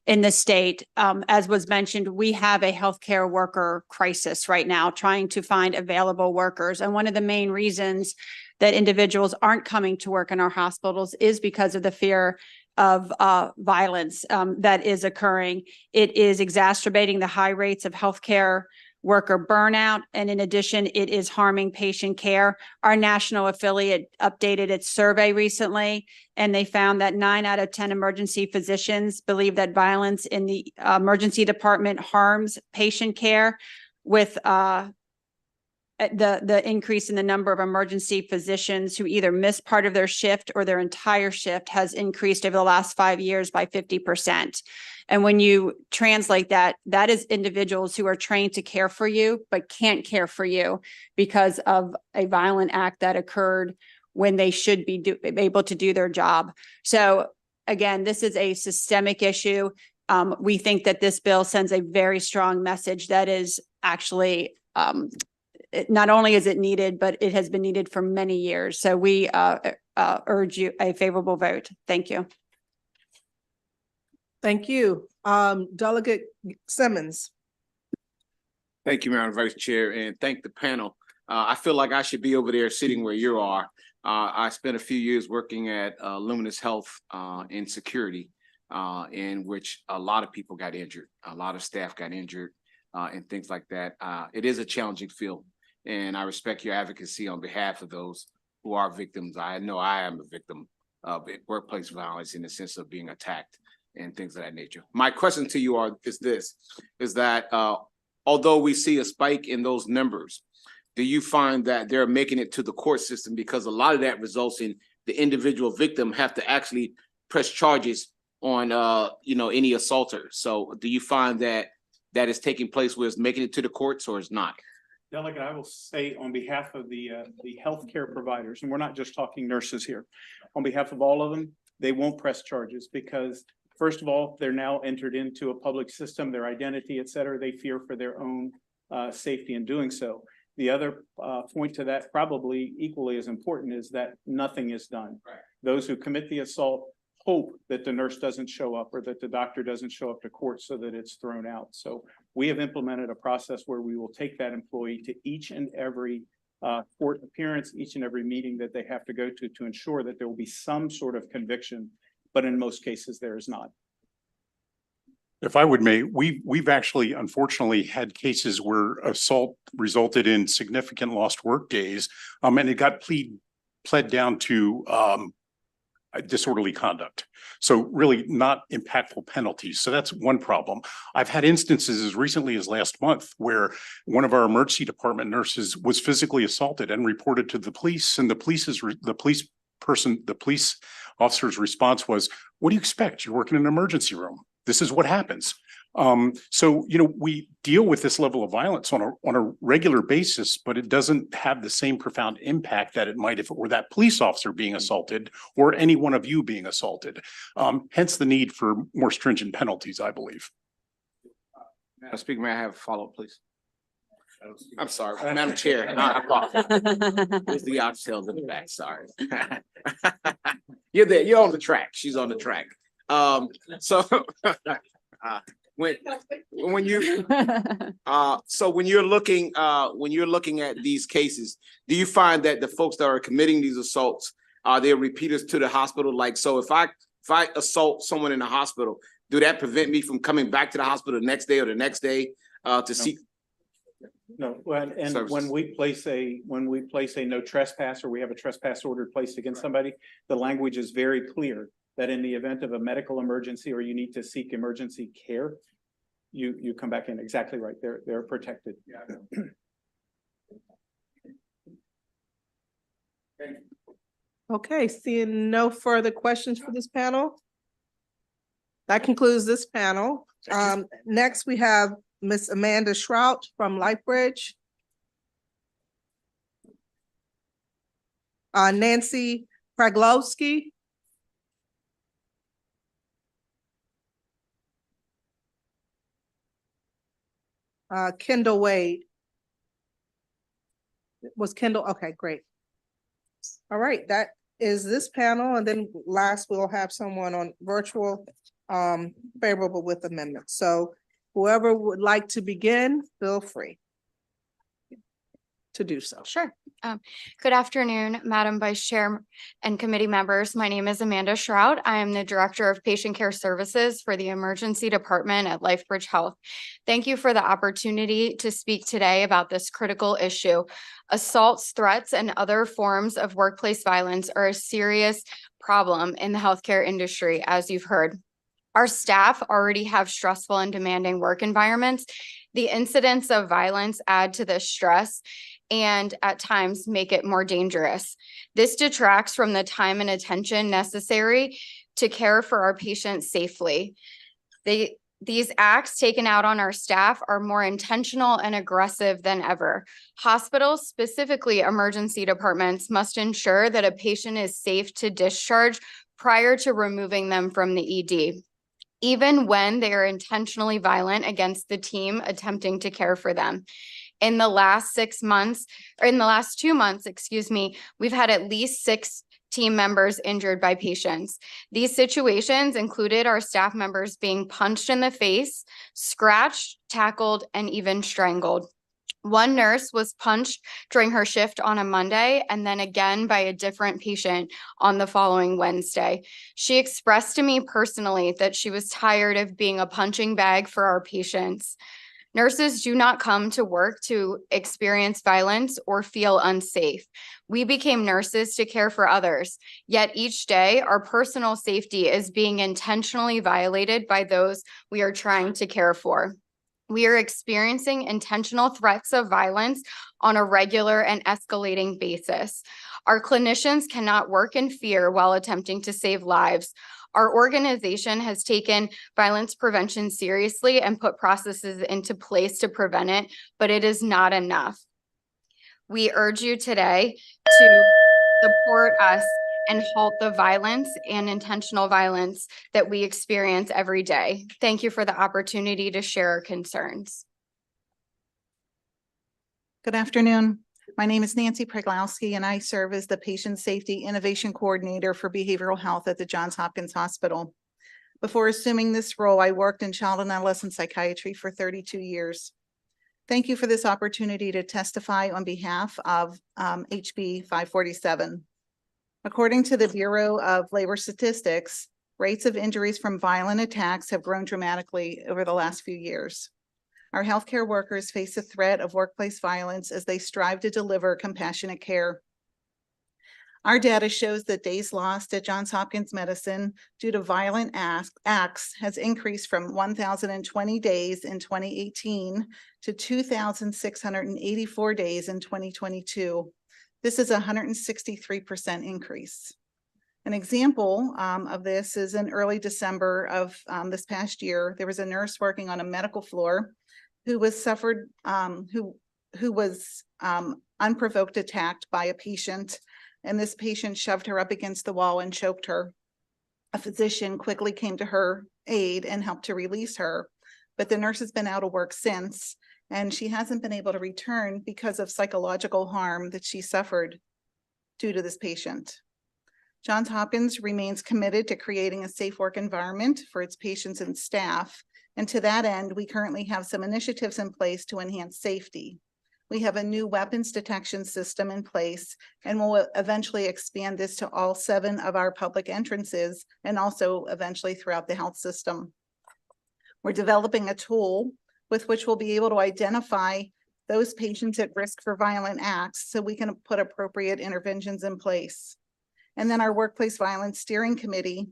in the state. As was mentioned, we have a healthcare worker crisis right now, trying to find available workers. And one of the main reasons that individuals aren't coming to work in our hospitals is because of the fear of violence that is occurring. It is exacerbating the high rates of healthcare worker burnout. And in addition, it is harming patient care. Our national affiliate updated its survey recently, and they found that 9 out of 10 emergency physicians believe that violence in the emergency department harms patient care, with the increase in the number of emergency physicians who either miss part of their shift or their entire shift has increased over the last 5 years by 50%. And when you translate that, that is individuals who are trained to care for you, but can't care for you because of a violent act that occurred when they should be able to do their job. So again, this is a systemic issue. We think that this bill sends a very strong message that is actually, not only is it needed, but it has been needed for many years. So we urge you a favorable vote. Thank you. Thank you. Delegate Simmons. Thank you, Madam Vice Chair, and thank the panel. I feel like I should be over there sitting where you are. I spent a few years working at Luminous Health in security, in which a lot of people got injured. A lot of staff got injured and things like that. It is a challenging field, and I respect your advocacy on behalf of those who are victims. I know I am a victim of workplace violence in the sense of being attacked and things of that nature. My question to you is that although we see a spike in those numbers, do you find that they're making it to the court system? Because a lot of that results in the individual victim have to actually press charges on any assaulter. So do you find that that is taking place where it's making it to the courts or it's not? Delegate, I will say on behalf of the healthcare providers, and we're not just talking nurses here, on behalf of all of them, they won't press charges because first of all, they're now entered into a public system, their identity, et cetera. They fear for their own safety in doing so. The other point to that, probably equally as important, is that nothing is done. Right. Those who commit the assault hope that the nurse doesn't show up or that the doctor doesn't show up to court so that it's thrown out. So we have implemented a process where we will take that employee to each and every court appearance each and every meeting that they have to go to ensure that there will be some sort of conviction, but in most cases, there is not. If I would may, we've actually unfortunately had cases where assault resulted in significant lost work days. And it got pled down to disorderly conduct. So really not impactful penalties. So that's one problem. I've had instances as recently as last month where one of our emergency department nurses was physically assaulted and reported to the police, and the police officer's response was, "What do you expect? You work in an emergency room. This is what happens." So, we deal with this level of violence on a regular basis, but it doesn't have the same profound impact that it might if it were that police officer being assaulted or any one of you being assaulted. Hence the need for more stringent penalties, I believe. Madam Speaker, may I have a follow-up, please? I'm sorry, Madam Chair. I apologize. It's the oxtail in the back, sorry. You're there, you're on the track. She's on the track. So when you so when you're looking at these cases, do you find that the folks that are committing these assaults are they repeaters to the hospital? Like, so if I assault someone in the hospital, do that prevent me from coming back to the hospital the next day or the next day to seek? No, when we place a no trespass, or we have a trespass order placed against somebody, the language is very clear that in the event of a medical emergency or you need to seek emergency care, you come back in. Exactly right. They're protected. Yeah. Okay, seeing no further questions for this panel. That concludes this panel. Next we have Ms. Amanda Shrout from LifeBridge. Nancy Praglowski. Kendall Wade. Was Kendall? Okay, great. All right, that is this panel. And then last, we'll have someone on virtual favorable with amendments. So whoever would like to begin, feel free to do so. Sure. Good afternoon, Madam Vice Chair and committee members. My name is Amanda Shrout. I am the Director of Patient Care Services for the Emergency Department at LifeBridge Health. Thank you for the opportunity to speak today about this critical issue. Assaults, threats, and other forms of workplace violence are a serious problem in the healthcare industry, as you've heard. Our staff already have stressful and demanding work environments. The incidents of violence add to this stress and at times make it more dangerous. This detracts from the time and attention necessary to care for our patients safely. These acts taken out on our staff are more intentional and aggressive than ever. Hospitals, specifically emergency departments, must ensure that a patient is safe to discharge prior to removing them from the ED, even when they are intentionally violent against the team attempting to care for them. In the last 2 months, we've had at least 6 team members injured by patients. These situations included our staff members being punched in the face, scratched, tackled, and even strangled. One nurse was punched during her shift on a Monday and then again by a different patient on the following Wednesday. She expressed to me personally that she was tired of being a punching bag for our patients. Nurses do not come to work to experience violence or feel unsafe. We became nurses to care for others, yet each day our personal safety is being intentionally violated by those we are trying to care for. We are experiencing intentional threats of violence on a regular and escalating basis. Our clinicians cannot work in fear while attempting to save lives. Our organization has taken violence prevention seriously and put processes into place to prevent it, but it is not enough. We urge you today to support us and halt the violence and intentional violence that we experience every day. Thank you for the opportunity to share our concerns. Good afternoon. My name is Nancy Preglowski, and I serve as the Patient Safety Innovation Coordinator for Behavioral Health at the Johns Hopkins Hospital. Before assuming this role, I worked in child and adolescent psychiatry for 32 years. Thank you for this opportunity to testify on behalf of HB 547. According to the Bureau of Labor Statistics, rates of injuries from violent attacks have grown dramatically over the last few years. Our healthcare workers face the threat of workplace violence as they strive to deliver compassionate care. Our data shows that days lost at Johns Hopkins Medicine due to violent acts has increased from 1,020 days in 2018 to 2,684 days in 2022. This is a 163% increase. An example of this is in early December of this past year, there was a nurse working on a medical floor who was unprovoked attacked by a patient, and this patient shoved her up against the wall and choked her. A physician quickly came to her aid and helped to release her, but the nurse has been out of work since, and she hasn't been able to return because of psychological harm that she suffered due to this patient. Johns Hopkins remains committed to creating a safe work environment for its patients and staff. And to that end, we currently have some initiatives in place to enhance safety. We have a new weapons detection system in place, and we'll eventually expand this to all 7 of our public entrances and also eventually throughout the health system. We're developing a tool with which we'll be able to identify those patients at risk for violent acts so we can put appropriate interventions in place. And then our Workplace Violence Steering Committee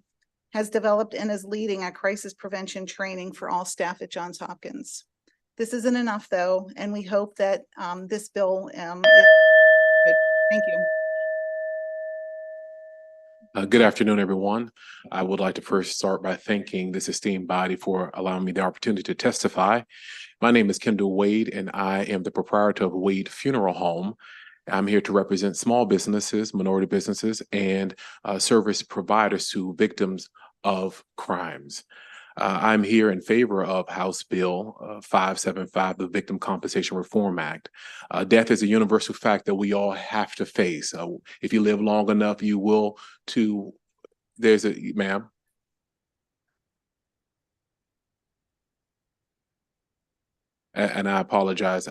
has developed and is leading a crisis prevention training for all staff at Johns Hopkins. This isn't enough though, and we hope that this bill thank you. Good afternoon, everyone. I would like to first start by thanking this esteemed body for allowing me the opportunity to testify. My name is Kendall Wade, and I am the proprietor of Wade Funeral Home. I'm here to represent small businesses, minority businesses, and service providers to victims of crimes. I'm here in favor of House Bill 575, the Victim Compensation Reform Act. Death is a universal fact that we all have to face. If you live long enough, you will too. There's a, ma'am. And I apologize.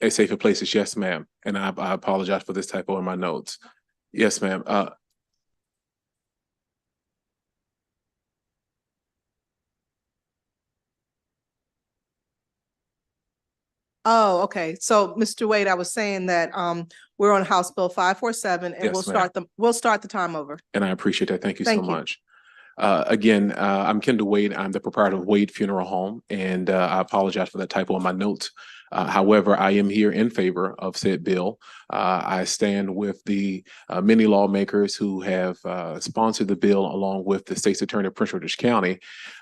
A safer places, yes, ma'am. And I apologize for this typo in my notes. Yes, ma'am. Oh, okay. So, Mr. Wade, I was saying that we're on House Bill 547 and Yes, we'll start the time over. And I appreciate that. Thank you so Thank you. much. Again, I'm Kendall Wade. I'm the proprietor of Wade Funeral Home, and I apologize for that typo in my notes. However, I am here in favor of said bill. I stand with the many lawmakers who have sponsored the bill along with the state's attorney of Prince George's County.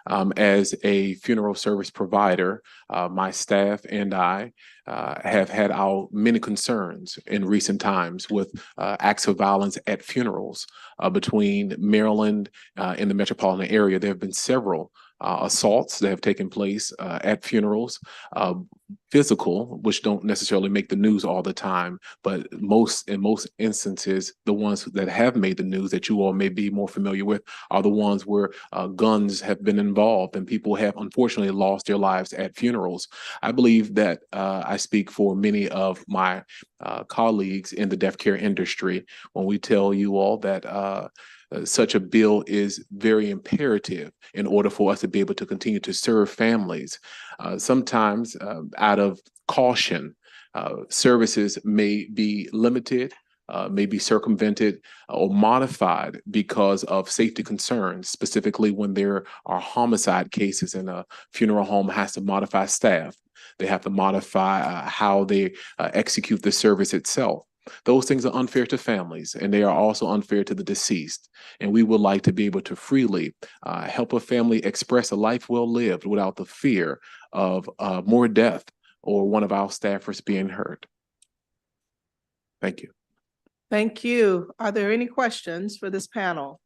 As a funeral service provider, my staff and I have had our many concerns in recent times with acts of violence at funerals between Maryland and the metropolitan area. There have been several assaults that have taken place at funerals, physical, which don't necessarily make the news all the time, but in most instances, the ones that have made the news that you all may be more familiar with are the ones where guns have been involved and people have unfortunately lost their lives at funerals. I believe that I speak for many of my colleagues in the death care industry when we tell you all that such a bill is very imperative in order for us to be able to continue to serve families. Sometimes out of caution, services may be limited, may be circumvented or modified because of safety concerns, specifically when there are homicide cases and a funeral home has to modify staff. They have to modify how they execute the service itself. Those things are unfair to families, and they are also unfair to the deceased. And we would like to be able to freely help a family express a life well lived without the fear of more death or one of our staffers being hurt. Thank you. Thank you. Are there any questions for this panel?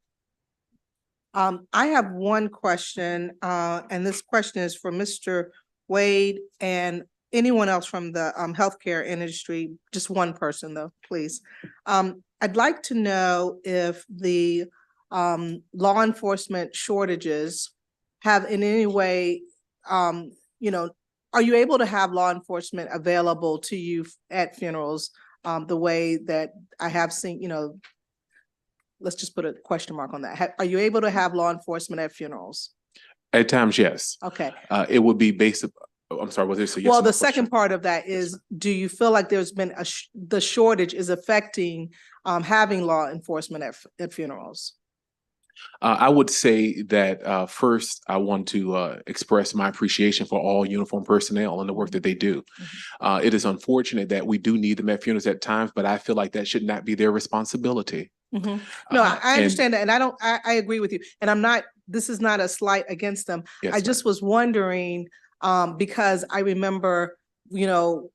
I have one question, and this question is for Mr. Wade and anyone else from the healthcare industry, just one person though, please. I'd like to know if the law enforcement shortages have in any way, you know, are you able to have law enforcement available to you at funerals? The way that I have seen, you know, let's just put a question mark on that. Are you able to have law enforcement at funerals? At times, yes. Okay. It would be based, I'm sorry, was this a yes Well, or no the second part of that is, do you feel like there's been the shortage is affecting having law enforcement at funerals? I would say that first, I want to express my appreciation for all uniformed personnel and the work that they do. It is unfortunate that we do need them at funerals at times, but I feel like that should not be their responsibility. No, I understand that, and I agree with you. And I'm not, this is not a slight against them. Yes, I just was wondering, because I remember, you know,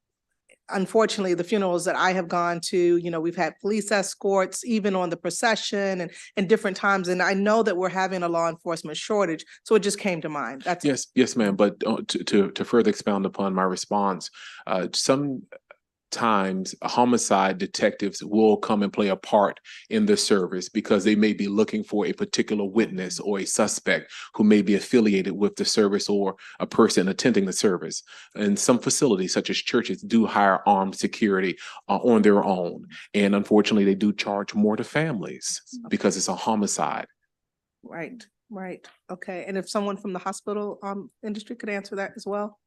unfortunately, the funerals that I have gone to, you know, we've had police escorts even on the procession and different times. And I know that we're having a law enforcement shortage. So it just came to mind. That's Yes, ma'am. But to further expound upon my response, sometimes homicide detectives will come and play a part in the service because they may be looking for a particular witness or a suspect who may be affiliated with the service or a person attending the service. And some facilities, such as churches, do hire armed security on their own. And unfortunately, they do charge more to families because it's a homicide. right. Right. Okay. And if someone from the hospital industry could answer that as well?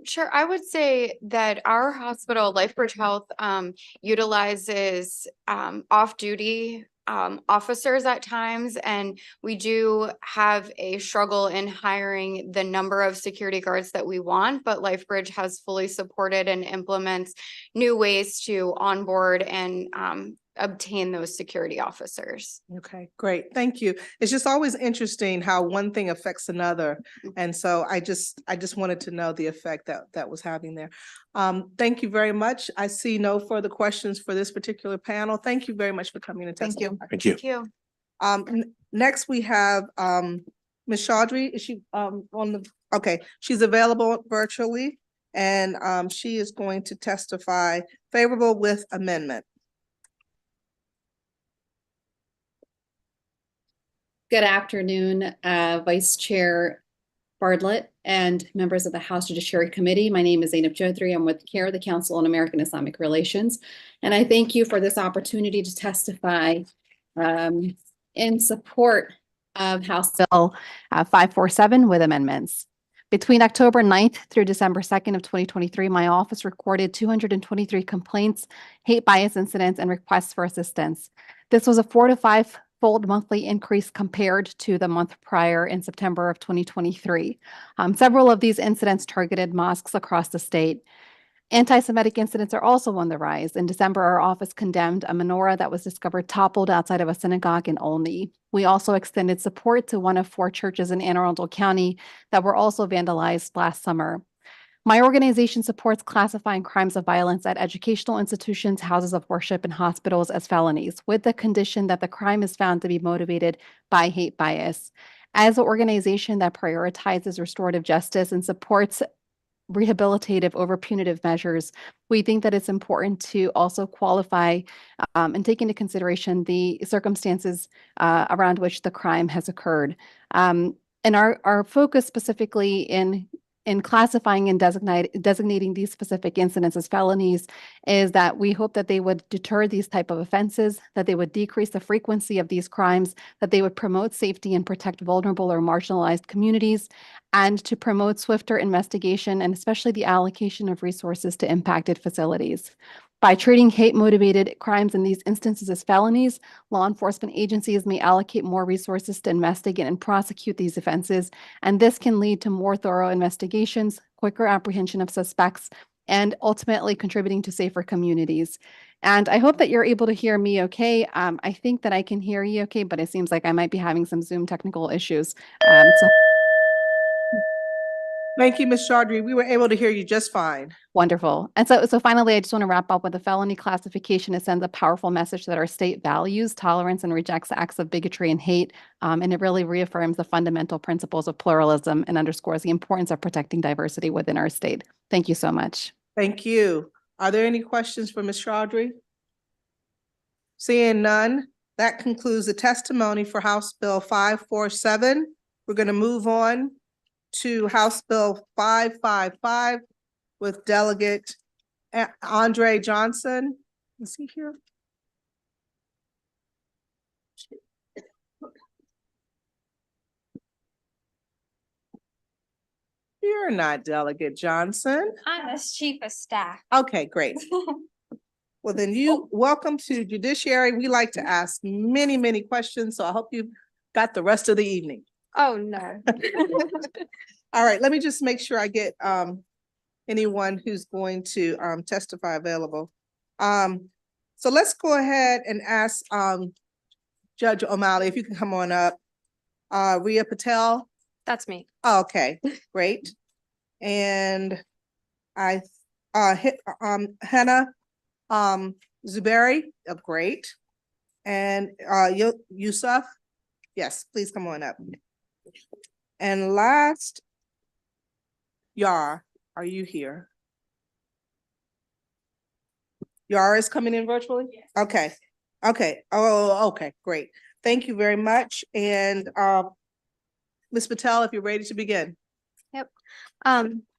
Sure. I would say that our hospital, LifeBridge Health, utilizes off-duty officers at times, and we do have a struggle in hiring the number of security guards that we want, but LifeBridge has fully supported and implements new ways to onboard and obtain those security officers. Okay, great. Thank you. It's just always interesting how one thing affects another. And so I just wanted to know the effect that was having there. Thank you very much. I see no further questions for this particular panel. Thank you very much for coming and Thank you. testifying. Thank you. Thank you. Next we have Ms. Chaudhry. Is she okay, she's available virtually and she is going to testify favorable with amendment. Good afternoon, Vice Chair Bartlett and members of the House Judiciary Committee. My name is Zainab Chaudhry. I'm with CARE, the Council on American Islamic Relations. And I thank you for this opportunity to testify in support of House Bill 547 with amendments. Between October 9th through December 2nd of 2023, my office recorded 223 complaints, hate bias incidents, and requests for assistance. This was a 4 to 5-fold monthly increase compared to the month prior in September of 2023. Several of these incidents targeted mosques across the state. Anti-Semitic incidents are also on the rise. In December, our office condemned a menorah that was discovered toppled outside of a synagogue in Olney. We also extended support to one of 4 churches in Anne Arundel County that were also vandalized last summer. My organization supports classifying crimes of violence at educational institutions, houses of worship, and hospitals as felonies, with the condition that the crime is found to be motivated by hate bias. As an organization that prioritizes restorative justice and supports rehabilitative over punitive measures, we think that it's important to also qualify and take into consideration the circumstances around which the crime has occurred. And our focus specifically in classifying and designating these specific incidents as felonies is that we hope that they would deter these type of offenses, that they would decrease the frequency of these crimes, that they would promote safety and protect vulnerable or marginalized communities, and to promote swifter investigation and especially the allocation of resources to impacted facilities. By treating hate-motivated crimes in these instances as felonies, law enforcement agencies may allocate more resources to investigate and prosecute these offenses, and this can lead to more thorough investigations, quicker apprehension of suspects, and ultimately contributing to safer communities. And I hope that you're able to hear me okay. I think that I can hear you okay, but it seems like I might be having some Zoom technical issues. Thank you, Ms. Chaudhry. We were able to hear you just fine. Wonderful. And so finally, I just want to wrap up with the felony classification. It sends a powerful message that our state values tolerance and rejects acts of bigotry and hate. And it really reaffirms the fundamental principles of pluralism and underscores the importance of protecting diversity within our state. Thank you so much. Thank you. Are there any questions for Ms. Chaudhry? Seeing none, that concludes the testimony for House Bill 547. We're going to move on to House Bill 555 with Delegate Andre Johnson. Is he here? You're not Delegate Johnson. I'm as Chief of Staff. Okay, great. Well, then welcome to Judiciary. We like to ask many, many questions, so I hope you got the rest of the evening. Oh, no. All right, let me just make sure I get anyone who's going to testify available. So let's go ahead and ask Judge O'Malley, if you can come on up. Rhea Patel. That's me. Oh, okay, great. And Hannah Zuberi, oh, great. And Yusuf, yes, please come on up. And last, Yar, are you here? Yar is coming in virtually? Yes. Okay, okay, oh, okay, great. Thank you very much. And Ms. Patel, if you're ready to begin. Yep.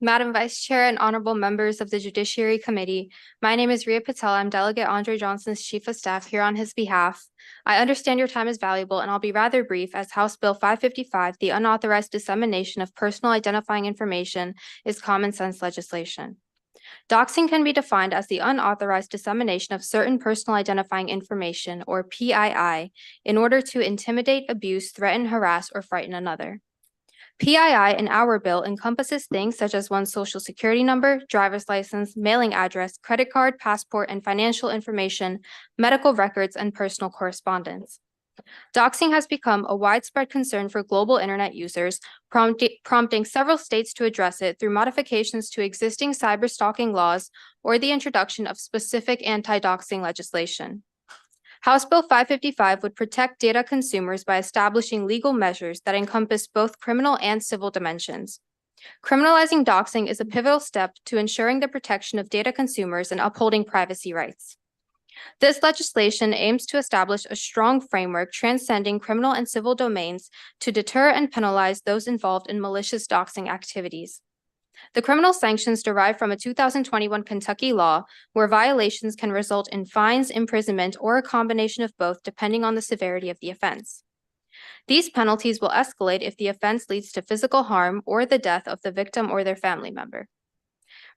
Madam Vice Chair and honorable members of the Judiciary Committee, my name is Rhea Patel. I'm Delegate Andre Johnson's Chief of Staff here on his behalf. I understand your time is valuable and I'll be rather brief as House Bill 555, the unauthorized dissemination of personal identifying information, is common sense legislation. Doxing can be defined as the unauthorized dissemination of certain personal identifying information, or PII, in order to intimidate, abuse, threaten, harass, or frighten another. PII in our bill encompasses things such as one's social security number, driver's license, mailing address, credit card, passport, and financial information, medical records, and personal correspondence. Doxing has become a widespread concern for global internet users, prompting several states to address it through modifications to existing cyberstalking laws or the introduction of specific anti-doxing legislation. House Bill 555 would protect data consumers by establishing legal measures that encompass both criminal and civil dimensions. Criminalizing doxing is a pivotal step to ensuring the protection of data consumers and upholding privacy rights. This legislation aims to establish a strong framework transcending criminal and civil domains to deter and penalize those involved in malicious doxing activities. The criminal sanctions derive from a 2021 Kentucky law where violations can result in fines, imprisonment, or a combination of both depending on the severity of the offense. These penalties will escalate if the offense leads to physical harm or the death of the victim or their family member.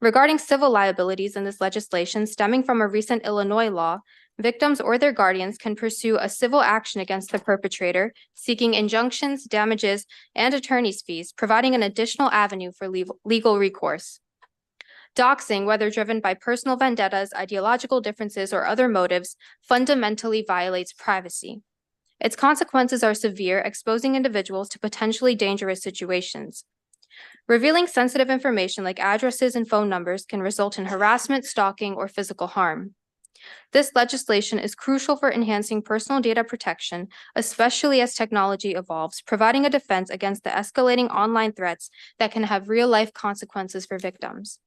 Regarding civil liabilities in this legislation stemming from a recent Illinois law, victims or their guardians can pursue a civil action against the perpetrator, seeking injunctions, damages, and attorney's fees, providing an additional avenue for legal recourse. Doxing, whether driven by personal vendettas, ideological differences, or other motives, fundamentally violates privacy. Its consequences are severe, exposing individuals to potentially dangerous situations. Revealing sensitive information like addresses and phone numbers can result in harassment, stalking, or physical harm. This legislation is crucial for enhancing personal data protection, especially as technology evolves, providing a defense against the escalating online threats that can have real-life consequences for victims.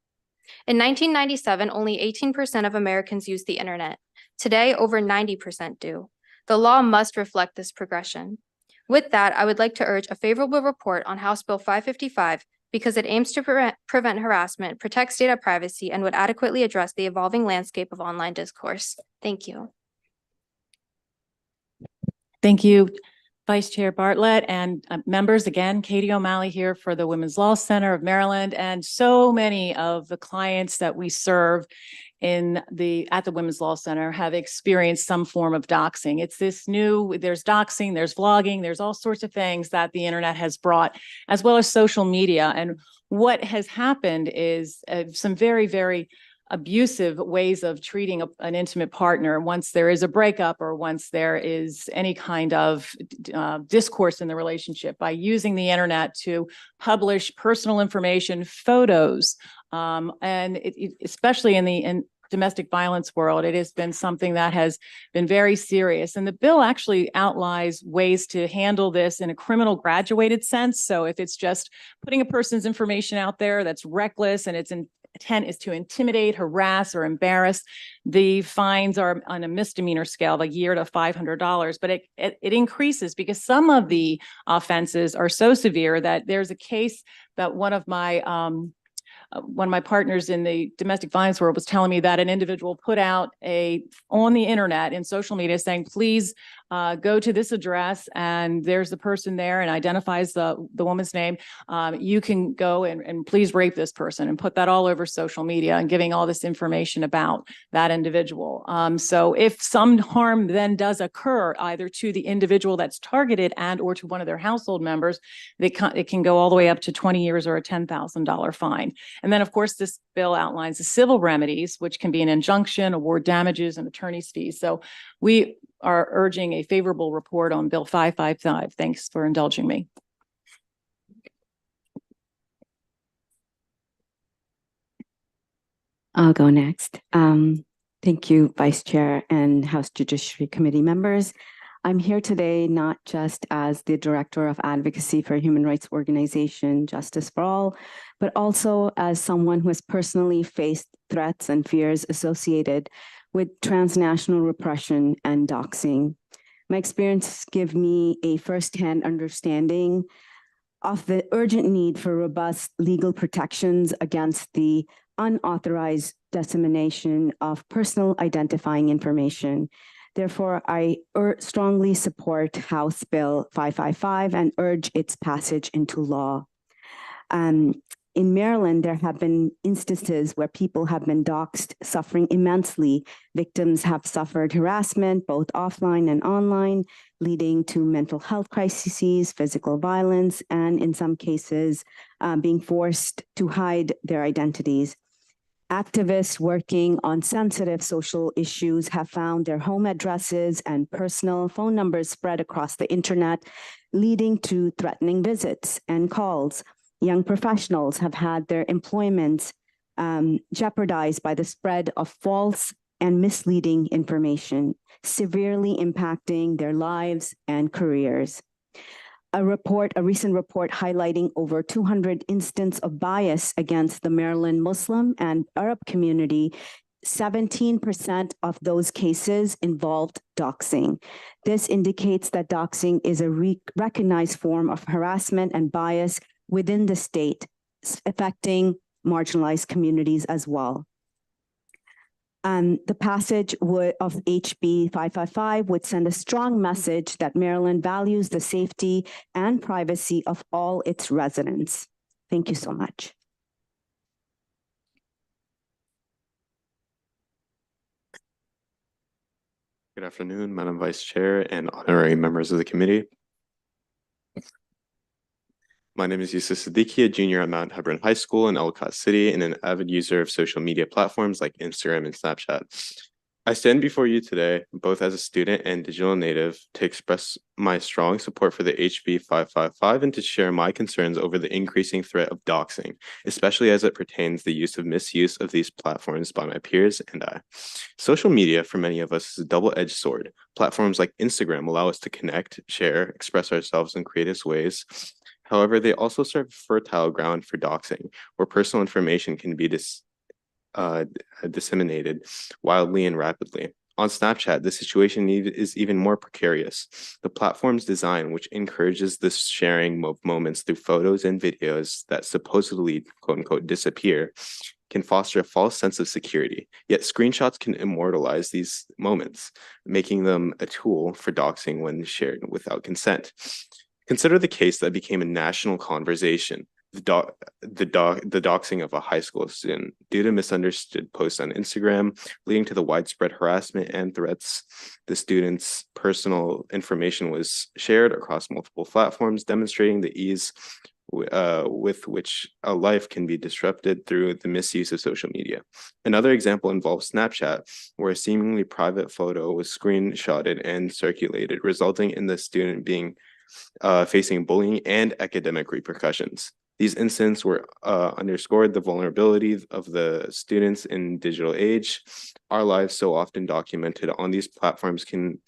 In 1997, only 18% of Americans used the internet. Today, over 90% do. The law must reflect this progression. With that, I would like to urge a favorable report on House Bill 555 because it aims to prevent harassment, protects data privacy, and would adequately address the evolving landscape of online discourse. Thank you. Thank you, Vice Chair Bartlett, and members. Again, Katie O'Malley here for the Women's Law Center of Maryland, and so many of the clients that we serve at the Women's Law Center have experienced some form of doxing. It's this new, there's doxing, there's vlogging, there's all sorts of things that the internet has brought, as well as social media. And what has happened is some very, very abusive ways of treating an intimate partner once there is a breakup or once there is any kind of discourse in the relationship, by using the internet to publish personal information, photos, and especially in domestic violence world, it has been something that has been very serious. And the bill actually outlines ways to handle this in a criminal graduated sense. So if it's just putting a person's information out there that's reckless and it's intent is to intimidate, harass, or embarrass, the fines are on a misdemeanor scale of a year to $500, but it increases because some of the offenses are so severe that there's a case that one of my partners in the domestic violence world was telling me that an individual put out on the internet in social media saying, please go to this address and there's the person there and identifies the woman's name. You can go and please rape this person, and put that all over social media and giving all this information about that individual. So if some harm then does occur either to the individual that's targeted and or to one of their household members, it can go all the way up to 20 years or a $10,000 fine. And then, of course, this bill outlines the civil remedies, which can be an injunction, award damages, and attorney's fees. So we are urging a favorable report on Bill 555. Thanks for indulging me. I'll go next. Thank you, Vice Chair and House Judiciary Committee members. I'm here today not just as the Director of Advocacy for human rights organization Justice for All, but also as someone who has personally faced threats and fears associated with transnational repression and doxing. My experience give me a firsthand understanding of the urgent need for robust legal protections against the unauthorized dissemination of personal identifying information. Therefore, I strongly support House Bill 555 and urge its passage into law. In Maryland, there have been instances where people have been doxxed, suffering immensely. Victims have suffered harassment, both offline and online, leading to mental health crises, physical violence, and in some cases, being forced to hide their identities. Activists working on sensitive social issues have found their home addresses and personal phone numbers spread across the internet, leading to threatening visits and calls. Young professionals have had their employment jeopardized by the spread of false and misleading information, severely impacting their lives and careers. A recent report highlighting over 200 instances of bias against the Maryland Muslim and Arab community, 17% of those cases involved doxing. This indicates that doxing is a recognized form of harassment and bias within the state, affecting marginalized communities as well. The passage of HB 555 would send a strong message that Maryland values the safety and privacy of all its residents. Thank you so much. Good afternoon, Madam Vice Chair and honorary members of the committee. My name is Yusuf Siddiqui, a junior at Mount Hebron High School in Ellicott City and an avid user of social media platforms like Instagram and Snapchat. I stand before you today, both as a student and digital native, to express my strong support for the HB 555 and to share my concerns over the increasing threat of doxing, especially as it pertains the misuse of these platforms by my peers and I. Social media, for many of us, is a double-edged sword. Platforms like Instagram allow us to connect, share, express ourselves in creative ways. However, they also serve fertile ground for doxing, where personal information can be disseminated wildly and rapidly. On Snapchat, the situation is even more precarious. The platform's design, which encourages the sharing of moments through photos and videos that supposedly, quote unquote, disappear, can foster a false sense of security. Yet screenshots can immortalize these moments, making them a tool for doxing when shared without consent. Consider the case that became a national conversation, the doxing of a high school student due to misunderstood posts on Instagram, leading to the widespread harassment and threats. The student's personal information was shared across multiple platforms, demonstrating the ease with which a life can be disrupted through the misuse of social media. Another example involves Snapchat, where a seemingly private photo was screenshotted and circulated, resulting in the student being facing bullying and academic repercussions. These incidents were underscored the vulnerability of the students in digital age. Our lives, so often documented on these platforms, can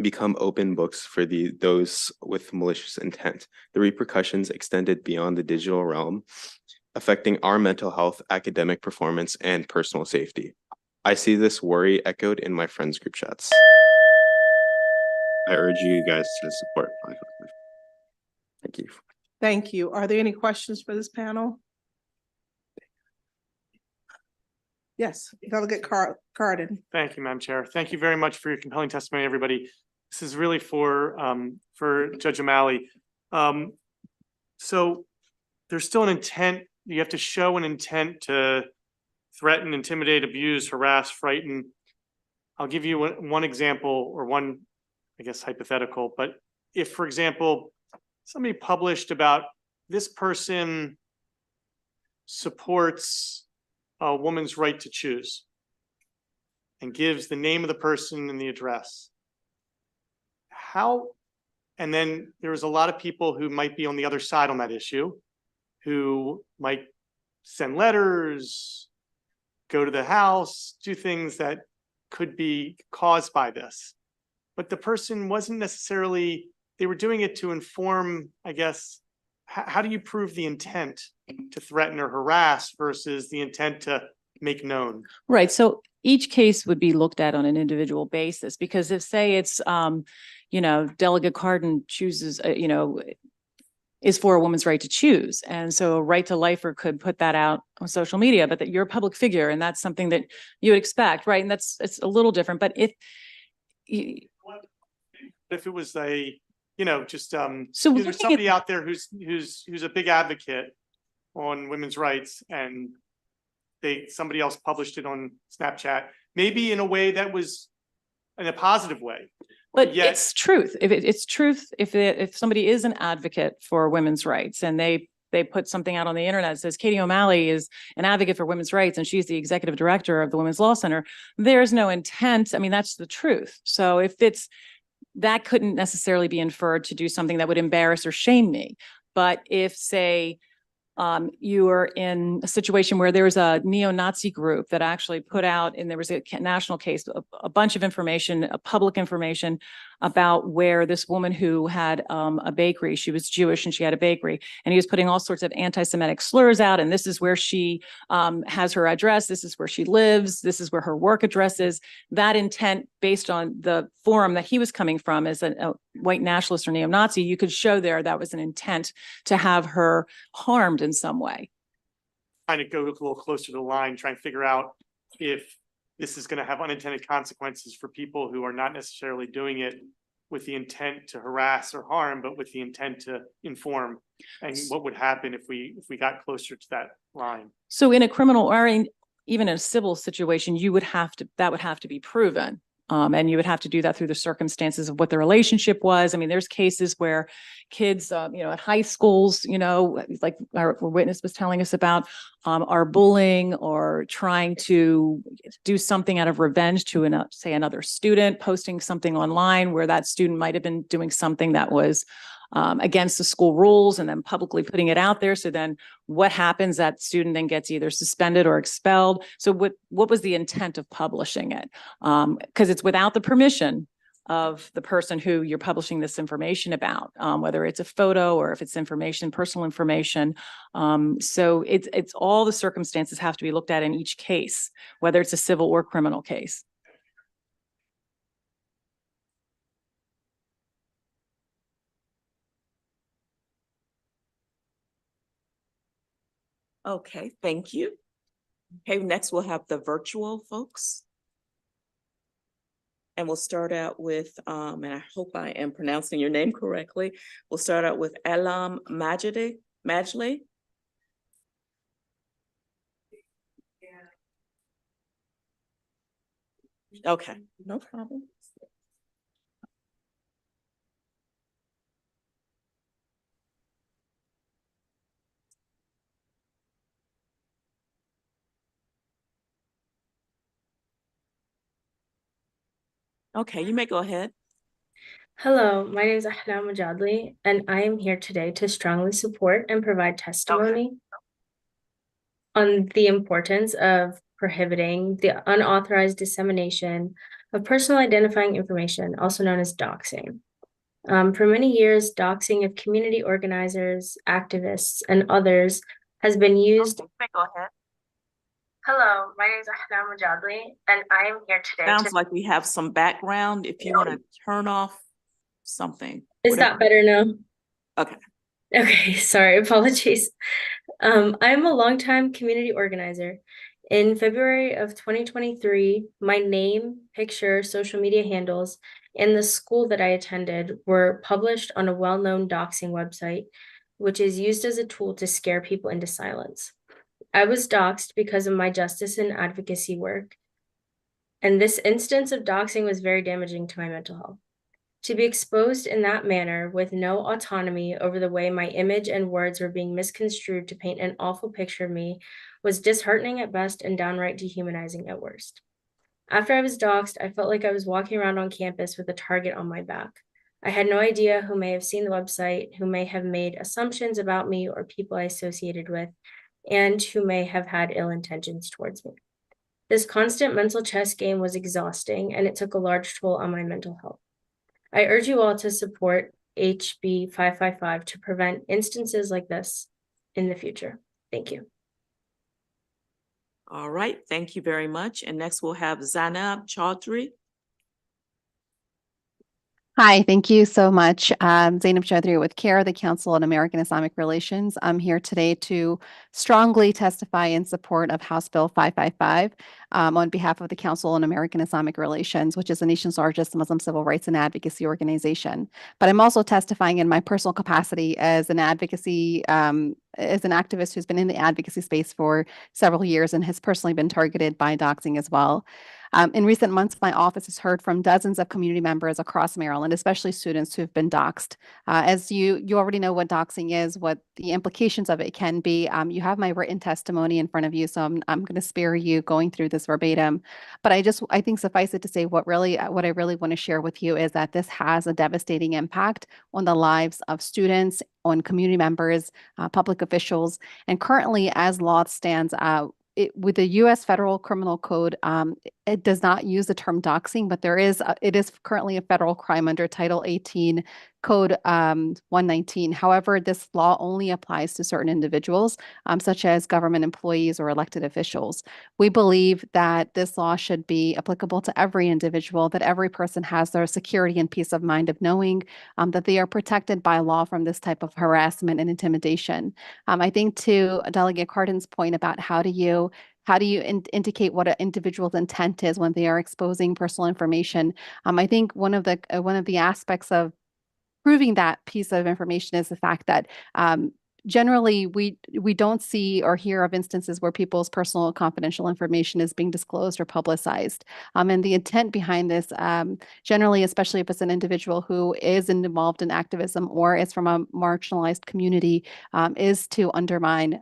become open books for those with malicious intent. The repercussions extended beyond the digital realm affecting our mental health, academic performance, and personal safety. I see this worry echoed in my friends' group chats. I urge you guys to support 555. Thank you. Thank you. Are there any questions for this panel? Yes, Delegate Carden. Thank you, Madam Chair. Thank you very much for your compelling testimony, everybody. This is really for Judge O'Malley. So there's still an intent, you have to show an intent to threaten, intimidate, abuse, harass, frighten. I'll give you one example, or one, I guess, hypothetical, but if, for example, somebody published about this person supports a woman's right to choose and gives the name of the person and the address. And then there's a lot of people who might be on the other side on that issue, who might send letters, go to the house, do things that could be caused by this. But the person wasn't necessarily, they were doing it to inform, I guess, how do you prove the intent to threaten or harass versus the intent to make known? Right. So each case would be looked at on an individual basis, because if, say, it's, Delegate Carden chooses, is for a woman's right to choose. And so a Right to Lifer could put that out on social media, but that you're a public figure and that's something that you would expect, right? And it's a little different, but if it was so there's somebody out there who's a big advocate on women's rights, and somebody else published it on Snapchat, maybe in a way that was in a positive way. But it's truth. It's truth, if somebody is an advocate for women's rights and they put something out on the internet that says Katie O'Malley is an advocate for women's rights and she's the executive director of the Women's Law Center, there's no intent. I mean, that's the truth. So that couldn't necessarily be inferred to do something that would embarrass or shame me. But if, say, you are in a situation where there was a neo-Nazi group that actually put out, and there was a national case, a bunch of information, public information about where this woman who had a bakery, she was Jewish and she had a bakery, and he was putting all sorts of anti-Semitic slurs out. And this is where she has her address. This is where she lives. This is where her work address is. That intent, based on the forum that he was coming from as a white nationalist or neo-Nazi, you could show there that was an intent to have her harmed in some way. Trying to go a little closer to the line, trying to figure out if this is going to have unintended consequences for people who are not necessarily doing it with the intent to harass or harm, but with the intent to inform, and what would happen if we got closer to that line. So in a criminal or even in a civil situation, that would have to be proven. And you would have to do that through the circumstances of what the relationship was. I mean, there's cases where kids, at high schools, like our witness was telling us about, are bullying or trying to do something out of revenge to, say, another student, posting something online where that student might have been doing something that was against the school rules, and then publicly putting it out there. So then what happens? That student then gets either suspended or expelled. So what was the intent of publishing it? Because it's without the permission of the person who you're publishing this information about, whether it's a photo or if it's information, personal information. So it's all the circumstances have to be looked at in each case, whether it's a civil or criminal case. Okay, thank you. Okay, next we'll have the virtual folks. And we'll start out with, and I hope I am pronouncing your name correctly. We'll start out with Elam Majli. Okay, no problem. Okay, you may go ahead. Hello, my name is Ahlam Majadli, and I am here today to strongly support and provide testimony on the importance of prohibiting the unauthorized dissemination of personal identifying information, also known as doxing. For many years, doxing of community organizers, activists, and others has been used. Go ahead. Hello, my name is Ahna Majadli, and I am here today. Sounds like we have some background. If you want to turn off something. Is that better now? Okay. Okay, sorry, apologies. I'm a longtime community organizer. In February of 2023, my name, picture, social media handles, and the school that I attended were published on a well-known doxing website, which is used as a tool to scare people into silence. I was doxed because of my justice and advocacy work, and this instance of doxing was very damaging to my mental health. To be exposed in that manner with no autonomy over the way my image and words were being misconstrued to paint an awful picture of me was disheartening at best and downright dehumanizing at worst. After I was doxed, I felt like I was walking around on campus with a target on my back. I had no idea who may have seen the website, who may have made assumptions about me or people I associated with, and who may have had ill intentions towards me. This constant mental chess game was exhausting, and it took a large toll on my mental health. I urge you all to support HB 555 to prevent instances like this in the future. Thank you. All right, thank you very much. And next we'll have Zainab Chaudhry. Hi, thank you so much. Zainab Chaudhry with CARE, the Council on American Islamic Relations. I'm here today to strongly testify in support of House Bill 555 on behalf of the Council on American Islamic Relations, which is the nation's largest Muslim civil rights and advocacy organization. But I'm also testifying in my personal capacity as an advocacy, as an activist who's been in the advocacy space for several years and has personally been targeted by doxing as well. In recent months, my office has heard from dozens of community members across Maryland, especially students who've been doxed. As you already know what doxing is, what the implications of it can be. You have my written testimony in front of you, so I'm going to spare you going through this verbatim. But I think suffice it to say what I really want to share with you is that this has a devastating impact on the lives of students, on community members, public officials, and currently, as law stands, with the U.S. Federal Criminal Code, it does not use the term doxing, but it is currently a federal crime under Title 18 Code 119. However, this law only applies to certain individuals, such as government employees or elected officials. We believe that this law should be applicable to every individual, that every person has their security and peace of mind of knowing that they are protected by law from this type of harassment and intimidation. I think to Delegate Cardin's point about how do you indicate what an individual's intent is when they are exposing personal information? I think one of the aspects of proving that piece of information is the fact that generally we don't see or hear of instances where people's personal confidential information is being disclosed or publicized. And the intent behind this, generally, especially if it's an individual who is involved in activism or is from a marginalized community, is to undermine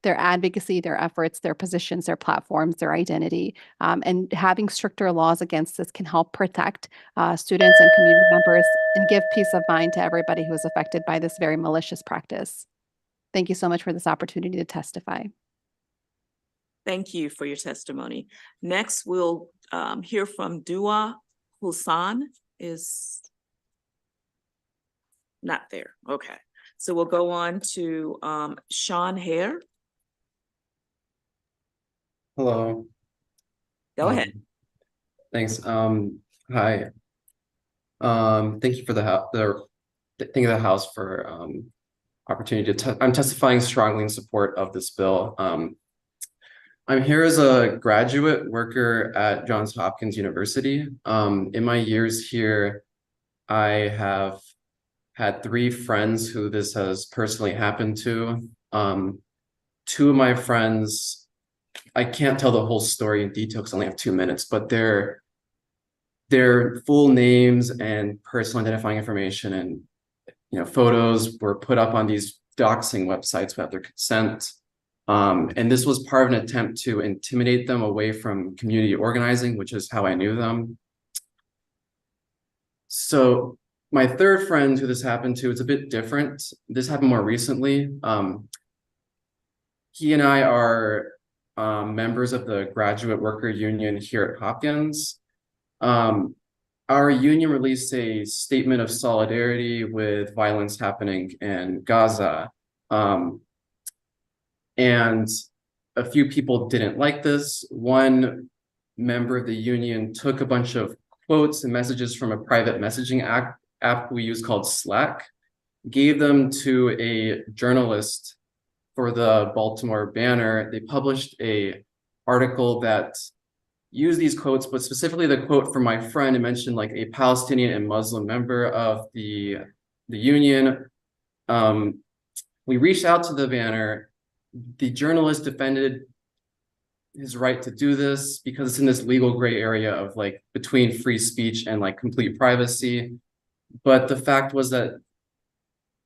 their advocacy, their efforts, their positions, their platforms, their identity. And having stricter laws against this can help protect students and community members and give peace of mind to everybody who is affected by this very malicious practice. Thank you so much for this opportunity to testify. Thank you for your testimony. Next, we'll hear from Dua Hussan. Is not there. Okay. So we'll go on to Sean Hare. Hello. Go ahead. Thanks. Hi. Thank you for thank you the House for opportunity to I'm testifying strongly in support of this bill. I'm here as a graduate worker at Johns Hopkins University. In my years here, I have had 3 friends who this has personally happened to. 2 of my friends, I can't tell the whole story in detail because I only have 2 minutes, but their full names and personal identifying information and photos were put up on these doxing websites without their consent. And this was part of an attempt to intimidate them away from community organizing, which is how I knew them. So my 3rd friend who this happened to, it's a bit different. This happened more recently. He and I are members of the Graduate Worker Union here at Hopkins. Our union released a statement of solidarity with violence happening in Gaza. And a few people didn't like this. One member of the union took a bunch of quotes and messages from a private messaging app we use called Slack, gave them to a journalist for the Baltimore Banner. They published a article that used these quotes, but specifically the quote from my friend, it mentioned like a Palestinian and Muslim member of the union. We reached out to the Banner. The journalist defended his right to do this because it's in this legal gray area of like between free speech and like complete privacy. But the fact was that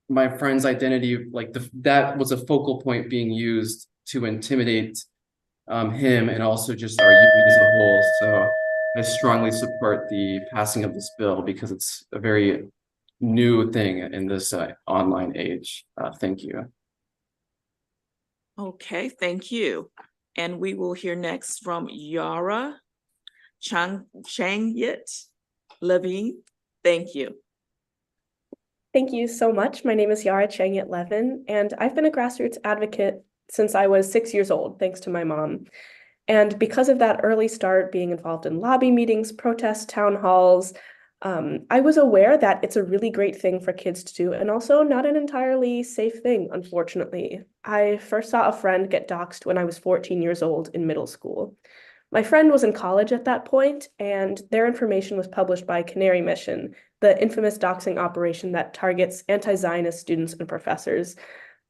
my friend's identity, like that was a focal point being used to intimidate him and also just our union as a whole. So I strongly support the passing of this bill because it's a very new thing in this online age. Thank you. Okay, thank you. And we will hear next from Yara Changyet Levine. Thank you. Thank you so much. My name is Yara Changyet Levin, and I've been a grassroots advocate since I was 6 years old, thanks to my mom. And because of that early start, being involved in lobby meetings, protests, town halls, I was aware that it's a really great thing for kids to do and also not an entirely safe thing, unfortunately. I first saw a friend get doxxed when I was 14 years old in middle school. My friend was in college at that point, and their information was published by Canary Mission, the infamous doxing operation that targets anti-Zionist students and professors.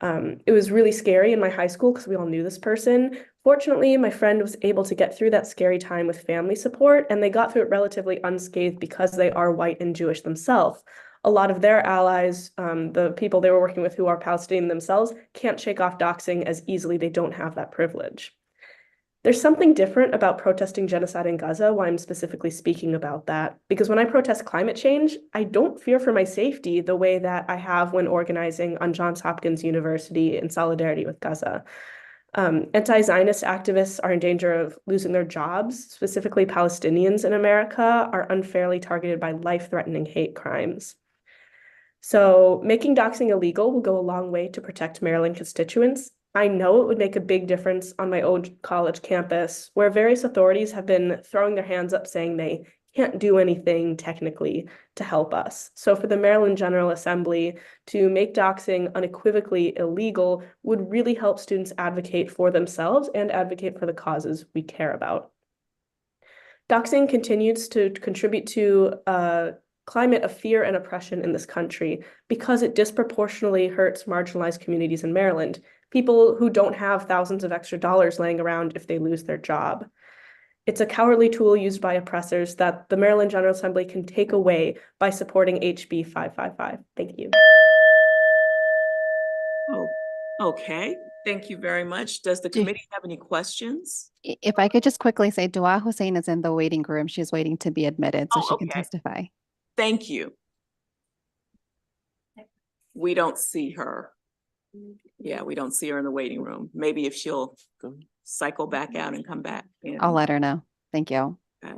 It was really scary in my high school because we all knew this person. Fortunately, my friend was able to get through that scary time with family support, and they got through it relatively unscathed because they are white and Jewish themselves. A lot of their allies, the people they were working with who are Palestinian themselves, can't shake off doxing as easily. They don't have that privilege. There's something different about protesting genocide in Gaza, why I'm specifically speaking about that. Because when I protest climate change, I don't fear for my safety the way that I have when organizing on Johns Hopkins University in solidarity with Gaza. Anti-Zionist activists are in danger of losing their jobs. Specifically, Palestinians in America are unfairly targeted by life-threatening hate crimes. So making doxing illegal will go a long way to protect Maryland constituents. I know it would make a big difference on my own college campus, where various authorities have been throwing their hands up saying they can't do anything technically to help us. So for the Maryland General Assembly to make doxing unequivocally illegal would really help students advocate for themselves and advocate for the causes we care about. Doxing continues to contribute to a climate of fear and oppression in this country because it disproportionately hurts marginalized communities in Maryland, people who don't have thousands of extra dollars laying around if they lose their job. It's a cowardly tool used by oppressors that the Maryland General Assembly can take away by supporting HB 555. Thank you. Oh, okay. Thank you very much. Does the committee have any questions? If I could just quickly say, Dua Hussein is in the waiting room. She's waiting to be admitted so she can testify. Thank you. We don't see her. Yeah, we don't see her in the waiting room. Maybe if she'll cycle back out and come back in. I'll let her know. Thank you. Okay.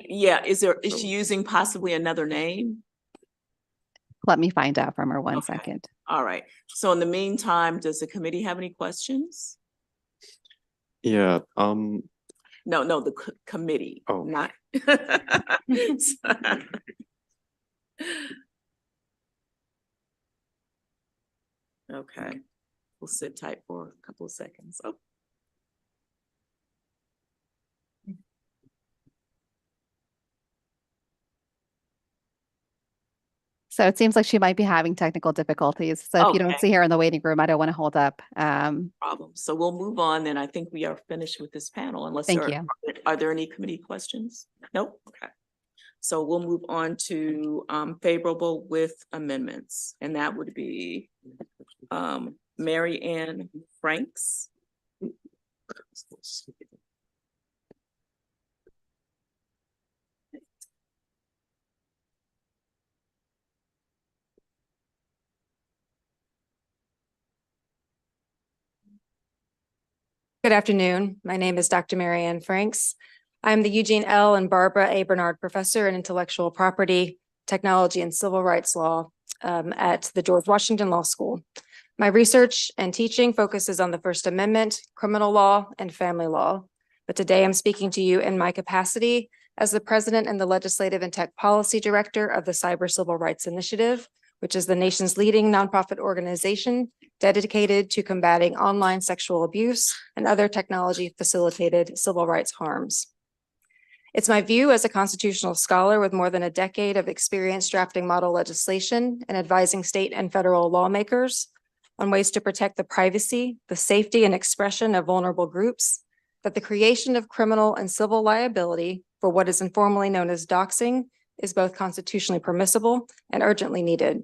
Yeah, is she using possibly another name? Let me find out from her one second. All right. So in the meantime, does the committee have any questions? Yeah, No, the committee, not. Okay, we'll sit tight for a couple of seconds. Oh. So it seems like she might be having technical difficulties. So if you don't see her in the waiting room, I don't want to hold up. Problem. So we'll move on. Then I think we are finished with this panel unless are there any committee questions? Nope. Okay. So we'll move on to favorable with amendments, and that would be Mary Ann Franks. Good afternoon. My name is Dr. Mary Ann Franks. I'm the Eugene L. and Barbara A. Bernard Professor in Intellectual Property, Technology, and Civil Rights Law at the George Washington Law School. My research and teaching focuses on the First Amendment, criminal law, and family law. But today I'm speaking to you in my capacity as the president and the legislative and tech policy director of the Cyber Civil Rights Initiative, which is the nation's leading nonprofit organization dedicated to combating online sexual abuse and other technology-facilitated civil rights harms. It's my view as a constitutional scholar with more than a decade of experience drafting model legislation and advising state and federal lawmakers on ways to protect the privacy, the safety, and expression of vulnerable groups, that the creation of criminal and civil liability for what is informally known as doxing is both constitutionally permissible and urgently needed.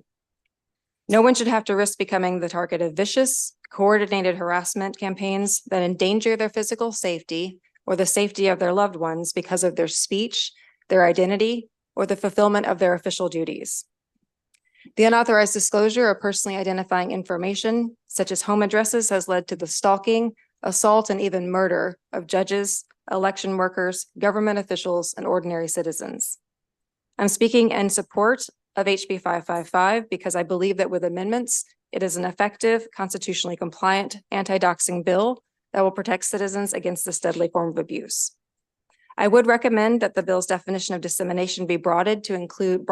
No one should have to risk becoming the target of vicious, coordinated harassment campaigns that endanger their physical safety or the safety of their loved ones because of their speech, their identity, or the fulfillment of their official duties. The unauthorized disclosure of personally identifying information, such as home addresses, has led to the stalking, assault, and even murder of judges, election workers, government officials, and ordinary citizens. I'm speaking in support of HB 555 because I believe that with amendments, it is an effective, constitutionally compliant anti-doxing bill that will protect citizens against this deadly form of abuse. I would recommend that the bill's definition of dissemination be broadened to include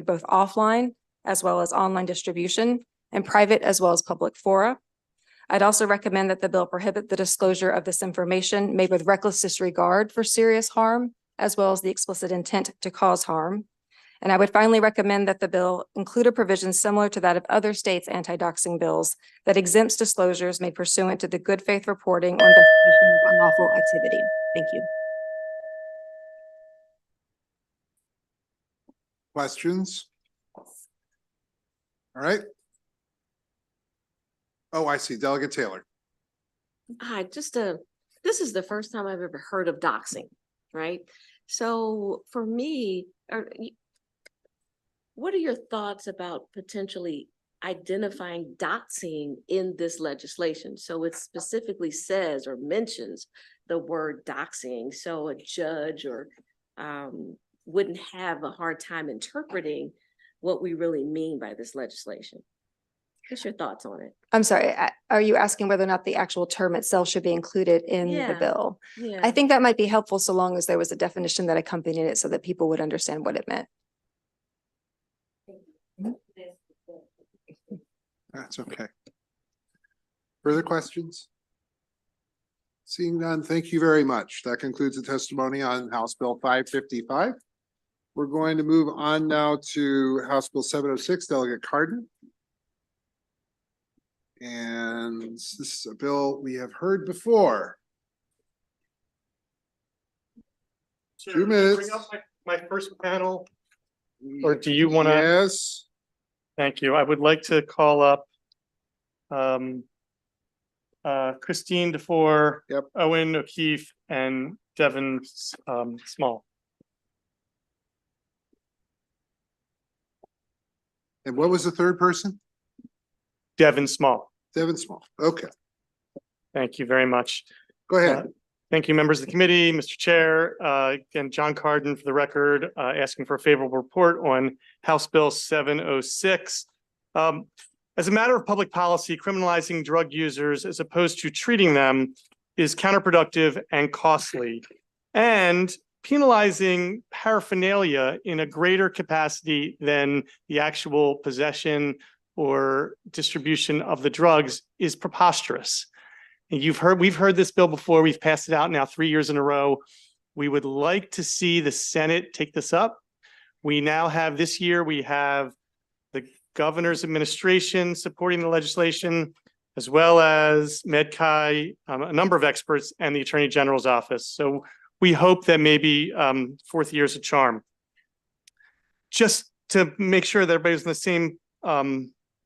both offline as well as online distribution and private as well as public fora. I'd also recommend that the bill prohibit the disclosure of this information made with reckless disregard for serious harm, as well as the explicit intent to cause harm. And I would finally recommend that the bill include a provision similar to that of other states' anti-doxing bills that exempts disclosures made pursuant to the good faith reporting or investigation of unlawful activity. Thank you. Questions? All right. Oh, I see. Delegate Taylor. Hi, this is the first time I've ever heard of doxing, right? So for me, what are your thoughts about potentially identifying doxing in this legislation? So it specifically says or mentions the word doxing, so a judge or wouldn't have a hard time interpreting what we really mean by this legislation. What's your thoughts on it? I'm sorry, are you asking whether or not the actual term itself should be included in the bill? Yeah. I think that might be helpful so long as there was a definition that accompanied it so that people would understand what it meant. That's okay. Further questions? Seeing none, thank you very much. That concludes the testimony on House Bill 555. We're going to move on now to House Bill 706, Delegate Cardin. And this is a bill we have heard before. 2 minutes. Bring up my first panel, or do you want to? Yes. Thank you. I would like to call up Christine DeFore, Owen O'Keefe, and Devin Small. And what was the third person? Devin Small. Devin Small. Okay. Thank you very much. Go ahead. Thank you, members of the committee, Mr. Chair. Again, John Cardin for the record, asking for a favorable report on House Bill 706. As a matter of public policy, criminalizing drug users as opposed to treating them is counterproductive and costly. And penalizing paraphernalia in a greater capacity than the actual possession or distribution of the drugs is preposterous. And we've heard this bill before. We've passed it out now 3 years in a row. We would like to see the Senate take this up. We now have this year, we have the governor's administration supporting the legislation, as well as MedChi, a number of experts, and the Attorney General's office. So we hope that maybe fourth year's a charm. Just to make sure that everybody's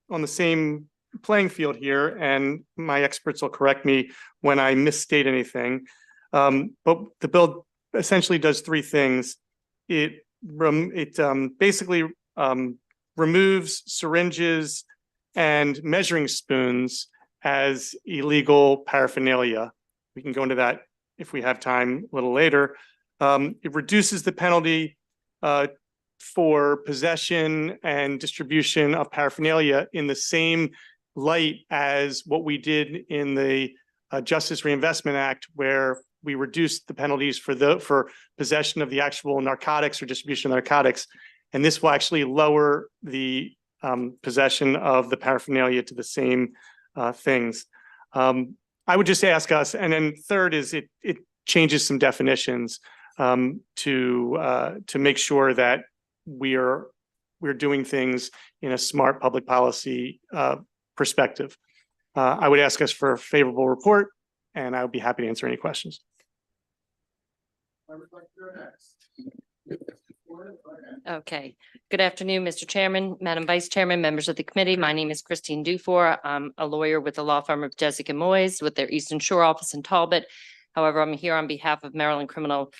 on the same playing field here, and my experts will correct me when I misstate anything. But the bill essentially does three things. It basically removes syringes and measuring spoons as illegal paraphernalia. We can go into that if we have time a little later. It reduces the penalty for possession and distribution of paraphernalia in the same light as what we did in the Justice Reinvestment Act, where we reduced the penalties for possession of the actual narcotics or distribution of narcotics. And this will actually lower the possession of the paraphernalia to the same things. I would just ask us, and then third is it changes some definitions to make sure that we're doing things in a smart public policy perspective. I would ask us for a favorable report, and I would be happy to answer any questions. Okay. Good afternoon, Mr. Chairman, Madam Vice Chairman, members of the committee. My name is Christine Dufour. I'm a lawyer with the law firm of Jessica Moyes with their Eastern Shore office in Talbot. However, I'm here on behalf of Maryland Criminal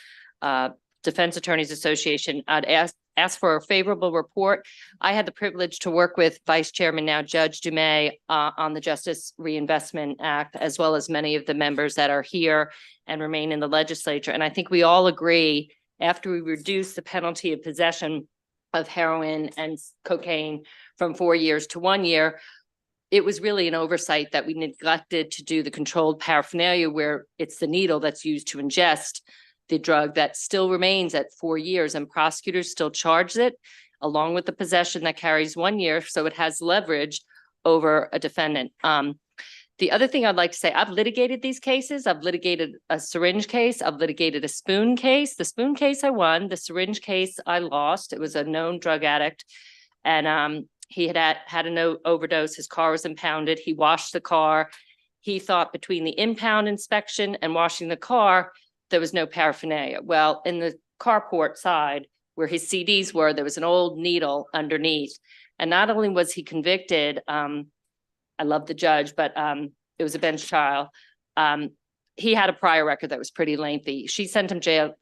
Defense Attorneys Association. I'd ask for a favorable report. I had the privilege to work with Vice Chairman, now Judge Dumais, on the Justice Reinvestment Act, as well as many of the members that are here and remain in the legislature. And I think we all agree, after we reduce the penalty of possession of heroin and cocaine from 4 years to 1 year, it was really an oversight that we neglected to do the controlled paraphernalia, where it's the needle that's used to ingest the drug that still remains at 4 years, and prosecutors still charge it along with the possession that carries 1 year. So it has leverage over a defendant. The other thing I'd like to say, I've litigated these cases. I've litigated a syringe case. I've litigated a spoon case. The spoon case I won. The syringe case I lost. It was a known drug addict, and he had an overdose. His car was impounded. He washed the car. He thought between the impound inspection and washing the car, there was no paraphernalia. Well, in the carport side where his CDs were, there was an old needle underneath. And not only was he convicted, I love the judge, but it was a bench trial. He had a prior record that was pretty lengthy. She sent him jail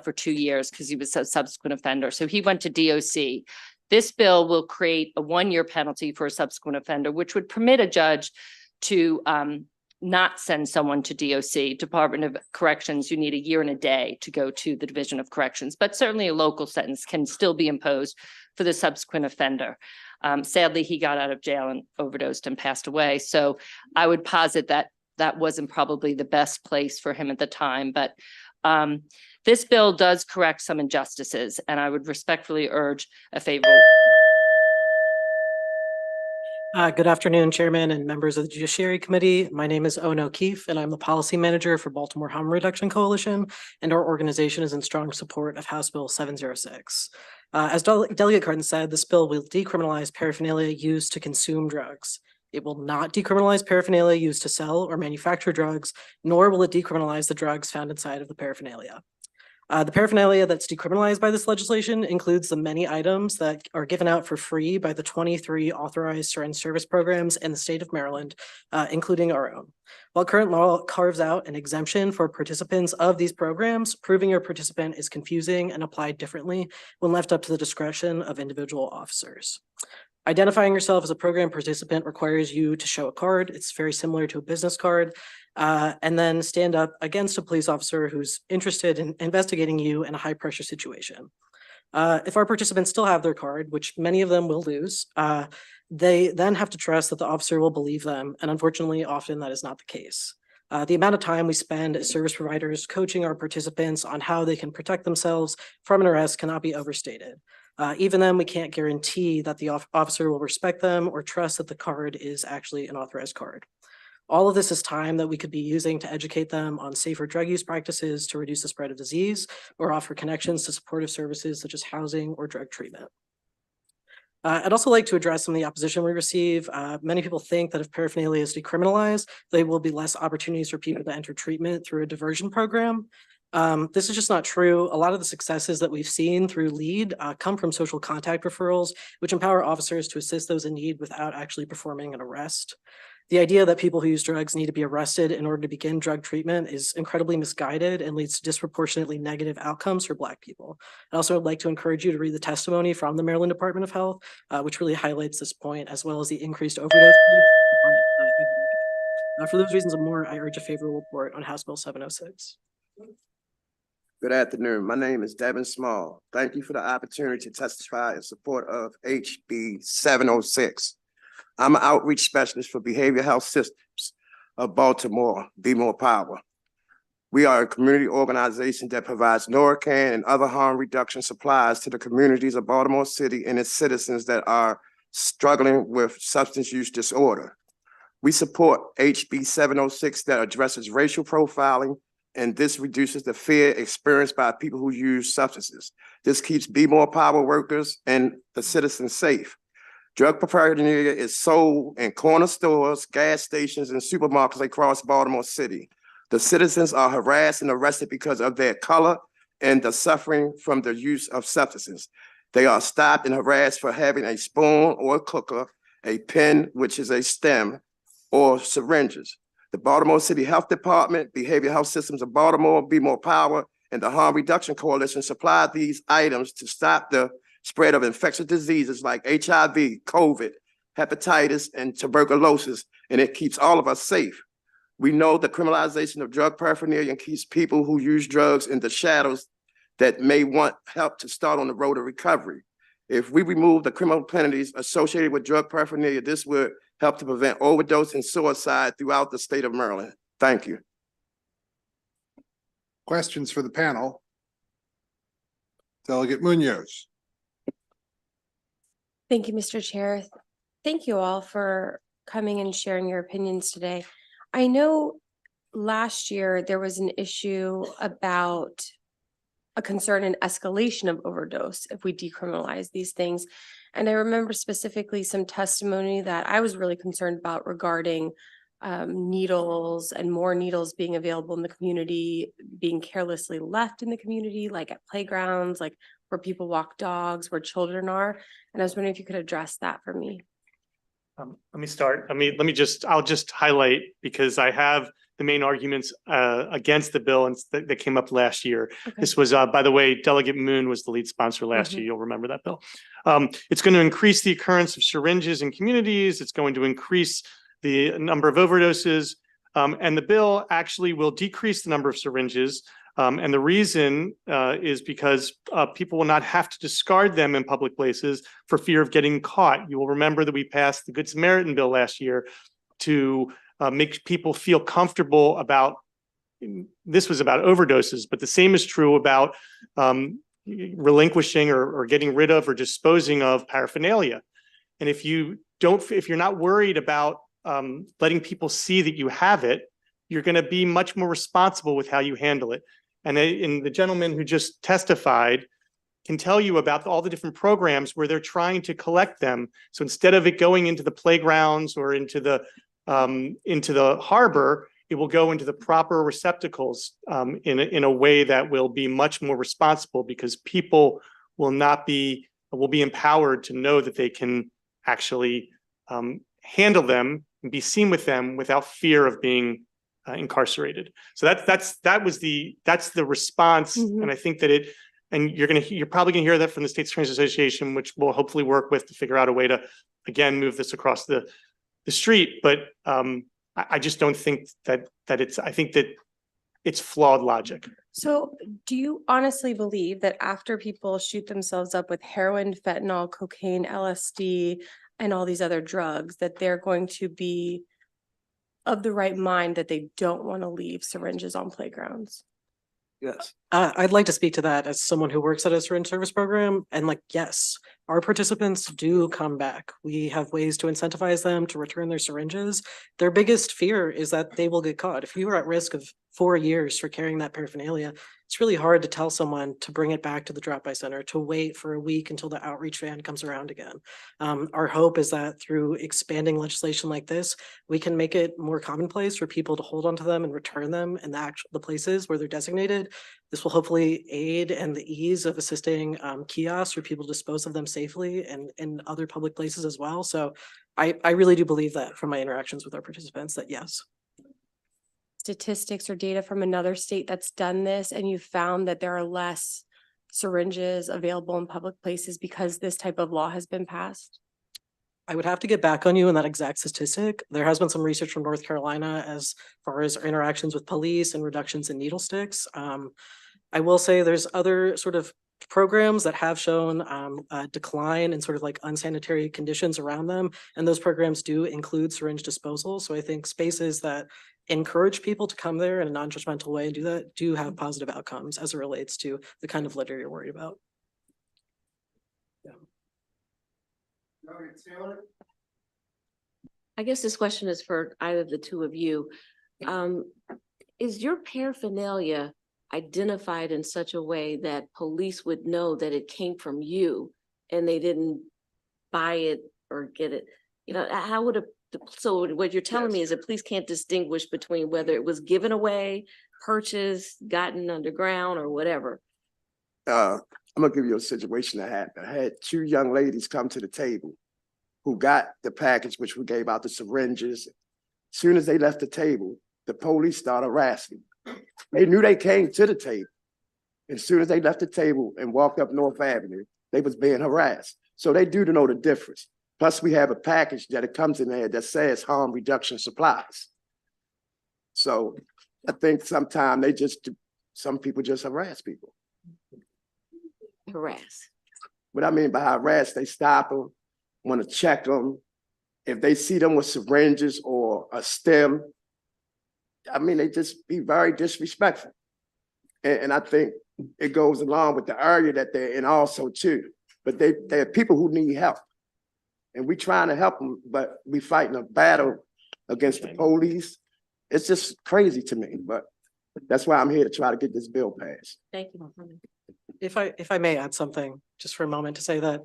for 2 years because he was a subsequent offender. So he went to DOC. This bill will create a 1 year penalty for a subsequent offender, which would permit a judge to not send someone to DOC, Department of Corrections. You need a year and a day to go to the Division of Corrections, but certainly a local sentence can still be imposed for the subsequent offender. Sadly, he got out of jail and overdosed and passed away. So I would posit that that wasn't probably the best place for him at the time. But this bill does correct some injustices, and I would respectfully urge a favorable. Good afternoon, Chairman and members of the Judiciary Committee. My name is Owen O'Keefe, and I'm the Policy Manager for Baltimore Harm Reduction Coalition, and our organization is in strong support of House Bill 706. As Delegate Cardin said, this bill will decriminalize paraphernalia used to consume drugs. It will not decriminalize paraphernalia used to sell or manufacture drugs, nor will it decriminalize the drugs found inside of the paraphernalia. The paraphernalia that's decriminalized by this legislation includes the many items that are given out for free by the 23 authorized syringe service programs in the state of Maryland, including our own. While current law carves out an exemption for participants of these programs, proving your participant is confusing and applied differently when left up to the discretion of individual officers. Identifying yourself as a program participant requires you to show a card. It's very similar to a business card. And then stand up against a police officer who's interested in investigating you in a high pressure situation. If our participants still have their card, which many of them will lose, they then have to trust that the officer will believe them. And unfortunately, often that is not the case. The amount of time we spend as service providers coaching our participants on how they can protect themselves from an arrest cannot be overstated. Even then, we can't guarantee that the officer will respect them or trust that the card is actually an authorized card. All of this is time that we could be using to educate them on safer drug use practices to reduce the spread of disease or offer connections to supportive services such as housing or drug treatment. I'd also like to address some of the opposition we receive. Many people think that if paraphernalia is decriminalized, there will be less opportunities for people to enter treatment through a diversion program. This is just not true. A lot of the successes that we've seen through LEAD come from social contact referrals, which empower officers to assist those in need without actually performing an arrest. The idea that people who use drugs need to be arrested in order to begin drug treatment is incredibly misguided and leads to disproportionately negative outcomes for Black people. I also would like to encourage you to read the testimony from the Maryland Department of Health, which really highlights this point, as well as the increased overdose rates. For those reasons and more, I urge a favorable report on House Bill 706. Good afternoon. My name is Devin Small. Thank you for the opportunity to testify in support of HB 706. I'm an outreach specialist for Behavioral Health Systems of Baltimore, Be More Power. We are a community organization that provides Narcan and other harm reduction supplies to the communities of Baltimore City and its citizens that are struggling with substance use disorder. We support HB 706 that addresses racial profiling, and this reduces the fear experienced by people who use substances. This keeps Be More Power workers and the citizens safe. Drug paraphernalia is sold in corner stores, gas stations, and supermarkets across Baltimore City. The citizens are harassed and arrested because of their color and the suffering from the use of substances. They are stopped and harassed for having a spoon or a cooker, a pen, which is a stem, or syringes. The Baltimore City Health Department, Behavioral Health Systems of Baltimore, Be More Power, and the Harm Reduction Coalition supply these items to stop the spread of infectious diseases like HIV, COVID, hepatitis, and tuberculosis, and it keeps all of us safe. We know the criminalization of drug paraphernalia keeps people who use drugs in the shadows that may want help to start on the road to recovery. If we remove the criminal penalties associated with drug paraphernalia, this would help to prevent overdose and suicide throughout the state of Maryland. Thank you. Questions for the panel? Delegate Munoz. Thank you, Mr. Chair. Thank you all for coming and sharing your opinions today. I know last year there was an issue about a concern and escalation of overdose if we decriminalize these things. And I remember specifically some testimony that I was really concerned about regarding needles and more needles being available in the community, being carelessly left in the community, like at playgrounds, like where people walk dogs, where children are. And I was wondering if you could address that for me. Let me start. I'll just highlight, because I have the main arguments against the bill and that came up last year. Okay. This was, by the way, Delegate Moon was the lead sponsor last year. You'll remember that bill. It's going to increase the occurrence of syringes in communities. It's going to increase the number of overdoses. And the bill actually will decrease the number of syringes. And the reason is because people will not have to discard them in public places for fear of getting caught. You will remember that we passed the Good Samaritan bill last year to make people feel comfortable about, this was about overdoses, but the same is true about relinquishing or getting rid of or disposing of paraphernalia. And if you're not worried about letting people see that you have it, you're going to be much more responsible with how you handle it. And the gentleman who just testified can tell you about all the different programs where they're trying to collect them. So instead of it going into the playgrounds or into the harbor, it will go into the proper receptacles in a way that will be much more responsible, because people will be empowered to know that they can actually handle them and be seen with them without fear of being incarcerated. So that's the response. And I think that you're probably gonna hear that from the State's Attorneys Association, which will hopefully work with to figure out a way to, again, move this across the street. But I just don't think I think that it's flawed logic. So do you honestly believe that after people shoot themselves up with heroin, fentanyl, cocaine, LSD, and all these other drugs, that they're going to be of the right mind that they don't want to leave syringes on playgrounds? Yes. I'd like to speak to that as someone who works at a syringe service program. And yes, our participants do come back. We have ways to incentivize them to return their syringes. Their biggest fear is that they will get caught. If you are at risk of 4 years for carrying that paraphernalia, it's really hard to tell someone to bring it back to the drop-by center, to wait for a week until the outreach van comes around again. Our hope is that through expanding legislation like this, we can make it more commonplace for people to hold onto them and return them in the places where they're designated. This will hopefully aid in the ease of assisting kiosks for people to dispose of them safely and in other public places as well. So I really do believe that from my interactions with our participants, that yes. Statistics or data from another state that's done this, and you found that there are less syringes available in public places because this type of law has been passed? I would have to get back on you on that exact statistic. There has been some research from North Carolina as far as our interactions with police and reductions in needle sticks. I will say there's other sort of programs that have shown a decline in sort of like unsanitary conditions around them. And those programs do include syringe disposal. So I think spaces that encourage people to come there in a non-judgmental way and do that do have positive outcomes as it relates to the kind of litter you're worried about. I guess this question is for either of the two of you. Is your paraphernalia identified in such a way that police would know that it came from you and they didn't buy it or get it? You know, how would so what you're telling me is that police can't distinguish between whether it was given away, purchased, gotten underground, or whatever? I'm gonna give you a situation that happened. I had two young ladies come to the table who got the package, which we gave out the syringes. As soon as they left the table, the police started harassing them. They knew they came to the table. As soon as they left the table and walked up North Avenue, they was being harassed. So they do know the difference. Plus, we have a package that it comes in there that says harm reduction supplies. So I think sometimes some people just harass people. Harass. What I mean by harass, they stop them, want to check them. If they see them with syringes or a stem, I mean, they just be very disrespectful. And I think it goes along with the area that they're in also too. But they're people who need help. And we trying to help them, but we fighting a battle against the police. It's just crazy to me, but that's why I'm here to try to get this bill passed. Thank you. If I may add something just for a moment to say that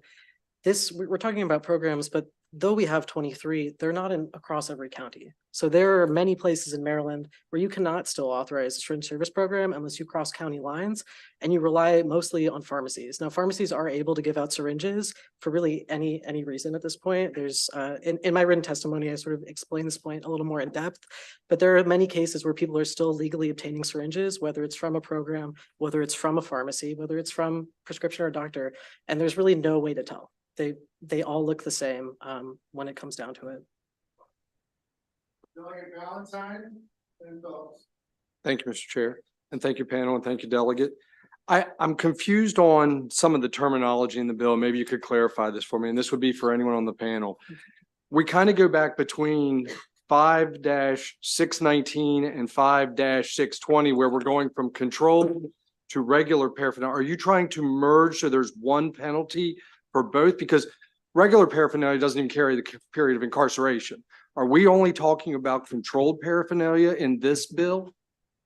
we're talking about programs, but though we have 23, they're not across every county. So there are many places in Maryland where you cannot still authorize a syringe service program unless you cross county lines, and you rely mostly on pharmacies. Now, pharmacies are able to give out syringes for really any reason at this point. There's in my written testimony, I sort of explain this point a little more in depth, but there are many cases where people are still legally obtaining syringes, whether it's from a program, whether it's from a pharmacy, whether it's from prescription or doctor, and there's really no way to tell. They all look the same when it comes down to it. Thank you, Mr. Chair, and thank you, panel, and thank you, delegate. I'm confused on some of the terminology in the bill. Maybe you could clarify this for me, and this would be for anyone on the panel. We kind of go back between 5-619 and 5-620, where we're going from controlled to regular paraphernalia. Are you trying to merge so there's one penalty for both? Because regular paraphernalia doesn't even carry the period of incarceration. Are we only talking about controlled paraphernalia in this bill?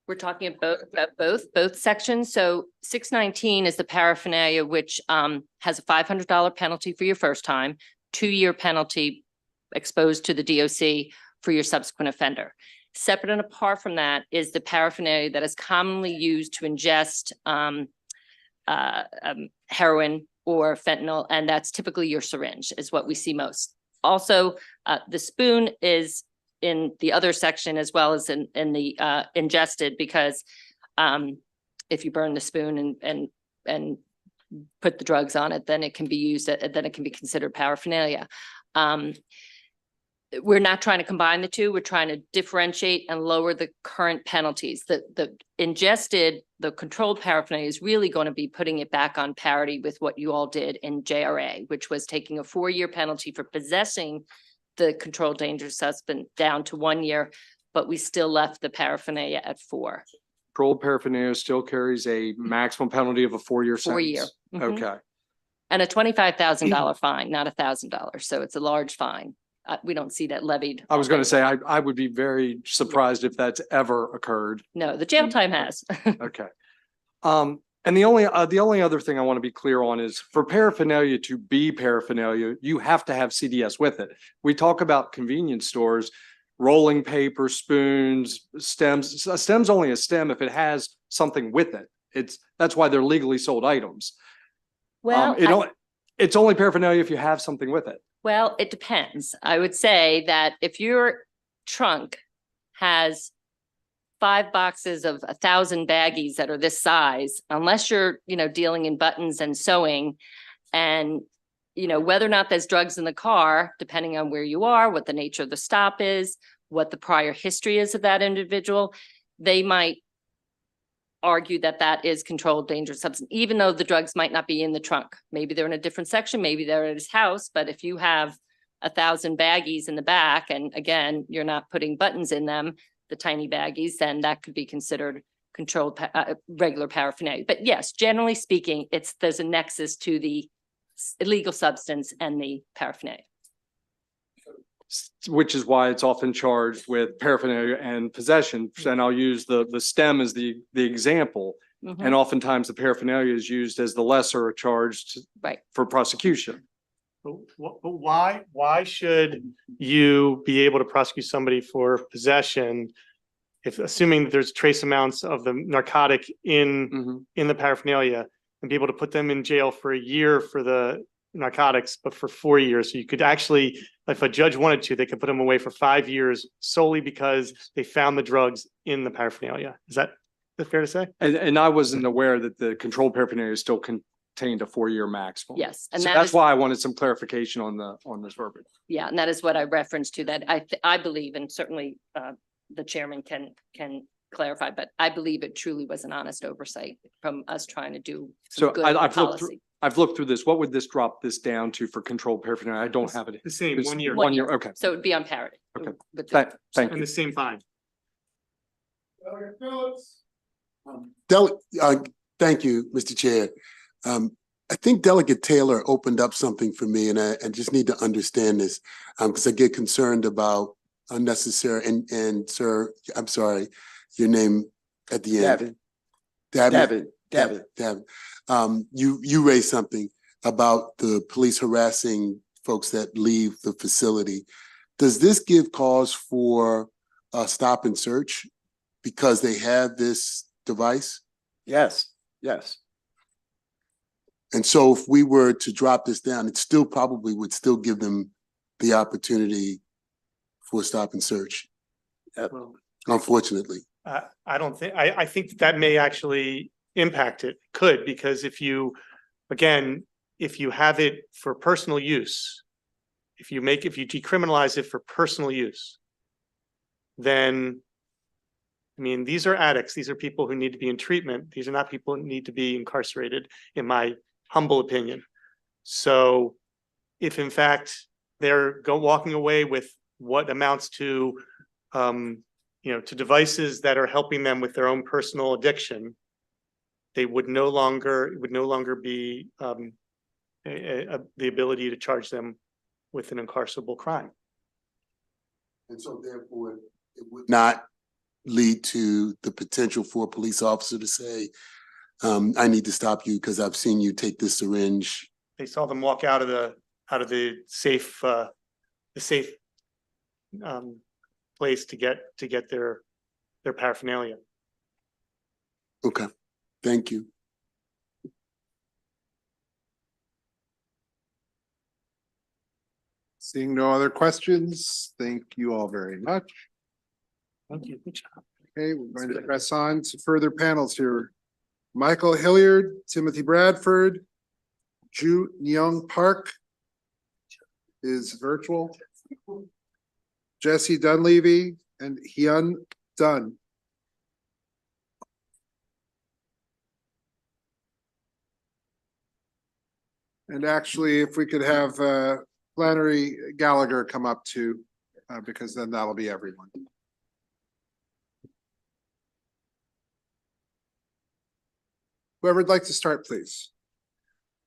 We're talking about both sections. So 619 is the paraphernalia, which has a $500 penalty for your first time, 2-year penalty exposed to the DOC for your subsequent offender. Separate and apart from that is the paraphernalia that is commonly used to ingest heroin or fentanyl, and that's typically your syringe is what we see most. Also, the spoon is in the other section as well as in the ingested, because if you burn the spoon and put the drugs on it, then it can be used, then it can be considered paraphernalia. We're not trying to combine the two. We're trying to differentiate and lower the current penalties. The ingested, the controlled paraphernalia is really going to be putting it back on parity with what you all did in JRA, which was taking a 4-year penalty for possessing the controlled dangerous substance down to 1 year, but we still left the paraphernalia at 4. Controlled paraphernalia still carries a maximum penalty of a 4-year sentence. 4-year. Mhm. Okay. And a $25,000 fine, not $1,000. So it's a large fine. We don't see that levied. I was going to say, I would be very surprised if that's ever occurred. No, the jail time has. Okay. And the only other thing I want to be clear on is for paraphernalia to be paraphernalia, you have to have CDS with it. We talk about convenience stores, rolling paper, spoons, stems. A stem's only a stem if it has something with it. That's why they're legally sold items. Well, it's only paraphernalia if you have something with it. Well, it depends. I would say that if your trunk has 5 boxes of 1,000 baggies that are this size, unless you're, dealing in buttons and sewing, and, whether or not there's drugs in the car, depending on where you are, what the nature of the stop is, what the prior history is of that individual, they might argue that that is controlled dangerous substance, even though the drugs might not be in the trunk. Maybe they're in a different section, maybe they're at his house, but if you have 1,000 baggies in the back, and again, you're not putting buttons in them, the tiny baggies, then that could be considered controlled, regular paraphernalia. But yes, generally speaking, there's a nexus to the illegal substance and the paraphernalia. Which is why it's often charged with paraphernalia and possession. And I'll use the STEM as the example. And oftentimes the paraphernalia is used as the lesser charged for prosecution. But why should you be able to prosecute somebody for possession if, assuming that there's trace amounts of the narcotic in the paraphernalia, and be able to put them in jail for a year for the narcotics, but for 4 years? So you could actually, if a judge wanted to, they could put them away for 5 years solely because they found the drugs in the paraphernalia. Is that fair to say? And I wasn't aware that the controlled paraphernalia is still contained a 4-year maximum. Yes, and So that that's is- why I wanted some clarification on this verbiage. Yeah, and that is what I referenced to, that I believe, and certainly the chairman can clarify, but I believe it truly was an honest oversight from us trying to do some So good I've policy. looked through this. What would this drop this down to for controlled paraphernalia? I don't have it. The same, 1 year. 1 year, okay. So it'd be on parity. Okay. With Thank And you. the same fine. Thank you, Mr. Chair. I think Delegate Taylor opened up something for me, and I just need to understand this because I get concerned about unnecessary, and sir, I'm sorry, your name at the end. Davin. You raised something about the police harassing folks that leave the facility. Does this give cause for a stop and search because they have this device? Yes. And so if we were to drop this down, it still probably would still give them the opportunity for stop and search, unfortunately. I don't think, I think that may actually impact it, could, because if you have it for personal use, if you decriminalize it for personal use, then, I mean, these are addicts. These are people who need to be in treatment. These are not people who need to be incarcerated, in my humble opinion. So if in fact they're walking away with what amounts to, to devices that are helping them with their own personal addiction, they would no longer, it would no longer be the ability to charge them with an incarcerable crime. And so therefore, it would not lead to the potential for a police officer to say, I need to stop you because I've seen you take this syringe. They saw them walk out of the safe place to get their paraphernalia. Okay, thank you. Seeing no other questions, thank you all very much. Thank you. Good job. Okay, we're going to press on to further panels here. Michael Hilliard, Timothy Bradford, Ju Nyung Park is virtual. Jesse Dunleavy and Hyun Dunn. And actually, if we could have Flannery Gallagher come up too, because then that'll be everyone. Whoever would like to start, please.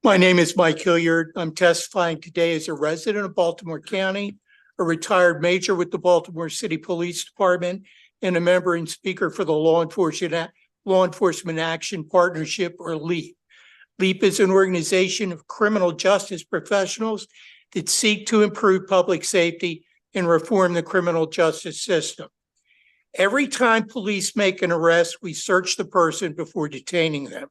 My name is Mike Hilliard. I'm testifying today as a resident of Baltimore County, a retired major with the Baltimore City Police Department, and a member and speaker for the Law Enforcement Action Partnership, or LEAP. LEAP is an organization of criminal justice professionals that seek to improve public safety and reform the criminal justice system. Every time police make an arrest, we search the person before detaining them.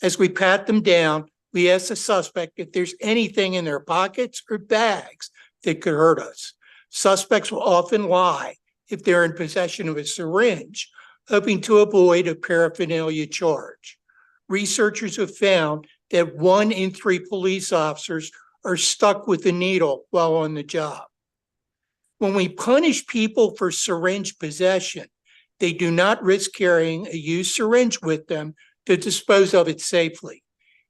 As we pat them down, we ask the suspect if there's anything in their pockets or bags that could hurt us. Suspects will often lie if they're in possession of a syringe, hoping to avoid a paraphernalia charge. Researchers have found that 1 in 3 police officers are stuck with a needle while on the job. When we punish people for syringe possession, They do not risk carrying a used syringe with them to dispose of it safely.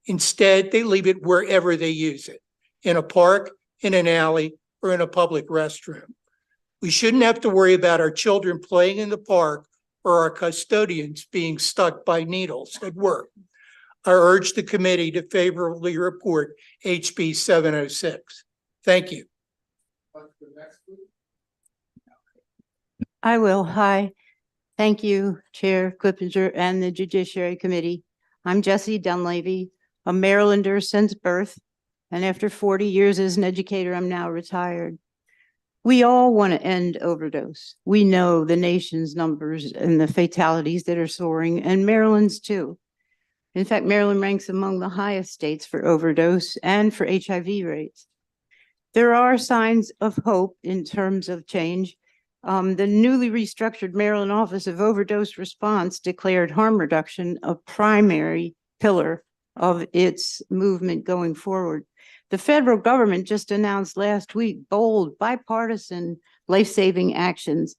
Instead, they leave it wherever they use it, in a park, in an alley, or in a public restroom. We shouldn't have to worry about our children playing in the park or our custodians being stuck by needles at work. I urge the committee to favorably report HB 706. Thank you. I will. Hi. Thank you, Chair Clippinger and the Judiciary Committee. I'm Jessie Dunleavy, a Marylander since birth, and after 40 years as an educator, I'm now retired. We all want to end overdose. We know the nation's numbers and the fatalities that are soaring, and Maryland's too. In fact, Maryland ranks among the highest states for overdose and for HIV rates. There are signs of hope in terms of change. The newly restructured Maryland Office of Overdose Response declared harm reduction a primary pillar of its movement going forward. The federal government just announced last week bold bipartisan life-saving actions: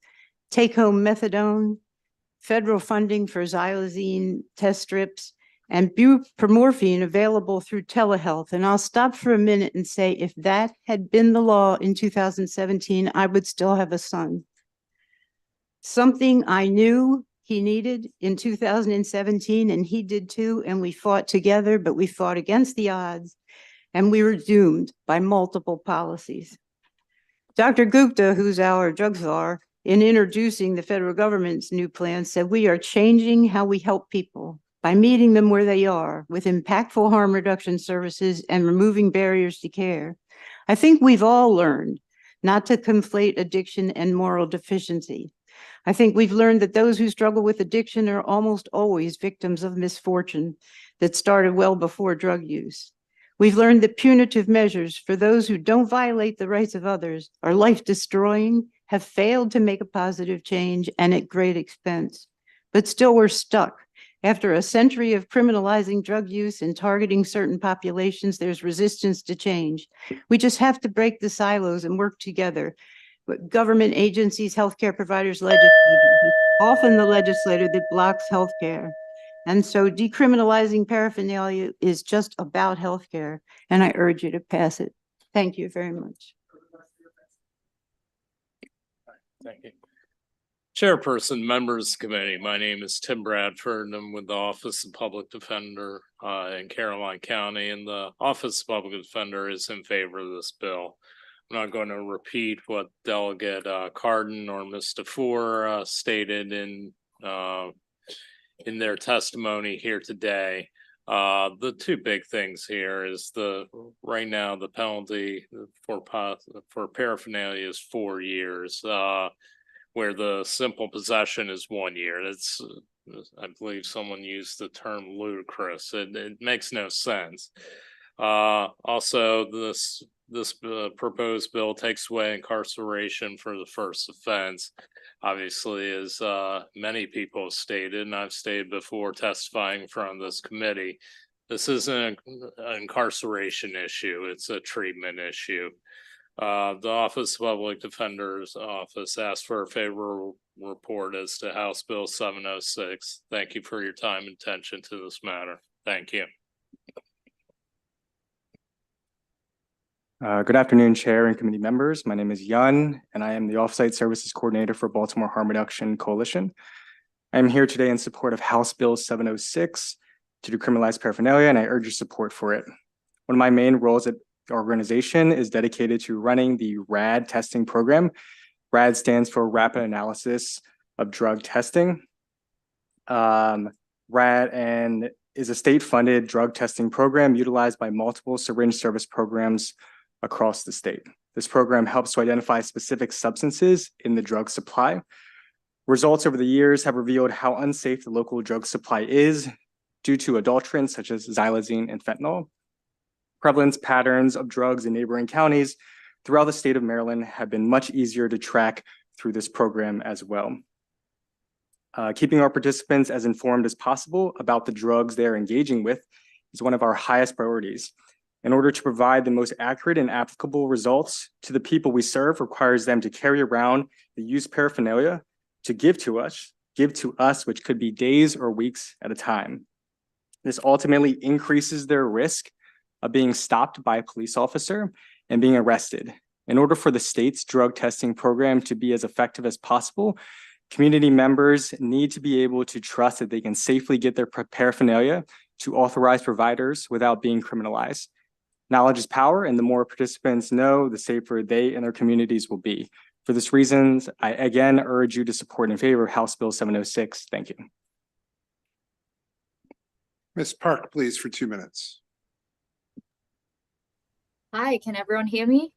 take-home methadone, federal funding for xylazine test strips, and buprenorphine available through telehealth. And I'll stop for a minute and say, if that had been the law in 2017, I would still have a son. Something I knew he needed in 2017, and he did too, and we fought together, but we fought against the odds, and we were doomed by multiple policies. Dr. Gupta, who's our drug czar, in introducing the federal government's new plan, said we are changing how we help people by meeting them where they are with impactful harm reduction services and removing barriers to care. I think we've all learned not to conflate addiction and moral deficiency. I think we've learned that those who struggle with addiction are almost always victims of misfortune that started well before drug use. We've learned that punitive measures for those who don't violate the rights of others are life-destroying, have failed to make a positive change, and at great expense. But still, we're stuck. After a century of criminalizing drug use and targeting certain populations, there's resistance to change. We just have to break the silos and work together. But government agencies, healthcare providers, legislators, often the legislator that blocks healthcare. And so decriminalizing paraphernalia is just about healthcare, and I urge you to pass it. Thank you very much. Thank you. Chairperson, members committee, my name is Tim Bradford. I'm with the Office of Public Defender in Caroline County, and the Office of Public Defender is in favor of this bill. I'm not going to repeat what Delegate Cardin or Mr. Four stated in their testimony here today. The two big things here is right now the penalty for paraphernalia is 4 years, where the simple possession is 1 year. It's, I believe someone used the term ludicrous. It makes no sense. Also, this proposed bill takes away incarceration for the first offense. Obviously, as many people have stated, and I've stated before testifying in front of this committee, this isn't an incarceration issue, it's a treatment issue. The Office of Public Defender's Office asked for a favorable report as to House Bill 706. Thank you for your time and attention to this matter. Thank you. Good afternoon, Chair and committee members. My name is Yun, and I am the Offsite Services Coordinator for Baltimore Harm Reduction Coalition. I am here today in support of House Bill 706 to decriminalize paraphernalia, and I urge your support for it. One of my main roles at the organization is dedicated to running the RAD testing program. RAD stands for Rapid Analysis of Drug Testing. RAD is a state-funded drug testing program utilized by multiple syringe service programs across the state. This program helps to identify specific substances in the drug supply. Results over the years have revealed how unsafe the local drug supply is due to adulterants such as xylazine and fentanyl. Prevalence patterns of drugs in neighboring counties throughout the state of Maryland have been much easier to track through this program as well. Keeping our participants as informed as possible about the drugs they're engaging with is one of our highest priorities. In order to provide the most accurate and applicable results to the people we serve requires them to carry around the used paraphernalia to give to us give to us, which could be days or weeks at a time. This ultimately increases their risk of being stopped by a police officer and being arrested. In order for the state's drug testing program to be as effective as possible, community members need to be able to trust that they can safely get their paraphernalia to authorized providers without being criminalized. Knowledge is power, and the more participants know, the safer they and their communities will be. For this reasons, I again urge you to support in favor of House Bill 706. Thank you. Ms. Park, please, for 2 minutes. Hi, can everyone hear me?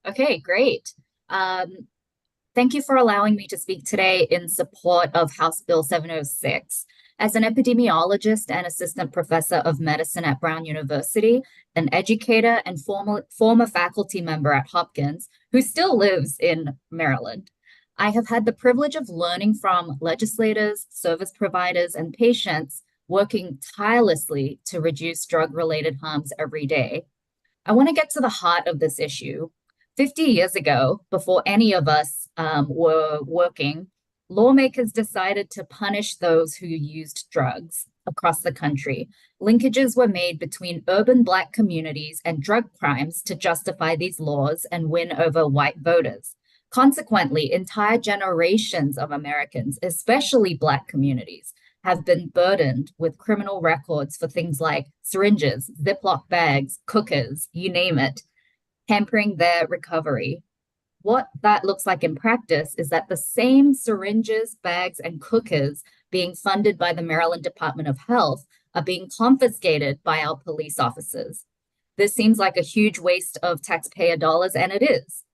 Okay, great. Thank you for allowing me to speak today in support of House Bill 706. As an epidemiologist and assistant professor of medicine at Brown University, an educator and former faculty member at Hopkins, who still lives in Maryland, I have had the privilege of learning from legislators, service providers, and patients working tirelessly to reduce drug-related harms every day. I want to get to the heart of this issue. 50 years ago, before any of us were working, lawmakers decided to punish those who used drugs across the country. Linkages were made between urban Black communities and drug crimes to justify these laws and win over white voters. Consequently, entire generations of Americans, especially Black communities, have been burdened with criminal records for things like syringes, Ziploc bags, cookers, you name it, hampering their recovery. What that looks like in practice is that the same syringes, bags, and cookers being funded by the Maryland Department of Health are being confiscated by our police officers. This seems like a huge waste of taxpayer dollars, and it is.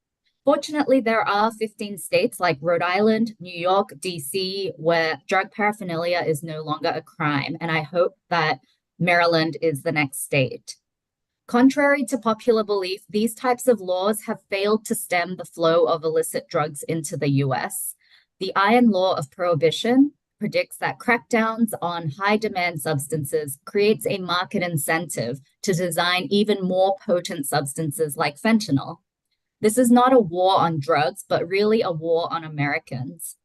Fortunately, there are 15 states like Rhode Island, New York, DC, where drug paraphernalia is no longer a crime, and I hope that Maryland is the next state. Contrary to popular belief, these types of laws have failed to stem the flow of illicit drugs into the US. The Iron Law of Prohibition predicts that crackdowns on high-demand substances creates a market incentive to design even more potent substances like fentanyl. This is not a war on drugs, but really a war on Americans.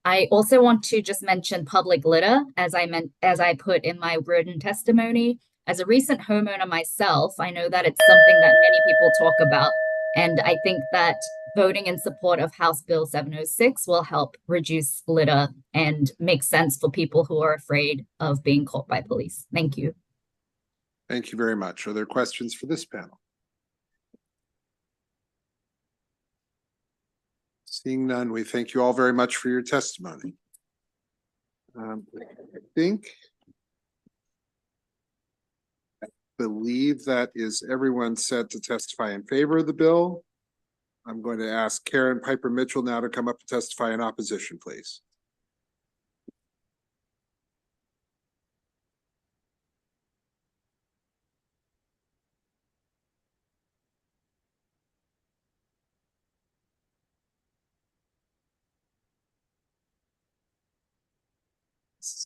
I also want to just mention public litter, as I put in my written testimony. As a recent homeowner myself, I know that it's something that many people talk about, and I think that voting in support of House Bill 706 will help reduce litter and make sense for people who are afraid of being caught by police. Thank you. Thank you very much. Are there questions for this panel? Seeing none, we thank you all very much for your testimony. I believe that is everyone set to testify in favor of the bill. I'm going to ask Karen Piper Mitchell now to come up and testify in opposition, please.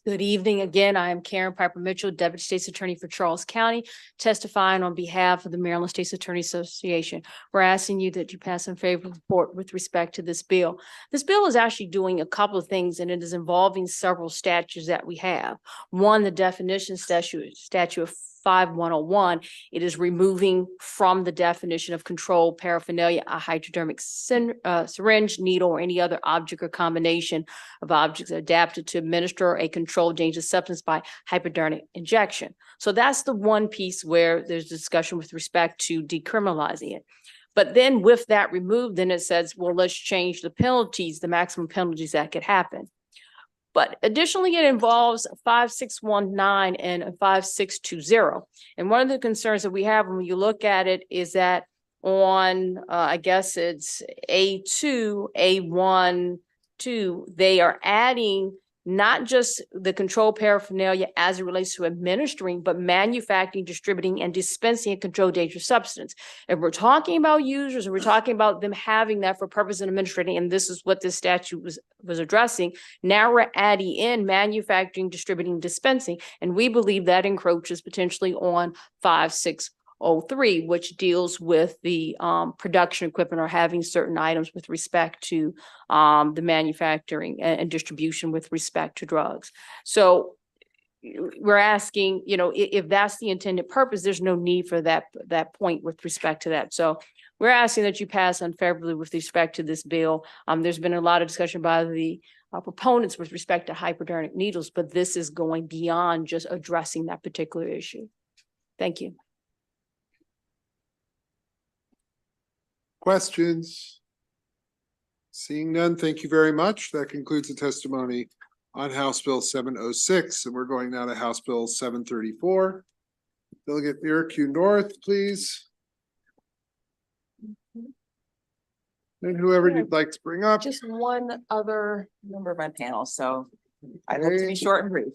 Good evening again. I am Karen Piper Mitchell, Deputy State's Attorney for Charles County, testifying on behalf of the Maryland State's Attorney Association. We're asking you that you pass in favor of report with respect to this bill. This bill is actually doing a couple of things, and it is involving several statutes that we have. One, the definition statute of 5101, it is removing from the definition of controlled paraphernalia a hypodermic syringe, needle, or any other object or combination of objects adapted to administer a controlled dangerous substance by hypodermic injection. So that's the one piece where there's discussion with respect to decriminalizing it. But then with that removed, then it says, well, let's change the penalties, the maximum penalties that could happen. But additionally, it involves 5619 and 5620. And one of the concerns that we have when you look at it is that on, I guess it's A2, A1, 2, they are adding not just the controlled paraphernalia as it relates to administering, but manufacturing, distributing, and dispensing a controlled dangerous substance. If we're talking about users and we're talking about them having that for purpose of administrating, and this is what this statute was addressing, now we're adding in manufacturing, distributing, dispensing, and we believe that encroaches potentially on 5601. 03, which deals with the production equipment or having certain items with respect to the manufacturing and distribution with respect to drugs. So we're asking, if that's the intended purpose, there's no need for that point with respect to that. So we're asking that you pass unfavorably with respect to this bill. There's been a lot of discussion by the proponents with respect to hypodermic needles, but this is going beyond just addressing that particular issue. Thank you. Questions? Seeing none, thank you very much. That concludes the testimony on House Bill 706, and we're going now to House Bill 734. Delegate Miracle North, please. And whoever you'd like to bring up. Just one other member of my panel, so I hope to be short and brief.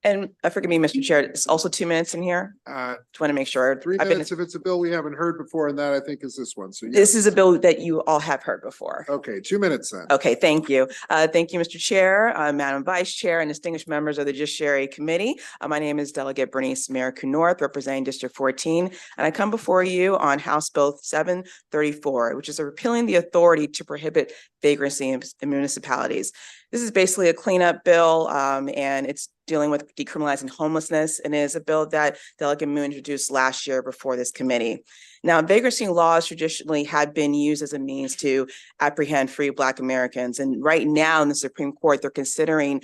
And forgive me, Mr. Chair, it's also 2 minutes in here. Just want to make sure. 3 minutes if it's a bill we haven't heard before, and that I think is this one. So This is a bill that you all have heard before. Okay, 2 minutes then. Okay, thank you. Thank you, Mr. Chair, Madam Vice Chair, and distinguished members of the Judiciary Committee. My name is Delegate Bernice Miracle North, representing District 14, and I come before you on House Bill 734, which is repealing the authority to prohibit vagrancy in municipalities. This is basically a cleanup bill, and it's dealing with decriminalizing homelessness, and it is a bill that Delegate Moon introduced last year before this committee. Now, vagrancy laws traditionally have been used as a means to apprehend free Black Americans, and right now in the Supreme Court, they're considering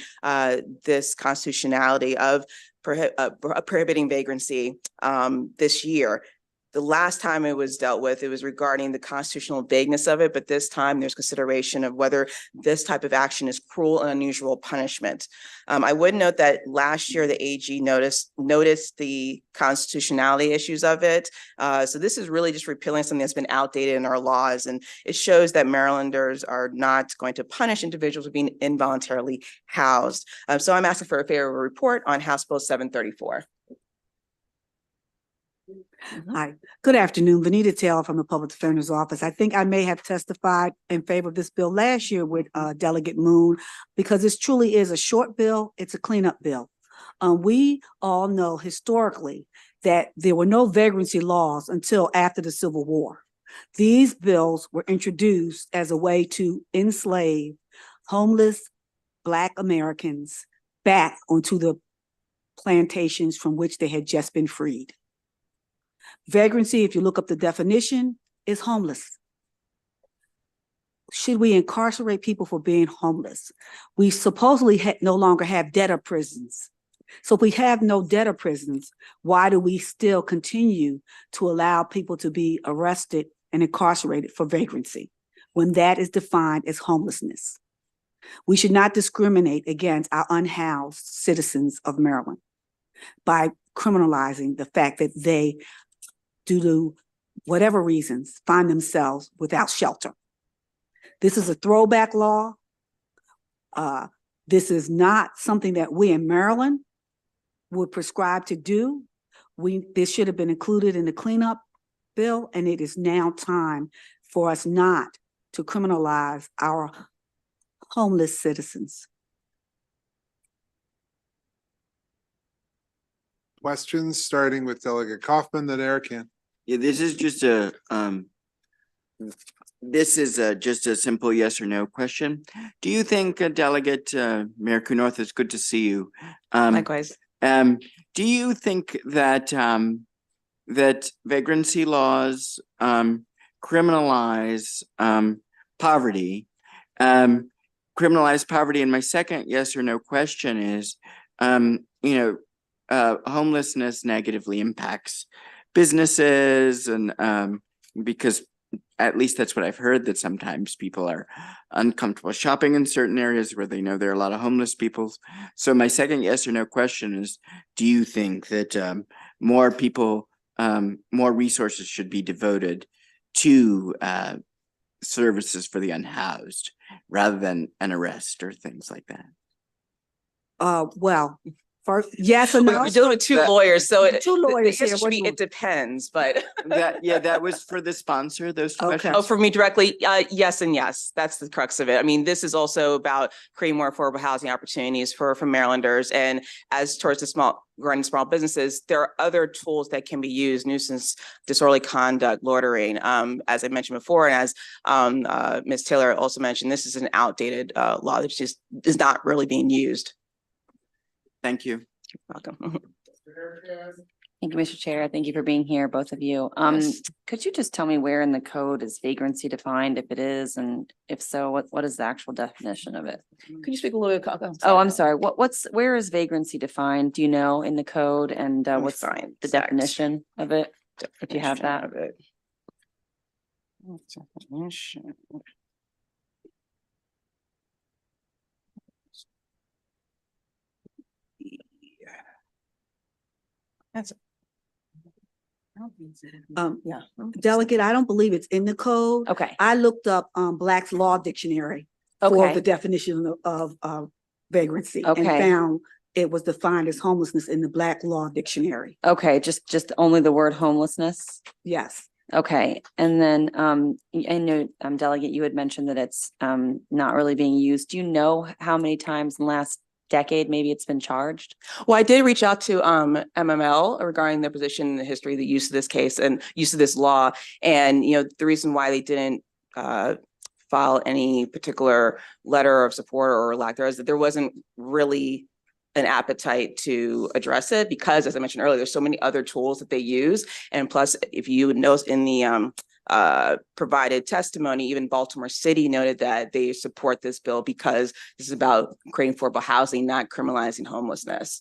this constitutionality of prohibiting vagrancy this year. The last time it was dealt with, it was regarding the constitutional vagueness of it, but this time there's consideration of whether this type of action is cruel and unusual punishment. I would note that last year the AG noticed the constitutionality issues of it. So this is really just repealing something that's been outdated in our laws, and it shows that Marylanders are not going to punish individuals for being involuntarily housed. So I'm asking for a favorable report on House Bill 734. Hi, good afternoon. Vanita Taylor from the Public Defender's Office. I think I may have testified in favor of this bill last year with Delegate Moon, because this truly is a short bill. It's a cleanup bill. We all know historically that there were no vagrancy laws until after the Civil War. These bills were introduced as a way to enslave homeless Black Americans back onto the plantations from which they had just been freed. Vagrancy, if you look up the definition, is homeless. Should we incarcerate people for being homeless? We supposedly no longer have debtor prisons. So if we have no debtor prisons, why do we still continue to allow people to be arrested and incarcerated for vagrancy when that is defined as homelessness? We should not discriminate against our unhoused citizens of Maryland by criminalizing the fact that they, due to whatever reasons, find themselves without shelter. This is a throwback law. This is not something that we in Maryland would prescribe to do. This should have been included in the cleanup bill, and it is now time for us not to criminalize our homeless citizens. Questions, starting with Delegate Kaufman, then Eric. Yeah, this is just a just a simple yes or no question. Do you think Delegate Miracle North, it's good to see you. Likewise. Do you think that that vagrancy laws criminalize poverty? Criminalize poverty, and my second yes or no question is, homelessness negatively impacts businesses, and because at least that's what I've heard, that sometimes people are uncomfortable shopping in certain areas where they know there are a lot of homeless people. So my second yes or no question is, do you think that more people, more resources should be devoted to services for the unhoused rather than an arrest or things like that? Well, First, yes or We're no? we're dealing with two lawyers, so it, Two the lawyers answer here. should What be, you it depends, but. That was for the sponsor, those two Okay. questions? Oh, for me directly, yes and yes. That's the crux of it. I mean, this is also about creating more affordable housing opportunities for Marylanders. And as towards the running small businesses, there are other tools that can be used: nuisance, disorderly conduct, loitering. As I mentioned before, and as Ms. Taylor also mentioned, this is an outdated law that just is not really being used. Thank you. You're welcome. Thank you, Mr. Chair. Thank you for being here, both of you. Could you just tell me where in the code is vagrancy defined, if it is, and if so, what is the actual definition of it? Could you speak a little bit? Oh, I'm sorry. Where is vagrancy defined? Do you know in the code, and what's the definition of it? If you have that. Of it. That's. Yeah. Delegate, I don't believe it's in the code. Okay. I looked up Black's Law Dictionary for Okay. the definition of vagrancy and Okay. found it was defined as homelessness in the Black Law Dictionary. Okay, just only the word homelessness? Yes. Okay, and then I know Delegate, you had mentioned that it's not really being used. Do you know how many times in the last decade maybe it's been charged? Well, I did reach out to MML regarding their position in the history, the use of this case and use of this law. And, you know, the reason why they didn't file any particular letter of support or lack thereof is that there wasn't really an appetite to address it, because as I mentioned earlier, there's so many other tools that they use. And plus, if you notice in the provided testimony, even Baltimore City noted that they support this bill because this is about creating affordable housing, not criminalizing homelessness.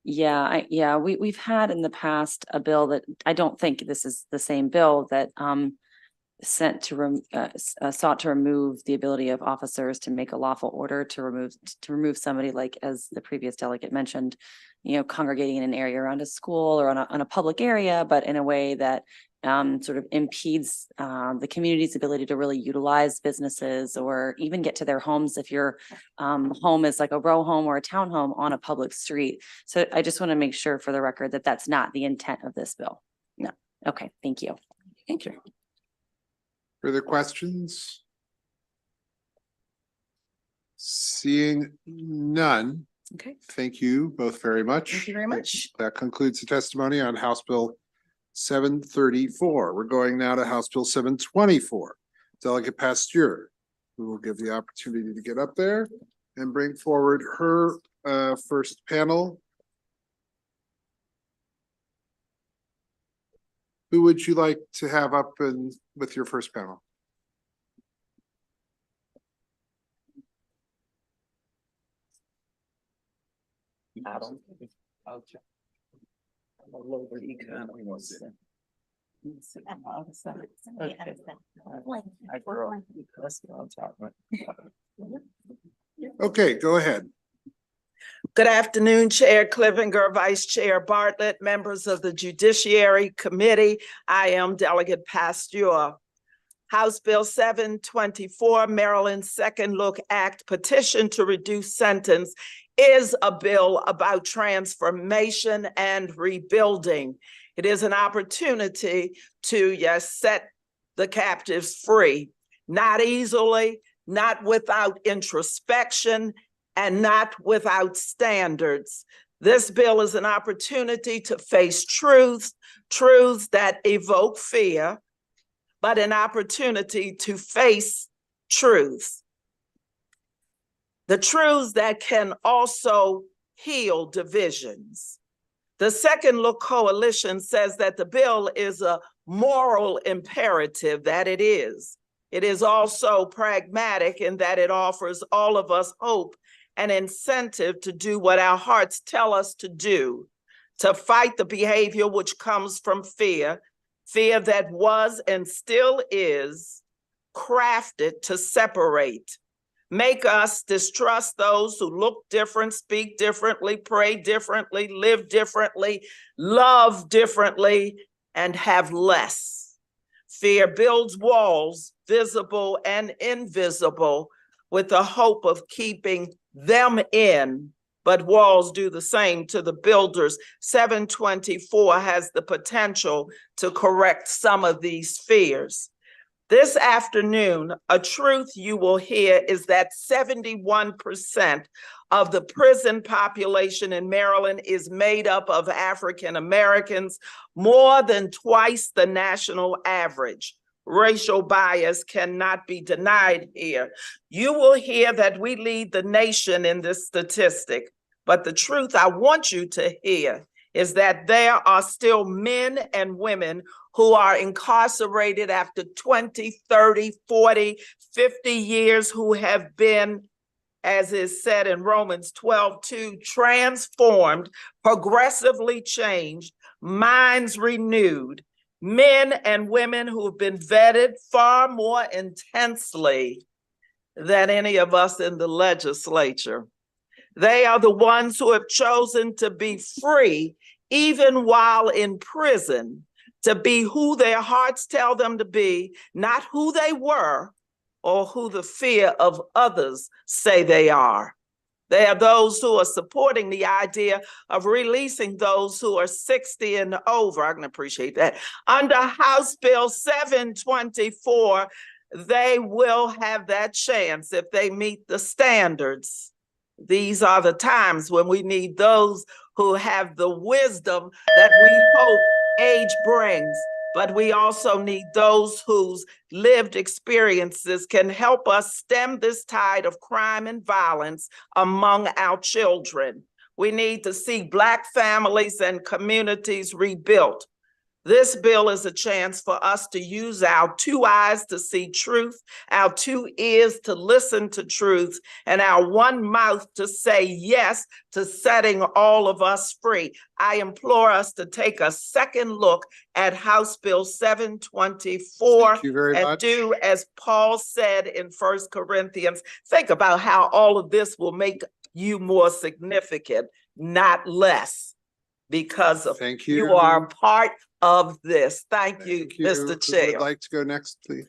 Yeah, we've had in the past a bill that, I don't think this is the same bill, that sought to remove the ability of officers to make a lawful order to remove somebody, like as the previous delegate mentioned, congregating in an area around a school or on a public area, but in a way that sort of impedes the community's ability to really utilize businesses or even get to their homes if your home is like a row home or a townhome on a public street. So I just want to make sure for the record that that's not the intent of this bill. No. Okay, thank you. Thank you. Further questions? Seeing none. Okay. Thank you both very much. Thank you very much. That concludes the testimony on House Bill 734. We're going now to House Bill 724. Delegate Pasteur, who will give the opportunity to get up there and bring forward her first panel. Who would you like to have up and with your first panel? Adam. Okay, go ahead. Good afternoon, Chair Clivinger, Vice Chair Bartlett, members of the Judiciary Committee. I am Delegate Pasteur. House Bill 724, Maryland's Second Look Act petition to reduce sentence, is a bill about transformation and rebuilding. It is an opportunity to, set the captives free, not easily, not without introspection, and not without standards. This bill is an opportunity to face truths that evoke fear, but an opportunity to face truths. The truths that can also heal divisions. The Second Look Coalition says that the bill is a moral imperative, that it is. It is also pragmatic in that it offers all of us hope and incentive to do what our hearts tell us to do, to fight the behavior which comes from fear, fear that was and still is crafted to separate, make us distrust those who look different, speak differently, pray differently, live differently, love differently, and have less. Fear builds walls, visible and invisible, with the hope of keeping them in, but walls do the same to the builders. 724 has the potential to correct some of these fears. This afternoon, a truth you will hear is that 71% of the prison population in Maryland is made up of African Americans, more than twice the national average. Racial bias cannot be denied here. You will hear that we lead the nation in this statistic, but the truth I want you to hear is that there are still men and women who are incarcerated after 20, 30, 40, 50 years, who have been, as is said in Romans 12:2, transformed, progressively changed, minds renewed, men and women who have been vetted far more intensely than any of us in the legislature. They are the ones who have chosen to be free even while in prison, to be who their hearts tell them to be, not who they were or who the fear of others say they are. They are those who are supporting the idea of releasing those who are 60 and over. I can appreciate that. Under House Bill 724, they will have that chance if they meet the standards. These are the times when we need those who have the wisdom that we hope age brings, but we also need those whose lived experiences can help us stem this tide of crime and violence among our children. We need to see Black families and communities rebuilt. This bill is a chance for us to use our 2 eyes to see truth, our 2 ears to listen to truth, and our 1 mouth to say yes to setting all of us free. I implore us to take a second look at House Bill 724. Thank you very and much. do as Paul said in 1 Corinthians. Think about how all of this will make you more significant, not less, because of Thank you are a part of this. Thank you, Mr. Who would Chair. like to go next, please?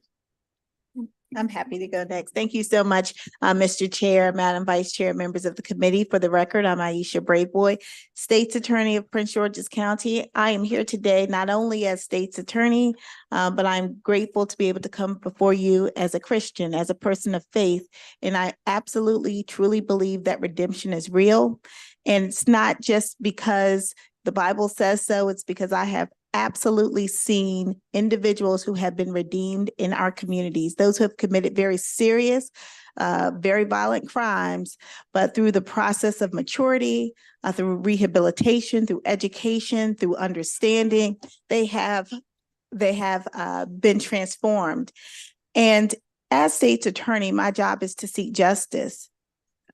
I'm happy to go next. Thank you so much, Mr. Chair, Madam Vice Chair, members of the committee. For the record, I'm Aisha Braveboy, State's Attorney of Prince George's County. I am here today not only as State's Attorney, but I'm grateful to be able to come before you as a Christian, as a person of faith. And I absolutely, truly believe that redemption is real. And it's not just because the Bible says so, it's because I have absolutely seen individuals who have been redeemed in our communities, those who have committed very serious, very violent crimes, but through the process of maturity, through rehabilitation, through education, through understanding, they have been transformed. And as State's Attorney, my job is to seek justice,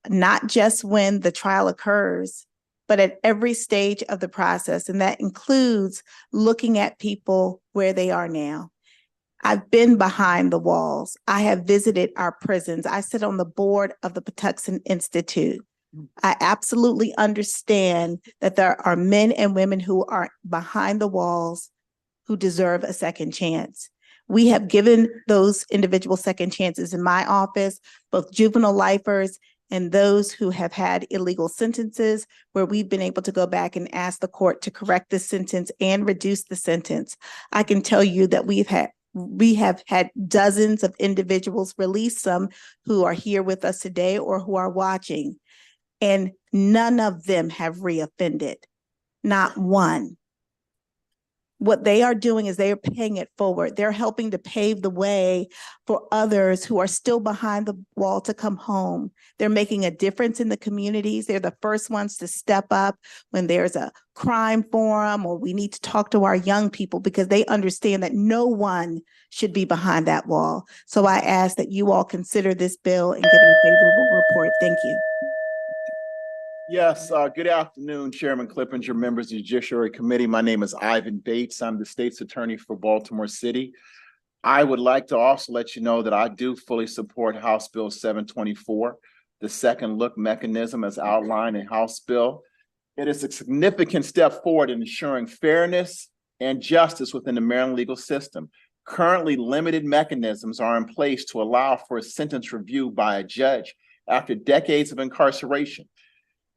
not just when the trial occurs, but at every stage of the process. And that includes looking at people where they are now. I've been behind the walls. I have visited our prisons. I sit on the board of the Patuxent Institute. I absolutely understand that there are men and women who are behind the walls who deserve a second chance. We have given those individual second chances in my office, both juvenile lifers and those who have had illegal sentences, where we've been able to go back and ask the court to correct the sentence and reduce the sentence. I can tell you that we have had dozens of individuals release, some who are here with us today or who are watching, and none of them have reoffended, not one. What they are doing is they are paying it forward. They're helping to pave the way for others who are still behind the wall to come home. They're making a difference in the communities. They're the first ones to step up when there's a crime forum or we need to talk to our young people, because they understand that no one should be behind that wall. So I ask that you all consider this bill and give it a favorable report. Thank you. Yes, good afternoon, Chairman Clippinger, members of the Judiciary Committee. My name is Ivan Bates. I'm the State's Attorney for Baltimore City. I would like to also let you know that I do fully support House Bill 724, the second look mechanism as outlined in House Bill. It is a significant step forward in ensuring fairness and justice within the Maryland legal system. Currently, limited mechanisms are in place to allow for a sentence review by a judge after decades of incarceration.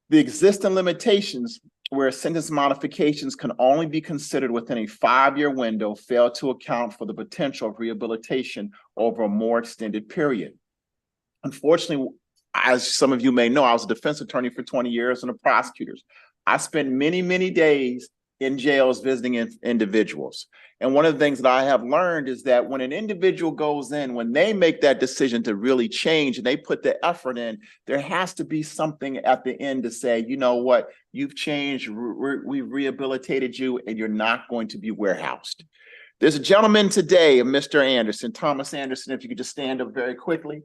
The existing limitations where sentence modifications can only be considered within a 5-year window fail to account for the potential of rehabilitation over a more extended period. Unfortunately, as some of you may know, I was a defense attorney for 20 years and a prosecutor. I spent many, many days in jails visiting individuals. And one of the things that I have learned is that when an individual goes in, when they make that decision to really change and they put the effort in, there has to be something at the end to say, you know what, you've changed, we've rehabilitated you, and you're not going to be warehoused. There's a gentleman today, Mr. Anderson, Thomas Anderson, if you could just stand up very quickly.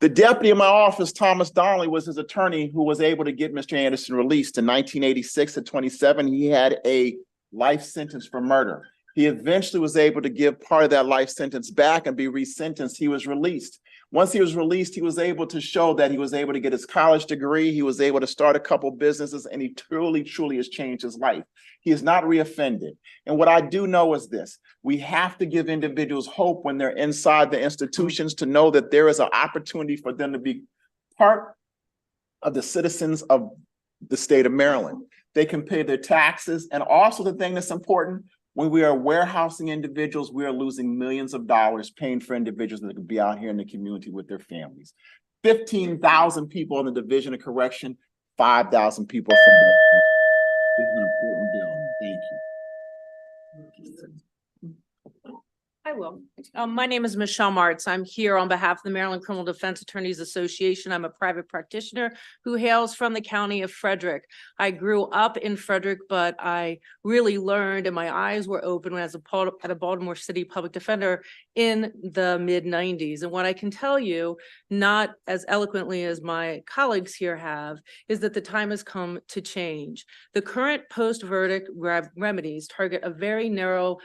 The deputy in my office, Thomas Donnelly, was his attorney who was able to get Mr. Anderson released. In 1986 at 27, he had a life sentence for murder. He eventually was able to give part of that life sentence back and be resentenced. He was released. Once he was released, he was able to show that he was able to get his college degree. He was able to start a couple businesses, and he truly has changed his life. He is not reoffended. And what I do know is this: we have to give individuals hope when they're inside the institutions to know that there is an opportunity for them to be part of the citizens of the state of Maryland. They can pay their taxes. And also the thing that's important, when we are warehousing individuals, we are losing millions of dollars paying for individuals that could be out here in the community with their families. 15,000 people in the Division of Correction, 5,000 people from the. This is an important bill. Thank you. I will. My name is Michelle Martz. I'm here on behalf of the Maryland Criminal Defense Attorneys Association. I'm a private practitioner who hails from the county of Frederick. I grew up in Frederick, but I really learned and my eyes were open as a Baltimore City public defender in the mid-90s. And what I can tell you, not as eloquently as my colleagues here have, is that the time has come to change. The current post-verdict remedies target a very narrow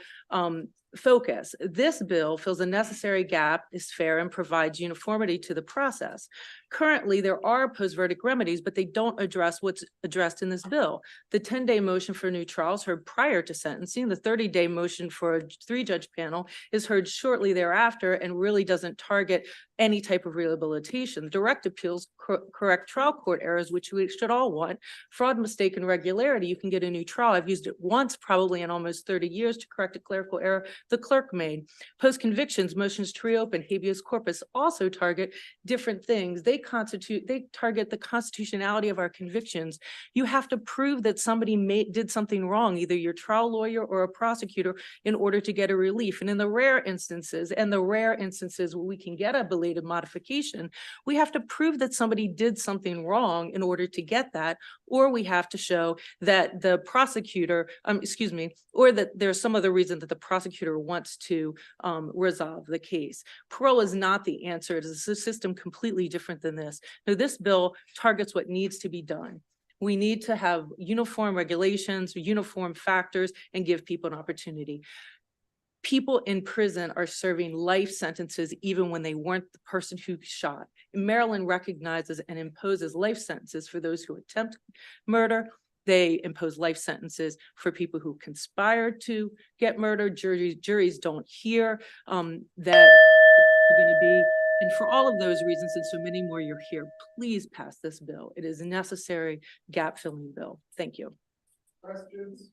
focus. This bill fills a necessary gap, is fair, and provides uniformity to the process. Currently, there are post-verdict remedies, but they don't address what's addressed in this bill. The 10-day motion for new trials heard prior to sentencing, the 30-day motion for a 3-judge panel is heard shortly thereafter and really doesn't target any type of rehabilitation. Direct appeals correct trial court errors, which we should all want. Fraud, mistake, and regularity, you can get a new trial. I've used it once, probably in almost 30 years, to correct a clerical error the clerk made. Post-convictions, motions to reopen, habeas corpus also target different things. They target the constitutionality of our convictions. You have to prove that somebody did something wrong, either your trial lawyer or a prosecutor, in order to get a relief. And in the rare instances where we can get a belated modification, we have to prove that somebody did something wrong in order to get that, or we have to show that the prosecutor, or that there's some other reason that the prosecutor wants to resolve the case. Parole is not the answer. It is a system completely different than this. Now, this bill targets what needs to be done. We need to have uniform regulations, uniform factors, and give people an opportunity. People in prison are serving life sentences even when they weren't the person who shot. Maryland recognizes and imposes life sentences for those who attempt murder. They impose life sentences for people who conspired to get murdered. Juries don't hear that you're going to be. And for all of those reasons and so many more, you're here. Please pass this bill. It is a necessary gap-filling bill. Thank you. Questions?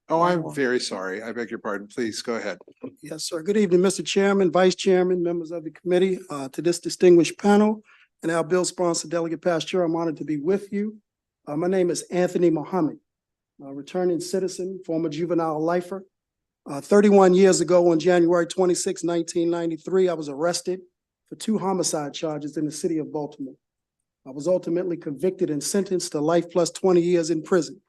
Oh, I'm very sorry. I beg your pardon. Please go ahead. Yes, sir. Good evening, Mr. Chairman, Vice Chairman, members of the committee, to this distinguished panel, and our bill sponsor, Delegate Pasteur. I'm honored to be with you. My name is Anthony Muhammad, a returning citizen, former juvenile lifer. 31 years ago, on January 26, 1993, I was arrested for 2 homicide charges in the city of Baltimore. I was ultimately convicted and sentenced to life plus 20 years in prison.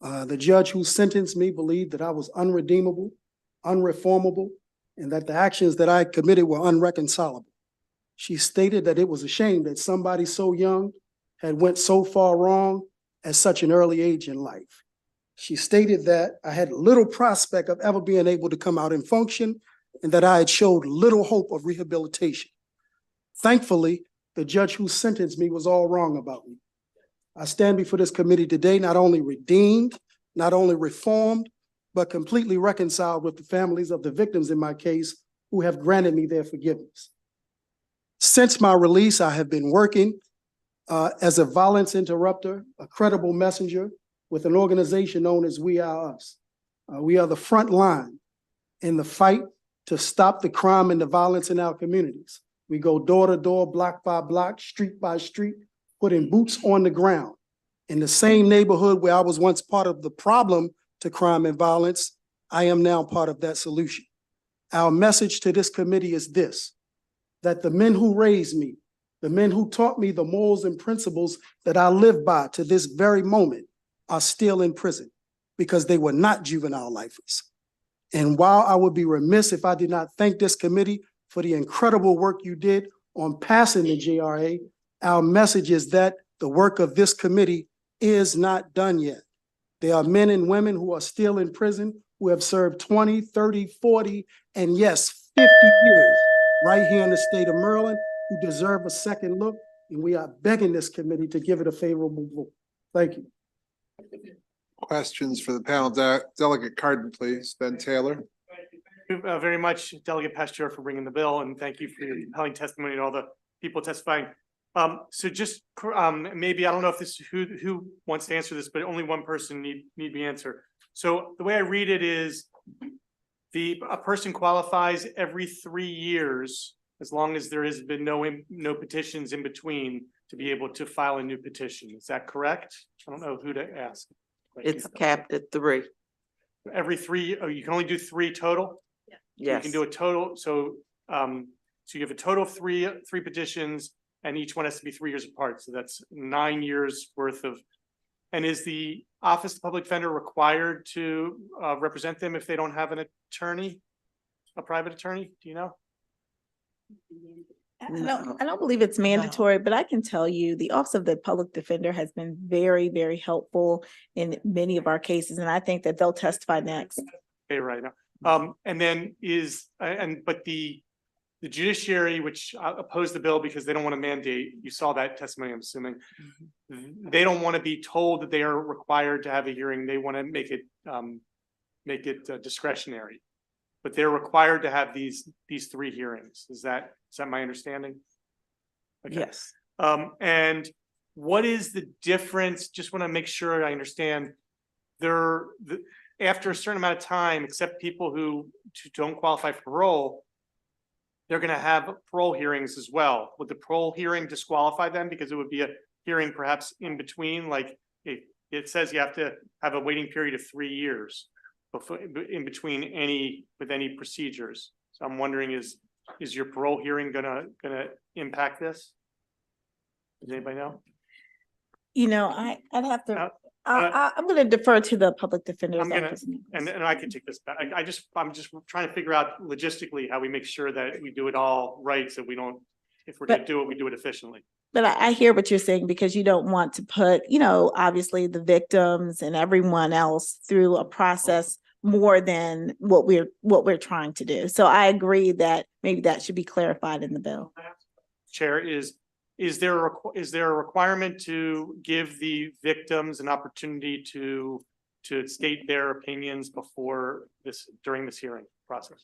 The judge who sentenced me believed that I was unredeemable, unreformable, and that the actions that I committed were unreconcilable. She stated that it was a shame that somebody so young had went so far wrong at such an early age in life. She stated that I had little prospect of ever being able to come out and function, and that I had showed little hope of rehabilitation. Thankfully, the judge who sentenced me was all wrong about me. I stand before this committee today not only redeemed, not only reformed, but completely reconciled with the families of the victims in my case who have granted me their forgiveness. Since my release, I have been working as a violence interrupter, a credible messenger with an organization known as We Are Us. We are the front line in the fight to stop the crime and the violence in our communities. We go door to door, block by block, street by street, putting boots on the ground. In the same neighborhood where I was once part of the problem to crime and violence, I am now part of that solution. Our message to this committee is this, that the men who raised me, the men who taught me the morals and principles that I live by to this very moment are still in prison because they were not juvenile lifers. And while I would be remiss if I did not thank this committee for the incredible work you did on passing the JRA, our message is that the work of this committee is not done yet. There are men and women who are still in prison who have served 20, 30, 40, and yes, 50 years right here in the state of Maryland who deserve a second look, and we are begging this committee to give it a favorable vote. Thank you. Questions for the panel. Delegate Cardin, please. Ben Taylor. Thank you very much, Delegate Pasteur, for bringing the bill, and thank you for your compelling testimony and all the people testifying. So just maybe, I don't know if this who wants to answer this, but only one person need me answer. So the way I read it is a person qualifies every 3 years as long as there has been no petitions in between to be able to file a new petition. Is that correct? I don't know who to ask. It's capped at 3. Every 3, oh, you can only do 3 total? So you Yes. can do a total, so you have a total of three petitions, and each one has to be 3 years apart, so that's 9 years worth of. And is the Office of Public Defender required to represent them if they don't have an attorney, a private attorney? Do you know? I don't believe it's mandatory, but I can tell you the Office of the Public Defender has been very, very helpful in many of our cases, and I think that they'll testify next. Okay, right now. And then but the judiciary, which opposed the bill because they don't want to mandate, you saw that testimony, I'm assuming. They don't want to be told that they are required to have a hearing. They want to make it discretionary. But they're required to have these 3 hearings. Is that my understanding? Okay. Yes. And what is the difference? Just want to make sure I understand. After a certain amount of time, except people who don't qualify for parole, they're going to have parole hearings as well. Would the parole hearing disqualify them because it would be a hearing perhaps in between? Like it says you have to have a waiting period of 3 years in between any procedures. So I'm wondering, is your parole hearing gonna impact this? Does anybody know? You know, I'd have to. I'm going to defer to the public defender's office. And I can take this back. I'm just trying to figure out logistically how we make sure that we do it all right, so we don't. If we're going to do it, we do it efficiently. But I hear what you're saying, because you don't want to put, obviously the victims and everyone else through a process more than what we're trying to do. So I agree that maybe that should be clarified in the bill. Chair, is there a requirement to give the victims an opportunity to state their opinions during this hearing process?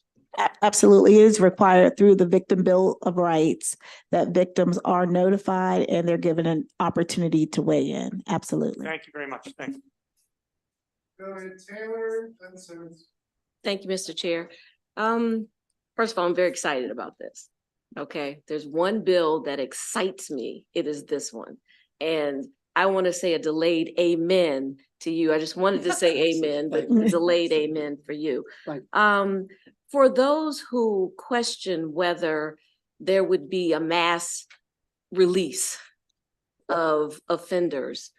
Absolutely. It is required through the Victim Bill of Rights that victims are notified and they're given an opportunity to weigh in. Absolutely. Thank you very much. Thanks. Thank you, Mr. Chair. First of all, I'm very excited about this. Okay, there's one bill that excites me. It is this one. And I want to say a delayed amen to you. I just wanted to say amen, but delayed amen for you. Right. For those who question whether there would be a mass release of offenders,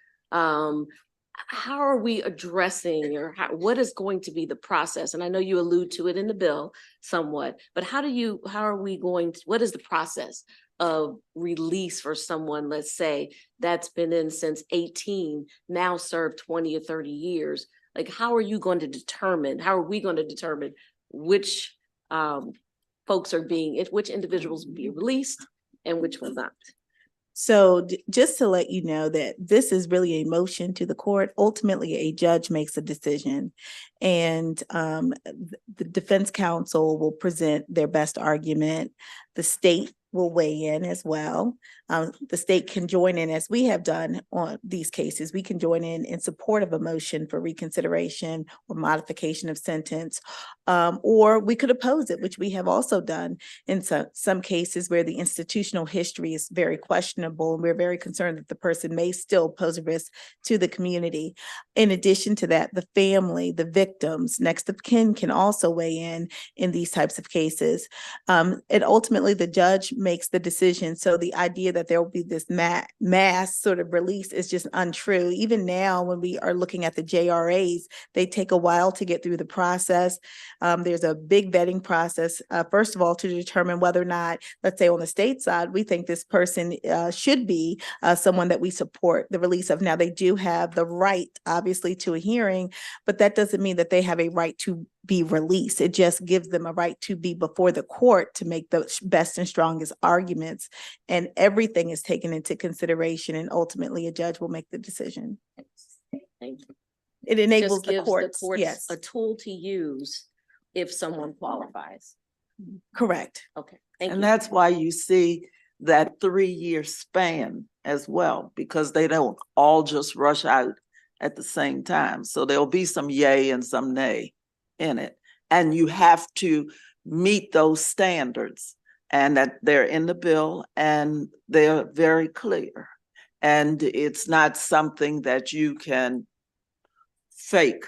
how are we addressing, or what is going to be the process? And I know you allude to it in the bill somewhat, but what is the process of release for someone, let's say, that's been in since 18, now served 20 or 30 years? Like, how are we going to determine which which individuals will be released and which will not? So just to let you know that this is really a motion to the court. Ultimately, a judge makes a decision, and the defense counsel will present their best argument. The state will weigh in as well. The state can join in, as we have done on these cases. We can join in support of a motion for reconsideration or modification of sentence. Or we could oppose it, which we have also done in some cases where the institutional history is very questionable, and we're very concerned that the person may still pose a risk to the community. In addition to that, the family, the victims, next of kin can also weigh in these types of cases. And ultimately, the judge makes the decision. So the idea that there will be this mass sort of release is just untrue. Even now, when we are looking at the JRAs, they take a while to get through the process. There's a big vetting process, first of all, to determine whether or not, let's say on the state side, we think this person should be someone that we support the release of. Now, they do have the right, obviously, to a hearing, but that doesn't mean that they have a right to be released. It just gives them a right to be before the court to make the best and strongest arguments. And everything is taken into consideration, and ultimately a judge will make the decision. Thank you. It enables Just the gives courts, courts yes, a tool to use if someone qualifies. correct. Okay, thank you. And that's why you see that 3-year span as well, because they don't all just rush out at the same time. So there'll be some yay and some nay in it. And you have to meet those standards, and that they're in the bill and they're very clear. And it's not something that you can fake.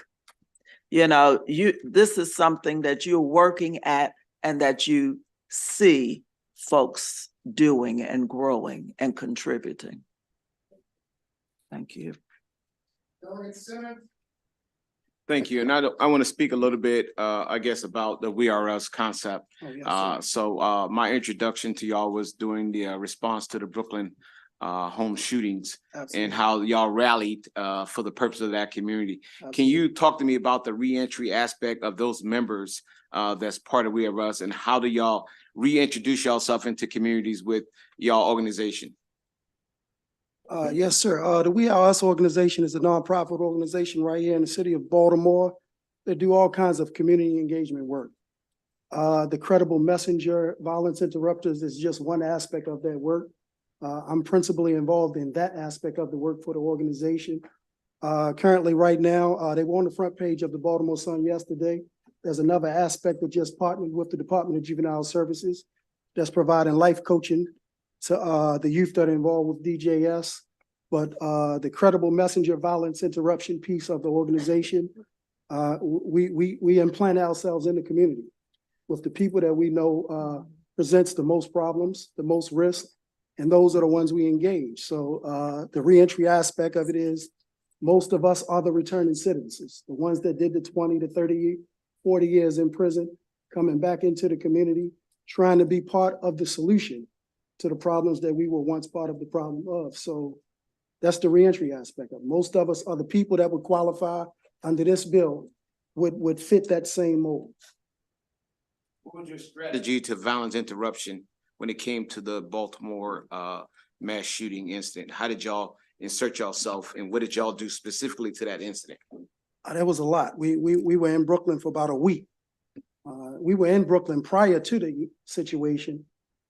You know, this is something that you're working at and that you see folks doing and growing and contributing. Thank you. Thank you. And I want to speak a little bit, I guess, about the We Are Us concept. My introduction to y'all was doing the response to the Brooklyn home shootings and how y'all rallied for the purpose of that community. Can you talk to me about the reentry aspect of those members that's part of We Are Us, and how do y'all reintroduce yourself into communities with y'all organization? Yes, sir. The We Are Us organization is a nonprofit organization right here in the city of Baltimore that do all kinds of community engagement work. The Credible Messenger Violence Interrupters is just one aspect of that work. I'm principally involved in that aspect of the work for the organization. Currently, right now, they were on the front page of the Baltimore Sun yesterday. There's another aspect that just partnered with the Department of Juvenile Services that's providing life coaching to the youth that are involved with DJS. But the Credible Messenger Violence Interruption piece of the organization, we implant ourselves in the community with the people that we know presents the most problems, the most risk, and those are the ones we engage. So the reentry aspect of it is most of us are the returning citizens, the ones that did the 20 to 30, 40 years in prison, coming back into the community, trying to be part of the solution to the problems that we were once part of the problem of. So that's the reentry aspect of it. Most of us are the people that would qualify under this bill would fit that same mold. What was your strategy to violence interruption when it came to the Baltimore mass shooting incident? How did y'all insert yourself, and what did y'all do specifically to that incident? There was a lot. We were in Brooklyn for about a week. We were in Brooklyn prior to the situation,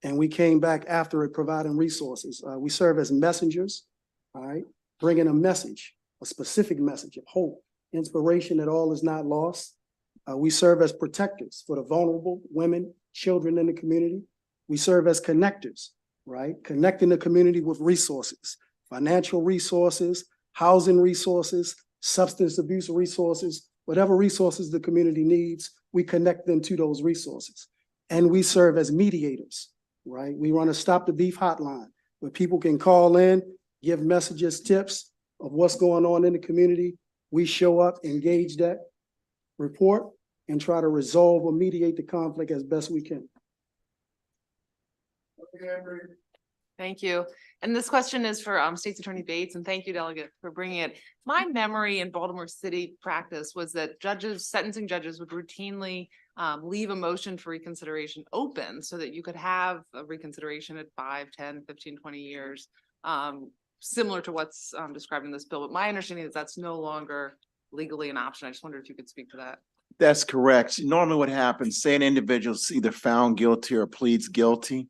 and we came back after it, providing resources. We serve as messengers, all right, bringing a message, a specific message of hope, inspiration that all is not lost. We serve as protectors for the vulnerable, women, children in the community. We serve as connectors, right? Connecting the community with resources, financial resources, housing resources, substance abuse resources, whatever resources the community needs, we connect them to those resources. And we serve as mediators, right? We run a Stop the Beef hotline where people can call in, give messages, tips of what's going on in the community. We show up, engage that, report, and try to resolve or mediate the conflict as best we can. Thank you. And this question is for State's Attorney Bates, and thank you, Delegate, for bringing it. My memory in Baltimore City practice was that sentencing judges would routinely leave a motion for reconsideration open so that you could have a reconsideration at 5, 10, 15, 20 years, similar to what's described in this bill. But my understanding is that's no longer legally an option. I just wondered if you could speak to that. That's correct. Normally what happens, say an individual's either found guilty or pleads guilty,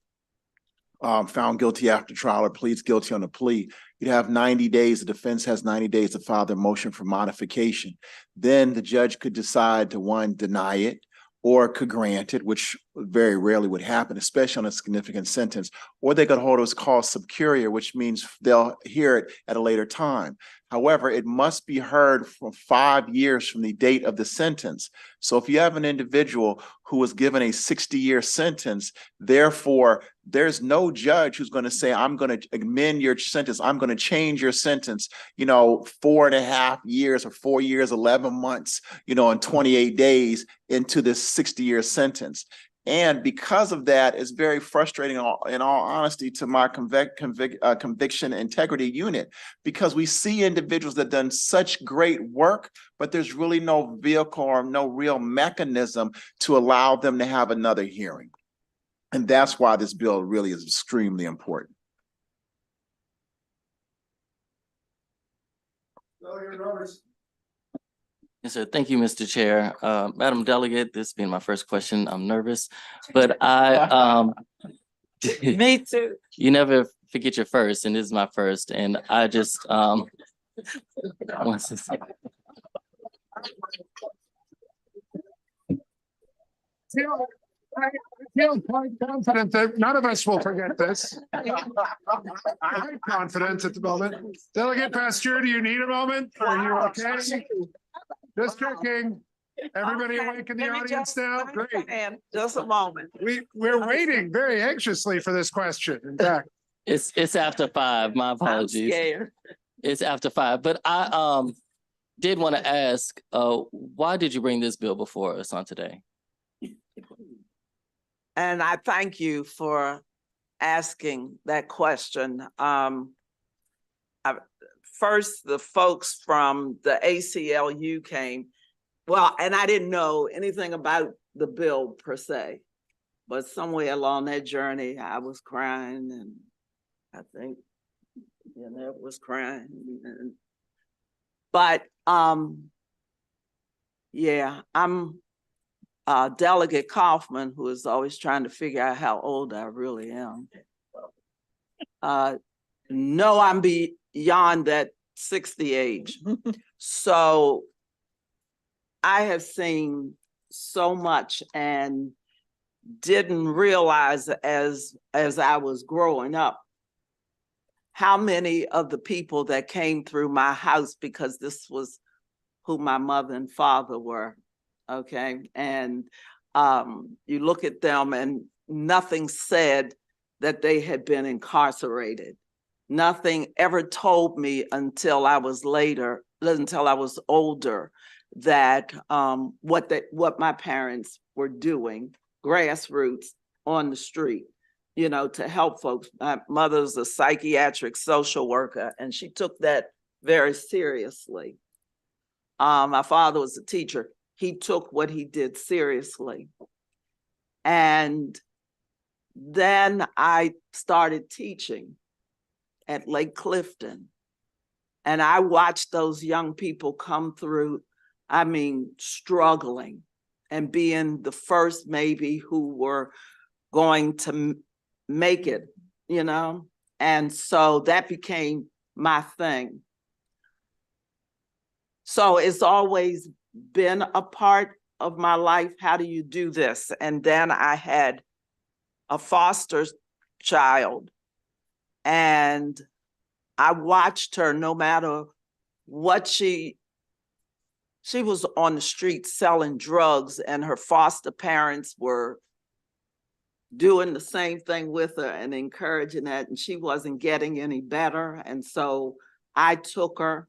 found guilty after trial or pleads guilty on a plea, you'd have 90 days. The defense has 90 days to file their motion for modification. Then the judge could decide to, one, deny it, or could grant it, which very rarely would happen, especially on a significant sentence, or they could hold what's called sub curia, which means they'll hear it at a later time. However, it must be heard for 5 years from the date of the sentence. So if you have an individual who was given a 60-year sentence, therefore, there's no judge who's going to say, I'm going to amend your sentence, I'm going to change your sentence, 4.5 years or 4 years, 11 months, and 28 days into this 60-year sentence. And because of that, it's very frustrating, in all honesty, to my conviction integrity unit, because we see individuals that have done such great work, but there's really no vehicle or no real mechanism to allow them to have another hearing. And that's why this bill really is extremely important. Yes, sir. Thank you, Mr. Chair. Madam Delegate, this being my first question, I'm nervous, but Me too. you never forget your first, and this is my first, and I just once this- I feel quite confident that none of us will forget this. I'm confident at the moment. Delegate Pasteur, do you need a moment? Are you okay? Just checking. Everybody Okay, awake in the let me audience just- now? let me Great. and just a moment. We're waiting very anxiously for this question. In fact, it's after 5. My I'm apologies. scared. It's after 5, but I did want to ask, why did you bring this bill before us on today? And I thank you for asking that question. First, the folks from the ACLU came. Well, and I didn't know anything about the bill per se, but somewhere along that journey, I was crying, and I think Jeanette was crying. But yeah, I'm Delegate Kaufman, who is always trying to figure out how old I really am. No, I'm beyond that 60 age. So I have seen so much and didn't realize as I was growing up how many of the people that came through my house, because this was who my mother and father were. Okay. And you look at them and nothing said that they had been incarcerated. Nothing ever told me until I was older, that what my parents were doing, grassroots on the street, to help folks. My mother's a psychiatric social worker, and she took that very seriously. My father was a teacher. He took what he did seriously. And then I started teaching at Lake Clifton. And I watched those young people come through, struggling and being the first maybe who were going to make it, And so that became my thing. So it's always been a part of my life. How do you do this? And then I had a foster child, and I watched her, no matter what she was on the street selling drugs, and her foster parents were doing the same thing with her and encouraging that, and she wasn't getting any better. And so I took her,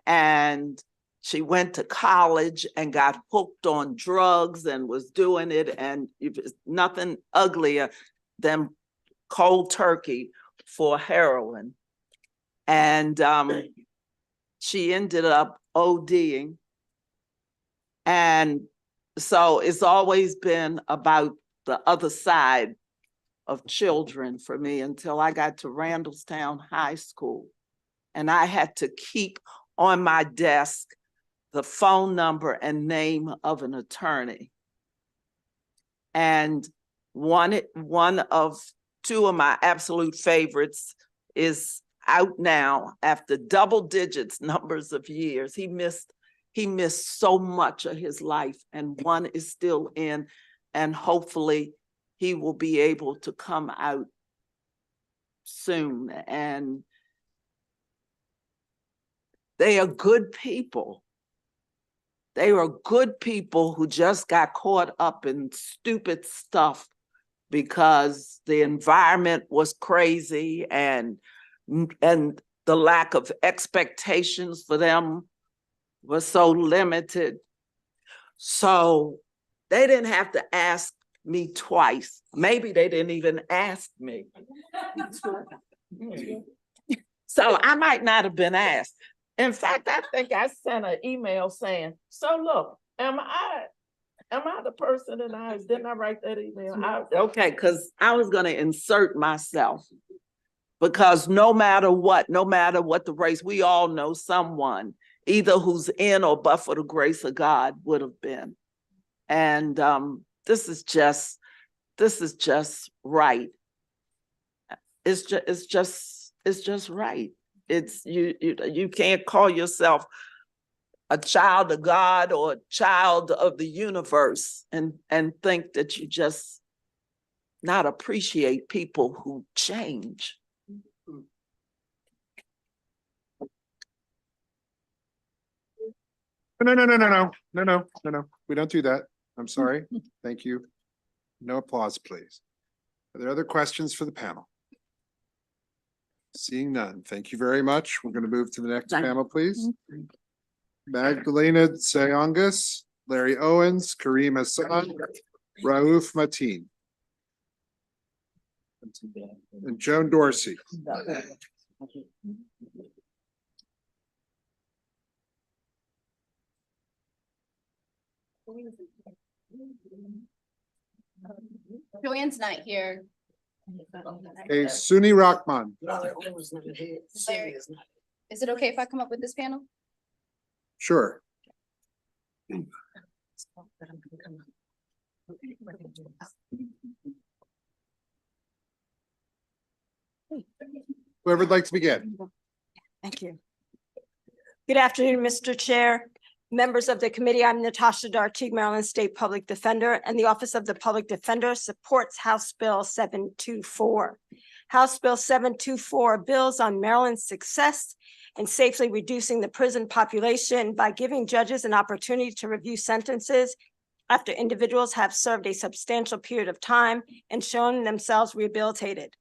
and she went to college and got hooked on drugs and was doing it, and it was nothing uglier than cold turkey for heroin. And she ended up ODing. And so it's always been about the other side of children for me until I got to Randallstown High School. And I had to keep on my desk the phone number and name of an attorney. And one of two of my absolute favorites is out now after double digits numbers of years. He missed so much of his life, and one is still in, and hopefully he will be able to come out soon. And they are good people. They are good people who just got caught up in stupid stuff because the environment was crazy and the lack of expectations for them was so limited. So they didn't have to ask me twice. Maybe they didn't even ask me. So I might not have been asked. In fact, I think I sent an email saying, so look, am I the person in eyes? Didn't I write that email? Okay, because I was going to insert myself. Because no matter what the race, we all know someone, either who's in or but for the grace of God would have been. And this is just right. It's just right. It's you can't call yourself a child of God or a child of the universe and think that you just not appreciate people who change. No. We don't do that. I'm sorry. Thank you. No applause, please. Are there other questions for the panel? Seeing none. Thank you very much. We're going to move to the next panel, please. Magdalena Sayongas, Larry Owens, Kareem Hassan, Raouf Mateen, and Joan Dorsey. Joanne's not here. Okay, Suni Rahman. Larry, is it okay if I come up with this panel? Sure. Whoever'd like to begin. Thank you. Good afternoon, Mr. Chair, members of the committee. I'm Natasha Dartig, Maryland State Public Defender, and the Office of the Public Defender supports House Bill 724. House Bill 724 builds on Maryland's success in safely reducing the prison population by giving judges an opportunity to review sentences after individuals have served a substantial period of time and shown themselves rehabilitated.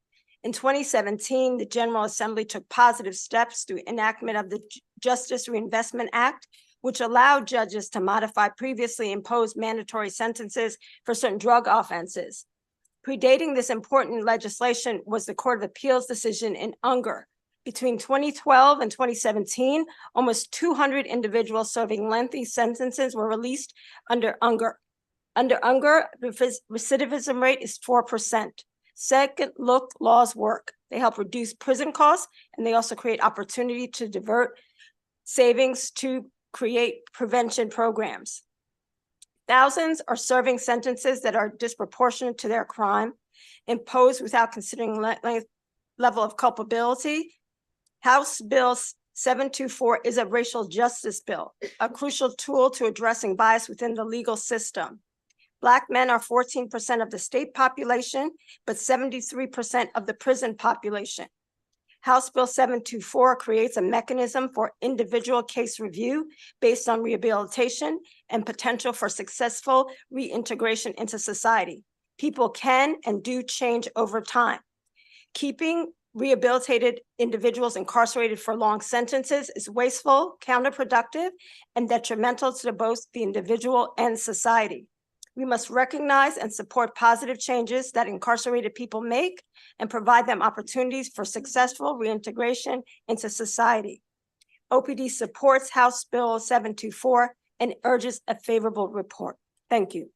In 2017, the General Assembly took positive steps through enactment of the Justice Reinvestment Act, which allowed judges to modify previously imposed mandatory sentences for certain drug offenses. Predating this important legislation was the Court of Appeals decision in Unger. Between 2012 and 2017, almost 200 individuals serving lengthy sentences were released under Unger. Under Unger, the recidivism rate is 4%. Second look laws work. They help reduce prison costs, and they also create opportunity to divert savings to create prevention programs. Thousands are serving sentences that are disproportionate to their crime, imposed without considering level of culpability. House Bill 724 is a racial justice bill, a crucial tool to addressing bias within the legal system. Black men are 14% of the state population, but 73% of the prison population. House Bill 724 creates a mechanism for individual case review based on rehabilitation and potential for successful reintegration into society. People can and do change over time. Keeping rehabilitated individuals incarcerated for long sentences is wasteful, counterproductive, and detrimental to both the individual and society. We must recognize and support positive changes that incarcerated people make and provide them opportunities for successful reintegration into society. OPD supports House Bill 724 and urges a favorable report. Thank you.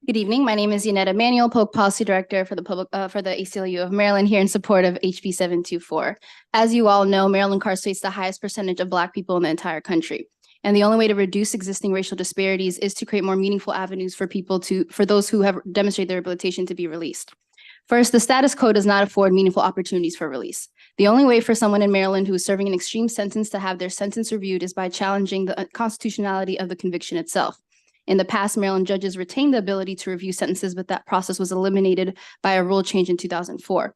Good evening. My name is Yanetta Manuel, Public Policy Director for the ACLU of Maryland, here in support of HB 724. As you all know, Maryland incarcerates the highest percentage of Black people in the entire country. And the only way to reduce existing racial disparities is to create more meaningful avenues for those who have demonstrated their rehabilitation to be released. First, the status quo does not afford meaningful opportunities for release. The only way for someone in Maryland who is serving an extreme sentence to have their sentence reviewed is by challenging the constitutionality of the conviction itself. In the past, Maryland judges retained the ability to review sentences, but that process was eliminated by a rule change in 2004.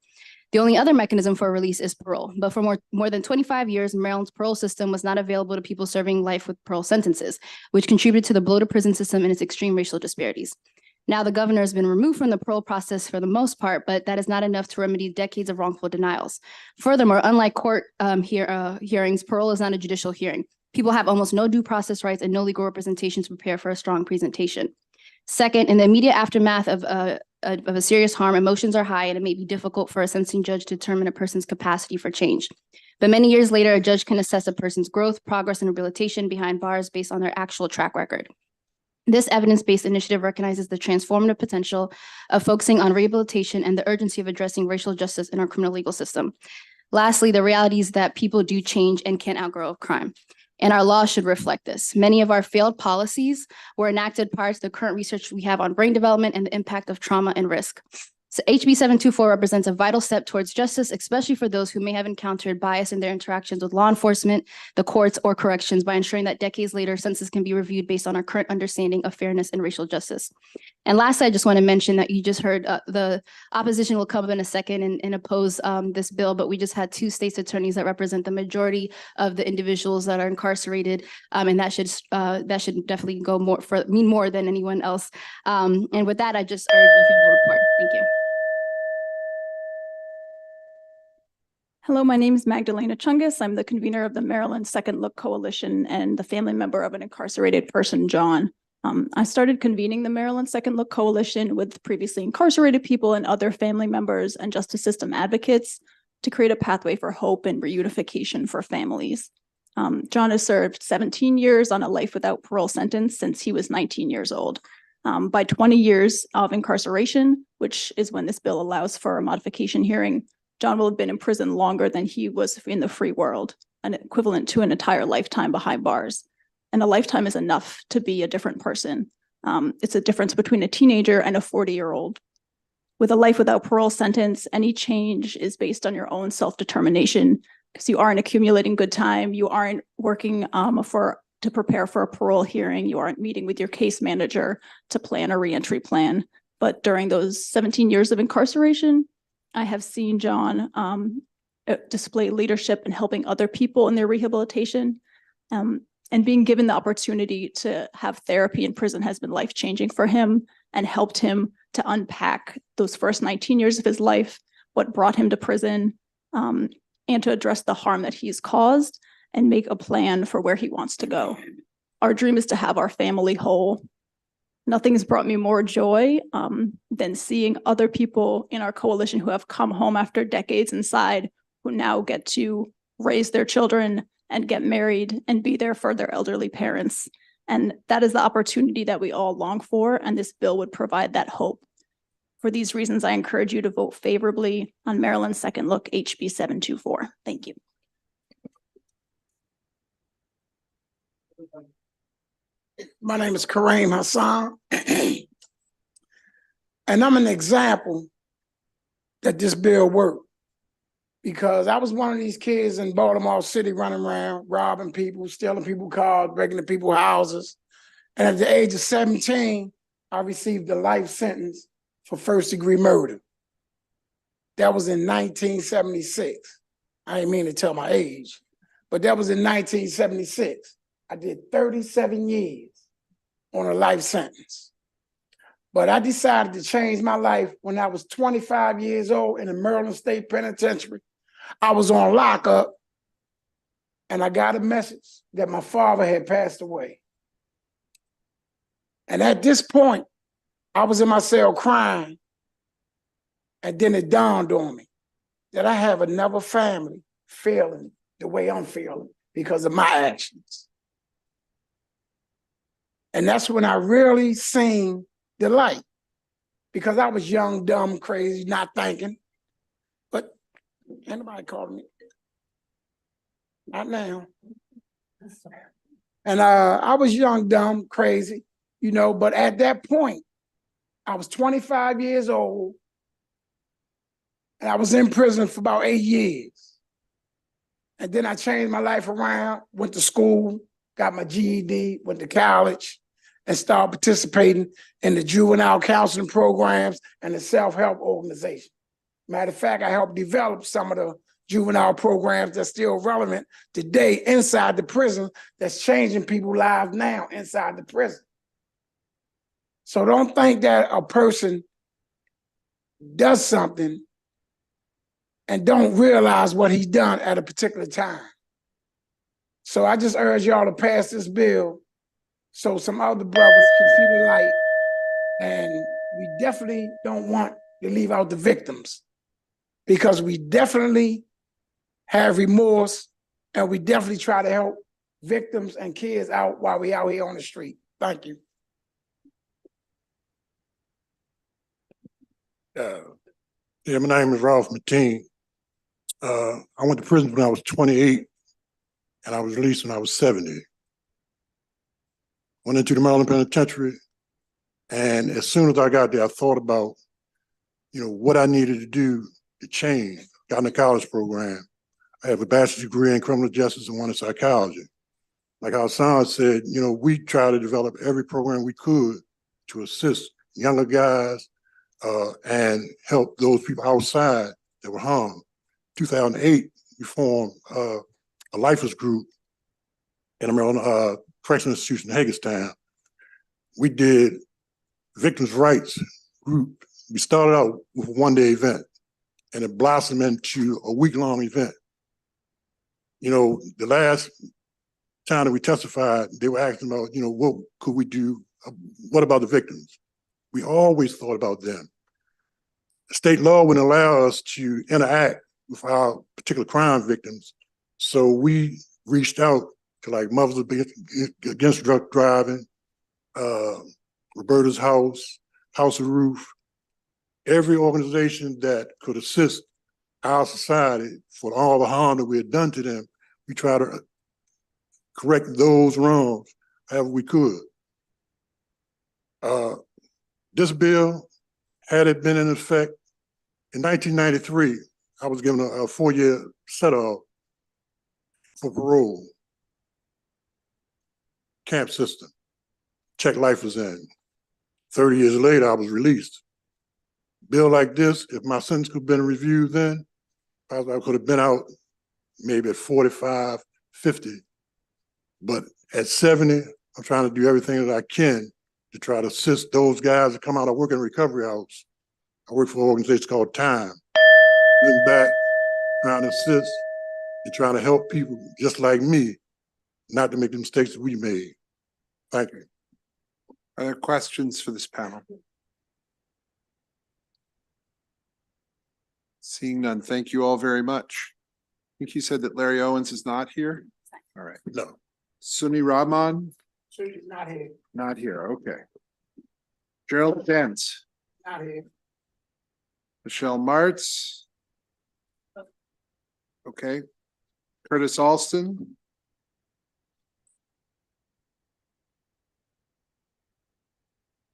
The only other mechanism for release is parole, but for more than 25 years, Maryland's parole system was not available to people serving life with parole sentences, which contributed to the bloated prison system and its extreme racial disparities. Now the governor has been removed from the parole process for the most part, but that is not enough to remedy decades of wrongful denials. Furthermore, unlike court hearings, parole is not a judicial hearing. People have almost no due process rights and no legal representation to prepare for a strong presentation. Second, in the immediate aftermath of a serious harm, emotions are high and it may be difficult for a sentencing judge to determine a person's capacity for change. But many years later, a judge can assess a person's growth, progress, and rehabilitation behind bars based on their actual track record. This evidence-based initiative recognizes the transformative potential of focusing on rehabilitation and the urgency of addressing racial justice in our criminal legal system. Lastly, the reality is that people do change and can outgrow crime. And our law should reflect this. Many of our failed policies were enacted prior to the current research we have on brain development and the impact of trauma and risk. So HB 724 represents a vital step towards justice, especially for those who may have encountered bias in their interactions with law enforcement, the courts, or corrections, by ensuring that decades later, sentences can be reviewed based on our current understanding of fairness and racial justice. And lastly, I just want to mention that you just heard the opposition will come up in a second and oppose this bill, but we just had two state's attorneys that represent the majority of the individuals that are incarcerated, and that should definitely go mean more than anyone else. And with that, I just urge a favorable report. Thank you. Hello, my name is Magdalena Chungus. I'm the convener of the Maryland Second Look Coalition and the family member of an incarcerated person, John. I started convening the Maryland Second Look Coalition with previously incarcerated people and other family members and justice system advocates to create a pathway for hope and reunification for families. John has served 17 years on a life without parole sentence since he was 19 years old. By 20 years of incarceration, which is when this bill allows for a modification hearing, John will have been in prison longer than he was in the free world, an equivalent to an entire lifetime behind bars. And a lifetime is enough to be a different person. It's a difference between a teenager and a 40-year-old. With a life without parole sentence, any change is based on your own self-determination because you aren't accumulating good time. You aren't working to prepare for a parole hearing. You aren't meeting with your case manager to plan a reentry plan. But during those 17 years of incarceration, I have seen John display leadership in helping other people in their rehabilitation. And being given the opportunity to have therapy in prison has been life-changing for him and helped him to unpack those first 19 years of his life, what brought him to prison, and to address the harm that he's caused and make a plan for where he wants to go. Our dream is to have our family whole. Nothing's brought me more joy than seeing other people in our coalition who have come home after decades inside, who now get to raise their children and get married and be there for their elderly parents. And that is the opportunity that we all long for, and this bill would provide that hope. For these reasons, I encourage you to vote favorably on Maryland's Second Look HB 724. Thank you. My name is Kareem Hassan, and I'm an example that this bill worked because I was one of these kids in Baltimore City running around, robbing people, stealing people's cars, breaking into people's houses. And at the age of 17, I received a life sentence for first-degree murder. That was in 1976. I didn't mean to tell my age, but that was in 1976. I did 37 years on a life sentence. But I decided to change my life when I was 25 years old in the Maryland State Penitentiary. I was on lockup and I got a message that my father had passed away. And at this point, I was in my cell crying, and then it dawned on me that I have another family feeling the way I'm feeling because of my actions. And that's when I really seen the light, because I was young, dumb, crazy, not thinking. But anybody called me? Not now. And I was young, dumb, crazy, but at that point, I was 25 years old And I was in prison for about 8 years. And then I changed my life around, went to school, got my GED, went to college, and started participating in the juvenile counseling programs and the self-help organization. Matter of fact, I helped develop some of the juvenile programs that's still relevant today inside the prison that's changing people's lives now inside the prison. So don't think that a person does something and don't realize what he's done at a particular time. So I just urge y'all to pass this bill so some other brothers can see the light. And we definitely don't want to leave out the victims, because we definitely have remorse and we definitely try to help victims and kids out while we out here on the street. Thank you. Yeah, my name is Ralph Mateen. I went to prison when I was 28 and I was released when I was 70. Went into the Maryland Penitentiary, and as soon as I got there, I thought about, what I needed to do to change. Got in the college program. I have a bachelor's degree in criminal justice and one in psychology. Like Hassan said, we try to develop every program we could to assist younger guys and help those people outside that were harmed. 2008, we formed a lifers group in the Maryland Correctional Institution in Hagerstown. We did victims' rights group. We started out with a one-day event, and it blossomed into a week-long event. The last time that we testified, they were asking about, what could we do? What about the victims? We always thought about them. The state law wouldn't allow us to interact with our particular crime victims. So we reached out to like Mothers Against Drug Driving, Roberta's House, House of Roof, every organization that could assist our society for all the harm that we had done to them. We try to correct those wrongs however we could. This bill, had it been in effect, in 1993, I was given a 4-year set-off for parole. Camp system. Check life was in. 30 years later, I was released. Bill like this, if my sentence could have been reviewed then, I could have been out maybe at 45, 50. But at 70, I'm trying to do everything that I can to try to assist those guys that come out. I work in a recovery house. I work for an organization called Time. Getting back, trying to assist and trying to help people just like me not to make the mistakes that we made. Thank you. Are there questions for this panel? Seeing none, thank you all very much. I think you said that Larry Owens is not here? All right. No. Sunni Rahman? She's not here. Not here, okay. Gerald Dent? Not here. Michelle Martz? Okay. Curtis Alston?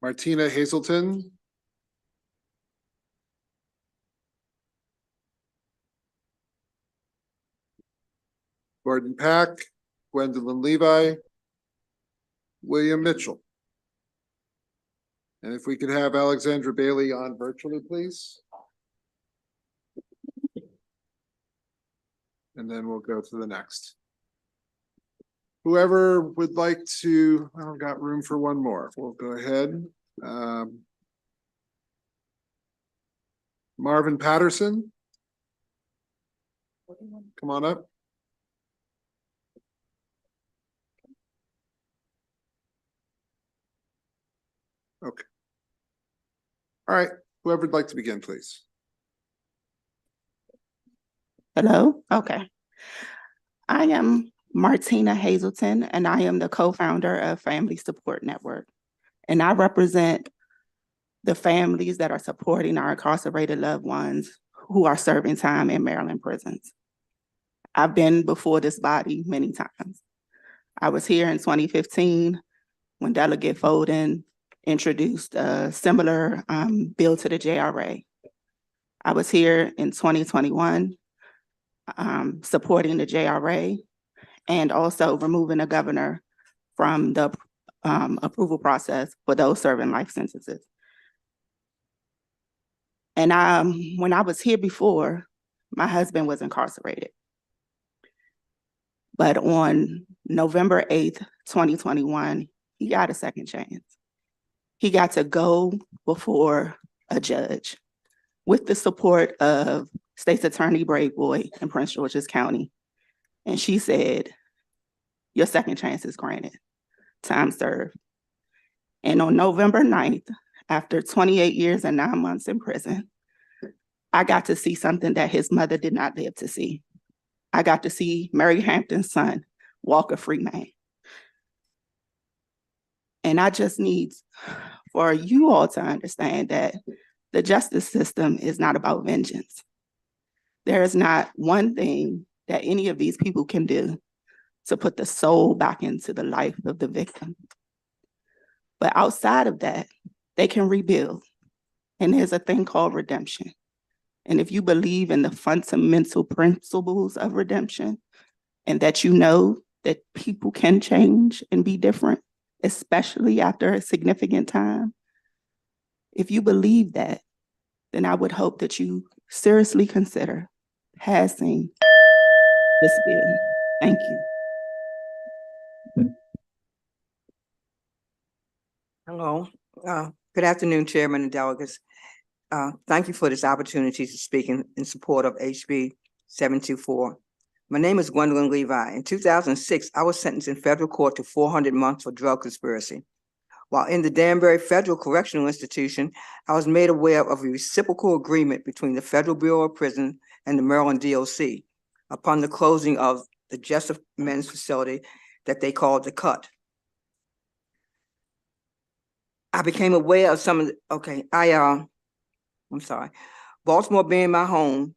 Martina Hazelton? Gordon Pack, Gwendolyn Levi, William Mitchell. And if we could have Alexandra Bailey on virtually, please. And then we'll go to the next. Whoever would like to, I've got room for one more. We'll go ahead. Marvin Patterson. Come on up. Okay. All right, whoever would like to begin, please. Hello, okay. I am Martina Hazelton, and I am the co-founder of Family Support Network. And I represent the families that are supporting our incarcerated loved ones who are serving time in Maryland prisons. I've been before this body many times. I was here in 2015 when Delegate Foden introduced a similar bill to the JRA. I was here in 2021, supporting the JRA and also removing the governor from the approval process for those serving life sentences. And when I was here before, my husband was incarcerated. But on November 8th, 2021, he got a second chance. He got to go before a judge with the support of State's Attorney Braveboy in Prince George's County. And she said, your second chance is granted, time served. And on November 9th, after 28 years and 9 months in prison, I got to see something that his mother did not live to see. I got to see Mary Hampton's son walk a free man. And I just need for you all to understand that the justice system is not about vengeance. There is not one thing that any of these people can do to put the soul back into the life of the victim. But outside of that, they can rebuild. And there's a thing called redemption. And if you believe in the fundamental principles of redemption, and that you know that people can change and be different, especially after a significant time, if you believe that, then I would hope that you seriously consider passing this bill. Thank you. Hello. Good afternoon, Chairman and delegates. Thank you for this opportunity to speak in support of HB 724. My name is Gwendolyn Levi. In 2006, I was sentenced in federal court to 400 months for drug conspiracy. While in the Danbury Federal Correctional Institution, I was made aware of a reciprocal agreement between the Federal Bureau of Prisons and the Maryland DOC upon the closing of the Jessup Men's Facility that they called the Cut. I became aware of some of the, I'm sorry, Baltimore being my home,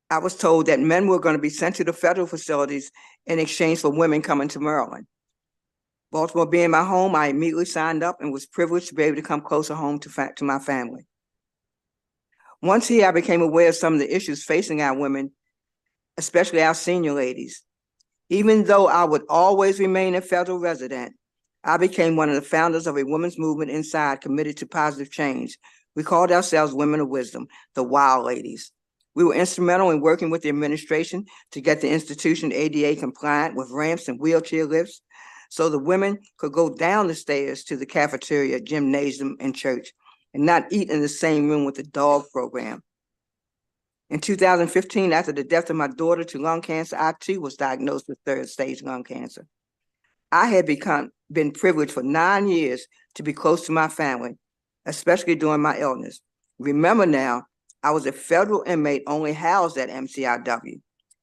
I was told that men were going to be sent to the federal facilities in exchange for women coming to Maryland. Baltimore being my home, I immediately signed up and was privileged to be able to come closer home to my family. Once here, I became aware of some of the issues facing our women, especially our senior ladies. Even though I would always remain a federal resident, I became one of the founders of a women's movement inside committed to positive change. We called ourselves Women of Wisdom, the Wild Ladies. We were instrumental in working with the administration to get the institution ADA compliant with ramps and wheelchair lifts so the women could go down the stairs to the cafeteria, gymnasium, and church and not eat in the same room with the dog program. In 2015, after the death of my daughter to lung cancer, I too was diagnosed with third-stage lung cancer. I had been privileged for 9 years to be close to my family, especially during my illness. Remember now, I was a federal inmate only housed at MCIW.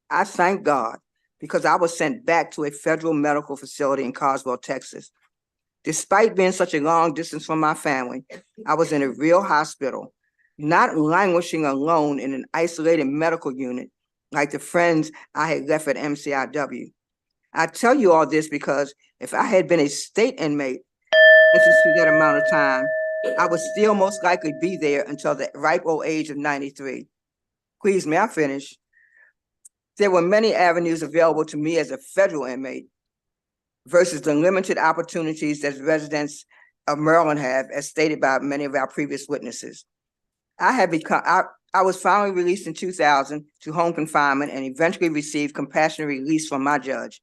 I thank God because I was sent back to a federal medical facility in Carswell, Texas. Despite being such a long distance from my family, I was in a real hospital, not languishing alone in an isolated medical unit like the friends I had left at MCIW. I tell you all this because if I had been a state inmate for that amount of time, I would still most likely be there until the ripe old age of 93. Please, may I finish? There were many avenues available to me as a federal inmate versus the limited opportunities that residents of Maryland have, as stated by many of our previous witnesses. I was finally released in 2000 to home confinement and eventually received compassionate release from my judge.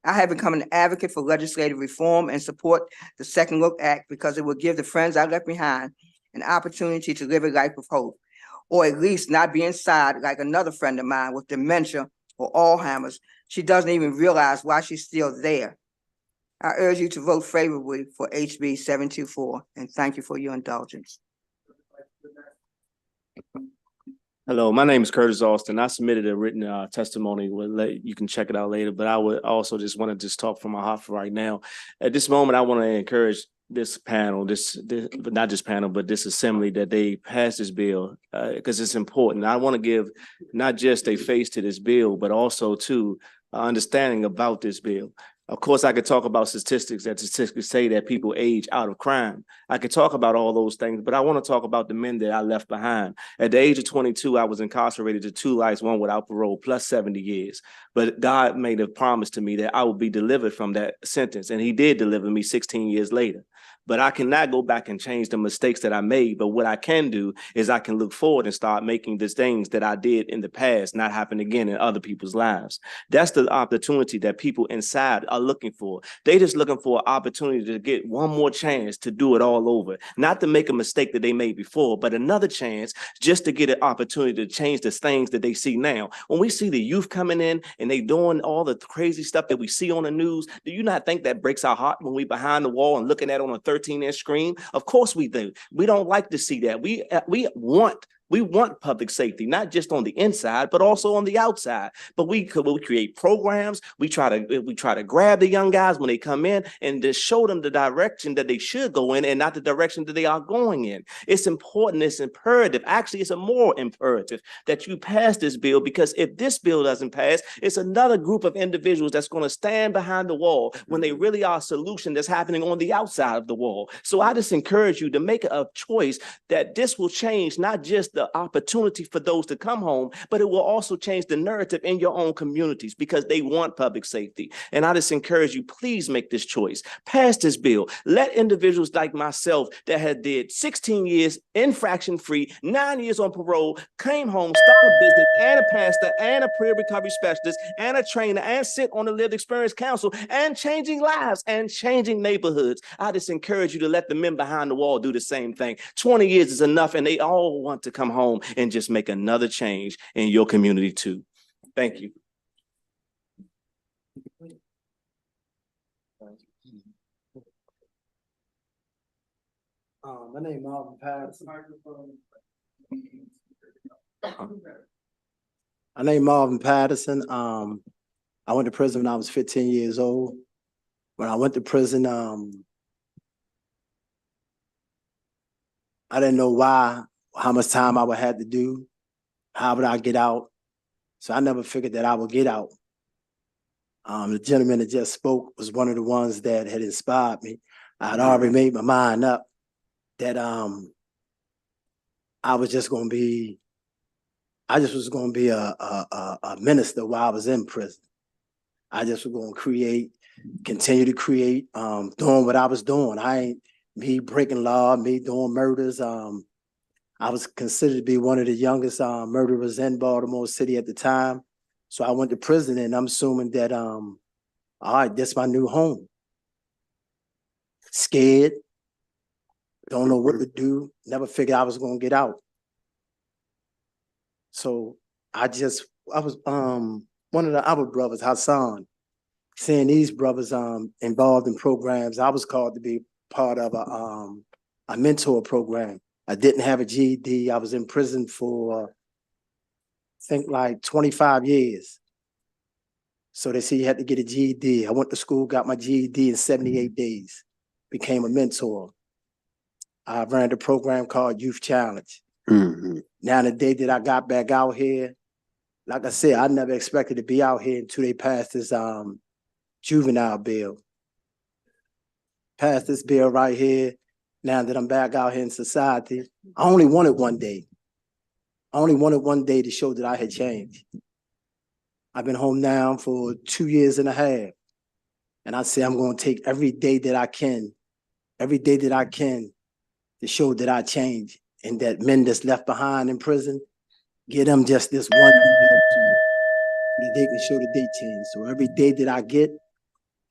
I have become an advocate for legislative reform and support the Second Look Act because it will give the friends I left behind an opportunity to live a life of hope, or at least not be inside like another friend of mine with dementia or Alzheimer's. She doesn't even realize why she's still there. I urge you to vote favorably for HB 724, and thank you for your indulgence. Hello, my name is Curtis Austin. I submitted a written testimony. You can check it out later, but I would also just want to just talk from my heart for right now. At this moment, I want to encourage this panel, not just panel, but this assembly that they pass this bill because it's important. I want to give not just a face to this bill, but also to understanding about this bill. Of course, I could talk about statistics that statistics say that people age out of crime. I could talk about all those things, but I want to talk about the men that I left behind. At the age of 22, I was incarcerated to 2 lives, 1 without parole, plus 70 years. But God made a promise to me that I would be delivered from that sentence, and he did deliver me 16 years later. But I cannot go back and change the mistakes that I made. But what I can do is I can look forward and start making the things that I did in the past not happen again in other people's lives. That's the opportunity that people inside are looking for. They just looking for an opportunity to get one more chance to do it all over. Not to make a mistake that they made before, but another chance just to get an opportunity to change the things that they see now. When we see the youth coming in and they doing all the crazy stuff that we see on the news, do you not think that breaks our heart when we behind the wall and looking at it on a 13-inch screen? Of course we do. We don't like to see that. We want public safety, not just on the inside, but also on the outside. But we create programs. We try to grab the young guys when they come in and just show them the direction that they should go in and not the direction that they are going in. It's important. It's imperative. Actually, it's a moral imperative that you pass this bill, because if this bill doesn't pass, it's another group of individuals that's going to stand behind the wall when they really are a solution that's happening on the outside of the wall. So I just encourage you to make a choice that this will change not just the opportunity for those to come home, but it will also change the narrative in your own communities, because they want public safety. And I just encourage you, please make this choice. Pass this bill. Let individuals like myself that had did 16 years infraction free, 9 years on parole, came home, started a business, and a pastor, and a peer recovery specialist, and a trainer, and sit on the Lived Experience Council, and changing lives and changing neighborhoods. I just encourage you to let the men behind the wall do the same thing. 20 years is enough, and they all want to come home and just make another change in your community too. Thank you. My name is Marvin Patterson. My name is Marvin Patterson. I went to prison when I was 15 years old. When I went to prison, I didn't know how much time I would have to do, how would I get out. So I never figured that I would get out. The gentleman that just spoke was one of the ones that had inspired me. I had already made my mind up that I was just going to be a minister while I was in prison. I just was going to continue to create, doing what I was doing. Me breaking law, me doing murders. I was considered to be one of the youngest murderers in Baltimore City at the time. So I went to prison, and I'm assuming that, all right, that's my new home. Scared, don't know what to do, never figured I was gonna get out. So I was one of the other brothers, Hassan, seeing these brothers involved in programs. I was called to be part of a mentor program. I didn't have a GED. I was in prison for, I think, like 25 years. So they said you had to get a GED. I went to school, got my GED in 78 days, became a mentor. I ran a program called Youth Challenge. Now, the day that I got back out here, like I said, I never expected to be out here until they passed this juvenile bill. Passed this bill right here. Now that I'm back out here in society, I only wanted one day. I only wanted one day to show that I had changed. I've been home now for 2 years and a half. And I say I'm going to take every day that I can to show that I changed, and that men that's left behind in prison, get them just this one day so that they can show that they change. So every day that I get,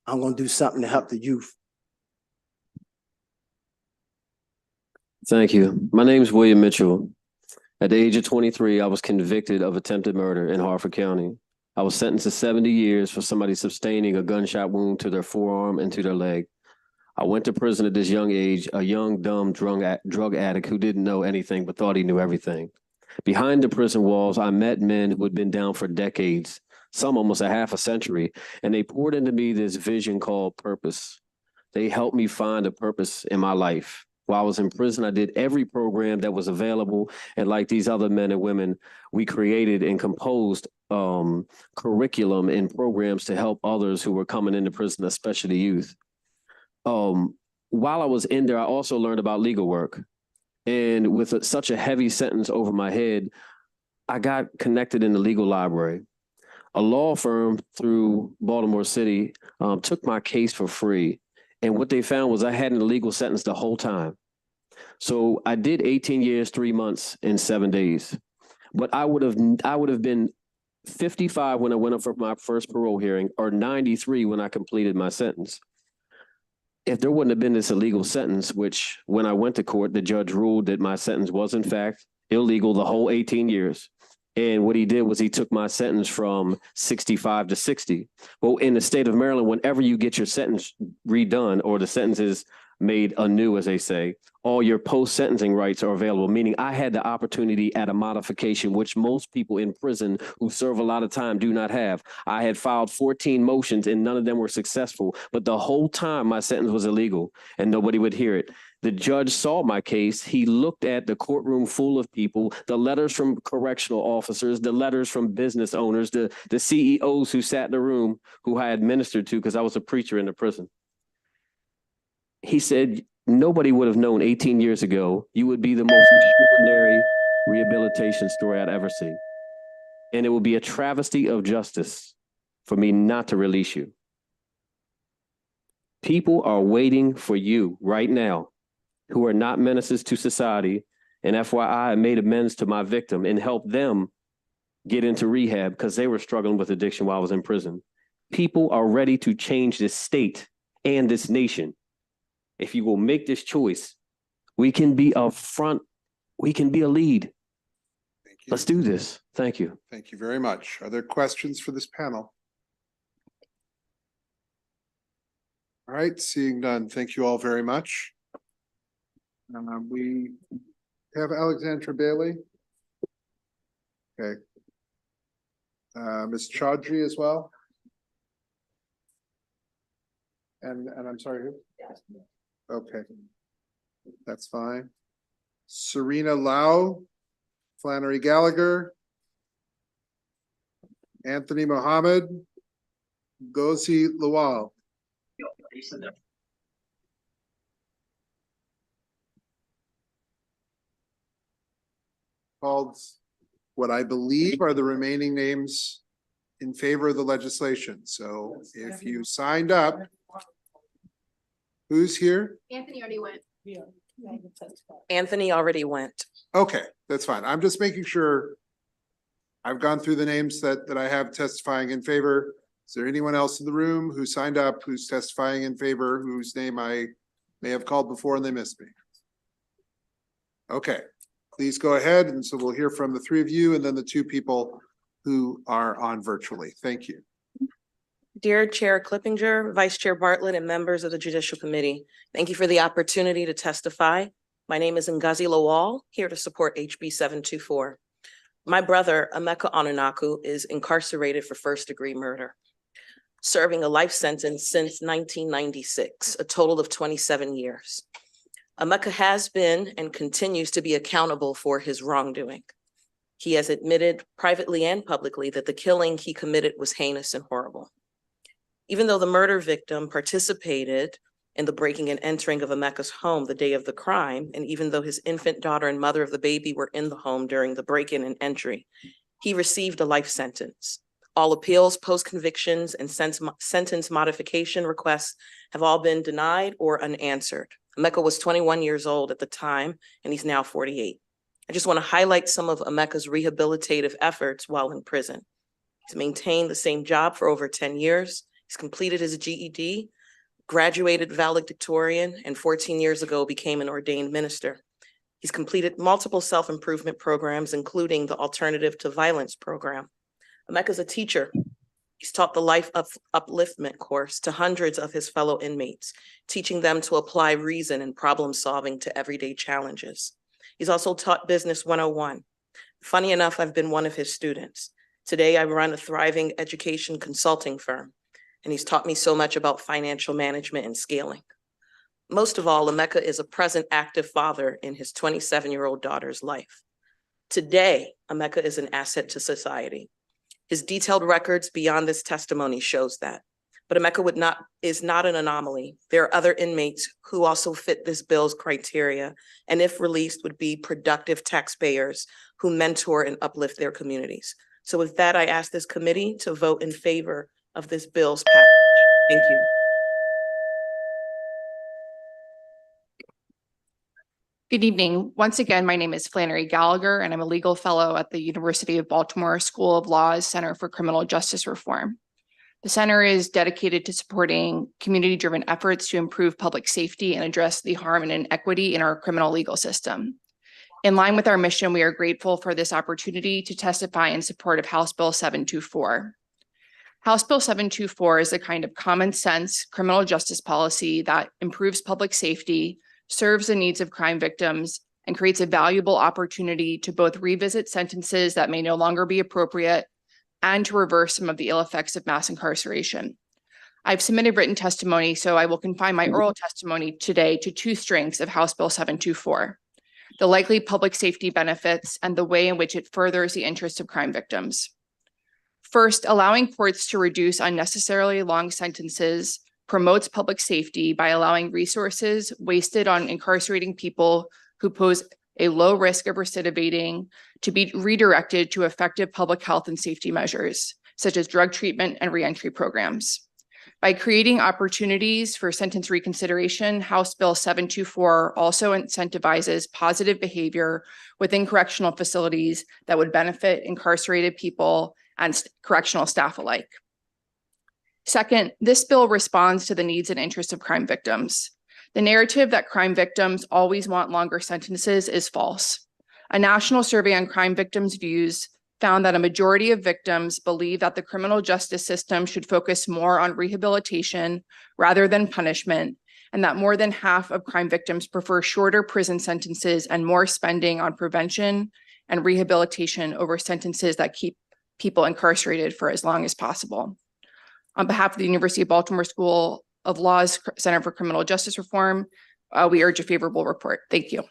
I'm going to do something to help the youth. Thank you. My name is William Mitchell. At the age of 23, I was convicted of attempted murder in Harford County. I was sentenced to 70 years for somebody sustaining a gunshot wound to their forearm and to their leg. I went to prison at this young age, a young, dumb drug addict who didn't know anything but thought he knew everything. Behind the prison walls, I met men who had been down for decades, some almost a half a century, and they poured into me this vision called purpose. They helped me find a purpose in my life. While I was in prison, I did every program that was available. And like these other men and women, we created and composed curriculum and programs to help others who were coming into prison, especially youth. While I was in there, I also learned about legal work. And with such a heavy sentence over my head, I got connected in the legal library. A law firm through Baltimore City took my case for free. And what they found was I had an illegal sentence the whole time. So I did 18 years, 3 months, and 7 days. But I would have been 55 when I went up for my first parole hearing, or 93 when I completed my sentence. If there wouldn't have been this illegal sentence, which when I went to court, the judge ruled that my sentence was in fact illegal the whole 18 years. And what he did was he took my sentence from 65 to 60. Well, in the state of Maryland, whenever you get your sentence redone or the sentence is made anew, as they say, all your post-sentencing rights are available, meaning I had the opportunity at a modification, which most people in prison who serve a lot of time do not have. I had filed 14 motions and none of them were successful, but the whole time my sentence was illegal and nobody would hear it. The judge saw my case. He looked at the courtroom full of people, the letters from correctional officers, the letters from business owners, the CEOs who sat in the room who I administered to because I was a preacher in the prison. He said, nobody would have known 18 years ago you would be the most extraordinary rehabilitation story I'd ever seen. And it would be a travesty of justice for me not to release you. People are waiting for you right now who are not menaces to society. And FYI, I made amends to my victim and helped them get into rehab because they were struggling with addiction while I was in prison. People are ready to change this state and this nation. If you will make this choice, we can be up front. We can be a lead. Let's do this. Thank you. Thank you very much. Are there questions for this panel? All right, seeing none, thank you all very much. We have Alexandra Bailey. Okay. Ms. Chaudhry as well. And I'm sorry, who? Okay, that's fine. Serena Lau, Flannery Gallagher, Anthony Mohammed, Gozi Lawal. Called what I believe are the remaining names in favor of the legislation. So if you signed up, who's here? Anthony already went. Anthony already went. Okay, that's fine. I'm just making sure I've gone through the names that I have testifying in favor. Is there anyone else in the room who signed up, who's testifying in favor, whose name I may have called before and they missed me? Okay, please go ahead. And so we'll hear from the three of you and then the two people who are on virtually. Thank you. Dear Chair Clippinger, Vice Chair Bartlett, and members of the Judicial Committee, thank you for the opportunity to testify. My name is Ngozi Lawal, here to support HB 724. My brother, Emeka Onunaku, is incarcerated for first-degree murder, serving a life sentence since 1996, a total of 27 years. Emeka has been and continues to be accountable for his wrongdoing. He has admitted privately and publicly that the killing he committed was heinous and horrible. Even though the murder victim participated in the breaking and entering of Emeka's home the day of the crime, and even though his infant daughter and mother of the baby were in the home during the break-in and entry, he received a life sentence. All appeals, post-convictions, and sentence modification requests have all been denied or unanswered. Emeka was 21 years old at the time, and he's now 48. I just want to highlight some of Emeka's rehabilitative efforts while in prison. He's maintained the same job for over 10 years. He's completed his GED, graduated valedictorian, and 14 years ago became an ordained minister. He's completed multiple self-improvement programs, including the Alternative to Violence program. Emeka's a teacher. He's taught the Life Upliftment course to hundreds of his fellow inmates, teaching them to apply reason and problem solving to everyday challenges. He's also taught Business 101. Funny enough, I've been one of his students. Today, I run a thriving education consulting firm, and he's taught me so much about financial management and scaling. Most of all, Emeka is a present active father in his 27-year-old daughter's life. Today, Emeka is an asset to society. His detailed records beyond this testimony shows that. But Emeka is not an anomaly. There are other inmates who also fit this bill's criteria, and if released, would be productive taxpayers who mentor and uplift their communities. So with that, I ask this committee to vote in favor of this bill's passage. Thank you. Good evening. Once again, my name is Flannery Gallagher, and I'm a legal fellow at the University of Baltimore School of Law's Center for Criminal Justice Reform. The center is dedicated to supporting community-driven efforts to improve public safety and address the harm and inequity in our criminal legal system. In line with our mission, we are grateful for this opportunity to testify in support of House Bill 724. House Bill 724 is a kind of common sense criminal justice policy that improves public safety, serves the needs of crime victims, and creates a valuable opportunity to both revisit sentences that may no longer be appropriate and to reverse some of the ill effects of mass incarceration. I've submitted written testimony, so I will confine my oral testimony today to two strengths of House Bill 724, the likely public safety benefits and the way in which it furthers the interests of crime victims. First, allowing courts to reduce unnecessarily long sentences promotes public safety by allowing resources wasted on incarcerating people who pose a low risk of recidivating to be redirected to effective public health and safety measures, such as drug treatment and reentry programs. By creating opportunities for sentence reconsideration, House Bill 724 also incentivizes positive behavior within correctional facilities that would benefit incarcerated people and correctional staff alike. Second, this bill responds to the needs and interests of crime victims. The narrative that crime victims always want longer sentences is false. A national survey on crime victims' views found that a majority of victims believe that the criminal justice system should focus more on rehabilitation rather than punishment, and that more than half of crime victims prefer shorter prison sentences and more spending on prevention and rehabilitation over sentences that keep people incarcerated for as long as possible. On behalf of the University of Baltimore School of Law's Center for Criminal Justice Reform, we urge a favorable report. Thank you.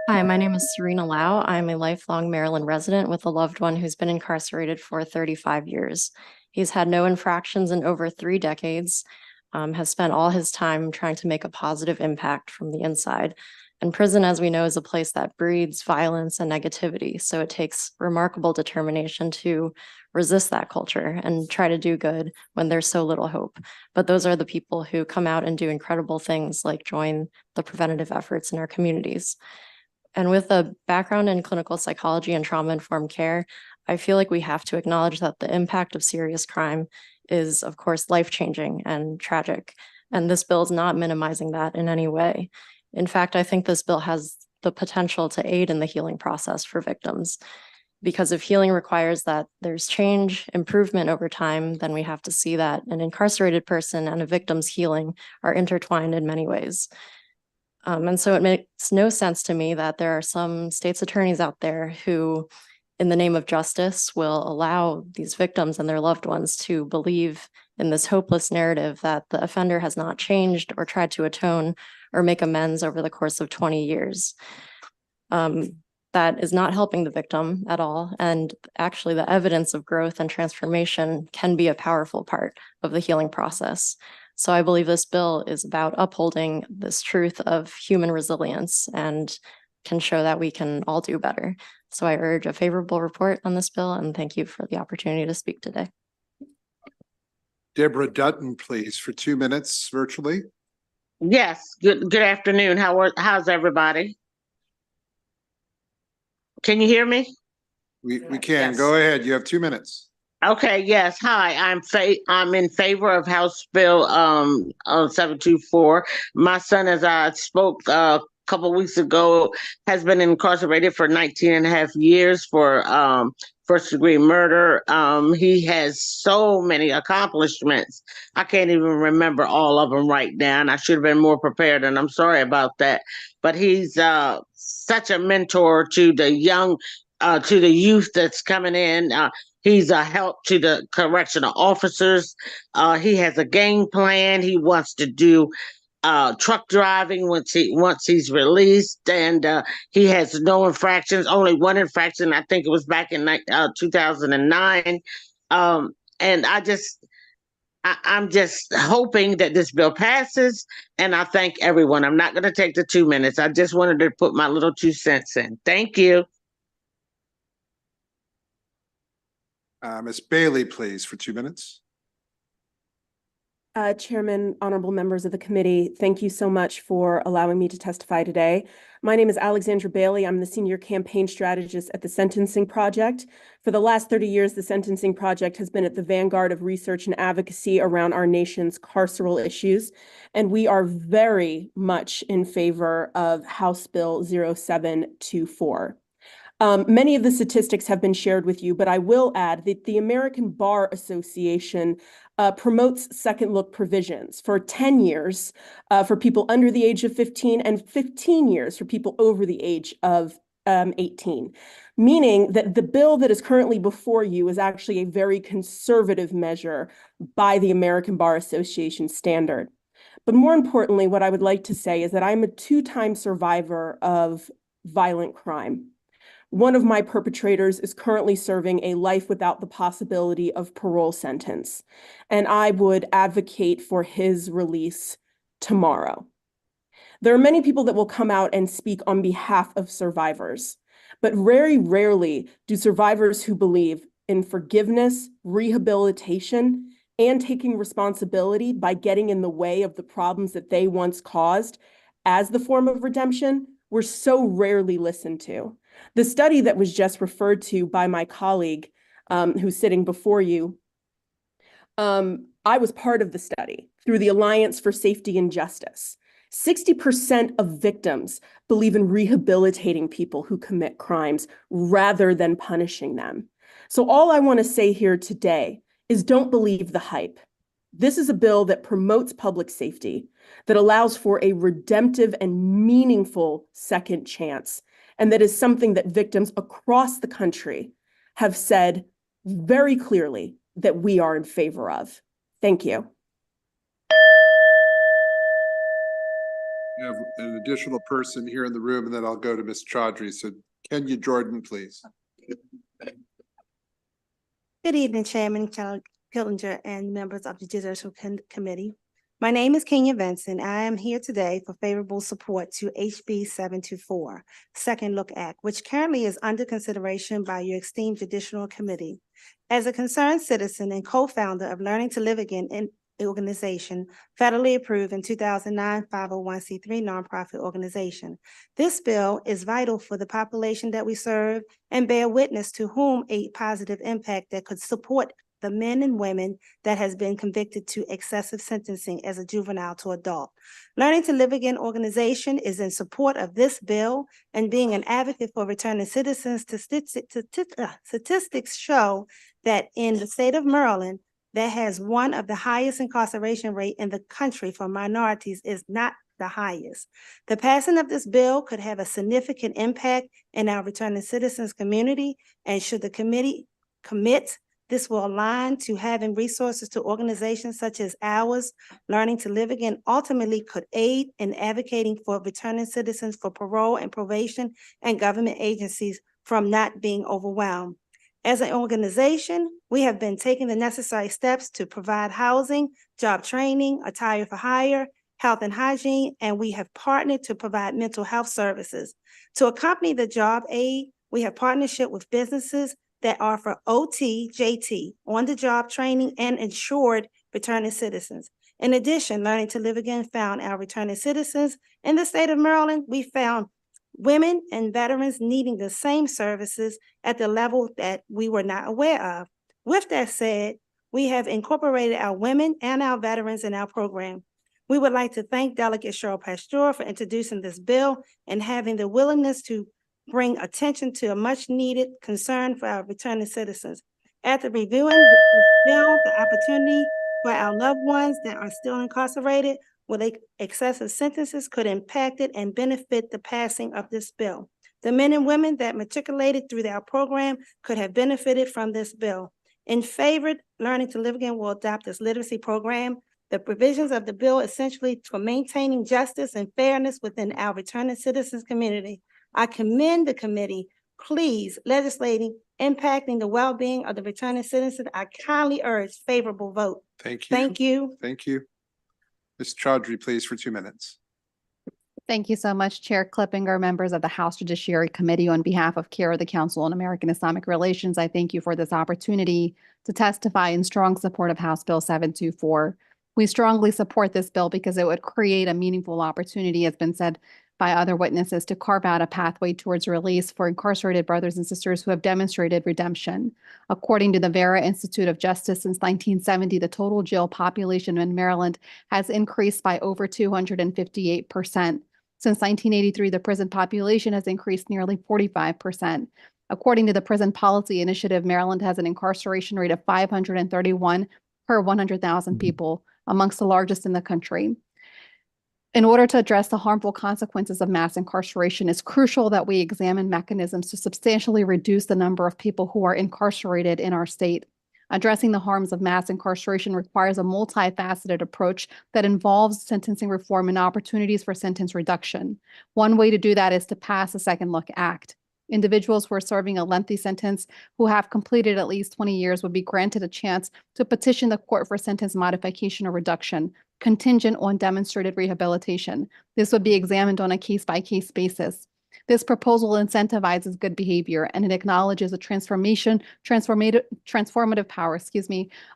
Hi, my name is Serena Lau. I'm a lifelong Maryland resident with a loved one who's been incarcerated for 35 years. He's had no infractions in over 3 decades, has spent all his time trying to make a positive impact from the inside. And prison, as we know, is a place that breeds violence and negativity. So it takes remarkable determination to resist that culture and try to do good when there's so little hope. But those are the people who come out and do incredible things like join the preventative efforts in our communities. And with a background in clinical psychology and trauma-informed care, I feel like we have to acknowledge that the impact of serious crime is, of course, life-changing and tragic. And this bill is not minimizing that in any way. In fact, I think this bill has the potential to aid in the healing process for victims. Because if healing requires that there's change, improvement over time, then we have to see that an incarcerated person and a victim's healing are intertwined in many ways. And so it makes no sense to me that there are some state's attorneys out there who, in the name of justice, will allow these victims and their loved ones to believe in this hopeless narrative that the offender has not changed or tried to atone or make amends over the course of 20 years. That is not helping the victim at all. And actually, the evidence of growth and transformation can be a powerful part of the healing process. So I believe this bill is about upholding this truth of human resilience and can show that we can all do better. So I urge a favorable report on this bill, and thank you for the opportunity to speak today. Deborah Dutton, please, for 2 minutes virtually. Yes, good afternoon. How's everybody? Can you hear me? We can. Yes. Go ahead. You have 2 minutes. Okay, yes. Hi, I'm in favor of House Bill 724. My son, as I spoke a couple of weeks ago, has been incarcerated for 19 and a half years for first-degree murder. He has so many accomplishments. I can't even remember all of them right now, and I should have been more prepared, and I'm sorry about that. But he's such a mentor to the youth that's coming in. He's a help to the correctional officers. He has a game plan. He wants to do truck driving once he's released, and he has no infractions, only one infraction. I think it was back in 2009. And I'm just hoping that this bill passes, and I thank everyone. I'm not going to take the 2 minutes. I just wanted to put my little 2 cents in. Thank you. Ms. Bailey, please, for 2 minutes. Chairman, honorable members of the committee, thank you so much for allowing me to testify today. My name is Alexandra Bailey. I'm the senior campaign strategist at the Sentencing Project. For the last 30 years, the Sentencing Project has been at the vanguard of research and advocacy around our nation's carceral issues, and we are very much in favor of House Bill 0724. Many of the statistics have been shared with you, but I will add that the American Bar Association promotes second look provisions for 10 years for people under the age of 15 and 15 years for people over the age of 18, meaning that the bill that is currently before you is actually a very conservative measure by the American Bar Association standard. But more importantly, what I would like to say is that I'm a 2-time survivor of violent crime. One of my perpetrators is currently serving a life without the possibility of parole sentence, and I would advocate for his release tomorrow. There are many people that will come out and speak on behalf of survivors, but very rarely do survivors who believe in forgiveness, rehabilitation, and taking responsibility by getting in the way of the problems that they once caused as the form of redemption were so rarely listened to. The study that was just referred to by my colleague who's sitting before you, I was part of the study through the Alliance for Safety and Justice. 60% of victims believe in rehabilitating people who commit crimes rather than punishing them. So all I want to say here today is don't believe the hype. This is a bill that promotes public safety, that allows for a redemptive and meaningful second chance, and that is something that victims across the country have said very clearly that we are in favor of. Thank you. We have an additional person here in the room, and then I'll go to Ms. Chaudhry. So Kenya Jordan, please. Good evening, Chairman Killinger and members of the Judicial Committee. My name is Kenya Vincent. I am here today for favorable support to HB 724, Second Look Act, which currently is under consideration by your esteemed Judicial Committee. As a concerned citizen and co-founder of Learning to Live Again organization, federally approved in 2009 501c3 nonprofit organization. This bill is vital for the population that we serve and bear witness to whom a positive impact that could support the men and women that has been convicted to excessive sentencing as a juvenile to adult. Learning to Live Again organization is in support of this bill and being an advocate for returning citizens. Statistics show that in the state of Maryland, that has one of the highest incarceration rate in the country for minorities, is not the highest. The passing of this bill could have a significant impact in our returning citizens community, and should the committee commit, this will align to having resources to organizations such as ours. Learning to Live Again ultimately could aid in advocating for returning citizens for parole and probation and government agencies from not being overwhelmed. As an organization, we have been taking the necessary steps to provide housing, job training, attire for hire, health and hygiene, and we have partnered to provide mental health services. To accompany the job aid, we have partnership with businesses that offer OT, JT, on-the-job training, and insured returning citizens. In addition, Learning to Live Again found our returning citizens in the state of Maryland. We found women and veterans needing the same services at the level that we were not aware of. With that said, we have incorporated our women and our veterans in our program. We would like to thank Delegate Cheryl Pasteur for introducing this bill and having the willingness to bring attention to a much needed concern for our returning citizens. After reviewing this bill, the opportunity for our loved ones that are still incarcerated with excessive sentences could impact it and benefit the passing of this bill. The men and women that matriculated through our program could have benefited from this bill. In favor, Learning to Live Again will adopt this literacy program The provisions of the bill essentially for maintaining justice and fairness within our returning citizens community. I commend the committee. Please, legislating, impacting the well-being of the returning citizen, I kindly urge favorable vote. Thank you. Thank you. Thank you. Ms. Chaudhry, please, for 2 minutes. Thank you so much, Chair Clippinger, members of the House Judiciary Committee. On behalf of CARE, the Council on American Islamic Relations, I thank you for this opportunity to testify in strong support of House Bill 724. We strongly support this bill because it would create a meaningful opportunity, as been said by other witnesses, to carve out a pathway towards release for incarcerated brothers and sisters who have demonstrated redemption. According to the Vera Institute of Justice, since 1970, the total jail population in Maryland has increased by over 258%. Since 1983, the prison population has increased nearly 45%. According to the Prison Policy Initiative, Maryland has an incarceration rate of 531 per 100,000 people, amongst the largest in the country. In order to address the harmful consequences of mass incarceration, it's crucial that we examine mechanisms to substantially reduce the number of people who are incarcerated in our state. Addressing the harms of mass incarceration requires a multifaceted approach that involves sentencing reform and opportunities for sentence reduction. One way to do that is to pass a Second Look Act. Individuals who are serving a lengthy sentence who have completed at least 20 years would be granted a chance to petition the court for sentence modification or reduction, contingent on demonstrated rehabilitation. This would be examined on a case-by-case basis. This proposal incentivizes good behavior, and it acknowledges a transformative power,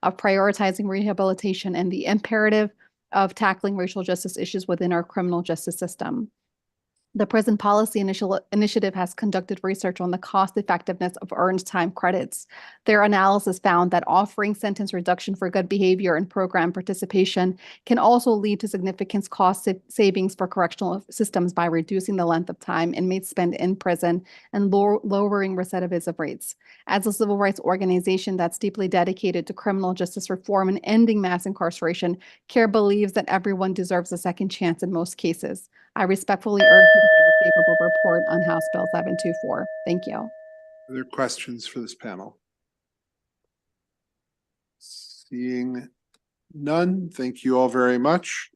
of prioritizing rehabilitation and the imperative of tackling racial justice issues within our criminal justice system. The Prison Policy Initiative has conducted research on the cost effectiveness of earned time credits. Their analysis found that offering sentence reduction for good behavior and program participation can also lead to significant cost savings for correctional systems by reducing the length of time inmates spend in prison and lowering recidivism rates. As a civil rights organization that's deeply dedicated to criminal justice reform and ending mass incarceration, CARE believes that everyone deserves a second chance in most cases. I respectfully urge you to give a favorable report on House Bill 724. Thank you. Are there questions for this panel? Seeing none, thank you all very much.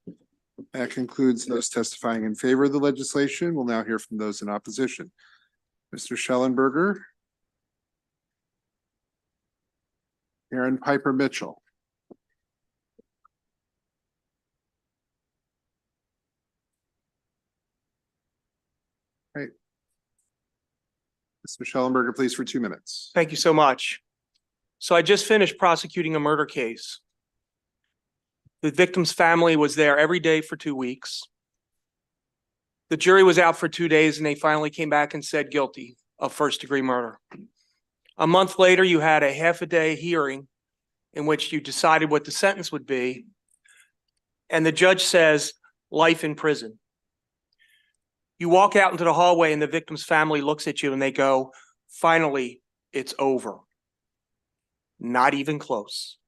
That concludes those testifying in favor of the legislation. We'll now hear from those in opposition. Mr. Schellenberger. Aaron Piper Mitchell. Right. Mr. Schellenberger, please, for 2 minutes. Thank you so much. So I just finished prosecuting a murder case. The victim's family was there every day for 2 weeks. The jury was out for 2 days and they finally came back and said guilty of first-degree murder. A month later, you had a half-a-day hearing in which you decided what the sentence would be. And the judge says, life in prison. You walk out into the hallway and the victim's family looks at you and they go, finally, it's over. Not even close.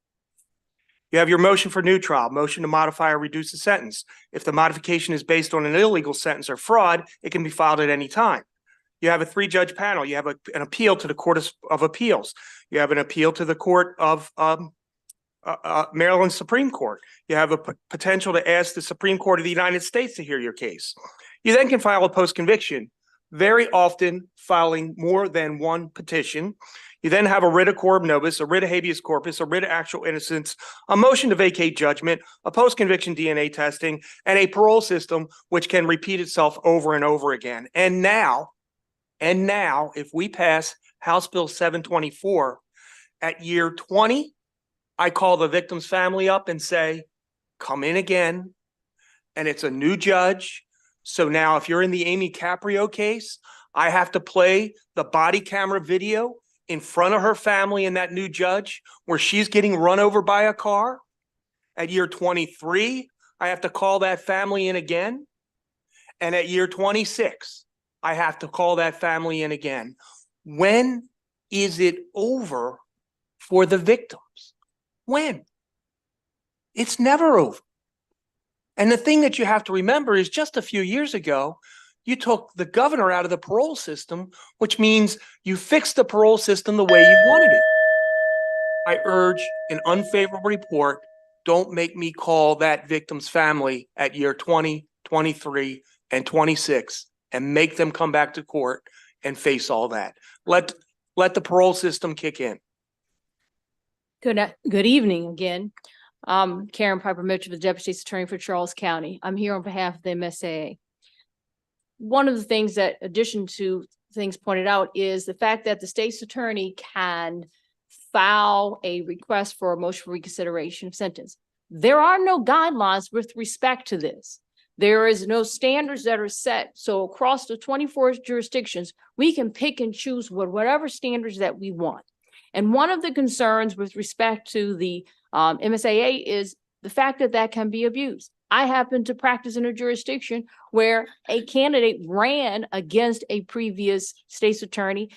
You have your motion for new trial, motion to modify or reduce the sentence. If the modification is based on an illegal sentence or fraud, it can be filed at any time. You have a 3-judge panel. You have an appeal to the Court of Appeals. You have an appeal to the Court of Maryland Supreme Court. You have a potential to ask the Supreme Court of the United States to hear your case. You then can file a post-conviction, very often filing more than one petition. You then have a writ of quorum nobis, a writ of habeas corpus, a writ of actual innocence, a motion to vacate judgment, a post-conviction DNA testing, and a parole system which can repeat itself over and over again. And now, if we pass House Bill 724 at year 20, I call the victim's family up and say, come in again. And it's a new judge. So now if you're in the Amy Caprio case, I have to play the body camera video in front of her family and that new judge where she's getting run over by a car. At year 23, I have to call that family in again. And at year 26, I have to call that family in again. When is it over for the victims? When? It's never over. And the thing that you have to remember is just a few years ago, you took the governor out of the parole system, which means you fixed the parole system the way you wanted it. I urge an unfavorable report don't make me call that victim's family at year 20, 23, and 26 and make them come back to court and face all that. Let the parole system kick in. Good evening again. Karen Piper Mitchell, the Deputy State's Attorney for Charles County. I'm here on behalf of the MSAA. One of the things that, addition to things pointed out, is the fact that the state's attorney can file a request for a motion for reconsideration of sentence. There are no guidelines with respect to this. There is no standards that are set. So across the 24 jurisdictions, we can pick and choose whatever standards that we want. And one of the concerns with respect to the MSAA is the fact that that can be abused. I happen to practice in a jurisdiction where a candidate ran against a previous state's attorney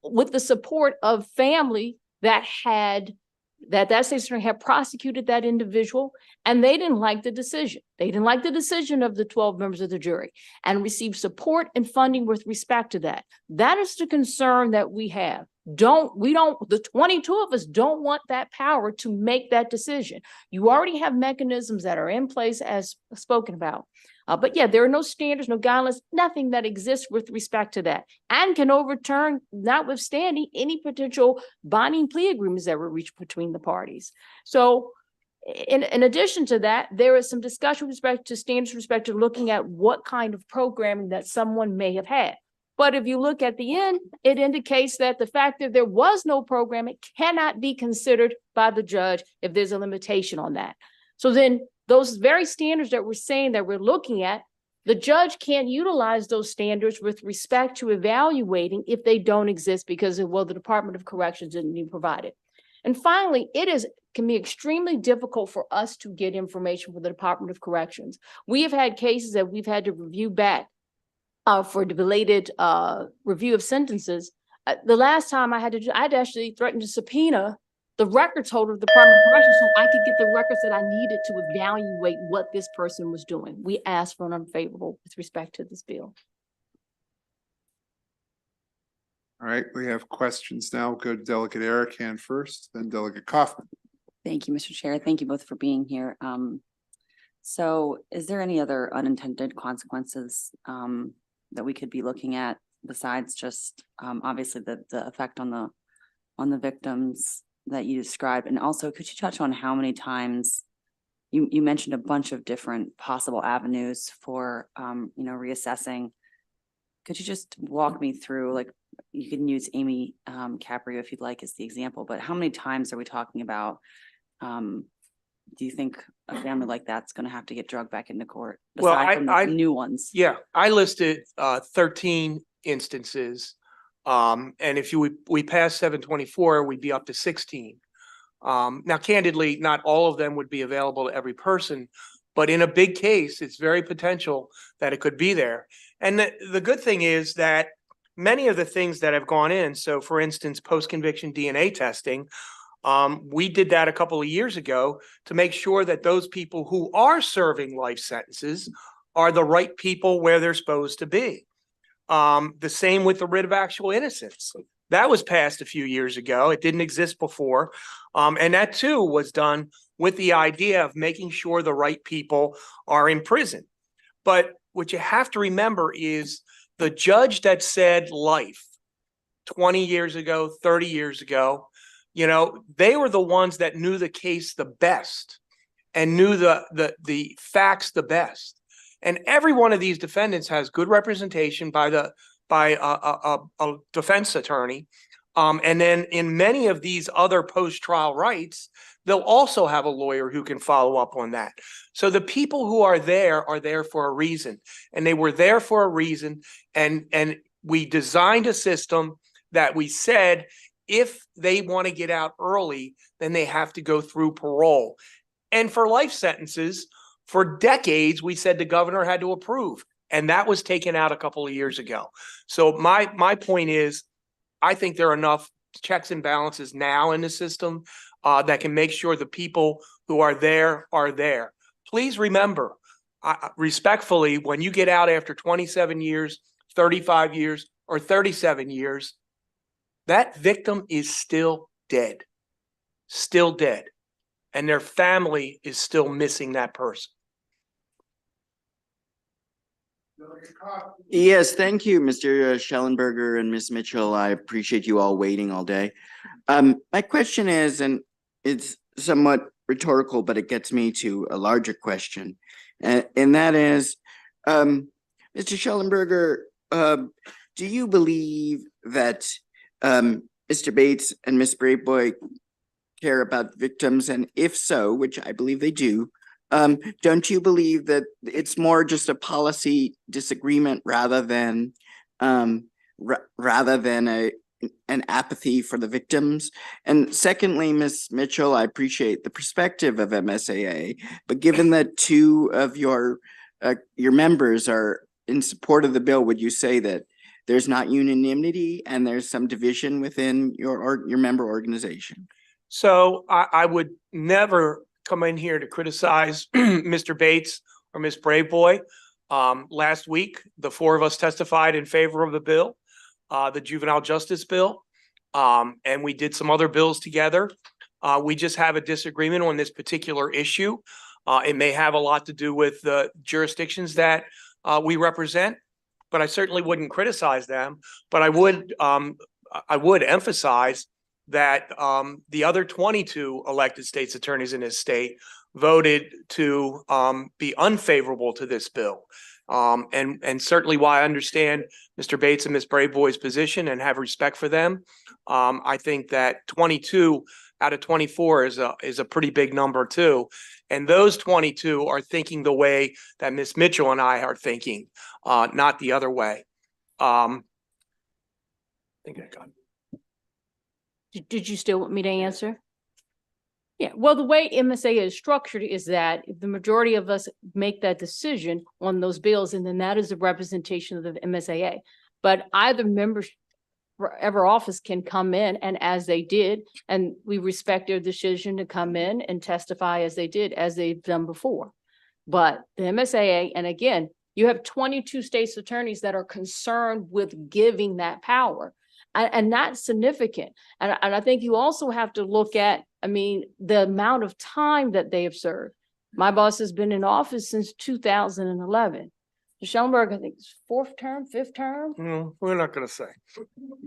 with the support of family that state's attorney had prosecuted that individual, and they didn't like the decision. They didn't like the decision of the 12 members of the jury and received support and funding with respect to that. That is the concern that we have. The 22 of us don't want that power to make that decision. You already have mechanisms that are in place as spoken about. But yeah, there are no standards, no guidelines, nothing that exists with respect to that, and can overturn, notwithstanding any potential binding plea agreements that were reached between the parties. So in addition to that, there is some discussion with respect to standards, with respect to looking at what kind of programming that someone may have had. But if you look at the end, it indicates that the fact that there was no program, it cannot be considered by the judge if there's a limitation on that. So then those very standards that we're saying that we're looking at, the judge can't utilize those standards with respect to evaluating if they don't exist because the Department of Corrections didn't even provide it. And finally, can be extremely difficult for us to get information from the Department of Corrections. We have had cases that we've had to review back for the belated review of sentences. The last time I'd actually threatened to subpoena the records holder of the Department of Corrections so I could get the records that I needed to evaluate what this person was doing. We asked for an unfavorable with respect to this bill. All right, we have questions now. Go to Delegate Arakan first, then Delegate Kaufman. Thank you, Mr. Chair. Thank you both for being here. So is there any other unintended consequences that we could be looking at besides just obviously the effect on the victims that you described? And also, could you touch on how many times you mentioned a bunch of different possible avenues for reassessing? Could you just walk me through, like, you can use Amy Caprio if you'd like as the example, but how many times are we talking about? Do you think a family like that's going to have to get drugged back into court aside from the new ones? Yeah, I listed 13 instances. And if we pass 724, we'd be up to 16. Now, candidly, not all of them would be available to every person, but in a big case, it's very potential that it could be there. And the good thing is that many of the things that have gone in, so for instance, post-conviction DNA testing, we did that a couple of years ago to make sure that those people who are serving life sentences are the right people where they're supposed to be. The same with the writ of actual innocence. That was passed a few years ago. It didn't exist before. And that too was done with the idea of making sure the right people are in prison. But what you have to remember is the judge that said life 20 years ago, 30 years ago, they were the ones that knew the case the best and knew the facts the best. And every one of these defendants has good representation by a defense attorney. And then in many of these other post-trial rights, they'll also have a lawyer who can follow up on that. So the people who are there for a reason, and they were there for a reason. And we designed a system that we said, if they want to get out early, then they have to go through parole. And for life sentences, for decades, we said the governor had to approve, and that was taken out a couple of years ago. So my point is, I think there are enough checks and balances now in the system that can make sure the people who are there are there. Please remember, respectfully, when you get out after 27 years, 35 years, or 37 years, that victim is still dead. Still dead. and their family is still missing that person. Yes, thank you, Mr. Schellenberger and Ms. Mitchell. I appreciate you all waiting all day. My question is, and it's somewhat rhetorical, but it gets me to a larger question. And that is, Mr. Schellenberger, do you believe that Mr. Bates and Ms. Braveboy care about victims? And if so, which I believe they do, don't you believe that it's more just a policy disagreement rather than an apathy for the victims? And secondly, Ms. Mitchell, I appreciate the perspective of MSAA, but given that two of your members are in support of the bill, would you say that there's not unanimity and there's some division within your member organization? So I would never come in here to criticize Mr. Bates or Ms. Braveboy. Last week, the four of us testified in favor of the bill, the juvenile justice bill, and we did some other bills together. We just have a disagreement on this particular issue. It may have a lot to do with the jurisdictions that we represent, but I certainly wouldn't criticize them. But I would emphasize that the other 22 elected state's attorneys in this state voted to be unfavorable to this bill. And certainly while I understand Mr. Bates and Ms. Braveboy's position and have respect for them, I think that 22 out of 24 is a pretty big number too. And those 22 are thinking the way that Ms. Mitchell and I are thinking, not the other way. I think I got it. Did you still want me to answer? Yeah, well, the way MSA is structured is that if the majority of us make that decision on those bills, and then that is a representation of the MSAA. But either member, whatever office can come in, and as they did, and we respect their decision to come in and testify as they did, as they've done before. But the MSAA, and again, you have 22 state's attorneys that are concerned with giving that power. And that's significant. And I think you also have to look at, I mean, the amount of time that they have served. My boss has been in office since 2011. Schellenberg, I think it's fourth term, fifth term. We're not going to say.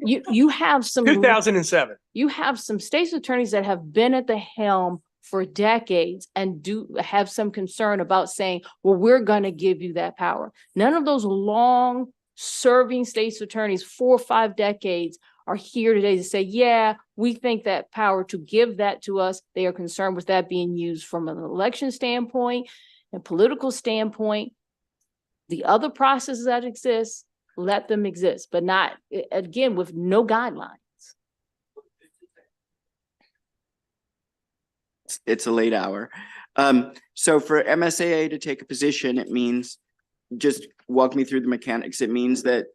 You have some 2007. You have some state's attorneys that have been at the helm for decades and do have some concern about saying, well, we're going to give you that power. None of those long serving state's attorneys, 4 or 5 decades, are here today to say, yeah, we think that power to give that to us. They are concerned with that being used from an election standpoint and political standpoint. The other processes that exist, let them exist, but not, again, with no guidelines. It's a late hour. So for MSAA to take a position, it means, just walk me through the mechanics. It means that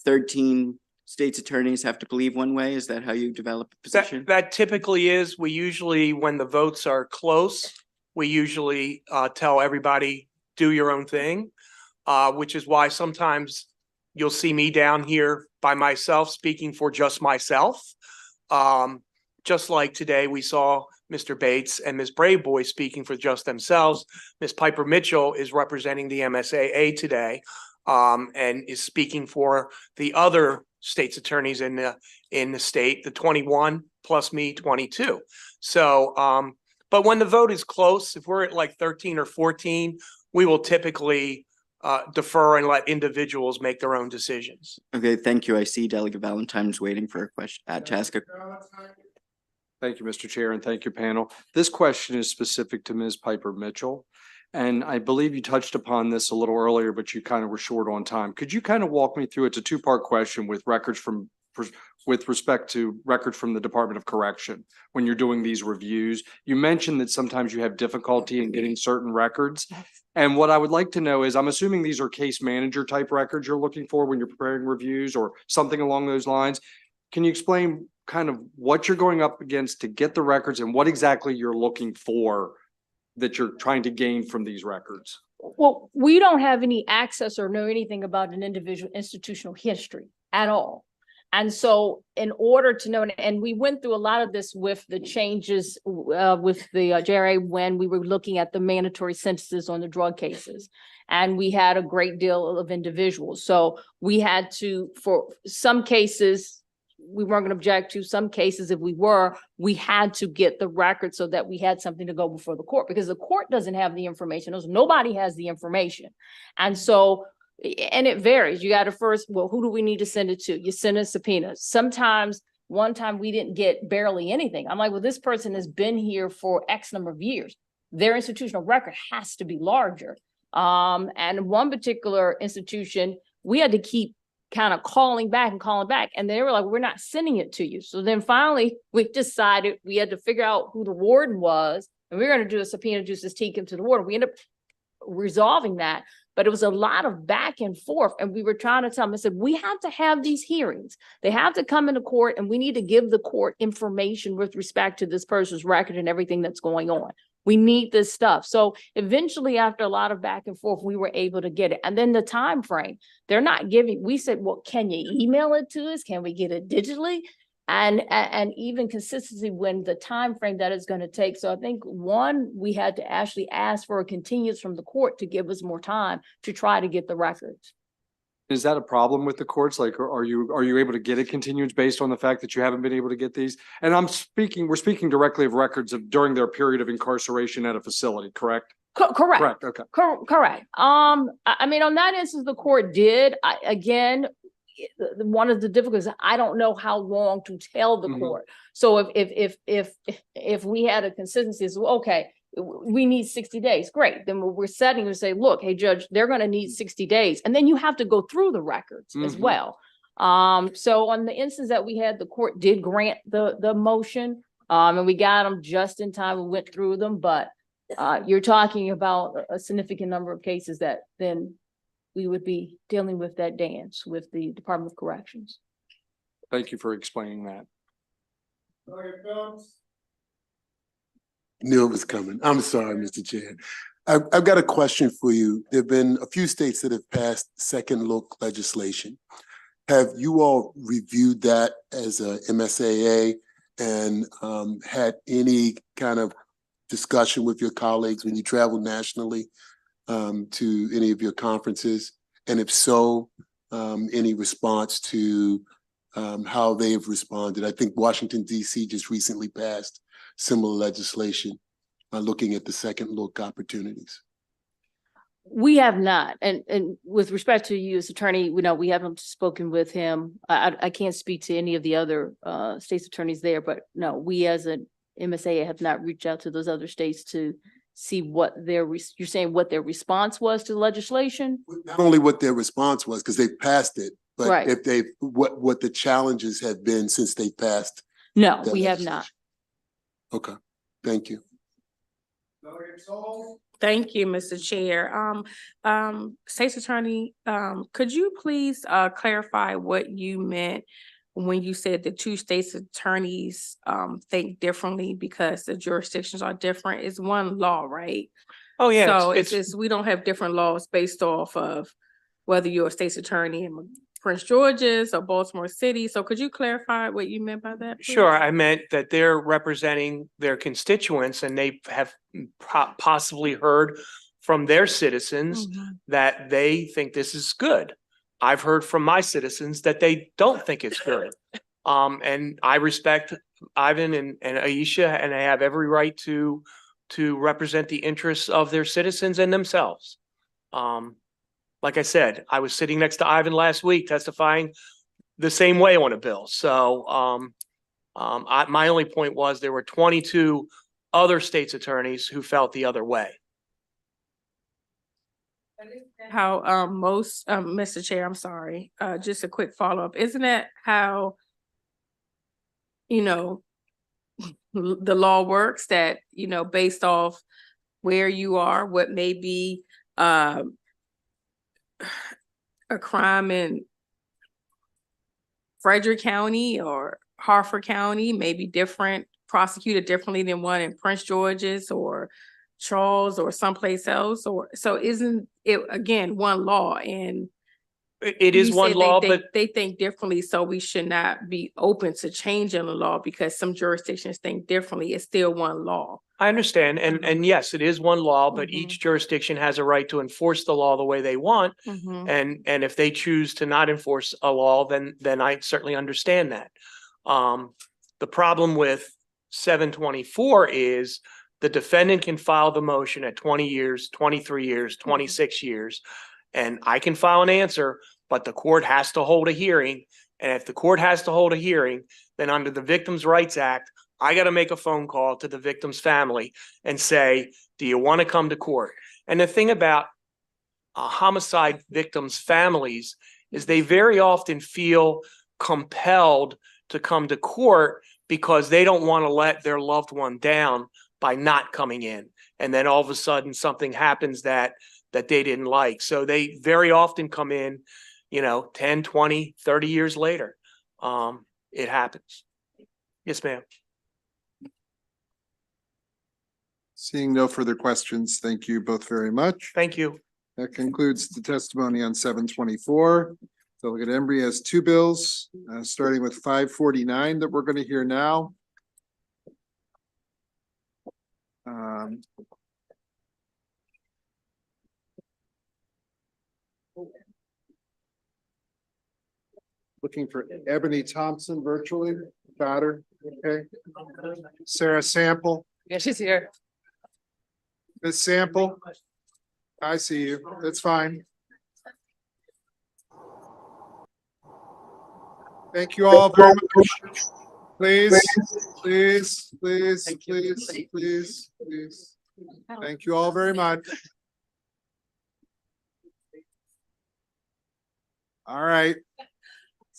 13 state's attorneys have to believe one way. Is that how you develop a position? That typically is. We usually, when the votes are close, we usually tell everybody, do your own thing, which is why sometimes you'll see me down here by myself speaking for just myself. Just like today, we saw Mr. Bates and Ms. Braveboy speaking for just themselves. Ms. Piper Mitchell is representing the MSAA today, and is speaking for the other state's attorneys in the state, the 21 plus me, 22. So, but when the vote is close, if we're at like 13 or 14, we will typically defer and let individuals make their own decisions. Okay, thank you. I see Delegate Valentine's waiting for a question to ask a. Thank you, Mr. Chair, and thank you, panel. This question is specific to Ms. Piper Mitchell. And I believe you touched upon this a little earlier, but you kind of were short on time. Could you kind of walk me through? It's a two-part question with respect to records from the Department of Correction when you're doing these reviews. You mentioned that sometimes you have difficulty in getting certain records. And what I would like to know is, I'm assuming these are case manager type records you're looking for when you're preparing reviews or something along those lines. Can you explain kind of what you're going up against to get the records and what exactly you're looking for that you're trying to gain from these records? Well, we don't have any access or know anything about an individual institutional history at all. And so in order to know, and we went through a lot of this with the changes with the JRA when we were looking at the mandatory sentences on the drug cases. And we had a great deal of individuals. So we had to, for some cases, we weren't going to object to. Some cases, if we were, we had to get the record so that we had something to go before the court, because the court doesn't have the information. Nobody has the information. And so, and it varies. You got to first, well, who do we need to send it to? You send a subpoena. Sometimes, one time we didn't get barely anything. I'm like, well, this person has been here for X number of years. Their institutional record has to be larger. And one particular institution, we had to keep kind of calling back, and they were like, we're not sending it to you. So then finally we decided we had to figure out who the warden was, and we were going to do a subpoena justice Teakin to the warden. We ended up resolving that, but it was a lot of back and forth, and we were trying to tell them, I said, we have to have these hearings. They have to come into court, and we need to give the court information with respect to this person's record and everything that's going on. We need this stuff. So eventually, after a lot of back and forth, we were able to get it. And then the time frame, they're not giving, we said, well, can you email it to us? Can we get it digitally? And even consistency when the time frame that it's going to take. So I think one, we had to actually ask for a continuance from the court to give us more time to try to get the records. Is that a problem with the courts? Like, are you able to get a continuance based on the fact that you haven't been able to get these? And we're speaking directly of records of during their period of incarceration at a facility, correct? Correct. Correct. Okay. Correct. I mean, on that instance, the court did. Again, one of the difficulties, I don't know how long to tell the court. So if we had a consistency, so okay, we need 60 days. Great. Then we're setting and say, look, hey, judge, they're going to need 60 days. And then you have to go through the records as well. So on the instance that we had, the court did grant the motion, and we got them just in time. We went through them, but you're talking about a significant number of cases that then we would be dealing with that dance with the Department of Corrections. Thank you for explaining that. Knew it was coming. I'm sorry, Mr. Chair. I've got a question for you. There have been a few states that have passed second look legislation. Have you all reviewed that as a MSAA and had any kind of discussion with your colleagues when you travel nationally to any of your conferences? And if so, any response to how they've responded? I think Washington, D.C. just recently passed similar legislation looking at the second look opportunities. We have not. And with respect to you as attorney, we haven't spoken with him. I can't speak to any of the other state's attorneys there, but no, we as an MSA have not reached out to those other states to see what you're saying what their response was to the legislation? Not only what their response was, because they've passed it, but Right. if what the challenges have been since they passed. No, that we have legislation. not. Okay, thank you. Thank you, Mr. Chair. State's Attorney, could you please clarify what you meant when you said the two states' attorneys think differently because the jurisdictions are different? It's one law, right? Oh, yeah. So it's just, we don't have different laws based off of whether you're a state's attorney in Prince George's or Baltimore City. So could you clarify what you meant by that, please? Sure, I meant that they're representing their constituents and they have possibly heard from their citizens that they think this is good. I've heard from my citizens that they don't think it's good. And I respect Ivan and Aisha, and they have every right to represent the interests of their citizens and themselves. Like I said, I was sitting next to Ivan last week testifying the same way on a bill. So my only point was there were 22 other states' attorneys who felt the other way. How most, Mr. Chair, I'm sorry, just a quick follow-up. Isn't that how, the law works, that, based off where you are, what may be a crime in Frederick County or Harford County may be different, prosecuted differently than one in Prince George's or Charles or someplace else? Or so isn't it, again, one law? And It is You one said law, they but think differently, so we should not be open to changing the law because some jurisdictions think differently. It's still one law. I understand. And yes, it is one law, but Mhm. each jurisdiction has a right to enforce the law the way they want. And if they choose to not enforce a law, then I certainly understand that. The problem with 724 is the defendant can file the motion at 20 years, 23 years, 26 years, and I can file an answer, but the court has to hold a hearing. And if the court has to hold a hearing, then under the Victims' Rights Act, I got to make a phone call to the victim's family and say, do you want to come to court? And the thing about homicide victims' families is they very often feel compelled to come to court because they don't want to let their loved one down by not coming in. And then all of a sudden something happens that they didn't like. So they very often come in, 10, 20, 30 years later. It happens. Yes, ma'am. Seeing no further questions, thank you both very much. Thank you. That concludes the testimony on 724. Delegate Embry has two bills, starting with 549 that we're going to hear now. Looking for Ebony Thompson virtually. Got her. Okay. Sarah Sample. Yeah, she's here. Ms. Sample. I see you. That's fine. Thank you all very much. Please, please, please, please, please, please. Thank you all very much. All right.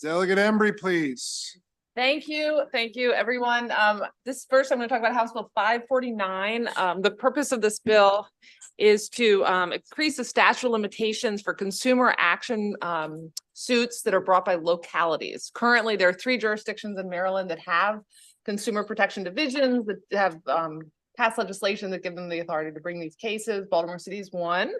Delegate Embry, please. Thank you, everyone. This first, I'm going to talk about House Bill 549. The purpose of this bill is to increase the statute of limitations for consumer action suits that are brought by localities. Currently, there are 3 jurisdictions in Maryland that have consumer protection divisions that have passed legislation that give them the authority to bring these cases. Baltimore City is one,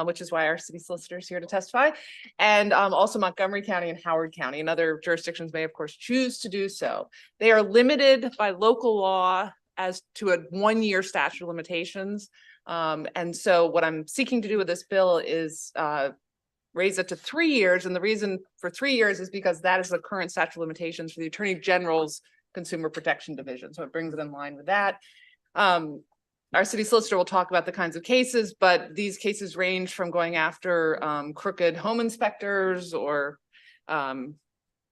which is why our city solicitor is here to testify. And also Montgomery County and Howard County and other jurisdictions may, of course, choose to do so. They are limited by local law as to a 1-year statute of limitations. And so what I'm seeking to do with this bill is raise it to 3 years. And the reason for 3 years is because that is the current statute of limitations for the Attorney General's Consumer Protection Division. So it brings it in line with that. Our city solicitor will talk about the kinds of cases, but these cases range from going after crooked home inspectors or all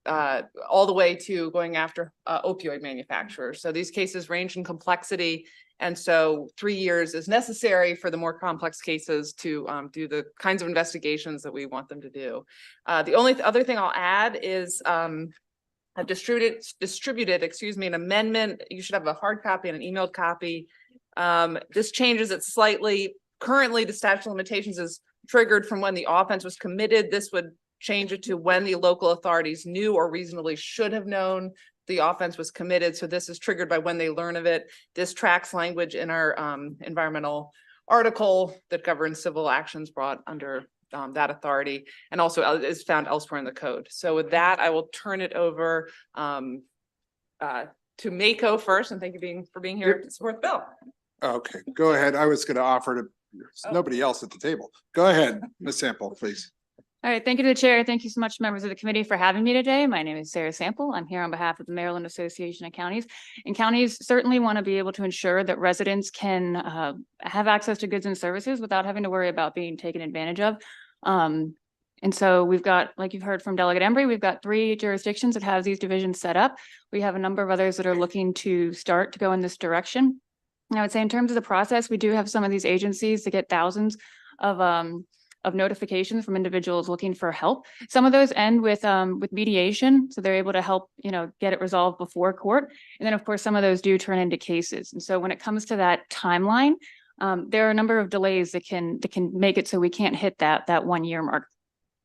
the way to going after opioid manufacturers. So these cases range in complexity. And so 3 years is necessary for the more complex cases to do the kinds of investigations that we want them to do. The only other thing I'll add is I've distributed, an amendment. You should have a hard copy and an emailed copy. This changes it slightly. Currently, the statute of limitations is triggered from when the offense was committed. This would change it to when the local authorities knew or reasonably should have known the offense was committed. So this is triggered by when they learn of it. This tracks language in our environmental article that governs civil actions brought under that authority, and also is found elsewhere in the code. So with that, I will turn it over to Mako first, and thank you for being here to support the bill. Okay, go ahead. I was going to offer to nobody else at the table. Go ahead, Ms. Sample, please. All right, thank you to the chair. Thank you so much, members of the committee, for having me today. My name is Sarah Sample. I'm here on behalf of the Maryland Association of Counties. And counties certainly want to be able to ensure that residents can have access to goods and services without having to worry about being taken advantage of. And so we've got, like you've heard from Delegate Embry, we've got 3 jurisdictions that have these divisions set up. We have a number of others that are looking to start to go in this direction. And I would say in terms of the process, we do have some of these agencies that get thousands of notifications from individuals looking for help. Some of those end with mediation, so they're able to help, get it resolved before court. And then of course, some of those do turn into cases. And so when it comes to that timeline, there are a number of delays that can make it so we can't hit that 1 year mark.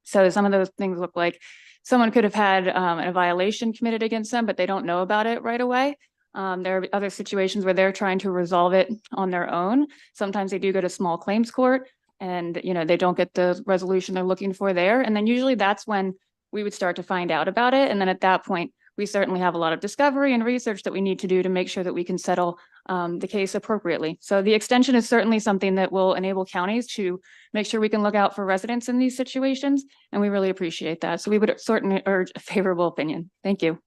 So some of those things look like someone could have had a violation committed against them, but they don't know about it right away. There are other situations where they're trying to resolve it on their own. Sometimes they do go to small claims court. and, you know, they don't get the resolution they're looking for there. And then usually that's when we would start to find out about it. And then at that point, we certainly have a lot of discovery and research that we need to do to make sure that we can settle the case appropriately. So the extension is certainly something that will enable counties to make sure we can look out for residents in these situations. And we really appreciate that. So we would certainly urge a favorable opinion. Thank you.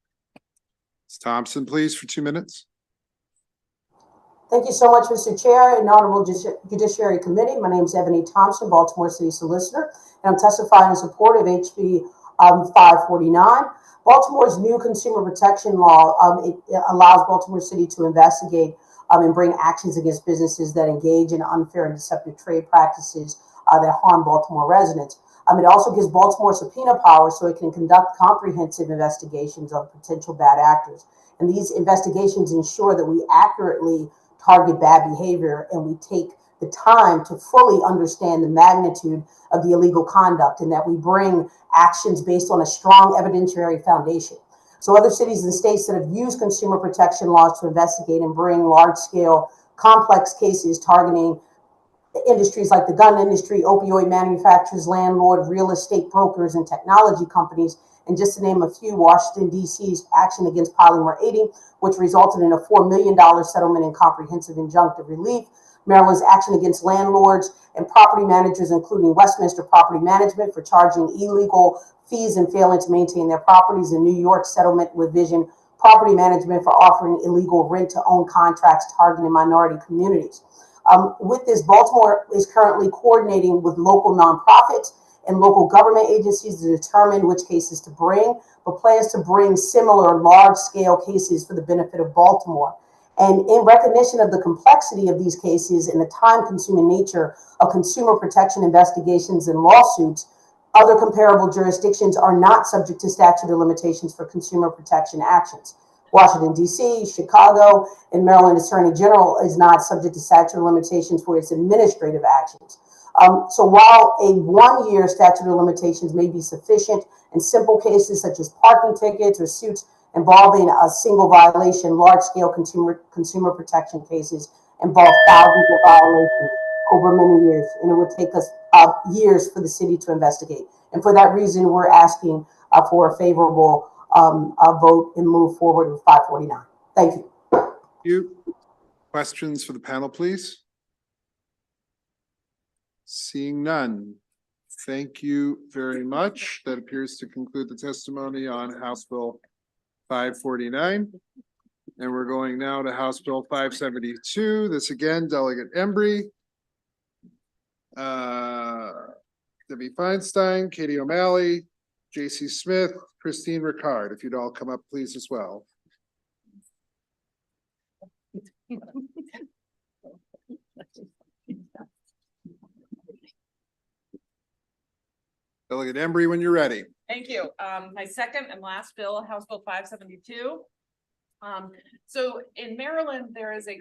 Ms. Thompson, please, for 2 minutes. Thank you so much, Mr. Chair and Honorable Judiciary Committee. My name is Ebony Thompson, Baltimore City Solicitor, and I'm testifying in support of HB 549. Baltimore's new consumer protection law, it allows Baltimore City to investigate and bring actions against businesses that engage in unfair and deceptive trade practices that harm Baltimore residents. It also gives Baltimore subpoena power so it can conduct comprehensive investigations of potential bad actors. And these investigations ensure that we accurately target bad behavior and we take the time to fully understand the magnitude of the illegal conduct and that we bring actions based on a strong evidentiary foundation. So other cities and states that have used consumer protection laws to investigate and bring large-scale complex cases targeting industries like the gun industry, opioid manufacturers, landlord, real estate brokers, and technology companies. And just to name a few, Washington, D.C.'s action against Polymer 80, which resulted in a $4 million settlement in comprehensive injunctive relief. Maryland's action against landlords and property managers, including Westminster Property Management, for charging illegal fees and failing to maintain their properties. And New York's settlement with Vision Property Management for offering illegal rent-to-own contracts targeting minority communities. With this, Baltimore is currently coordinating with local nonprofits and local government agencies to determine which cases to bring, but plans to bring similar large-scale cases for the benefit of Baltimore. And in recognition of the complexity of these cases and the time-consuming nature of consumer protection investigations and lawsuits, other comparable jurisdictions are not subject to statute of limitations for consumer protection actions. Washington, D.C., Chicago, and Maryland Attorney General is not subject to statute of limitations for its administrative actions. So while a 1-year statute of limitations may be sufficient in simple cases such as parking tickets or suits involving a single violation, large-scale consumer protection cases involve thousands of violations over many years, and it would take us years for the city to investigate. And for that reason, we're asking for a favorable vote and move forward with 549. Thank you. Thank you. Questions for the panel, please? Seeing none. Thank you very much. That appears to conclude the testimony on House Bill 549. And we're going now to House Bill 572. This again, Delegate Embry, Debbie Feinstein, Katie O'Malley, J.C. Smith, Christine Ricard. If you'd all come up, please, as well. Delegate Embry, when you're ready. Thank you. My second and last bill, House Bill 572. So in Maryland, there is a,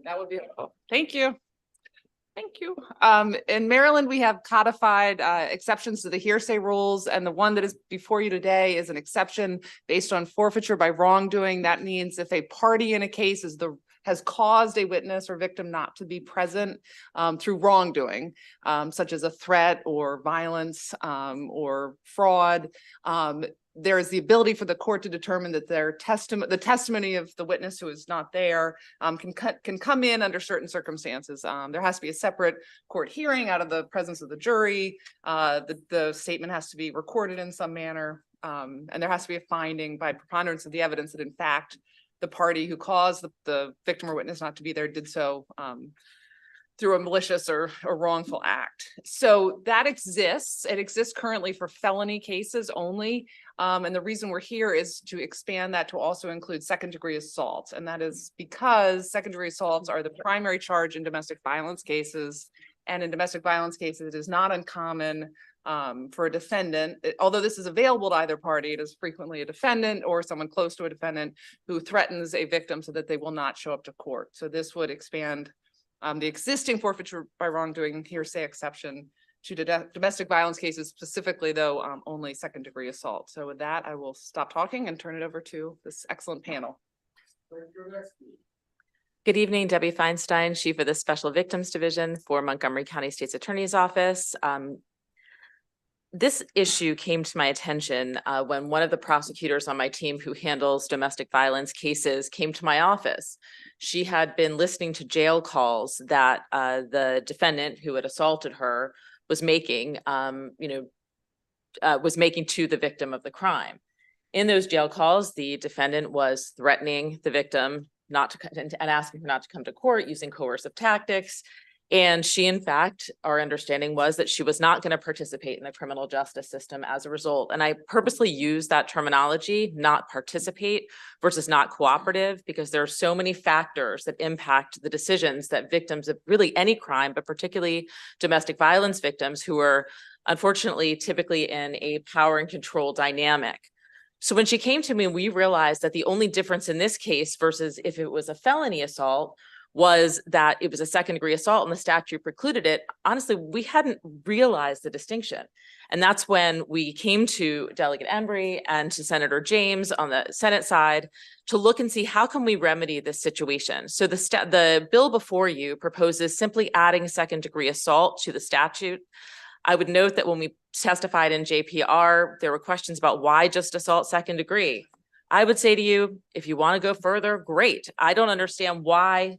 that would be, oh, thank you. Thank you. In Maryland, we have codified exceptions to the hearsay rules, and the one that is before you today is an exception based on forfeiture by wrongdoing. That means if a party in a case has caused a witness or victim not to be present through wrongdoing, such as a threat or violence or fraud, there is the ability for the court to determine that the testimony of the witness who is not there can come in under certain circumstances. There has to be a separate court hearing out of the presence of the jury. The statement has to be recorded in some manner, and there has to be a finding by preponderance of the evidence that in fact the party who caused the victim or witness not to be there did so through a malicious or wrongful act. So that exists. It exists currently for felony cases only. And the reason we're here is to expand that to also include second-degree assault. And that is because second-degree assaults are the primary charge in domestic violence cases. And in domestic violence cases, it is not uncommon for a defendant, although this is available to either party, it is frequently a defendant or someone close to a defendant who threatens a victim so that they will not show up to court. So this would expand the existing forfeiture by wrongdoing hearsay exception to domestic violence cases, specifically though only second-degree assault. So with that, I will stop talking and turn it over to this excellent panel. Good evening, Debbie Feinstein, Chief of the Special Victims Division for Montgomery County State's Attorney's Office. This issue came to my attention when one of the prosecutors on my team who handles domestic violence cases came to my office. She had been listening to jail calls that the defendant who had assaulted her was making, was making to the victim of the crime. In those jail calls, the defendant was threatening the victim not to and asking her not to come to court using coercive tactics. And she, in fact, our understanding was that she was not going to participate in the criminal justice system as a result. And I purposely use that terminology, not participate versus not cooperative, because there are so many factors that impact the decisions that victims of really any crime, but particularly domestic violence victims who are unfortunately typically in a power and control dynamic. So when she came to me, we realized that the only difference in this case versus if it was a felony assault was that it was a second-degree assault and the statute precluded it. Honestly, we hadn't realized the distinction. And that's when we came to Delegate Embry and to Senator James on the Senate side to look and see how can we remedy this situation. So the bill before you proposes simply adding second-degree assault to the statute. I would note that when we testified in JPR, there were questions about why just assault second degree. I would say to you, if you want to go further, great. I don't understand why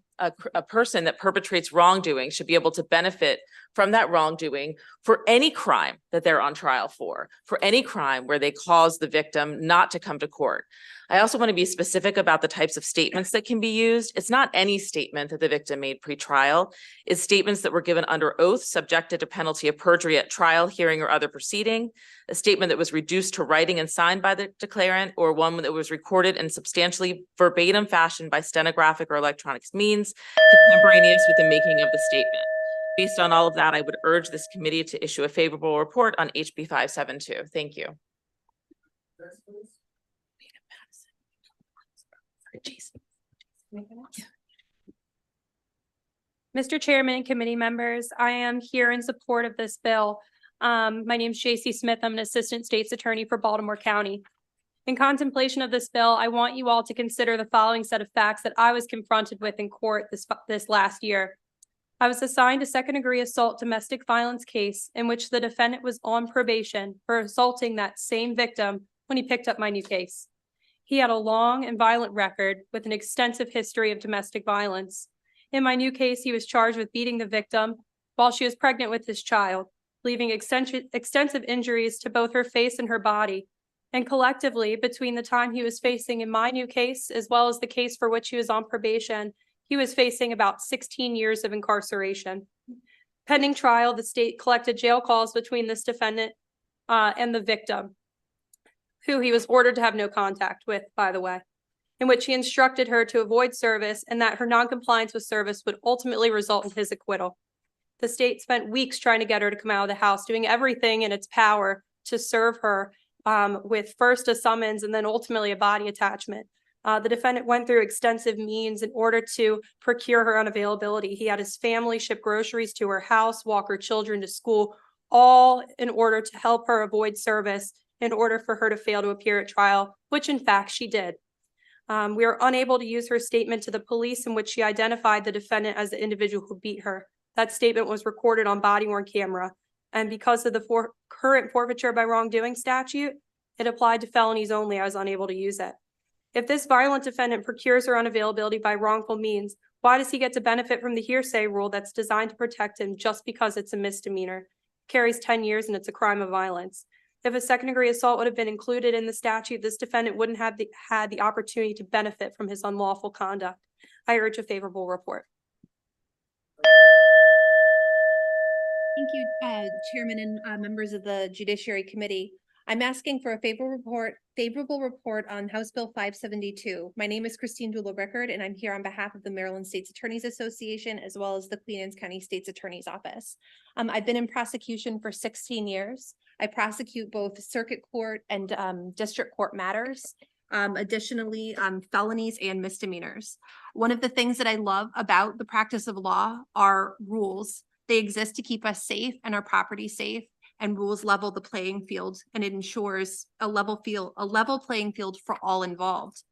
a person that perpetrates wrongdoing should be able to benefit from that wrongdoing for any crime that they're on trial for any crime where they cause the victim not to come to court. I also want to be specific about the types of statements that can be used. It's not any statement that the victim made pre-trial. It's statements that were given under oath, subjected to penalty of perjury at trial, hearing, or other proceeding, a statement that was reduced to writing and signed by the declarant, or one that was recorded in substantially verbatim fashion by stenographic or electronic means, contemporaneous with the making of the statement. Based on all of that, I would urge this committee to issue a favorable report on HB 572. Thank you. Mr. Chairman, committee members, I am here in support of this bill. My name is J.C. Smith. I'm an assistant state's attorney for Baltimore County. In contemplation of this bill, I want you all to consider the following set of facts that I was confronted with in court this last year. I was assigned a second-degree assault domestic violence case in which the defendant was on probation for assaulting that same victim when he picked up my new case. He had a long and violent record with an extensive history of domestic violence. In my new case, he was charged with beating the victim while she was pregnant with his child, leaving extensive injuries to both her face and her body. And collectively, between the time he was facing in my new case, as well as the case for which he was on probation, he was facing about 16 years of incarceration. Pending trial, the state collected jail calls between this defendant and the victim, who he was ordered to have no contact with, by the way, in which he instructed her to avoid service and that her noncompliance with service would ultimately result in his acquittal. The state spent weeks trying to get her to come out of the house, doing everything in its power to serve her with first a summons and then ultimately a body attachment. The defendant went through extensive means in order to procure her unavailability. He had his family ship groceries to her house, walk her children to school, all in order to help her avoid service in order for her to fail to appear at trial, which in fact she did. We were unable to use her statement to the police in which she identified the defendant as the individual who beat her. That statement was recorded on body-worn camera. And because of the current forfeiture by wrongdoing statute, it applied to felonies only. I was unable to use it. If this violent defendant procures her unavailability by wrongful means, why does he get to benefit from the hearsay rule that's designed to protect him just because it's a misdemeanor? It carries 10 years and it's a crime of violence. If a second-degree assault would have been included in the statute, this defendant wouldn't have had the opportunity to benefit from his unlawful conduct. I urge a favorable report. Thank you, Chairman and members of the Judiciary Committee. I'm asking for a favorable report on House Bill 572. My name is Christine Dula-Rickard, and I'm here on behalf of the Maryland States Attorneys Association, as well as the Queen Anne's County State's Attorney's Office. I've been in prosecution for 16 years. I prosecute both circuit court and district court matters. Additionally, felonies and misdemeanors. One of the things that I love about the practice of law are rules. They exist to keep us safe and our property safe, and rules level the playing field, and it ensures a level playing field for all involved.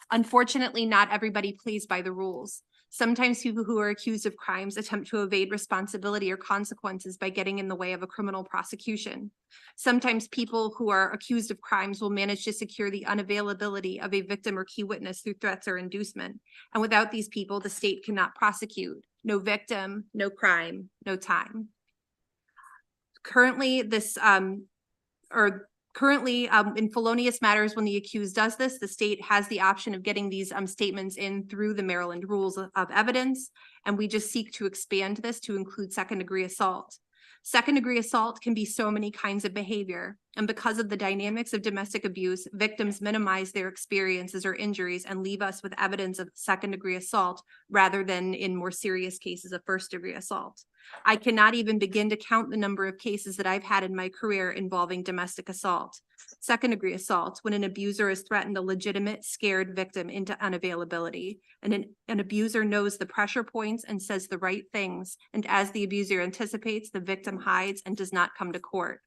Unfortunately, not everybody plays by the rules. Sometimes people who are accused of crimes attempt to evade responsibility or consequences by getting in the way of a criminal prosecution. Sometimes people who are accused of crimes will manage to secure the unavailability of a victim or key witness through threats or inducement. And without these people, the state cannot prosecute. No victim, no crime, no time. Currently, in felonious matters, when the accused does this, the state has the option of getting these statements in through the Maryland Rules of Evidence, and we just seek to expand this to include second-degree assault. Second-degree assault can be so many kinds of behavior, and because of the dynamics of domestic abuse, victims minimize their experiences or injuries and leave us with evidence of second-degree assault rather than in more serious cases of first-degree assault. I cannot even begin to count the number of cases that I've had in my career involving domestic assault. Second-degree assault, when an abuser has threatened a legitimate, scared victim into unavailability, and an abuser knows the pressure points and says the right things, and as the abuser anticipates, the victim hides and does not come to court.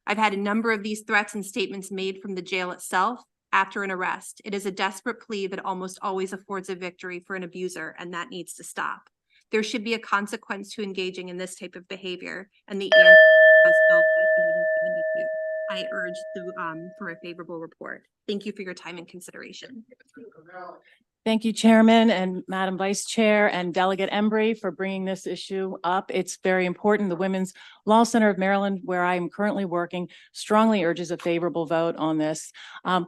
I've had a number of these threats and statements made from the jail itself after an arrest. It is a desperate plea that almost always affords a victory for an abuser, and that needs to stop. There should be a consequence to engaging in this type of behavior, and the answer is Bill 572. I urge for a favorable report. Thank you for your time and consideration. Thank you, Chairman and Madam Vice Chair and Delegate Embry for bringing this issue up. It's very important. The Women's Law Center of Maryland, where I am currently working, strongly urges a favorable vote on this.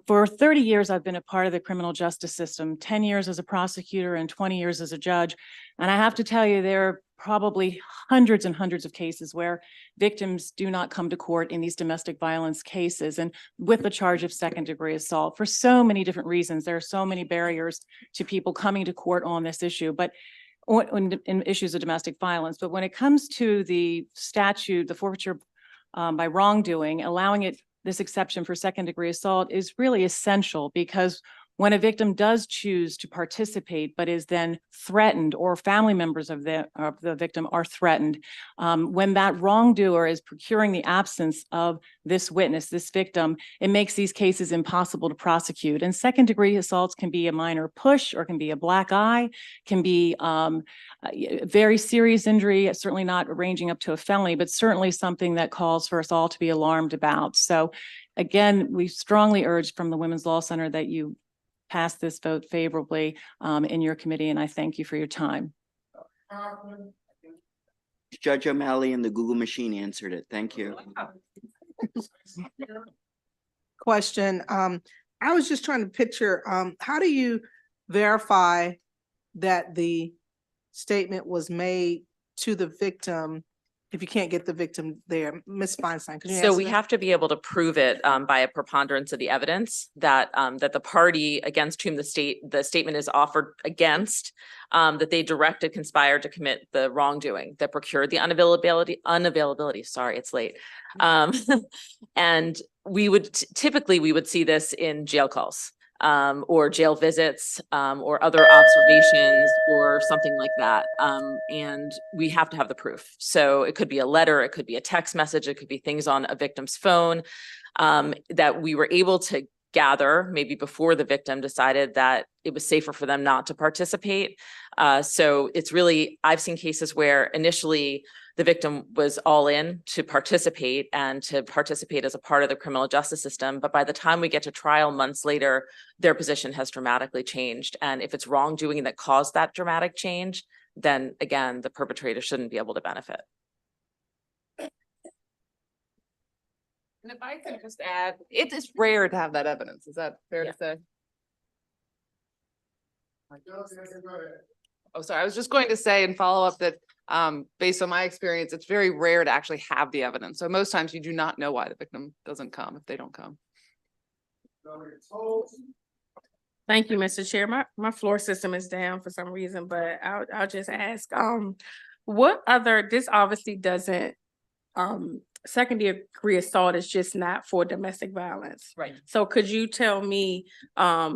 For 30 years, I've been a part of the criminal justice system, 10 years as a prosecutor and 20 years as a judge. And I have to tell you, there are probably hundreds and hundreds of cases where victims do not come to court in these domestic violence cases, and with the charge of second-degree assault for so many different reasons. There are so many barriers to people coming to court on this issue, but in issues of domestic violence. But when it comes to the statute, the forfeiture by wrongdoing, allowing this exception for second-degree assault is really essential, because when a victim does choose to participate but is then threatened, or family members of the victim are threatened, when that wrongdoer is procuring the absence of this witness, this victim, it makes these cases impossible to prosecute. And second-degree assaults can be a minor push, or can be a black eye, can be very serious injury, certainly not ranging up to a felony, but certainly something that calls for us all to be alarmed about. So again, we strongly urge from the Women's Law Center that you pass this vote favorably in your committee, and I thank you for your time. Judge O'Malley and the Google machine answered it. Thank you. Question. I was just trying to picture, how do you verify that the statement was made to the victim if you can't get the victim there? Ms. Feinstein, could you So answer we that? have to be able to prove it by a preponderance of the evidence that that the party against whom the statement is offered against, that they directed, conspired to commit the wrongdoing, that procured the unavailability. Sorry, it's late. And we would typically see this in jail calls. Or jail visits, or other observations, or something like that. And we have to have the proof. So it could be a letter, it could be a text message, it could be things on a victim's phone that we were able to gather maybe before the victim decided that it was safer for them not to participate. So it's really, I've seen cases where initially the victim was all in to participate and to participate as a part of the criminal justice system. But by the time we get to trial months later, their position has dramatically changed. And if it's wrongdoing that caused that dramatic change, then again, the perpetrator shouldn't be able to benefit. And if I could just add, it is rare to have that evidence. Is that fair to say? Oh, sorry. I was just going to say and follow up that based on my experience, it's very rare to actually have the evidence. So most times you do not know why the victim doesn't come if they don't come. Thank you, Mr. Chair. My floor system is down for some reason, but I'll just ask, what other, this obviously doesn't, second-degree assault is just not for domestic violence. Right. So could you tell me,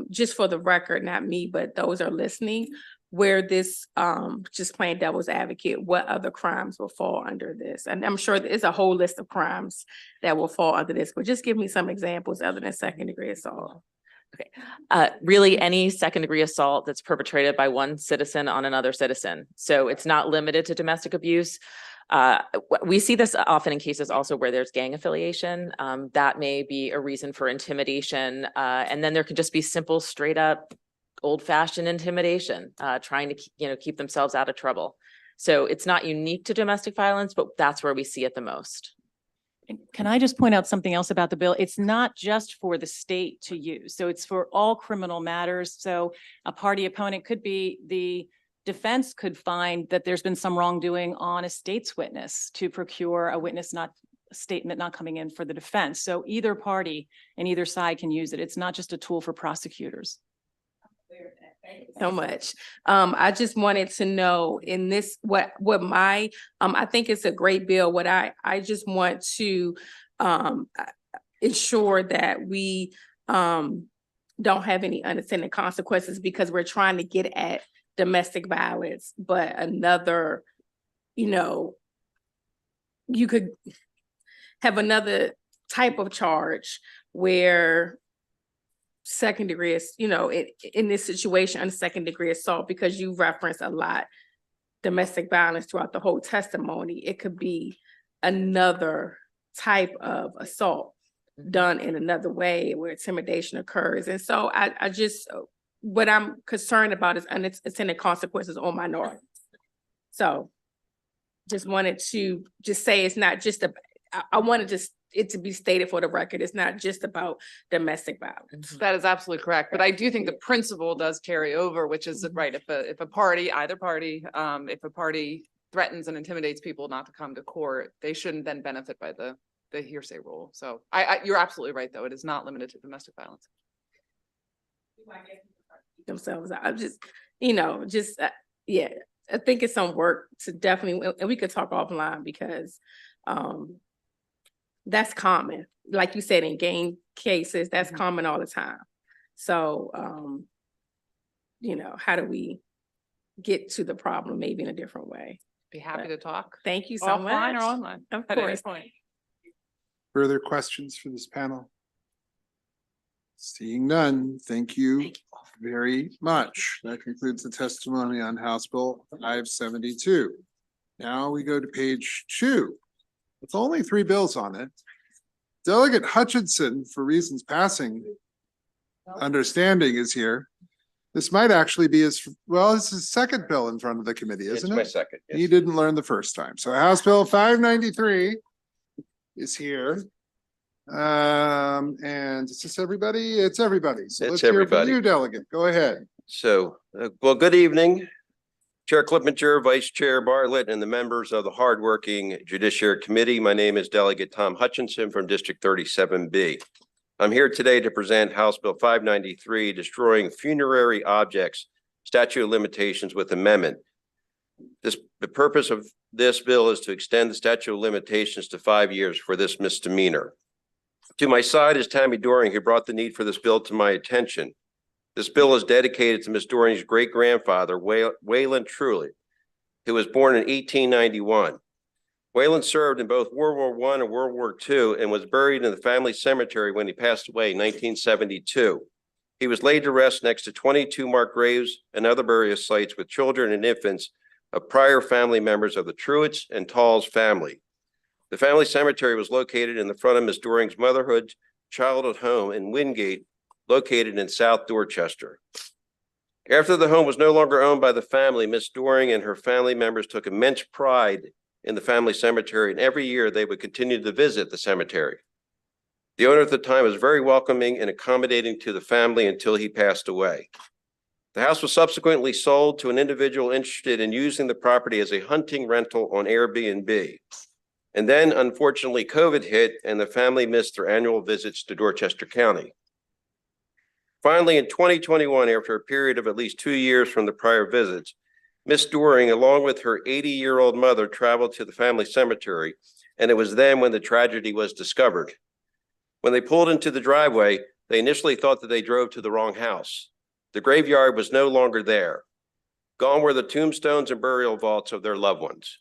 just for the record, not me, but those are listening, where this, just playing devil's advocate, what other crimes will fall under this? And I'm sure there's a whole list of crimes that will fall under this, but just give me some examples other than second-degree assault. Really any second degree assault that's perpetrated by one citizen on another citizen. So it's not limited to domestic abuse. We see this often in cases also where there's gang affiliation. That may be a reason for intimidation. And then there could just be simple, straight up, old fashioned intimidation, trying to keep themselves out of trouble. So it's not unique to domestic violence, but that's where we see it the most. Can I just point out something else about the bill? It's not just for the state to use. So it's for all criminal matters. So a party opponent could be, the defense could find that there's been some wrongdoing on a state's witness to procure a witness, not a statement not coming in for the defense. So either party and either side can use it. It's not just a tool for prosecutors. So much. I just wanted to know in this, what my, I think it's a great bill. What I just want to, ensure that we, don't have any unintended consequences because we're trying to get at domestic violence, but another, you could have another type of charge where second degree is, in this situation, on second degree assault, because you reference a lot domestic violence throughout the whole testimony, it could be another type of assault done in another way where intimidation occurs. And so I just, what I'm concerned about is unintended consequences on minorities. So just wanted to just say it's not just I wanted it to be stated for the record, it's not just about domestic violence. That is absolutely correct. But I do think the principle does carry over, which is right. If a party, either party, if a party threatens and intimidates people not to come to court, they shouldn't then benefit by the hearsay rule. So you're absolutely right, though. It is not limited to domestic violence. Themselves, I'm just, yeah, I think it's some work to definitely, and we could talk offline because, that's common. Like you said, in gang cases, that's common all the time. So, how do we get to the problem maybe in a different way? Be happy to talk. Thank you so much. Offline or online? Of At any course. point. Further questions for this panel? Seeing none, thank you very much. That concludes the testimony on House Bill 572. Now we go to page 2. With only 3 bills on it. Delegate Hutchinson, for reasons passing understanding, is here. This might actually be it's his second bill in front of the committee, isn't it? It's my second. Yes. He didn't learn the first time. So House Bill 593 is here. And is this everybody? It's everybody. So It's let's hear from everybody. you, Delegate. Go ahead. So, well, good evening. Chair Clippinger, Vice Chair Bartlett, and the members of the hardworking Judiciary Committee. My name is Delegate Tom Hutchinson from District 37B. I'm here today to present House Bill 593, Destroying Funerary Objects, Statute of Limitations with Amendment. The purpose of this bill is to extend the statute of limitations to 5 years for this misdemeanor. To my side is Tammy Doring, who brought the need for this bill to my attention. This bill is dedicated to Ms. Doring's great-grandfather, Wayland Truly, who was born in 1891. Wayland served in both World War I and World War II and was buried in the family cemetery when he passed away in 1972. He was laid to rest next to 22 marked graves and other burial sites with children and infants of prior family members of the Truitts and Talls family. The family cemetery was located in the front of Ms. Doring's motherhood childhood home in Wingate, located in South Dorchester. After the home was no longer owned by the family, Ms. Doring and her family members took immense pride in the family cemetery, and every year they would continue to visit the cemetery. The owner at the time was very welcoming and accommodating to the family until he passed away. The house was subsequently sold to an individual interested in using the property as a hunting rental on Airbnb. And then, unfortunately, COVID hit and the family missed their annual visits to Dorchester County. Finally, in 2021, after a period of at least 2 years from the prior visits, Ms. Doring, along with her 80-year-old mother, traveled to the family cemetery, and it was then when the tragedy was discovered. When they pulled into the driveway, they initially thought that they drove to the wrong house. The graveyard was no longer there. Gone were the tombstones and burial vaults of their loved ones.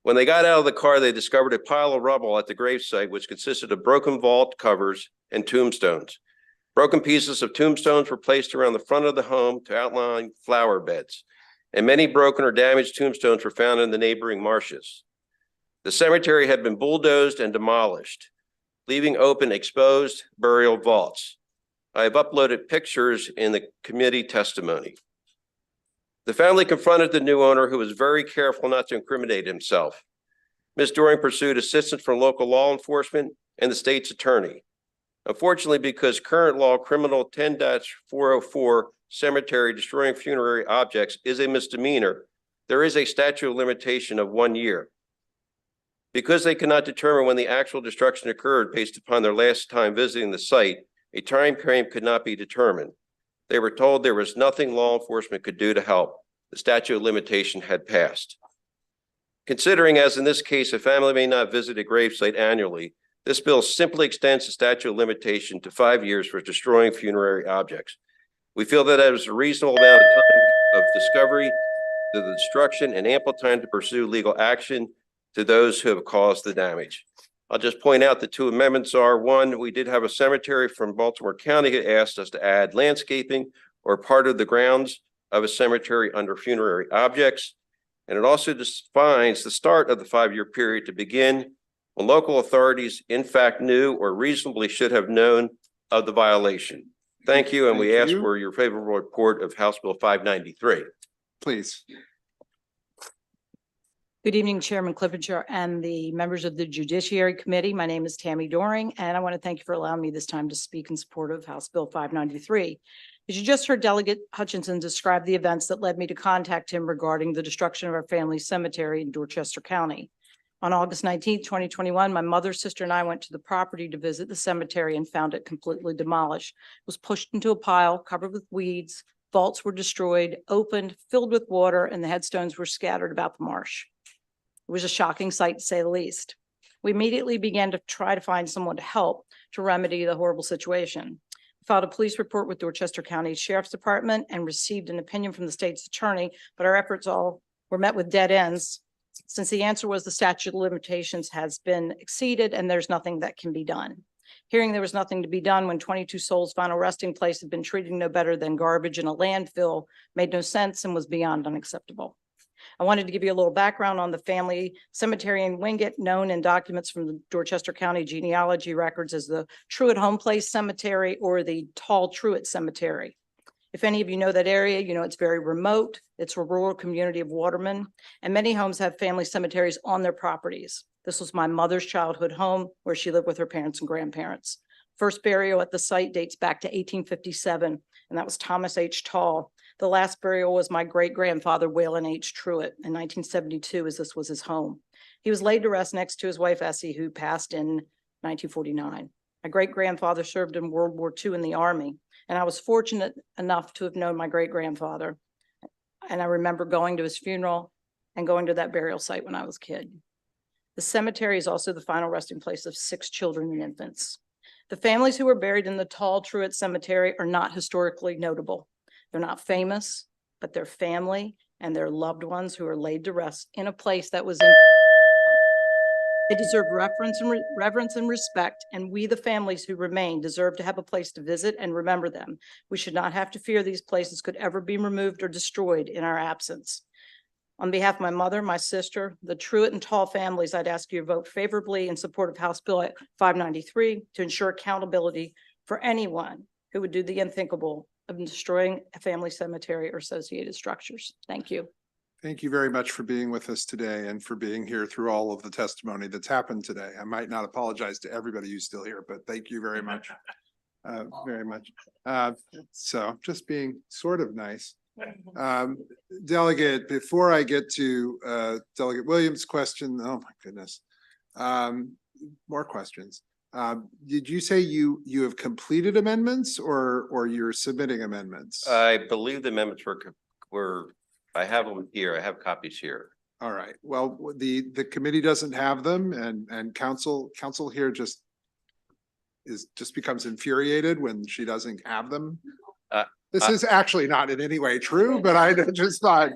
When they got out of the car, they discovered a pile of rubble at the gravesite, which consisted of broken vault covers and tombstones. Broken pieces of tombstones were placed around the front of the home to outline flower beds, and many broken or damaged tombstones were found in the neighboring marshes. The cemetery had been bulldozed and demolished, leaving open exposed burial vaults. I have uploaded pictures in the committee testimony. The family confronted the new owner, who was very careful not to incriminate himself. Ms. Doring pursued assistance from local law enforcement and the state's attorney. Unfortunately, because current law criminal 10-404 cemetery destroying funerary objects is a misdemeanor, there is a statute of limitation of 1 year. Because they cannot determine when the actual destruction occurred based upon their last time visiting the site, a time frame could not be determined. They were told there was nothing law enforcement could do to help. The statute of limitation had passed. Considering, as in this case, a family may not visit a gravesite annually, this bill simply extends the statute of limitation to 5 years for destroying funerary objects. We feel that is a reasonable amount of time of discovery to the destruction and ample time to pursue legal action to those who have caused the damage. I'll just point out the two amendments are: one, we did have a cemetery from Baltimore County who asked us to add landscaping or part of the grounds of a cemetery under funerary objects. And it also defines the start of the 5-year period to begin when local authorities in fact knew or reasonably should have known of the violation. Thank you, and we ask for your favorable report of House Bill 593. Please. Good evening, Chairman Clippinger and the members of the Judiciary Committee. My name is Tammy Doring, and I want to thank you for allowing me this time to speak in support of House Bill 593. As you just heard Delegate Hutchinson describe the events that led me to contact him regarding the destruction of our family cemetery in Dorchester County. On August 19th, 2021, my mother, sister, and I went to the property to visit the cemetery and found it completely demolished. It was pushed into a pile covered with weeds, vaults were destroyed, opened, filled with water, and the headstones were scattered about the marsh. It was a shocking sight, to say the least. We immediately began to try to find someone to help to remedy the horrible situation. We filed a police report with Dorchester County Sheriff's Department and received an opinion from the state's attorney, but our efforts all were met with dead ends, since the answer was the statute of limitations has been exceeded and there's nothing that can be done. Hearing there was nothing to be done when 22 souls' final resting place had been treated no better than garbage in a landfill made no sense and was beyond unacceptable. I wanted to give you a little background on the family cemetery in Wingate, known in documents from the Dorchester County genealogy records as the Truett Home Place Cemetery or the Tall Truett Cemetery. If any of you know that area, you know it's very remote. It's a rural community of watermen, and many homes have family cemeteries on their properties. This was my mother's childhood home where she lived with her parents and grandparents. First burial at the site dates back to 1857, and that was Thomas H. Tall. The last burial was my great-grandfather, Wayland H. Truett, in 1972, as this was his home. He was laid to rest next to his wife, Essie, who passed in 1949. My great-grandfather served in World War II in the Army, and I was fortunate enough to have known my great-grandfather. And I remember going to his funeral and going to that burial site when I was a kid. The cemetery is also the final resting place of 6 children and infants. The families who were buried in the Tall Truett Cemetery are not historically notable. They're not famous, but their family and their loved ones who are laid to rest in a place that was in. They deserve reverence and respect, and we, the families who remain, deserve to have a place to visit and remember them. We should not have to fear these places could ever be removed or destroyed in our absence. On behalf of my mother, my sister, the Truett and Tall families, I'd ask you to vote favorably in support of House Bill 593 to ensure accountability for anyone who would do the unthinkable of destroying a family cemetery or associated structures. Thank you. Thank you very much for being with us today and for being here through all of the testimony that's happened today. I might not apologize to everybody who's still here, but thank you very much. Very much. So just being sort of nice. Delegate, before I get to Delegate Williams' question, oh my goodness, more questions. Did you say you have completed amendments or you're submitting amendments? I believe the amendments were, I have them here. I have copies here. All right. Well, the committee doesn't have them, and council here just becomes infuriated when she doesn't have them. This is actually not in any way true, but I just thought,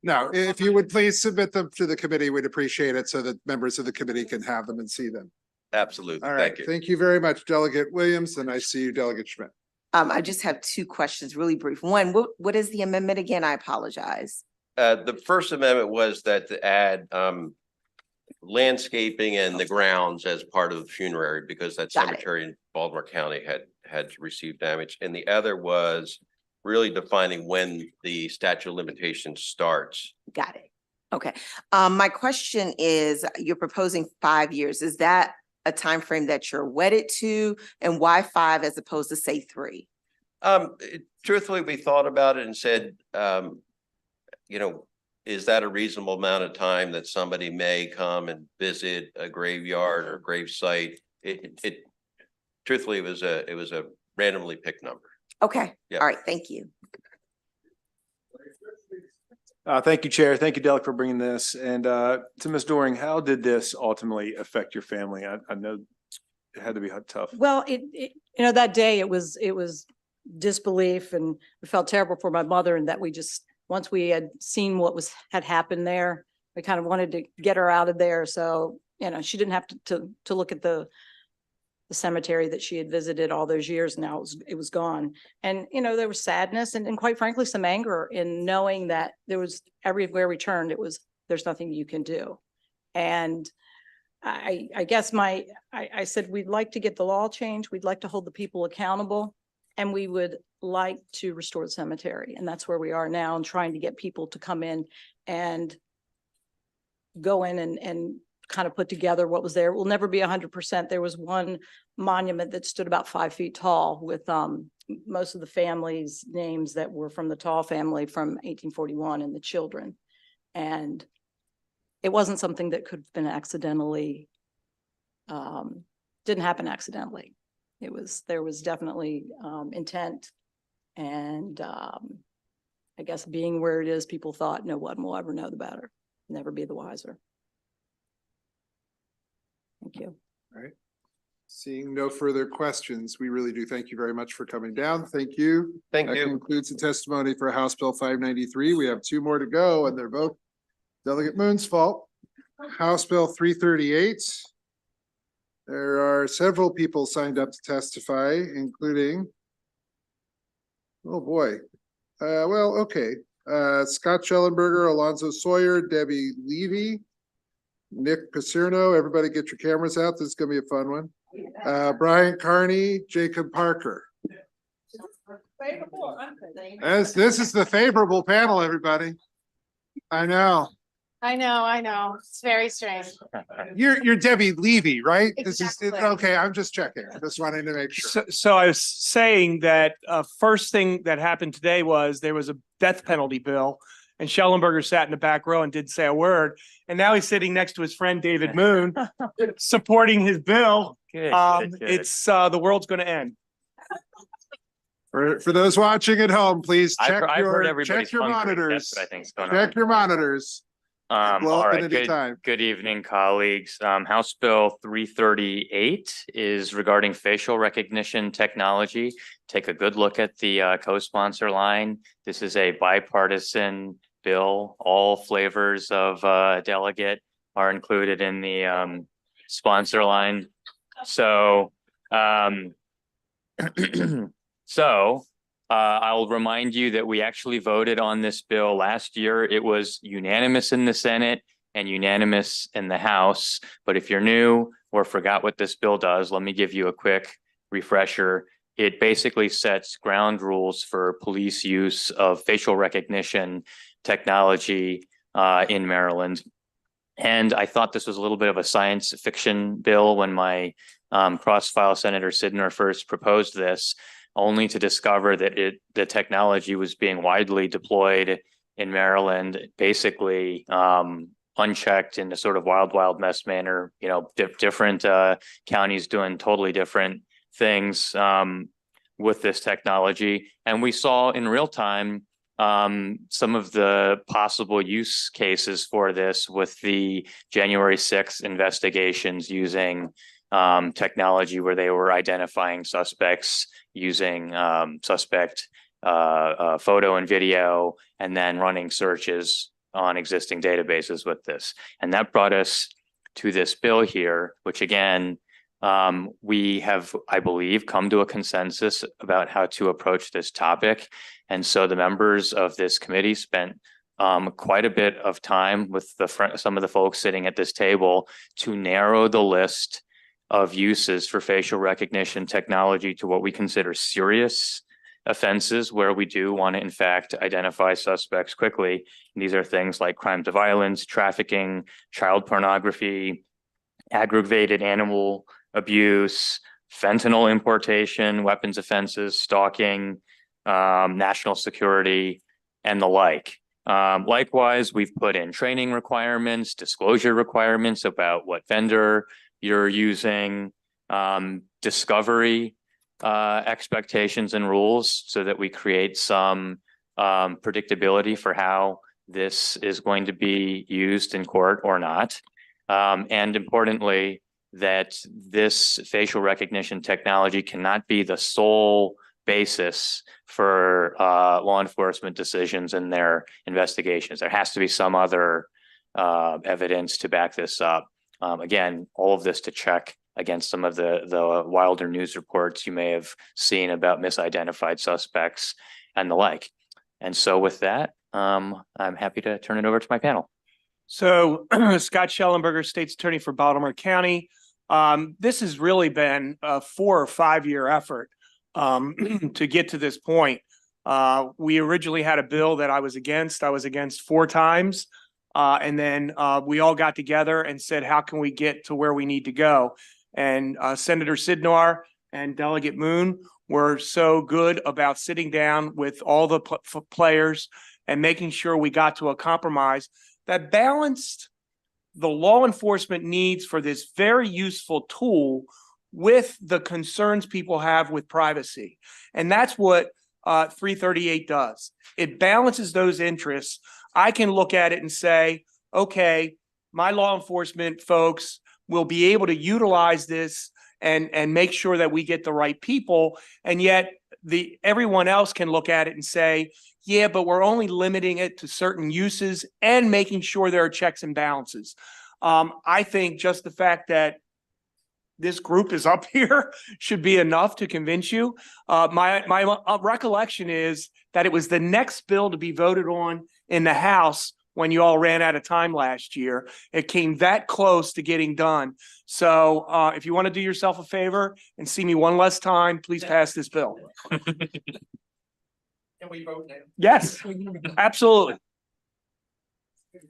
no, if you would please submit them to the committee, we'd appreciate it so that members of the committee can have them and see them. Absolutely. All right. Thank you. Thank you very much, Delegate Williams, and I see you, Delegate Schmidt. I just have two questions, really brief. One, what is the amendment again? I apologize. The first amendment was that to add landscaping and the grounds as part of the funerary because that Got it. cemetery in Baltimore County had received damage. And the other was really defining when the statute of limitations starts. Got it. Okay. My question is, you're proposing 5 years. Is that a time frame that you're wedded to? And why 5 as opposed to say 3? Truthfully, we thought about it and said, is that a reasonable amount of time that somebody may come and visit a graveyard or grave site? Truthfully, it was a randomly picked number. Okay. Yeah. All right. Thank you. Thank you, Chair. Thank you, Delegate, for bringing this. And to Ms. Doring, how did this ultimately affect your family? I know it had to be tough. Well, that day it was disbelief, and we felt terrible for my mother, and that we just, once we had seen what had happened there, we kind of wanted to get her out of there. So, she didn't have to look at the cemetery that she had visited all those years. Now it was gone. And, there was sadness and quite frankly, some anger in knowing that there was, everywhere we turned, there's nothing you can do. And I guess I said, we'd like to get the law changed. We'd like to hold the people accountable, and we would like to restore the cemetery. And that's where we are now, and trying to get people to come in and go in and kind of put together what was there. It will never be 100%. There was one monument that stood about 5 feet tall with most of the family's names that were from the Tall family from 1841 and the children. And it wasn't something that could have been accidentally, didn't happen accidentally. There was definitely intent, and I guess being where it is, people thought no one will ever know the better, never be the wiser. Thank you. All right. Seeing no further questions, we really do thank you very much for coming down. Thank you. Thank you. That concludes the testimony for House Bill 593. We have 2 more to go, and they're both Delegate Moon's fault. House Bill 338. There are several people signed up to testify, including, oh boy. Okay. Scott Schellenberger, Alonzo Sawyer, Debbie Levy, Nick Pacerno. Everybody get your cameras out. This is gonna be a fun one. Brian Carney, Jacob Parker. This is the favorable panel, everybody. I know. It's very strange. You're Debbie Levy, right? This is Exactly. okay. I'm just checking. I just wanted to make sure. So I was saying that first thing that happened today was there was a death penalty bill, and Schellenberger sat in the back row and didn't say a word. And now he's sitting next to his friend David Moon, supporting his bill. It's the world's going to end. For those watching at home, please check I've heard your everybody's hungry. monitors. That's what I think's going Check on. your monitors. Blow All up right, at any time. good evening, colleagues. House Bill 338 is regarding facial recognition technology. Take a good look at the co-sponsor line. This is a bipartisan bill. All flavors of delegate are included in the sponsor line. So I'll remind you that we actually voted on this bill last year. It was unanimous in the Senate and unanimous in the House. But if you're new or forgot what this bill does, let me give you a quick refresher. It basically sets ground rules for police use of facial recognition technology in Maryland. And I thought this was a little bit of a science fiction bill when my cross-file Senator Sidner first proposed this, only to discover that the technology was being widely deployed in Maryland, basically unchecked in a sort of wild mess manner, different counties doing totally different things with this technology. And we saw in real time some of the possible use cases for this with the January 6th investigations using technology where they were identifying suspects using suspect photo and video, and then running searches on existing databases with this. And that brought us to this bill here, which again We have, I believe, come to a consensus about how to approach this topic. And so the members of this committee spent quite a bit of time with some of the folks sitting at this table to narrow the list of uses for facial recognition technology to what we consider serious offenses, where we do want to, in fact, identify suspects quickly. And these are things like crimes of violence, trafficking, child pornography, aggravated animal abuse, fentanyl importation, weapons offenses, stalking, national security, and the like. Likewise, we've put in training requirements, disclosure requirements about what vendor you're using, discovery expectations and rules so that we create some predictability for how this is going to be used in court or not. And importantly, that this facial recognition technology cannot be the sole basis for law enforcement decisions in their investigations. There has to be some other evidence to back this up. Again, all of this to check against some of the wilder news reports you may have seen about misidentified suspects and the like. And so with that, I'm happy to turn it over to my panel. So Scott Schellenberger, State's Attorney for Baltimore County. This has really been a 4 or 5 year effort to get to this point. We originally had a bill that I was against. I was against 4 times. And then we all got together and said, how can we get to where we need to go? And Senator Sidnar and Delegate Moon were so good about sitting down with all the players and making sure we got to a compromise that balanced the law enforcement needs for this very useful tool with the concerns people have with privacy. And that's what 338 does. It balances those interests. I can look at it and say, okay, my law enforcement folks will be able to utilize this and make sure that we get the right people. And yet everyone else can look at it and say, yeah, but we're only limiting it to certain uses and making sure there are checks and balances. I think just the fact that this group is up here should be enough to convince you. My recollection is that it was the next bill to be voted on in the House when you all ran out of time last year. It came that close to getting done. So if you want to do yourself a favor and see me one less time, please pass this bill. Can we vote now? Yes, absolutely.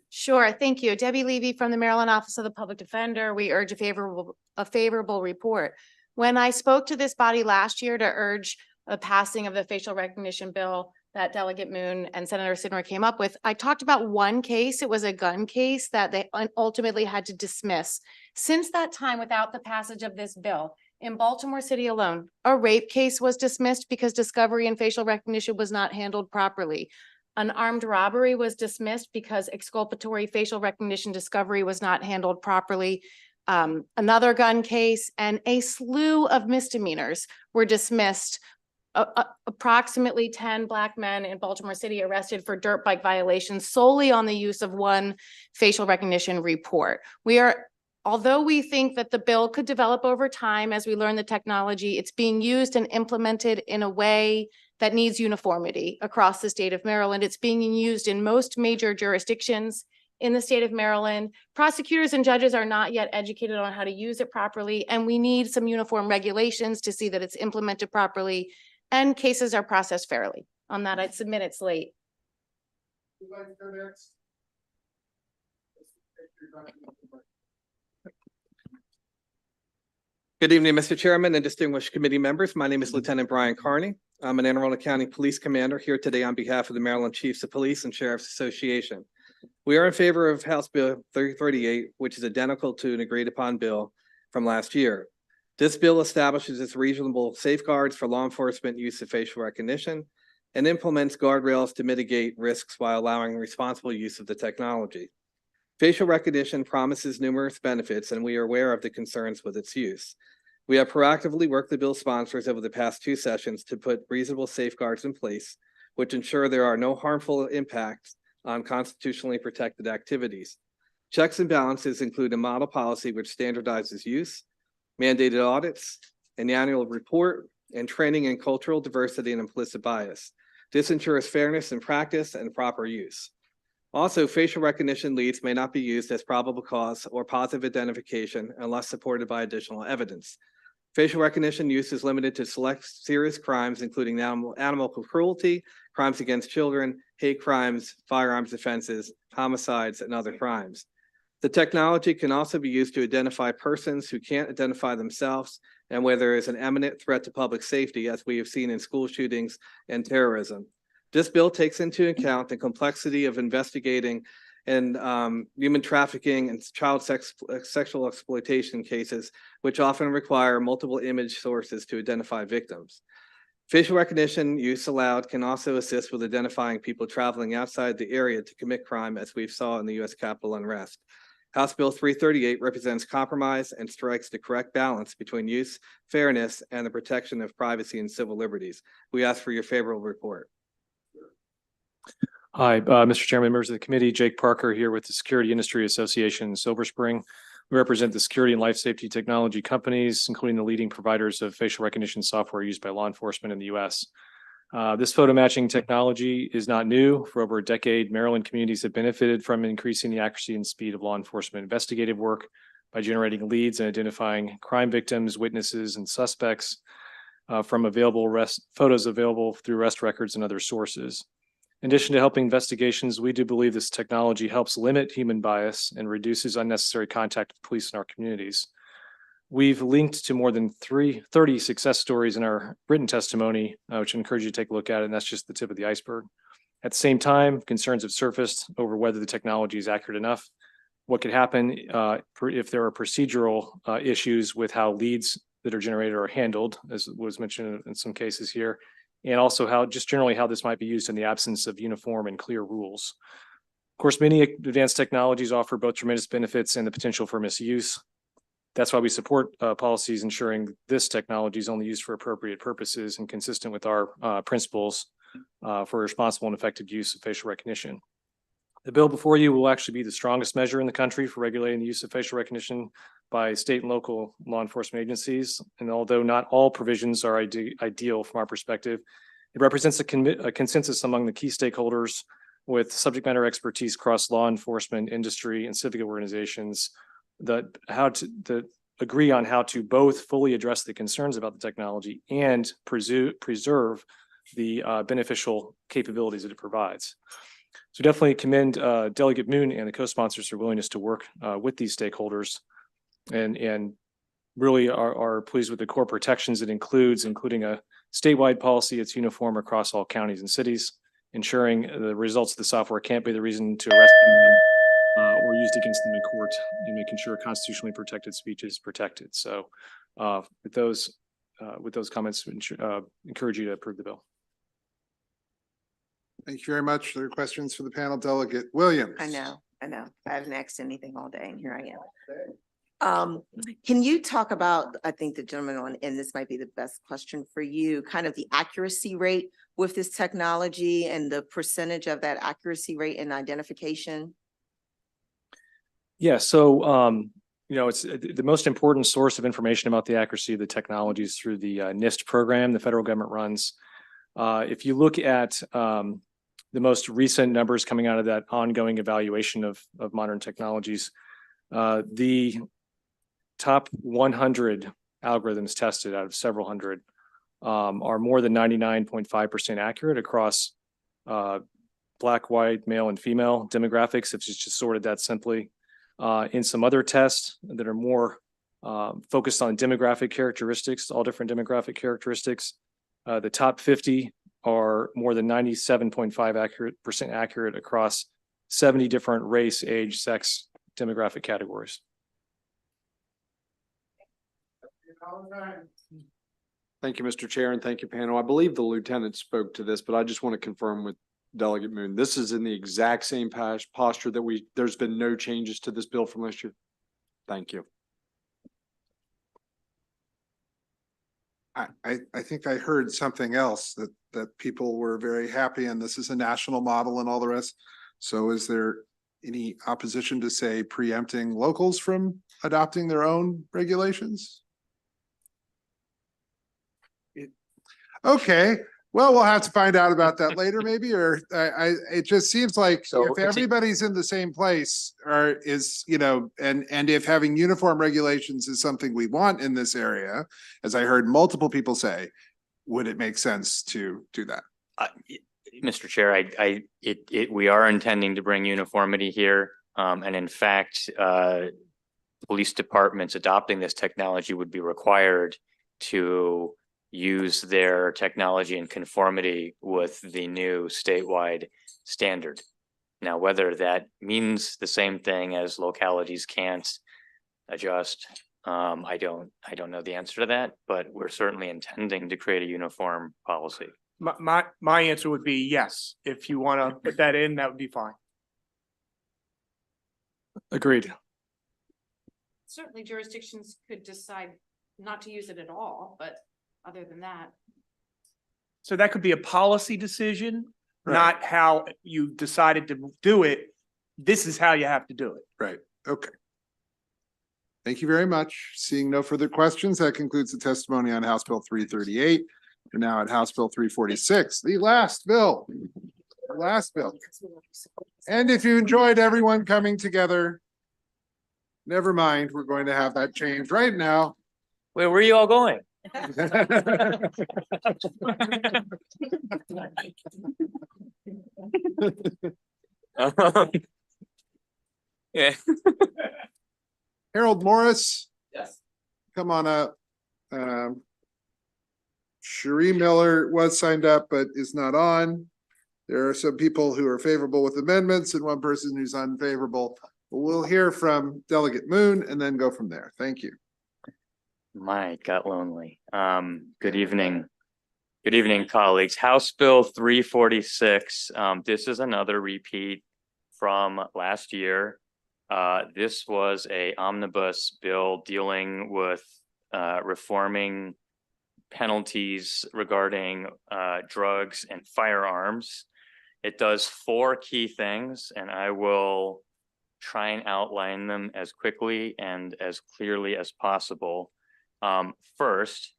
Sure, thank you. Debbie Levy from the Maryland Office of the Public Defender. We urge a favorable report. When I spoke to this body last year to urge the passing of the facial recognition bill that Delegate Moon and Senator Sidner came up with, I talked about one case. It was a gun case that they ultimately had to dismiss. Since that time, without the passage of this bill, in Baltimore City alone, a rape case was dismissed because discovery and facial recognition was not handled properly. An armed robbery was dismissed because exculpatory facial recognition discovery was not handled properly. Another gun case and a slew of misdemeanors were dismissed. Approximately 10 Black men in Baltimore City arrested for dirt bike violations solely on the use of one facial recognition report. Although we think that the bill could develop over time as we learn the technology, it's being used and implemented in a way that needs uniformity across the state of Maryland. It's being used in most major jurisdictions in the state of Maryland. Prosecutors and judges are not yet educated on how to use it properly, and we need some uniform regulations to see that it's implemented properly and cases are processed fairly. On that, I'd submit it's late. Good evening, Mr. Chairman and distinguished committee members. My name is Lieutenant Brian Carney. I'm an Anne Arundel County Police Commander here today on behalf of the Maryland Chiefs of Police and Sheriff's Association. We are in favor of House Bill 3038, which is identical to an agreed upon bill from last year. This bill establishes its reasonable safeguards for law enforcement use of facial recognition and implements guardrails to mitigate risks while allowing responsible use of the technology. Facial recognition promises numerous benefits, and we are aware of the concerns with its use. We have proactively worked with bill sponsors over the past 2 sessions to put reasonable safeguards in place, which ensure there are no harmful impacts on constitutionally protected activities. Checks and balances include a model policy which standardizes use, mandated audits, an annual report, and training in cultural diversity and implicit bias. This ensures fairness in practice and proper use. Also, facial recognition leads may not be used as probable cause or positive identification unless supported by additional evidence. Facial recognition use is limited to select serious crimes, including animal cruelty, crimes against children, hate crimes, firearms offenses, homicides, and other crimes. The technology can also be used to identify persons who can't identify themselves and where there is an imminent threat to public safety, as we have seen in school shootings and terrorism. This bill takes into account the complexity of investigating and human trafficking and child sexual exploitation cases, which often require multiple image sources to identify victims. Facial recognition use allowed can also assist with identifying people traveling outside the area to commit crime, as we saw in the U.S. Capitol unrest. House Bill 338 represents compromise and strikes the correct balance between use, fairness, and the protection of privacy and civil liberties. We ask for your favorable report. Hi, Mr. Chairman, members of the committee, Jake Parker here with the Security Industry Association in Silver Spring. We represent the security and life safety technology companies, including the leading providers of facial recognition software used by law enforcement in the U.S. This photo matching technology is not new. For over a decade, Maryland communities have benefited from increasing the accuracy and speed of law enforcement investigative work by generating leads and identifying crime victims, witnesses, and suspects from photos available through arrest records and other sources. In addition to helping investigations, we do believe this technology helps limit human bias and reduces unnecessary contact with police in our communities. We've linked to more than 30 success stories in our written testimony, which I encourage you to take a look at, and that's just the tip of the iceberg. At the same time, concerns have surfaced over whether the technology is accurate enough, what could happen if there are procedural issues with how leads that are generated are handled, as was mentioned in some cases here, and also how this might be used in the absence of uniform and clear rules. Of course, many advanced technologies offer both tremendous benefits and the potential for misuse. That's why we support policies ensuring this technology is only used for appropriate purposes and consistent with our principles for responsible and effective use of facial recognition. The bill before you will actually be the strongest measure in the country for regulating the use of facial recognition by state and local law enforcement agencies. And although not all provisions are ideal from our perspective, it represents a consensus among the key stakeholders with subject matter expertise across law enforcement, industry, and civic organizations that agree on how to both fully address the concerns about the technology and preserve the beneficial capabilities that it provides. So definitely commend Delegate Moon and the co-sponsors for willingness to work with these stakeholders and really are pleased with the core protections it includes, including a statewide policy that's uniform across all counties and cities, ensuring the results of the software can't be the reason to arrest anyone or used against them in court, and making sure constitutionally protected speech is protected. So with those comments, encourage you to approve the bill. Thank you very much. There are questions for the panel. Delegate Williams. I know. I haven't asked anything all day and here I am. Can you talk about, I think the gentleman on, and this might be the best question for you, kind of the accuracy rate with this technology and the percentage of that accuracy rate in identification? Yeah, so it's the most important source of information about the accuracy of the technologies through the NIST program the federal government runs. If you look at the most recent numbers coming out of that ongoing evaluation of modern technologies, the top 100 algorithms tested out of several hundred are more than 99.5% accurate across Black, white, male, and female demographics, if it's just sorted that simply. In some other tests that are more focused on demographic characteristics, all different demographic characteristics, the top 50 are more than 97.5% accurate across 70 different race, age, sex, demographic categories. Thank you, Mr. Chair, and thank you, panel. I believe the lieutenant spoke to this, but I just want to confirm with Delegate Moon, this is in the exact same posture that there's been no changes to this bill from last year. Thank you. I think I heard something else that people were very happy, and this is a national model and all the rest. So is there any opposition to, say, preempting locals from adopting their own regulations? Okay, well, we'll have to find out about that later maybe, or it just seems like So if it's a- everybody's in the same place or is, and if having uniform regulations is something we want in this area, as I heard multiple people say, would it make sense to do that? Mr. Chair, we are intending to bring uniformity here. And in fact, police departments adopting this technology would be required to use their technology in conformity with the new statewide standard. Now, whether that means the same thing as localities can't adjust, I don't know the answer to that, but we're certainly intending to create a uniform policy. My answer would be yes. If you want to put that in, that would be fine. Agreed. Certainly jurisdictions could decide not to use it at all, but other than that. So that could be a policy decision, Right. not how you decided to do it. This is how you have to do it. Right, okay. Thank you very much. Seeing no further questions, that concludes the testimony on House Bill 338. We're now at House Bill 346, the last bill. The last bill. And if you enjoyed everyone coming together, never mind, we're going to have that change right now. Where were you all going? Yeah. Harold Morris, Yes. come on up. Cherie Miller was signed up but is not on. There are some people who are favorable with amendments and one person who's unfavorable. We'll hear from Delegate Moon and then go from there. Thank you. My got lonely. Good evening. Good evening, colleagues. House Bill 346. This is another repeat from last year. This was a omnibus bill dealing with reforming penalties regarding drugs and firearms. It does 4 key things, and I will try and outline them as quickly and as clearly as possible. First,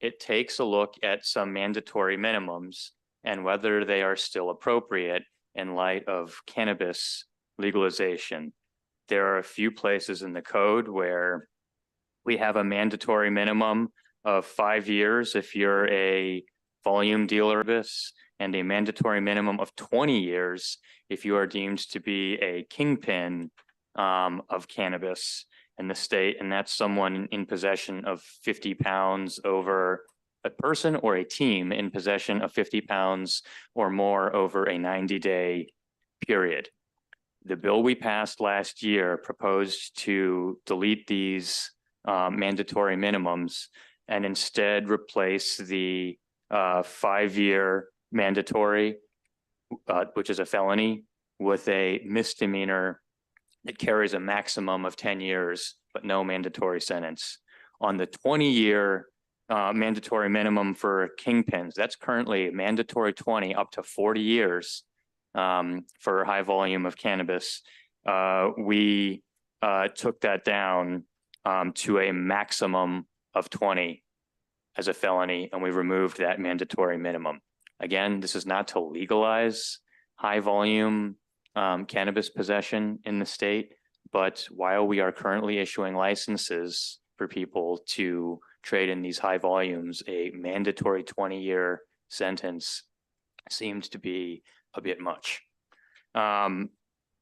it takes a look at some mandatory minimums and whether they are still appropriate in light of cannabis legalization. There are a few places in the code where we have a mandatory minimum of 5 years if you're a volume dealer, and a mandatory minimum of 20 years if you are deemed to be a kingpin of cannabis in the state, and that's someone in possession of 50 pounds over a person or a team in possession of 50 pounds or more over a 90-day period. The bill we passed last year proposed to delete these mandatory minimums and instead replace the 5-year mandatory, which is a felony, with a misdemeanor that carries a maximum of 10 years, but no mandatory sentence. On the 20-year mandatory minimum for kingpins, that's currently mandatory 20 up to 40 years for high volume of cannabis. We took that down to a maximum of 20 as a felony, and we removed that mandatory minimum. Again, this is not to legalize high volume cannabis possession in the state, but while we are currently issuing licenses for people to trade in these high volumes, a mandatory 20-year sentence seemed to be a bit much.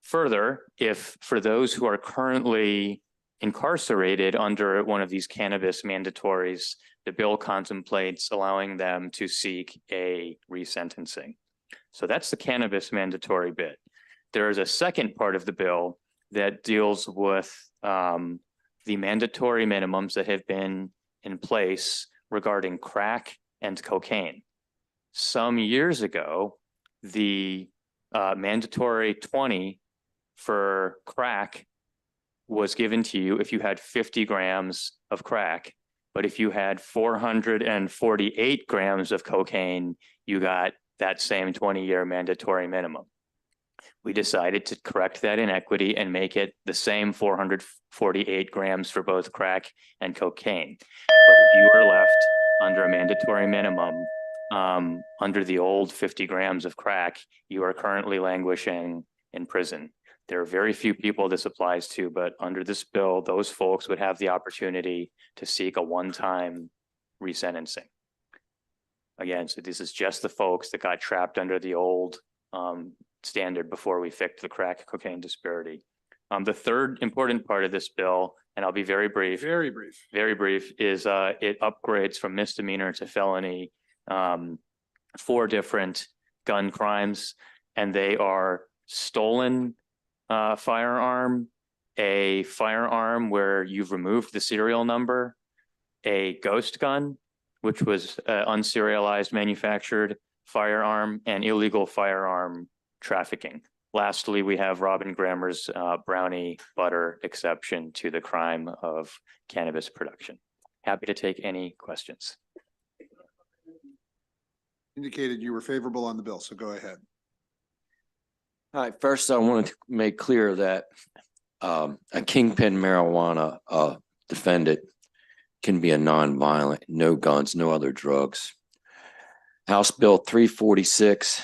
Further, if for those who are currently incarcerated under one of these cannabis mandatories, the bill contemplates allowing them to seek a resentencing. So that's the cannabis mandatory bit. There is a second part of the bill that deals with the mandatory minimums that have been in place regarding crack and cocaine. Some years ago, the mandatory 20 for crack was given to you if you had 50 grams of crack. But if you had 448 grams of cocaine, you got that same 20-year mandatory minimum. We decided to correct that inequity and make it the same 448 grams for both crack and cocaine. But if you are left under a mandatory minimum under the old 50 grams of crack, you are currently languishing in prison. There are very few people this applies to, but under this bill, those folks would have the opportunity to seek a one-time resentencing. Again, so this is just the folks that got trapped under the old standard before we fixed the crack cocaine disparity. The third important part of this bill, and I'll be very brief, is it upgrades from misdemeanor to felony 4 different gun crimes, and they are stolen firearm, a firearm where you've removed the serial number, a ghost gun, which was unserialized manufactured firearm, and illegal firearm trafficking. Lastly, we have Robin Grammer's brownie butter exception to the crime of cannabis production. Happy to take any questions. Indicated you were favorable on the bill, so go ahead. All right, first I wanted to make clear that a kingpin marijuana defendant can be a nonviolent, no guns, no other drugs. House Bill 346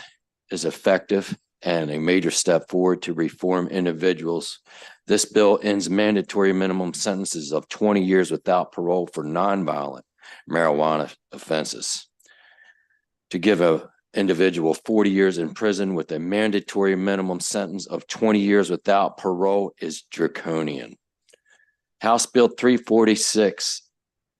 is effective and a major step forward to reform individuals. This bill ends mandatory minimum sentences of 20 years without parole for nonviolent marijuana offenses. To give an individual 40 years in prison with a mandatory minimum sentence of 20 years without parole is draconian. House Bill 346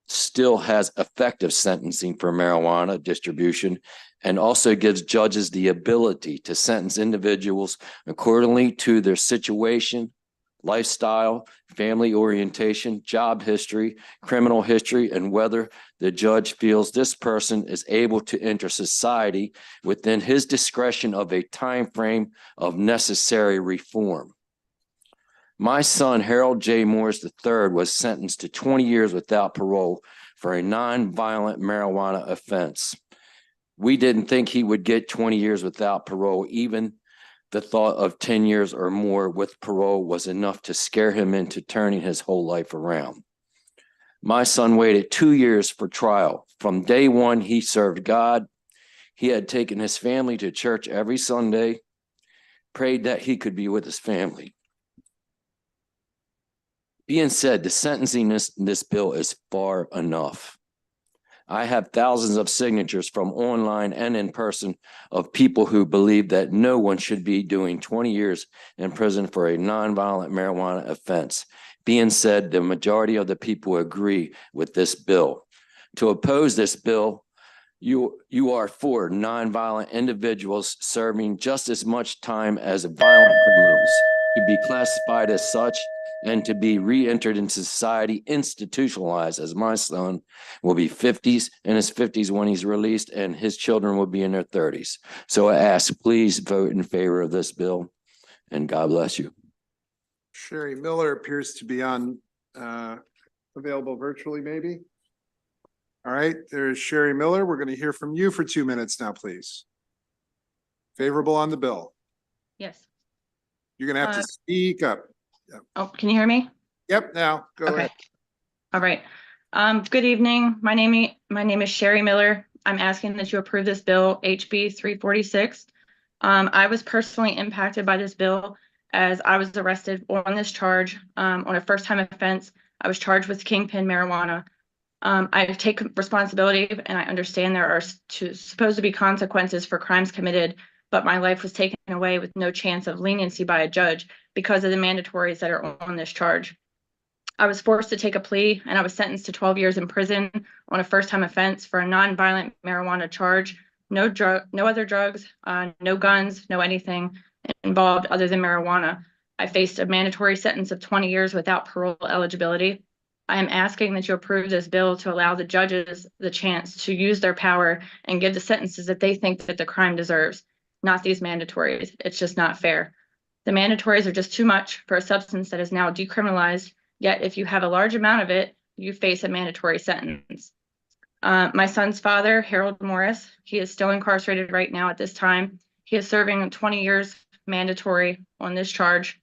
still has effective sentencing for marijuana distribution and also gives judges the ability to sentence individuals accordingly to their situation, lifestyle, family orientation, job history, criminal history, and whether the judge feels this person is able to enter society within his discretion of a time frame of necessary reform. My son, Harold J. Morris III, was sentenced to 20 years without parole for a nonviolent marijuana offense. We didn't think he would get 20 years without parole. Even the thought of 10 years or more with parole was enough to scare him into turning his whole life around. My son waited 2 years for trial. From day one, he served God. He had taken his family to church every Sunday, prayed that he could be with his family. Being said, the sentencing in this bill is far enough. I have thousands of signatures from online and in person of people who believe that no one should be doing 20 years in prison for a nonviolent marijuana offense. Being said, the majority of the people agree with this bill. To oppose this bill, you are for nonviolent individuals serving just as much time as violent criminals to be classified as such and to be re-entered into society, institutionalized, as my son will be in his 50s when he's released, and his children will be in their 30s. So I ask, please vote in favor of this bill, and God bless you. Sherry Miller appears to be on available virtually, maybe. All right, there's Sherry Miller. We're going to hear from you for 2 minutes now, please. Favorable on the bill. Yes. You're going to have to speak up. Yep. Oh, can you hear me? Yep, now go ahead. All right. Good evening. My name is Sherry Miller. I'm asking that you approve this bill, HB 346. I was personally impacted by this bill as I was arrested on this charge on a first-time offense. I was charged with kingpin marijuana. I take responsibility and I understand there are supposed to be consequences for crimes committed, but my life was taken away with no chance of leniency by a judge because of the mandatories that are on this charge. I was forced to take a plea and I was sentenced to 12 years in prison on a first-time offense for a non-violent marijuana charge. No other drugs, no guns, no anything involved other than marijuana. I faced a mandatory sentence of 20 years without parole eligibility. I am asking that you approve this bill to allow the judges the chance to use their power and give the sentences that they think that the crime deserves, not these mandatories. It's just not fair. The mandatories are just too much for a substance that is now decriminalized, yet if you have a large amount of it, you face a mandatory sentence. My son's father, Harold Morris, he is still incarcerated right now at this time. He is serving 20 years mandatory on this charge.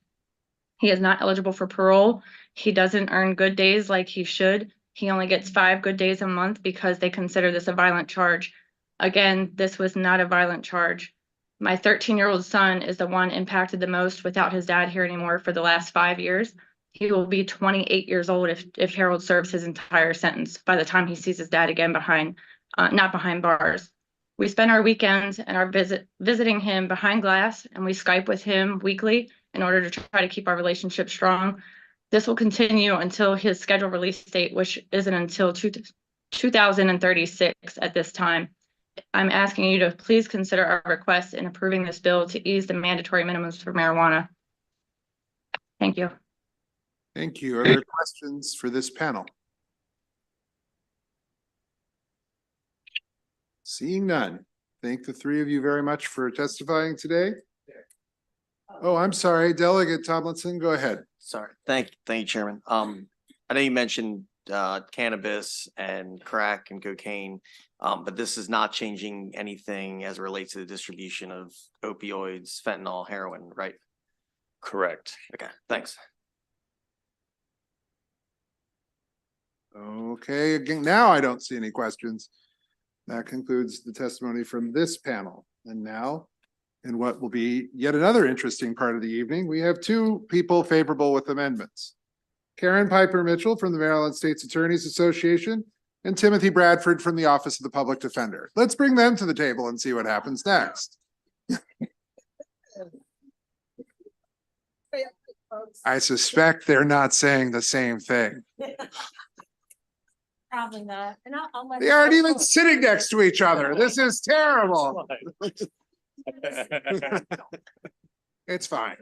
He is not eligible for parole. He doesn't earn good days like he should. He only gets 5 good days a month because they consider this a violent charge. Again, this was not a violent charge. My 13-year-old son is the one impacted the most without his dad here anymore for the last 5 years. He will be 28 years old if Harold serves his entire sentence by the time he sees his dad again not behind bars. We spend our weekends and our visiting him behind glass, and we Skype with him weekly in order to try to keep our relationship strong. This will continue until his scheduled release date, which isn't until 2036 at this time. I'm asking you to please consider our request in approving this bill to ease the mandatory minimums for marijuana. Thank you. Thank you. Are there questions for this panel? Seeing none, thank the three of you very much for testifying today. Oh, I'm sorry, Delegate Tomlinson, go ahead. Sorry, thank you, Chairman. I know you mentioned cannabis and crack and cocaine, but this is not changing anything as it relates to the distribution of opioids, fentanyl, heroin, right? Correct. Okay, thanks. Okay, again, now I don't see any questions. That concludes the testimony from this panel. And now, in what will be yet another interesting part of the evening, we have two people favorable with amendments. Karen Piper Mitchell from the Maryland State's Attorneys Association and Timothy Bradford from the Office of the Public Defender. Let's bring them to the table and see what happens next. I suspect they're not saying the same thing. Probably not. And I'll let. They aren't even sitting next to each other. This is terrible. It's fine.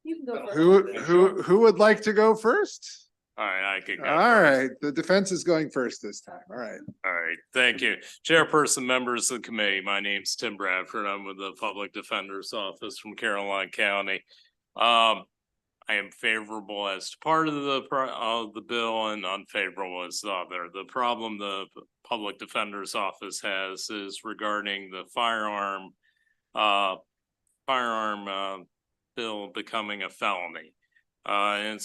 You can go first. Who would like to go first? All right, I could go. All first. right, the defense is going first this time. All right. All right, thank you. Chairperson, members of the committee, my name's Tim Bradford. I'm with the Public Defender's Office from Caroline County. I am favorable as to part of the bill and unfavorable as the other. The problem the Public Defender's Office has is regarding the firearm bill becoming a felony. And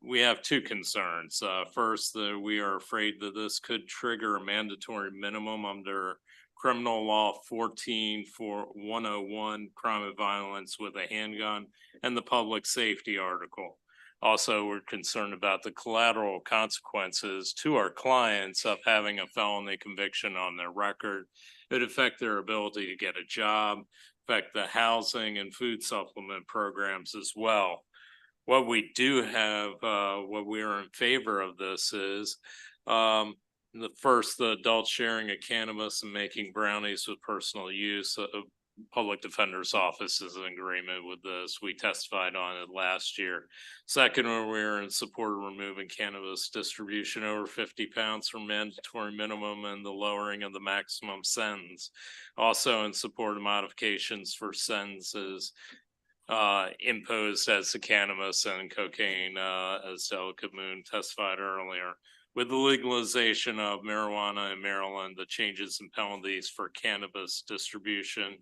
we have two concerns. First, that we are afraid that this could trigger a mandatory minimum under Criminal Law 14-101, crime of violence with a handgun, and the public safety article. Also, we're concerned about the collateral consequences to our clients of having a felony conviction on their record. It would affect their ability to get a job, affect the housing and food supplement programs as well. What we do have, what we are in favor of this is, the adult sharing of cannabis and making brownies with personal use. Public Defender's Office is in agreement with this. We testified on it last year. Second, we're in support of removing cannabis distribution over 50 pounds from mandatory minimum and the lowering of the maximum sentence. Also in support of modifications for sentences imposed as to cannabis and cocaine, as Delegate Moon testified earlier. With the legalization of marijuana in Maryland, the changes in penalties for cannabis distribution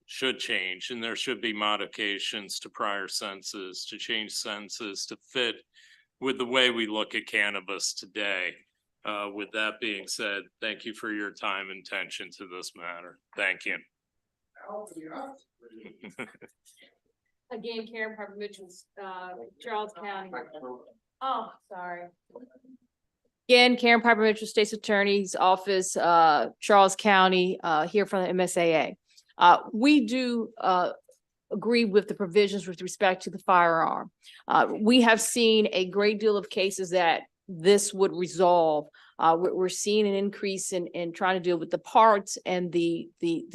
should change, and there should be modifications to prior sentences to change sentences to fit with the way we look at cannabis today. With that being said, thank you for your time and attention to this matter. Thank you. Again, Karen Piper Mitchell, Charles County. Oh, sorry. Again, Karen Piper Mitchell, State's Attorney's Office, Charles County, here from the MSAA. We do agree with the provisions with respect to the firearm. We have seen a great deal of cases that this would resolve. We're seeing an increase in trying to deal with the parts and the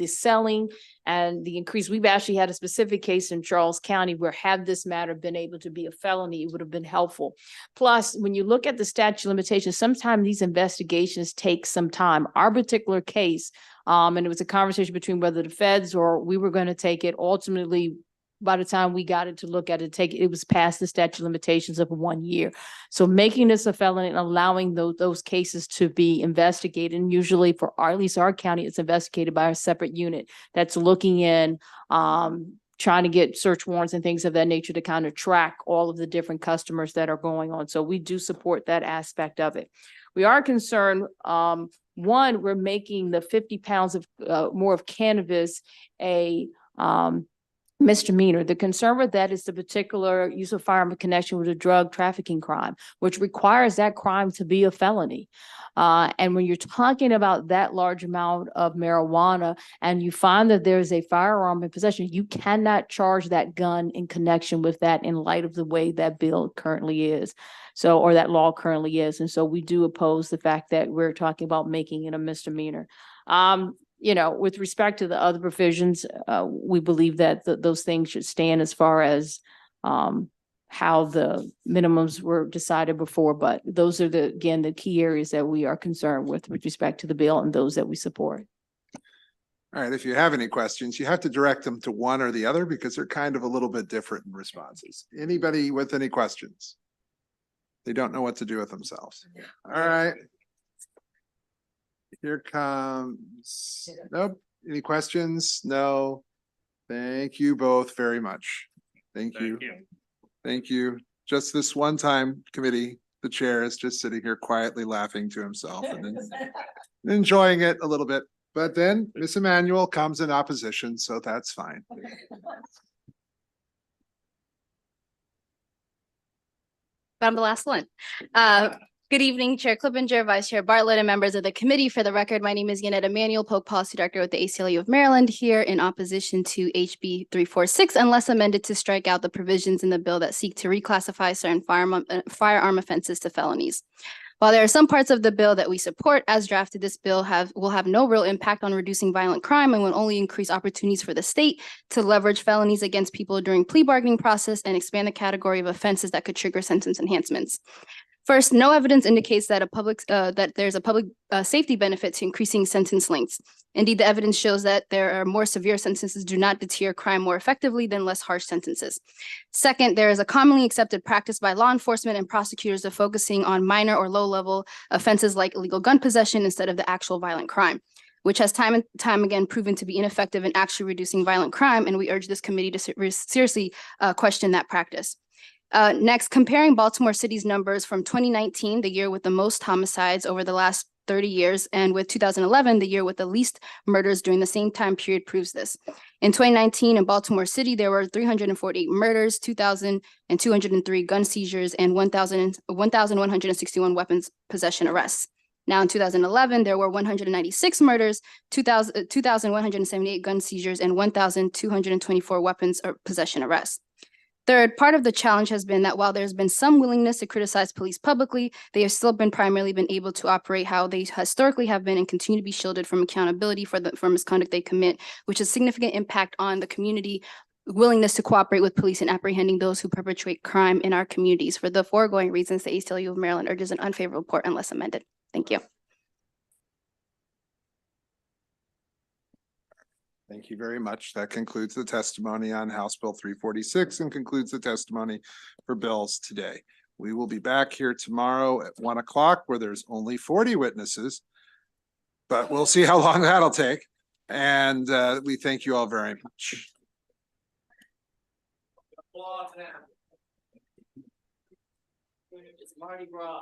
selling and the increase. We've actually had a specific case in Charles County where had this matter been able to be a felony, it would have been helpful. Plus, when you look at the statute of limitations, sometimes these investigations take some time. Our particular case, and it was a conversation between whether the feds or we were going to take it. Ultimately, by the time we got it to look at it, it was past the statute of limitations of 1 year. So making this a felony and allowing those cases to be investigated, and usually for at least our county, it's investigated by a separate unit that's looking in trying to get search warrants and things of that nature to kind of track all of the different customers that are going on. So we do support that aspect of it. We are concerned, one, we're making the 50 pounds of more of cannabis a misdemeanor. The concern with that is the particular use of firearm in connection with a drug trafficking crime, which requires that crime to be a felony. And when you're talking about that large amount of marijuana and you find that there's a firearm in possession, you cannot charge that gun in connection with that in light of the way that bill currently is. So, or that law currently is. And so we do oppose the fact that we're talking about making it a misdemeanor. You know, with respect to the other provisions, we believe that those things should stand as far as how the minimums were decided before. But those are again, the key areas that we are concerned with respect to the bill and those that we support. All right, if you have any questions, you have to direct them to one or the other because they're kind of a little bit different in responses. Anybody with any questions? They don't know what to do with themselves. All right. Here comes, nope. Any questions? No. Thank you both very much. Thank you. Thank you. Just this one time, committee, the chair is just sitting here quietly laughing to himself and then enjoying it a little bit. But then Miss Emanuel comes in opposition, so that's fine. I'm the last one. Good evening, Chair Clippinger, Vice Chair Bartlett, and members of the committee. For the record, my name is Yanette Emanuel, Polk Policy Director with the ACLU of Maryland, here in opposition to HB 346, unless amended to strike out the provisions in the bill that seek to reclassify certain firearm offenses to felonies. While there are some parts of the bill that we support as drafted, this bill will have no real impact on reducing violent crime and will only increase opportunities for the state to leverage felonies against people during plea bargaining process and expand the category of offenses that could trigger sentence enhancements. First, no evidence indicates that there's a public safety benefit to increasing sentence lengths. Indeed, the evidence shows that there are more severe sentences do not deter crime more effectively than less harsh sentences. Second, there is a commonly accepted practice by law enforcement and prosecutors of focusing on minor or low-level offenses like illegal gun possession instead of the actual violent crime, which has time and time again proven to be ineffective in actually reducing violent crime, and we urge this committee to seriously question that practice. Next, comparing Baltimore City's numbers from 2019, the year with the most homicides over the last 30 years, and with 2011, the year with the least murders during the same time period proves this. In 2019, in Baltimore City, there were 348 murders, 2,203 gun seizures, and 1,161 weapons possession arrests. Now, in 2011, there were 196 murders, 2,178 gun seizures, and 1,224 weapons possession arrests. Third, part of the challenge has been that while there's been some willingness to criticize police publicly, they have still primarily been able to operate how they historically have been and continue to be shielded from accountability for misconduct they commit, which has significant impact on the community willingness to cooperate with police in apprehending those who perpetrate crime in our communities. For the foregoing reasons, the ACLU of Maryland urges an unfavorable report unless amended. Thank you. Thank you very much. That concludes the testimony on House Bill 346 and concludes the testimony for bills today. We will be back here tomorrow at 1 o'clock where there's only 40 witnesses, but we'll see how long that'll take. And we thank you all very much. It's Mardi Gras.